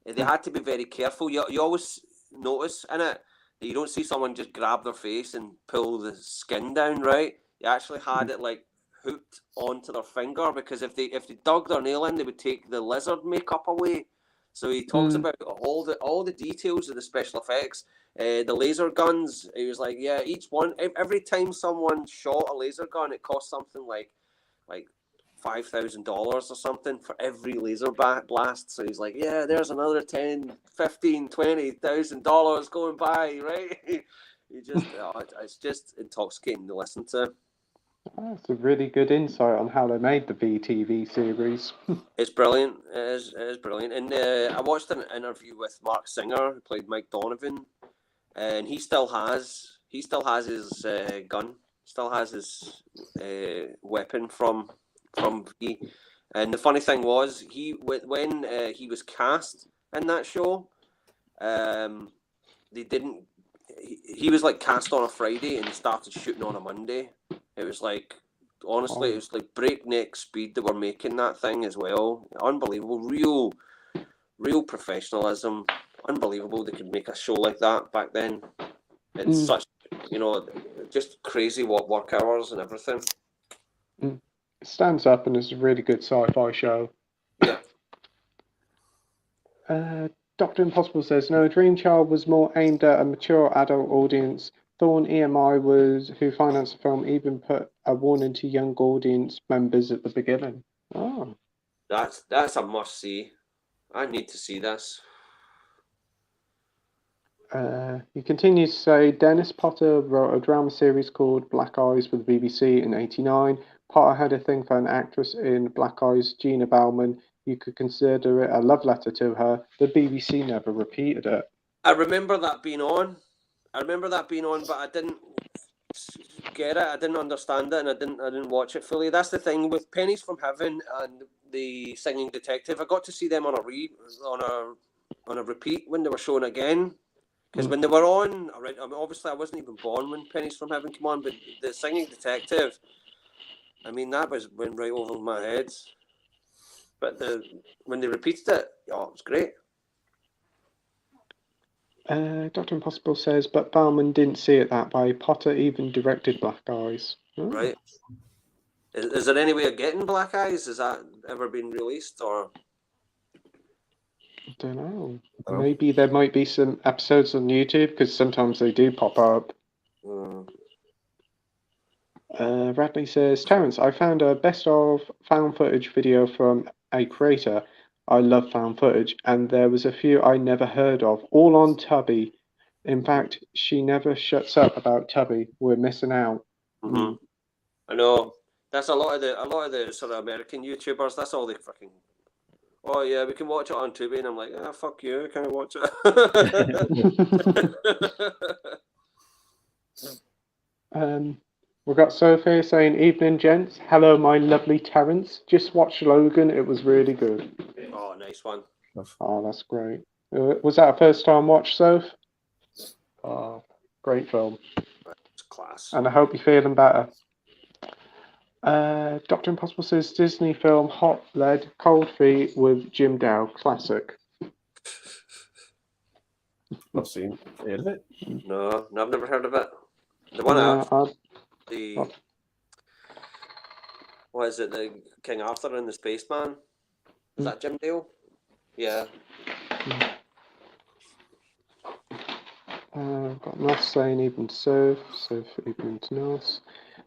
they had to be very careful. You always notice in it that you don't see someone just grab their face and pull the skin down, right? You actually had it like hooked onto their finger, because if they dug their nail in, they would take the lizard makeup away. So he talks about all the details of the special effects, the laser guns. He was like, yeah, each one, every time someone shot a laser gun, it cost something like $5,000 or something for every laser blast. So he's like, yeah, there's another $10,000, $15,000, $20,000 going by, right? He just, it's just intoxicating to listen to. That's a really good insight on how they made the VTV series. It's brilliant. It is brilliant. And I watched an interview with Mark Singer, who played Mike Donovan, and he still has his gun, still has his weapon from V. And the funny thing was, when he was cast in that show, they didn't. He was like cast on a Friday and he started shooting on a Monday. It was like, honestly, it was like breakneck speed they were making that thing as well. Unbelievable, real professionalism. Unbelievable they could make a show like that back then. It's such, just crazy work hours and everything. It stands up and it's a really good sci-fi show. Yeah. Dr. Impossible says, no, Dream Child was more aimed at a mature adult audience. Thorn EMI who financed the film, even put a warning to young audience members at the beginning. Oh. That's a must-see. I need to see this. He continues to say, Dennis Potter wrote a drama series called Black Eyes for the BBC in '89. Potter had a thing for an actress in Black Eyes, Gina Bowman. You could consider it a love letter to her. The BBC never repeated it. I remember that being on, but I didn't get it. I didn't understand it, and I didn't watch it fully. That's the thing with Pennies from Heaven and The Singing Detective. I got to see them on a repeat when they were shown again. Because when they were on, obviously I wasn't even born when Pennies from Heaven came on, but The Singing Detective, I mean, that went right over my head. But when they repeated it, oh, it was great. Dr. Impossible says, but Bauman didn't see it that way. Potter even directed Black Eyes. Oh. Right. Is there any way of getting Black Eyes? Has that ever been released? Or I don't know. Oh. Maybe there might be some episodes on YouTube, because sometimes they do pop up. Radley says, Terence, I found a best of found footage video from a creator. I love found footage, and there was a few I never heard of, all on Tubby. In fact, she never shuts up about Tubby. We're missing out. I know. That's a lot of the sort of American YouTubers. That's all they fucking. Oh yeah, we can watch it on Tubi, and I'm like, fuck you, I can't watch it. We've got Sophia saying, evening gents, hello my lovely Terence. Just watched Logan, it was really good. Oh, nice one. Oh, that's great. Was that a first time watch, Soph? Oh, great film. It's class. And I hope you're feeling better. Dr. Impossible says, Disney film Hot Lead, Cold Feet with Jim Dow, classic. Not seen heard of it. No, I've never heard of it. The one what is it? The King Arthur and the Spaceman. Is that Jim Dale? Yeah. Got Nos saying even Soph even to Nos.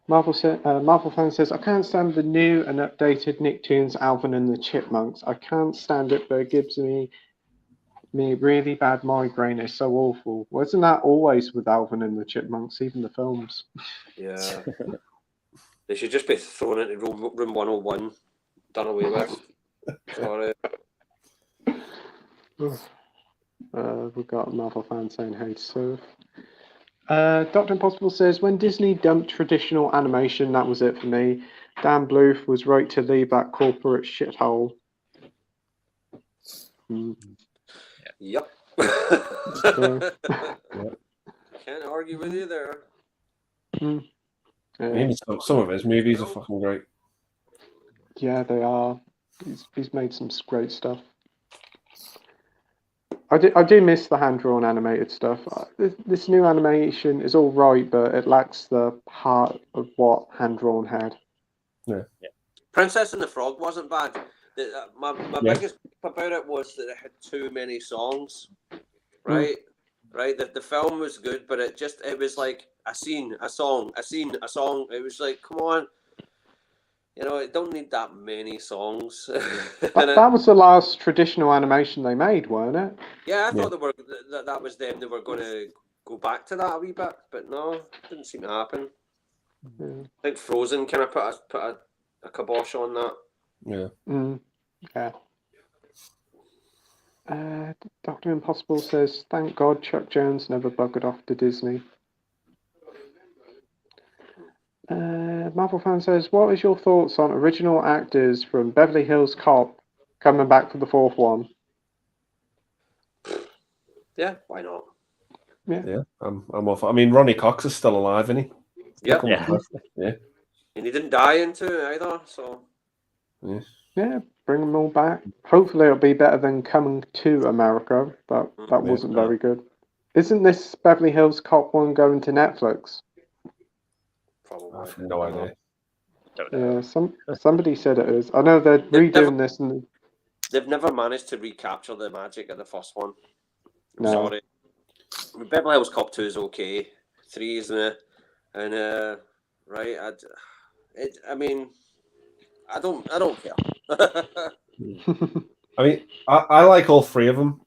Marvel fan says, I can't stand the new and updated Nicktoons Alvin and the Chipmunks. I can't stand it, but it gives me really bad migraine. It's so awful. Wasn't that always with Alvin and the Chipmunks, even the films? Yeah. They should just be thrown into room 101, done away with. Sorry. We've got a Marvel fan saying, hey, Soph. Dr. Impossible says, when Disney dumped traditional animation, that was it for me. Dan Bluth was right to leave that corporate shithole. Yep. Can't argue with you there. Maybe some of his movies are fucking great. Yeah, they are. He's made some great stuff. I do miss the hand-drawn animated stuff. This new animation is all right, but it lacks the heart of what hand-drawn had. Yeah. Princess and the Frog wasn't bad. My biggest about it was that it had too many songs. Right? Right? The film was good, but it was like a scene, a song, a scene, a song. It was like, come on. You know, it don't need that many songs. That was the last traditional animation they made, weren't it? Yeah, I thought that was them. They were going to go back to that a wee bit, but no, it didn't seem to happen. I think Frozen kind of put a kibosh on that. Yeah. Dr. Impossible says, thank God Chuck Jones never buggered off to Disney. Marvel fan says, what is your thoughts on original actors from Beverly Hills Cop coming back for the fourth one? Yeah, why not? Yeah, I'm off. I mean, Ronnie Cox is still alive, isn't he? Yeah. Yeah. And he didn't die into it either, so. Yeah, bring them all back. Hopefully it'll be better than Coming to America, but that wasn't very good. Isn't this Beverly Hills Cop one going to Netflix? Probably. I have no idea. Yeah, somebody said it is. I know they're redoing this. They've never managed to recapture the magic of the first one. I'm No. sorry. Beverly Hills Cop 2 is okay. 3 isn't it? Right. I mean, I don't care. I mean, I like all three of them.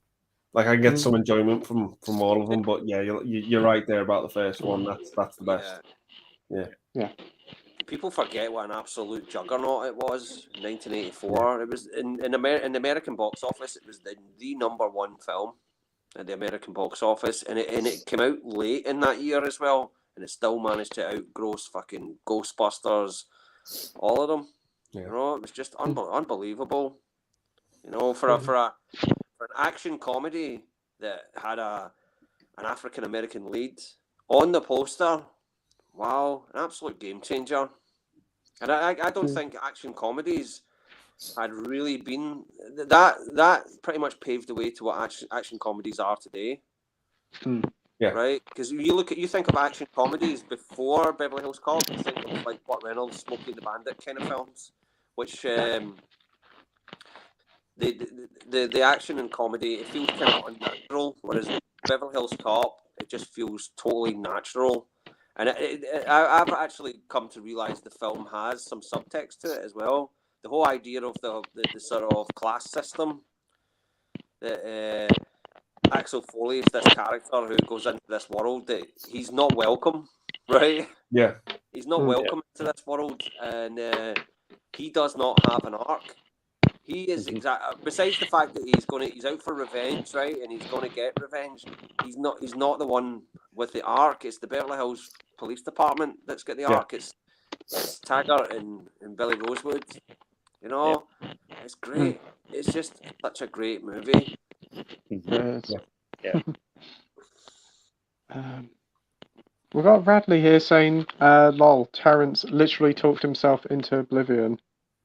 Like, I get some enjoyment from all of them. But yeah, you're right there about the first one. That's the best. Yeah. People forget what an absolute juggernaut it was in 1984. It was in the American box office. It was the number one film at the American box office, and it came out late in that year as well, and it still managed to outgross fucking Ghostbusters, all of them. Yeah. You know, it was just unbelievable. You know, for an action comedy that had an African American lead on the poster. Wow, an absolute game changer. And I don't think action comedies had really been that pretty much paved the way to what action comedies are today. Yeah. Right, because you think of action comedies before Beverly Hills Cop, you think of like Burt Reynolds, Smokey and the Bandit kind of films, which the action and comedy, it feels kind of unnatural, whereas Beverly Hills Cop, it just feels totally natural. And I've actually come to realize the film has some subtext to it as well. The whole idea of the sort of class system that Axel Foley is this character who goes into this world that he's not welcome, right? Yeah. He's not welcome to this world, and he does not have an arc. He is besides the fact that he's out for revenge, right, and he's going to get revenge. He's not the one with the arc. It's the Beverly Hills Police Department that's got the arc. It's Taggart and Billy Rosewood. You know, it's great. It's just such a great movie. Yeah. We've got Radley here saying, lol, Terence literally talked himself into oblivion.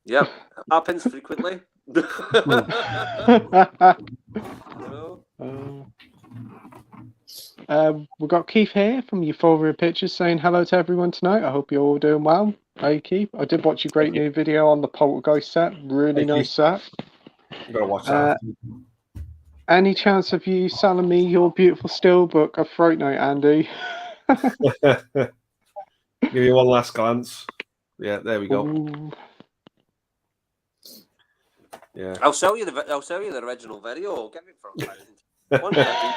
Yep, happens frequently. You know? We've got Keith here from Euphoria Pictures saying hello to everyone tonight. I hope you're all doing well. Hey Keith, I did watch a great new video on the Poltergeist set. Really nice set. You gotta watch that. Any chance of you selling me your beautiful steelbook of Fright Night, Andy? Give you one last glance. Yeah, there we go. Ooh. Yeah, I'll sell you the original video. I'll give it for £1.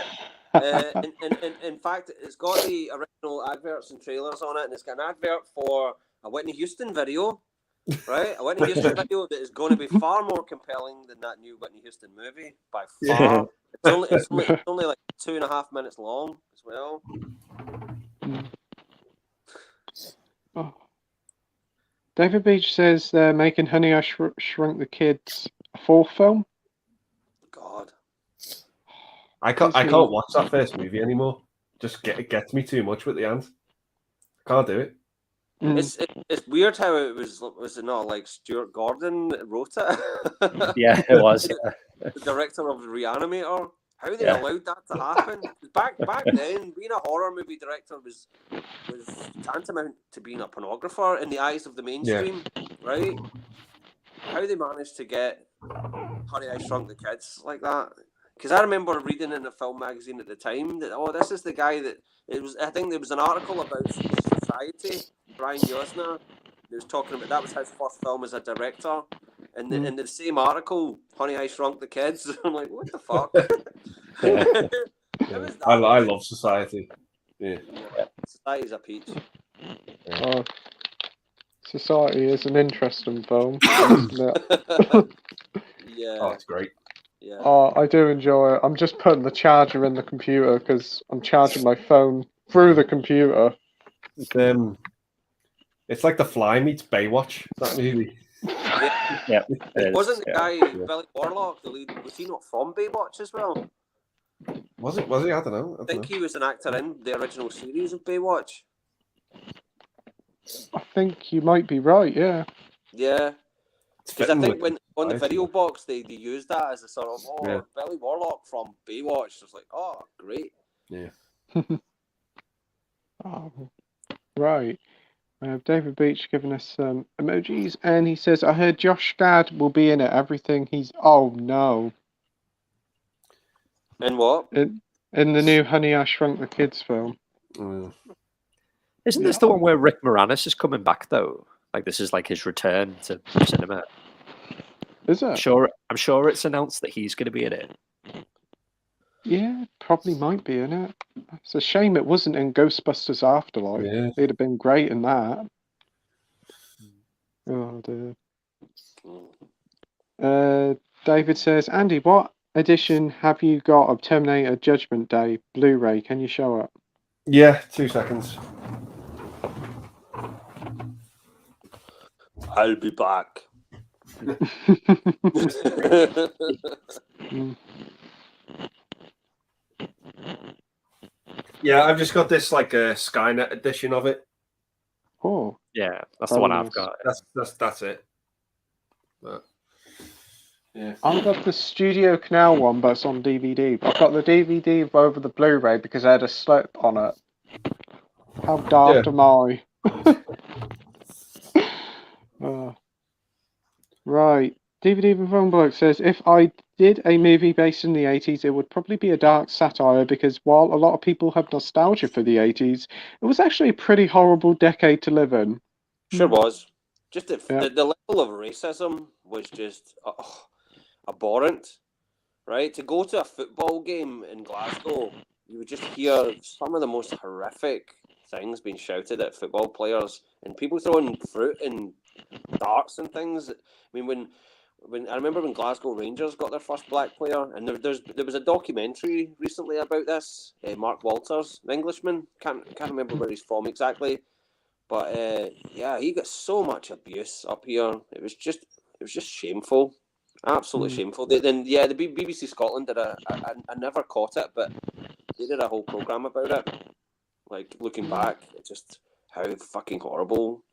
In fact, it's got the original adverts and trailers on it, and it's got an advert for a Whitney Houston video, right? A Whitney Houston video that is going to be far more compelling than that new Whitney Houston movie by far. It's only like 2.5 minutes long as well. Oh. David Beach says they're making Honey, I Shrunk the Kids a 4th film. God, I can't watch that first movie anymore. Just it gets me too much with the end. Can't do it. It's weird how it was it not like Stuart Gordon that wrote it? Yeah, it was. The director of Reanimator. How they allowed that to happen? Back then, being a horror movie director was tantamount to being a pornographer in the eyes of the mainstream, right? How they managed to get Honey, I Shrunk the Kids like that? Because I remember reading in a film magazine at the time that this is the guy that it was. I think there was an article about Society. Brian Yosner. He was talking about that was his first film as a director. And in the same article, Honey, I Shrunk the Kids. I'm like, what the fuck? I love Society. Yeah. Society's a peach. Oh, Society is an interesting film, isn't it? Yeah. Oh, it's great. Yeah. Oh, I do enjoy it. I'm just putting the charger in the computer because I'm charging my phone through the computer. It's like The Fly meets Baywatch, that movie. Yeah. Wasn't the guy Billy Warlock the lead? Was he not from Baywatch as well? Was he? I don't know. I think he was an actor in the original series of Baywatch. I think you might be right, yeah. Yeah. Because I think when on the video box they used that as a sort of Billy Warlock from Baywatch. So it's like, oh, great. Yeah. Oh, right. David Beach giving us some emojis, and he says, I heard Josh Gad will be in it. Everything he's... Oh, no. In what? In the new Honey, I Shrunk the Kids film. Isn't this the one where Rick Moranis is coming back, though? Like, this is like his return to cinema. Is it? I'm sure it's announced that he's going to be in it. Yeah, probably might be in it. It's a shame it wasn't in Ghostbusters Afterlife. Yeah. It'd have been great in that. Oh, dear. David says, Andy, what edition have you got of Terminator Judgment Day Blu-ray? Can you show it? Yeah, 2 seconds. I'll be back. Yeah, I've just got this like a Skynet edition of it. Oh, Yeah, that's the one I've Bonus. got. That's it. But yeah, I've got the Studio Canal one, but it's on DVD. I've got the DVD over the Blu-ray because I had a slip on it. How daft am I? Right. DVD from Film Bloke says, if I did a movie based in the 80s, it would probably be a dark satire because while a lot of people have nostalgia for the 80s, it was actually a pretty horrible decade to live in. Sure was. Just the level of racism was just abhorrent, right? To go to a football game in Glasgow, you would just hear some of the most horrific things being shouted at football players and people throwing fruit and darts and things. I mean, when I remember when Glasgow Rangers got their first black player, and there was a documentary recently about this. Mark Walters, an Englishman, can't remember where he's from exactly, but yeah, he got so much abuse up here. It was just shameful, absolutely shameful. Then yeah, the BBC Scotland did I never caught it, but they did a whole program about it. Like looking back, it's just how fucking horrible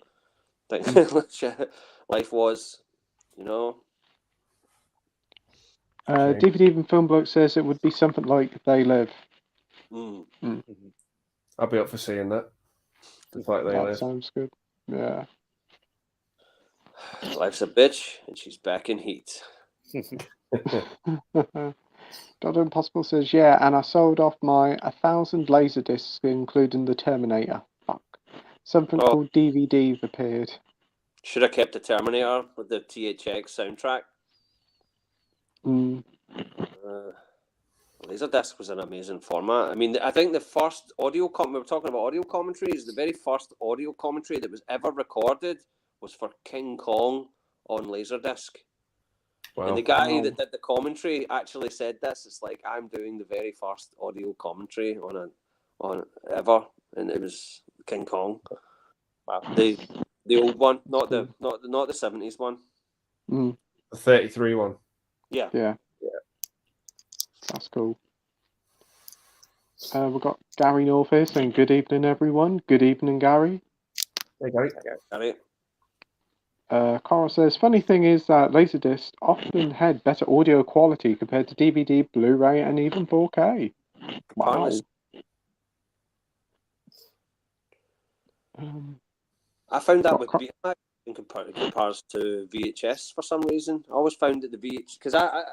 life was, you know. DVD from Film Bloke says it would be something like They Live. I'll be up for seeing that. It's like They Live. Sounds good. Yeah. Life's a bitch, and she's back in heat. Dr. Impossible says, yeah, and I sold off my 1,000 Laserdiscs, including the Terminator. Fuck. Something called DVD appeared. Should have kept the Terminator with the THX soundtrack. Laserdisc was an amazing format. I mean, I think the first we were talking about audio commentaries, the very first audio commentary that was ever recorded was for King Kong on Laserdisc. Wow. And the guy that did the commentary actually said this. It's like, I'm doing the very first audio commentary on ever, and it was King Kong. Wow. The old one, not the 70s one. The 33 one. Yeah. That's cool. We've got Gary North here saying, good evening, everyone. Good evening, Gary. Hey, Gary. Carl says, funny thing is that Laserdisc often had better audio quality compared to DVD, Blu-ray, and even 4K. Wow. I found that with Betamax in comparison to VHS for some reason. I always found that the VHS, because I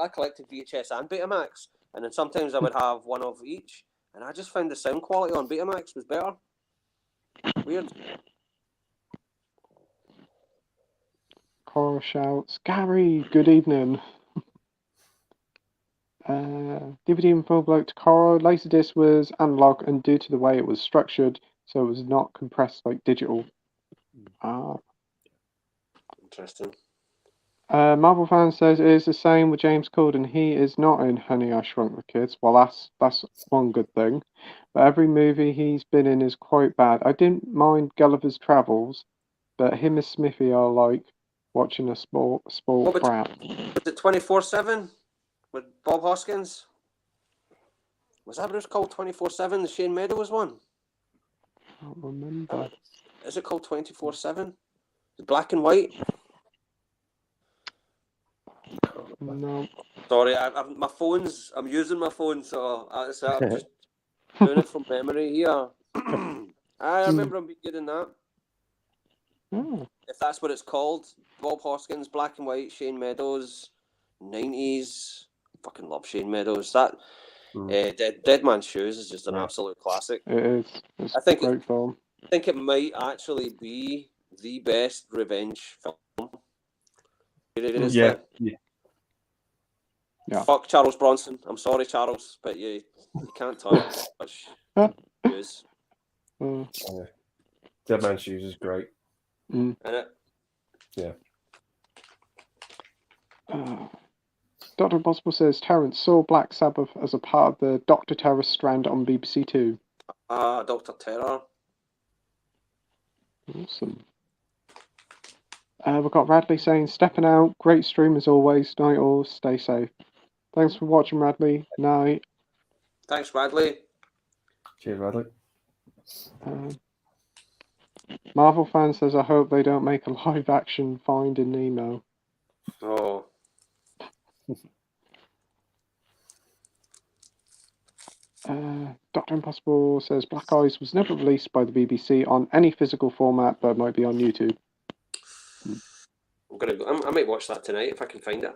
collected VHS and Betamax, and then sometimes I would have one of each, and I just found the sound quality on Betamax was better. Weird. Carl shouts, Gary, good evening. DVD info bloke to Carl. Laserdisc was analog, and due to the way it was structured, so it was not compressed like digital. Interesting. Marvel fan says it is the same with James Corden. He is not in Honey, I Shrunk the Kids. Well, that's one good thing. But every movie he's been in is quite bad. I didn't mind Gulliver's Travels, but him and Smithy are like watching a sport crap. Was it 24/7 with Bob Hoskins? Was that what it was called? 24/7, the Shane Meadows one? I don't remember. Is it called 24/7? Black and white? No. Sorry, I'm using my phone, so I'm just doing it from memory here. I remember him being good in that. If that's what it's called. Bob Hoskins, Black and White, Shane Meadows, 90s. Fucking love Shane Meadows. That Dead Man's Shoes is just an absolute classic. It is. It's a great film. I think it might actually be the best revenge film. Yeah. Fuck Charles Bronson. I'm sorry, Charles, but you can't talk much. Dead Man's Shoes is great. Isn't it? Yeah. Dr. Impossible says Terence saw Black Sabbath as a part of the Dr. Terror strand on BBC Two. Dr. Terror. Awesome. We've got Radley saying, stepping out, great stream as always, night all, stay safe. Thanks for watching, Radley. Night. Thanks, Radley. Cheers, Radley. Marvel fan says, I hope they don't make a live action Finding Nemo. Oh. Dr. Impossible says Black Eyes was never released by the BBC on any physical format, but might be on YouTube. I'm gonna go. I might watch that tonight if I can find it.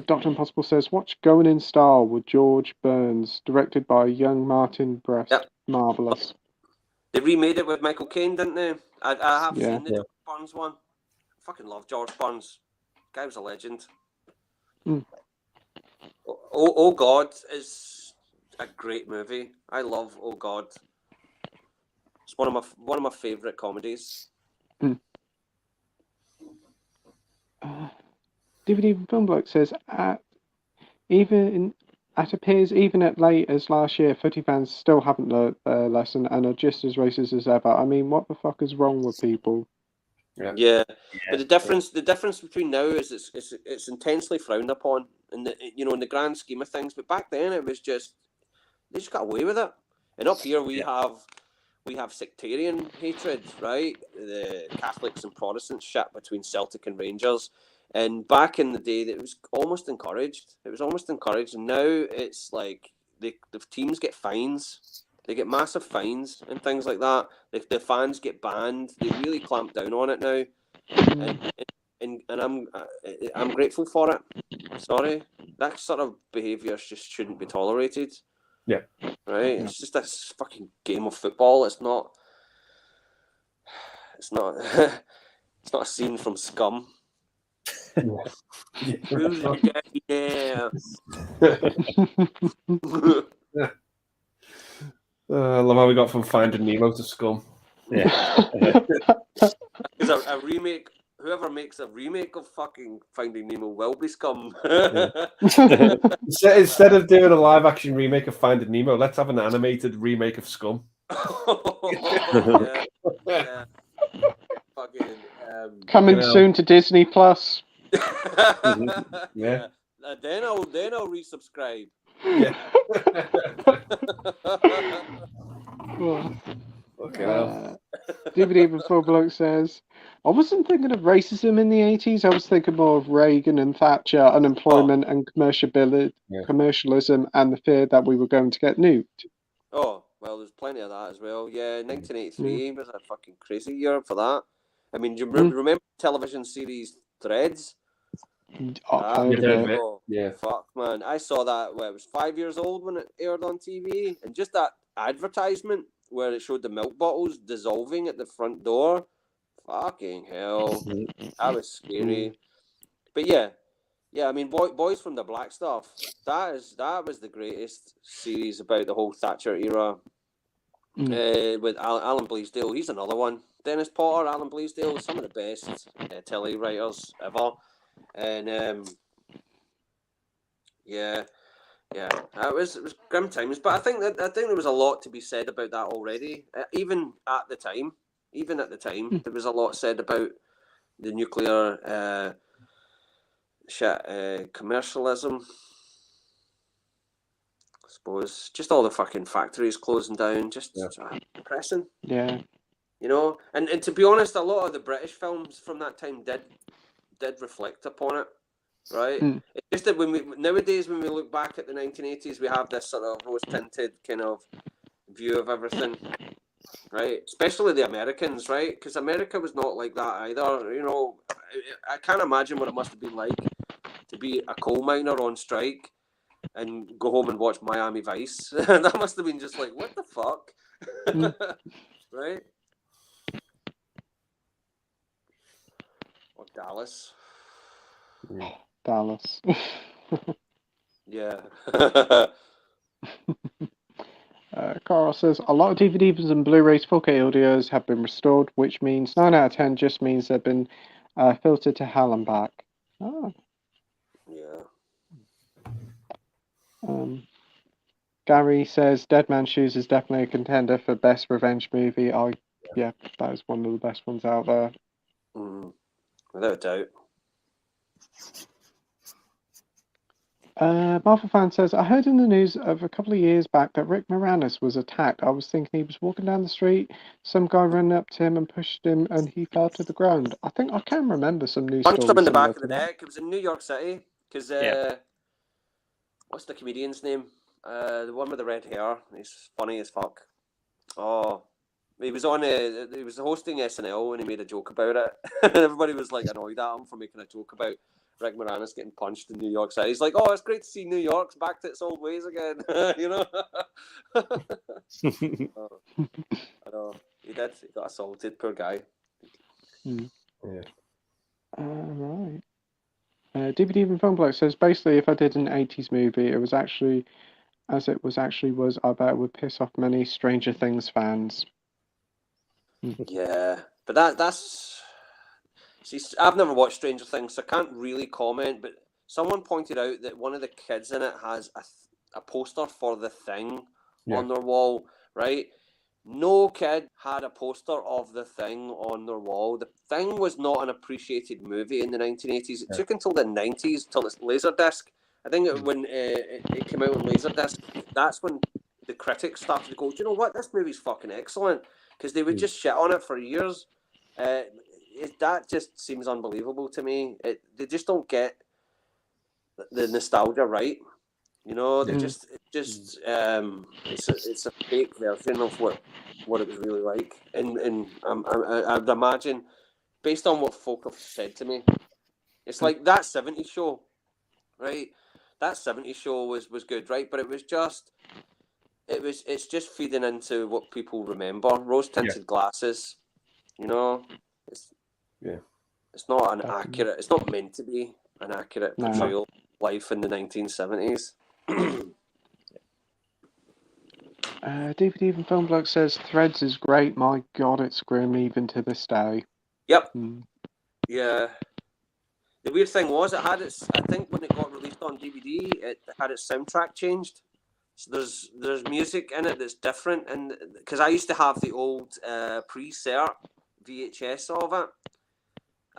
Dr. Impossible says, watch Going in Style with George Burns, directed by young Martin Brest. Yep. Marvellous. They remade it with Michael Caine, didn't they? I have Yeah. seen the George Burns one. I fucking love George Burns. Guy was a legend. Mm. Oh God is a great movie. I love Oh God. It's one of my favourite comedies. DVD Film Bloke says, it appears even at late as last year, footy fans still haven't learnt their lesson and are just as racist as ever. I mean, what the fuck is wrong with people? Yeah. But the difference between now is it's intensely frowned upon in the grand scheme of things. But back then it was just they just got away with it. And up here we have sectarian hatred, right? The Catholics and Protestants shit between Celtic and Rangers. And back in the day, it was almost encouraged. And now it's like the teams get fines. They get massive fines and things like that. The fans get banned. They really clamp down on it now. And I'm grateful for it. Sorry. That sort of behaviour just shouldn't be tolerated. Yeah. Right? It's just this fucking game of football. It's not it's not a scene from Scum. Who's the guy there? I love how we got from Finding Nemo to Scum. Yeah. Because a remake, whoever makes a remake of fucking Finding Nemo will be Scum. Instead of doing a live action remake of Finding Nemo, let's have an animated remake of Scum. yeah. Fucking, Coming soon to Disney Plus. Yeah. Then I'll resubscribe. Yeah. DVD Before Bloke says, I wasn't thinking of racism in the 80s. I was thinking more of Reagan and Thatcher, unemployment and commercialism, and the fear that we were going to get nuked. Oh, well, there's plenty of that as well. Yeah, 1983 was a fucking crazy year for that. I mean, do you remember the television series Threads? Yeah. Fuck, man. I saw that when I was 5 years old when it aired on TV. And just that advertisement where it showed the milk bottles dissolving at the front door. Fucking hell. That was scary. But yeah, I mean, Boys from the Black Stuff. That was the greatest series about the whole Thatcher era. With Alan Bleasdale. He's another one. Dennis Potter, Alan Bleasdale, some of the best telly writers ever. And it was grim times. But I think there was a lot to be said about that already. Even at the time, there was a lot said about the nuclear commercialism. I suppose just all the fucking factories closing down, just depressing. Yeah. You know, and to be honest, a lot of the British films from that time did reflect upon it, right? It's just that nowadays when we look back at the 1980s, we have this sort of rose-tinted kind of view of everything, right? Especially the Americans, right? Because America was not like that either. You know, I can't imagine what it must have been like to be a coal miner on strike and go home and watch Miami Vice. That must have been just like, what the fuck? Right? Or Dallas. Dallas. Yeah. Carl says, a lot of DVDs and Blu-rays 4K audios have been restored, which means 9 out of 10 just means they've been filtered to hell and back. Oh. Yeah. Gary says Dead Man's Shoes is definitely a contender for best revenge movie. That is one of the best ones out there. Without a doubt. Marvel fan says, I heard in the news of a couple of years back that Rick Moranis was attacked. I was thinking he was walking down the street, some guy ran up to him and pushed him, and he fell to the ground. I think I can remember some news Punched him stories in the similar back of to the that. neck. It was in New York City. Because what's the comedian's name? The one with the red hair. He's funny as fuck. Oh, he was on. He was hosting SNL and he made a joke about it, and everybody was like annoyed at him for making a joke about Rick Moranis getting punched in New York City. He's like, "Oh, it's great to see New York's back to its old ways again." You know. Oh, I know he did. He got assaulted. Poor guy. Yeah. Right. DVD and Film Bloke says, basically, if I did an 80s movie, it was actually, as it was actually was, I bet it would piss off many Stranger Things fans. Yeah, but that's. See, I've never watched Stranger Things, so I can't really comment. But someone pointed out that one of the kids in it has a poster for The Thing on their wall, right? No kid had a poster of The Thing on their wall. The Thing was not an appreciated movie in the 1980s. It took until the 90s, till it's Laserdisc. I think when it came out on Laserdisc, that's when the critics started to go, do you know what? This movie's fucking excellent. Because they would just shit on it for years. That just seems unbelievable to me. They just don't get the nostalgia right. You know, they it's a fake version of what it was really like. And I'd imagine, based on what folk have said to me, it's like that 70s show, right? That 70s show was good, right? But it's just feeding into what people remember. Rose tinted glasses, you know. It's not accurate. It's not meant to be an accurate portrayal of life in the 1970s. DVD and Film Bloke says, Threads is great. My God, it's grim even to this day. Yep. Yeah. The weird thing was, I think when it got released on DVD, it had its soundtrack changed. So there's music in it that's different, and because I used to have the old pre-cert VHS of it,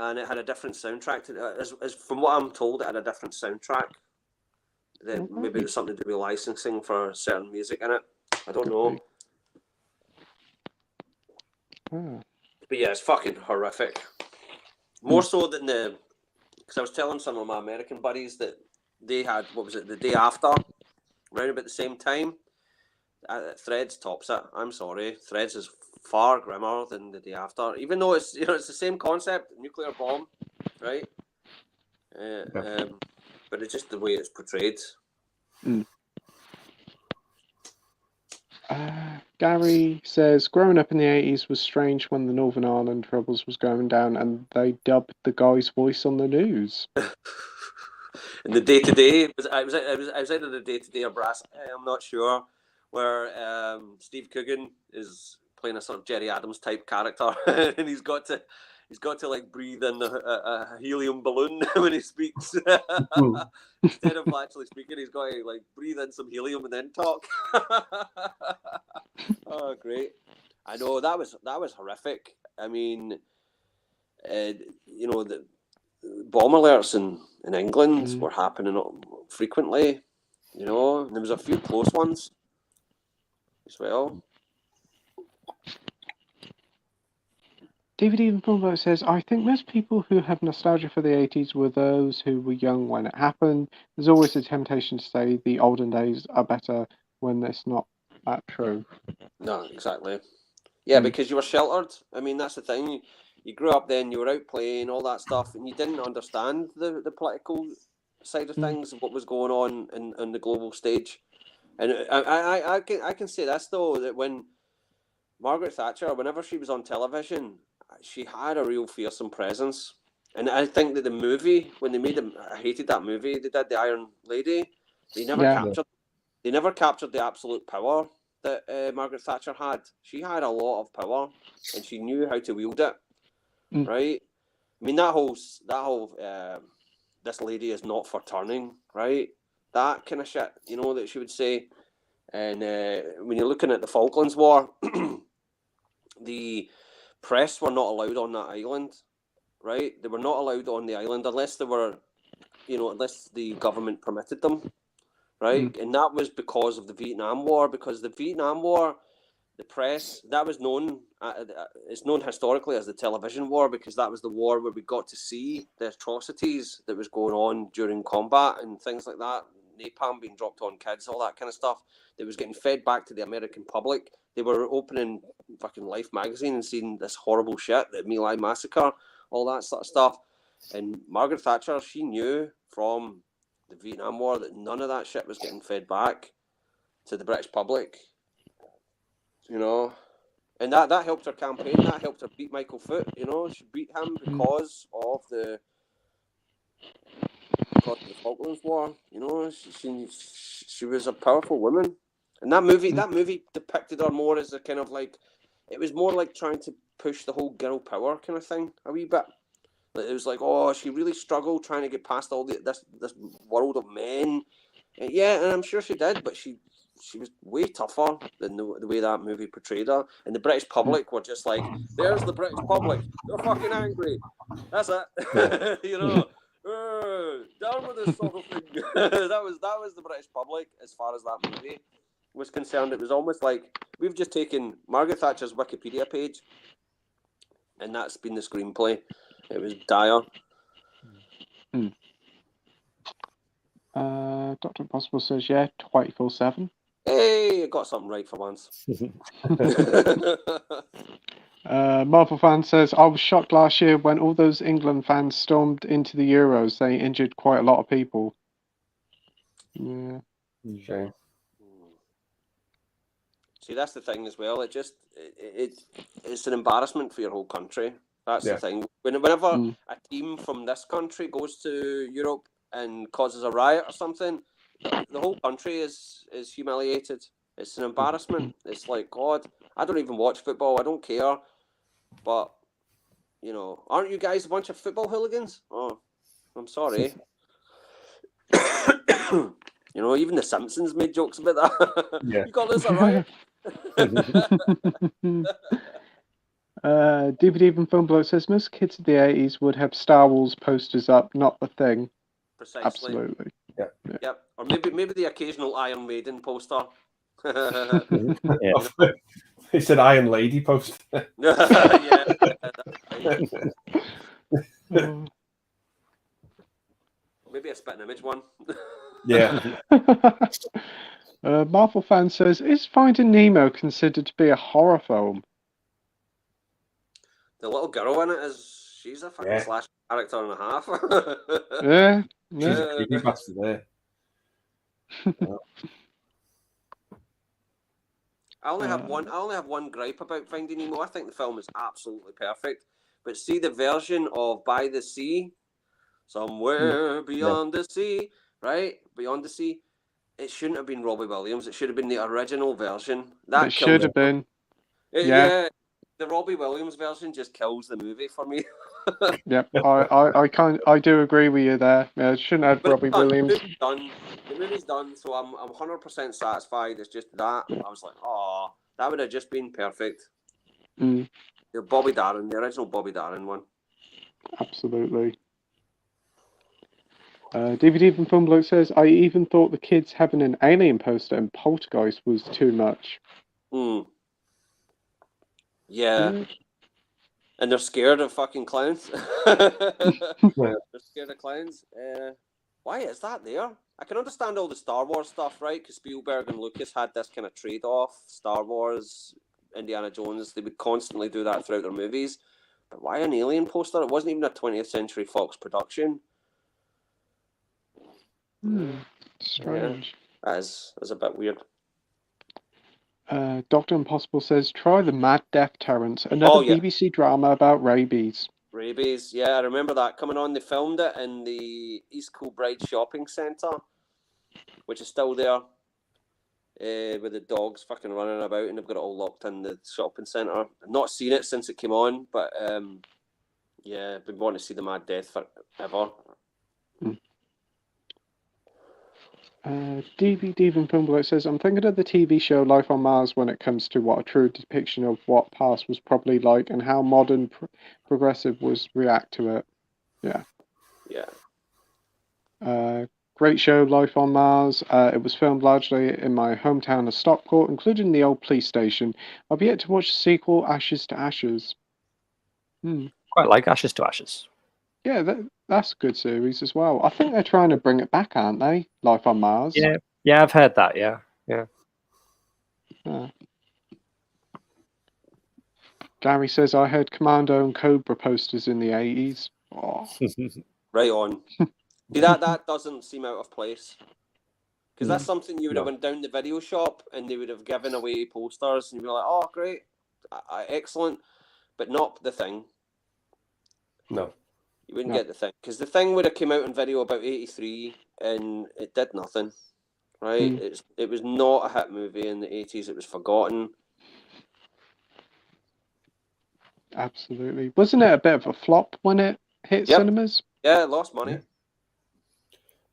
and it had a different soundtrack to it. As from what I'm told, it had a different soundtrack. That maybe there's something to do with licensing for certain music in it. I don't know. But yeah, it's fucking horrific. More so than because I was telling some of my American buddies that they had, what was it, the day after, around about the same time. Threads tops it. I'm sorry, Threads is far grimmer than the day after, even though it's it's the same concept, nuclear bomb, right? But it's just the way it's portrayed. Gary says, growing up in the 80s was strange when the Northern Ireland Troubles was going down and they dubbed the guy's voice on the news. In the day-to-day, I was either the day-to-day or Brass, I'm not sure, where Steve Coogan is playing a sort of Jerry Adams type character, and he's got to like breathe in a helium balloon when he speaks. Instead of actually speaking, he's got to like breathe in some helium and then talk. Oh, great! I know that was horrific. I mean, the bomb alerts in England were happening frequently. And there was a few close ones as well. DVD and Film says, I think most people who have nostalgia for the 80s were those who were young when it happened. There's always a temptation to say the olden days are better when it's not that true. No, exactly. Yeah, because you were sheltered. I mean, that's the thing. You grew up then, you were out playing, all that stuff, and you didn't understand the political side of things, what was going on in the global stage. And I can say this, though, that when Margaret Thatcher, whenever she was on television, she had a real fearsome presence. And I think that the movie, when they made it, I hated that movie. They did The Iron Lady. They never captured the absolute power that Margaret Thatcher had. She had a lot of power, and she knew how to wield it. Right? I mean, that whole this lady is not for turning. Right? That kind of shit. That she would say. And when you're looking at the Falklands War, the press were not allowed on that island, right? They were not allowed on the island unless they were unless the government permitted them, right? And that was because of the Vietnam War, because the Vietnam War, the press, that was known, it's known historically as the television war, because that was the war where we got to see the atrocities that was going on during combat and things like that, napalm being dropped on kids, all that kind of stuff that was getting fed back to the American public. They were opening fucking Life magazine and seeing this horrible shit, the My Lai massacre, all that sort of stuff. And Margaret Thatcher, she knew from the Vietnam War that none of that shit was getting fed back to the British public. And that helped her campaign. That helped her beat Michael Foot. She beat him because of the Falklands War. She was a powerful woman, and that movie depicted her more as a kind of like, it was more like trying to push the whole girl power kind of thing a wee bit. Like, it was like, oh, she really struggled trying to get past all this world of men. And I'm sure she did, but she was way tougher than the way that movie portrayed her. And the British public were just like, there's the British public. They're fucking angry. That's it. Down with this sort of thing. that was the British public as far as that movie was concerned. It was almost like we've just taken Margaret Thatcher's Wikipedia page, and that's been the screenplay. It was dire. Dr. Impossible says, 24/7. Hey, I got something right for once. Marvel fan says, I was shocked last year when all those England fans stormed into the Euros. They injured quite a lot of people. Yeah. Okay. See, that's the thing as well. It's an embarrassment for your whole country. That's the thing. Whenever a team from this country goes to Europe and causes a riot or something, the whole country is humiliated. It's an embarrassment. It's like, God, I don't even watch football. I don't care. But, aren't you guys a bunch of football hooligans? Oh, I'm sorry. Even the Simpsons made jokes about that. Yeah. You call this a riot? DVD and Film Bloke says, most kids of the 80s would have Star Wars posters up, not The Thing. Precisely. Absolutely. Yep. Or maybe the occasional Iron Maiden poster. He said Iron Lady poster. Yeah. Maybe a spitting image one. Yeah. Marvel fan says, is Finding Nemo considered to be a horror film? The little girl in it she's a fucking slash character and a half. Yeah. She's a creepy bastard there. I only have one gripe about Finding Nemo. I think the film is absolutely perfect. But see the version of By the Sea, Somewhere Beyond the Sea, right? Beyond the Sea. It shouldn't have been Robbie Williams. It should have been the original version. It should have been. Yeah. The Robbie Williams version just kills the movie for me. Yep, I do agree with you there. Yeah, it shouldn't have Robbie Williams. The movie's done, so I'm 100% satisfied. It's just that I was like, oh, that would have just been perfect. The Bobby Darin, the original Bobby Darin one. Absolutely. DVD from Film Bloke says, I even thought the kids having an alien poster in Poltergeist was too much. Yeah. And they're scared of fucking clowns. They're scared of clowns. Why is that there? I can understand all the Star Wars stuff, right? Because Spielberg and Lucas had this kind of trade-off. Star Wars, Indiana Jones, they would constantly do that throughout their movies. But why an alien poster? It wasn't even a 20th Century Fox production. Strange. Yeah, that is a bit weird. Dr. Impossible says, try The Mad Death, Terence. Another BBC drama about rabies. Rabies, yeah, I remember that coming on. They filmed it in the East Kilbride Shopping Centre, which is still there, with the dogs fucking running about, and they've got it all locked in the shopping centre. I've not seen it since it came on, but yeah, I've been wanting to see The Mad Death forever. DVD from Film Bloke says, I'm thinking of the TV show Life on Mars when it comes to what a true depiction of what past was probably like and how modern progressive was react to it. Yeah. Great show, Life on Mars. It was filmed largely in my hometown of Stockport, including the old police station. I've yet to watch the sequel, Ashes to Ashes. Quite like Ashes to Ashes. Yeah, that's a good series as well. I think they're trying to bring it back, aren't they? Life on Mars. Yeah, I've heard that. Yeah. Gary says, I heard Commando and Cobra posters in the 80s. Oh. Right on. See, that doesn't seem out of place. Because that's something you would have went down the video shop and they would have given away posters and you'd be like, oh, great, excellent, but not the Thing. No. You wouldn't get the Thing. Because the Thing would have come out in video about 83 and it did nothing, right? It was not a hit movie in the 80s. It was forgotten. Absolutely. Wasn't it a bit of a flop when it hit cinemas? Yeah, it lost money.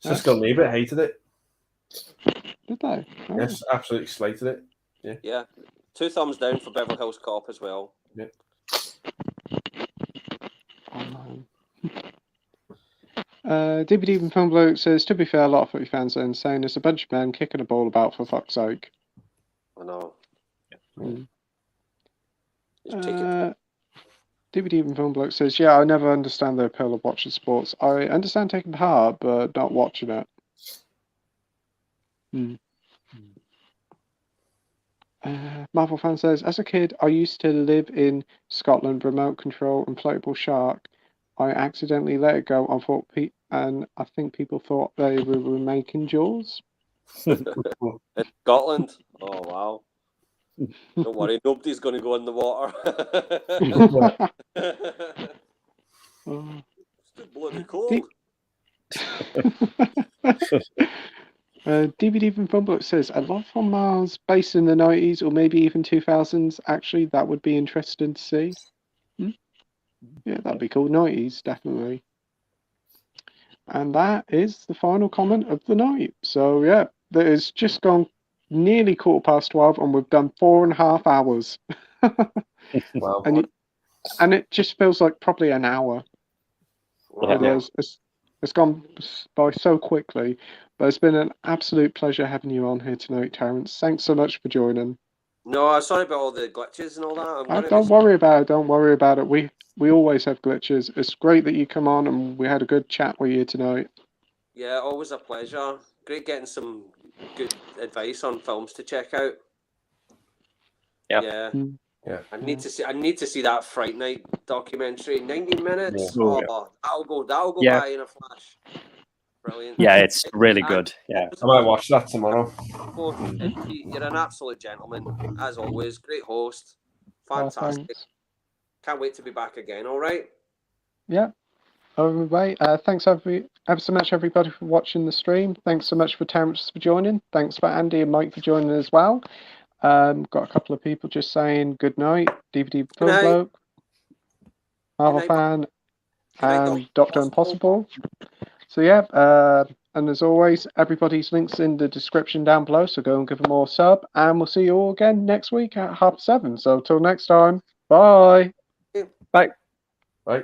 Siskel and Ebert hated it. Did they? Oh. Yes, absolutely slated it. Yeah. 2 thumbs down for Beverly Hills Cop as well. Yeah. DVD from Film Bloke says, to be fair, a lot of footy fans are insane. There's a bunch of men kicking a ball about for fuck's sake. I know. DVD from Film Bloke says, yeah, I never understand the appeal of watching sports. I understand taking part, but not watching it. Marvel fan says, as a kid, I used to live in Scotland, remote control inflatable shark. I accidentally let it go. And I think people thought they were remaking Jaws. In Scotland? Oh, wow. Don't worry, nobody's going to go in the water. It's too bloody cold. DVD from Funbook says, a Life on Mars based in the 90s or maybe even 2000s. Actually, that would be interesting to see. Yeah, that'd be cool. 90s, definitely. And that is the final comment of the night. So, yeah, that is just gone nearly 12:15 and we've done 4.5 hours. Wow. And it just feels like probably an hour. It's gone by so quickly. But it's been an absolute pleasure having you on here tonight, Terence. Thanks so much for joining. No, sorry about all the glitches and all that. Don't worry about it. Don't worry about it. We always have glitches. It's great that you come on and we had a good chat with you tonight. Yeah, always a pleasure. Great getting some good advice on films to check out. Yeah. I need to see that Fright Night documentary. 90 minutes. That'll go by in a flash. Brilliant. Yeah, it's really good. Yeah, I might watch that tomorrow. You're an absolute gentleman, as always. Great host. Fantastic. Can't wait to be back again. All right. Yeah. Right. Thanks ever so much, everybody, for watching the stream. Thanks so much for Terence for joining. Thanks for Andy and Mike for joining as well. Got a couple of people just saying good night. DVD Film Bloke, Marvel fan, and Dr. Impossible. So yeah, and as always, everybody's links in the description down below. So go and give them all a sub, and we'll see you all again next week at 7:30. So till next time, bye. Bye. Bye.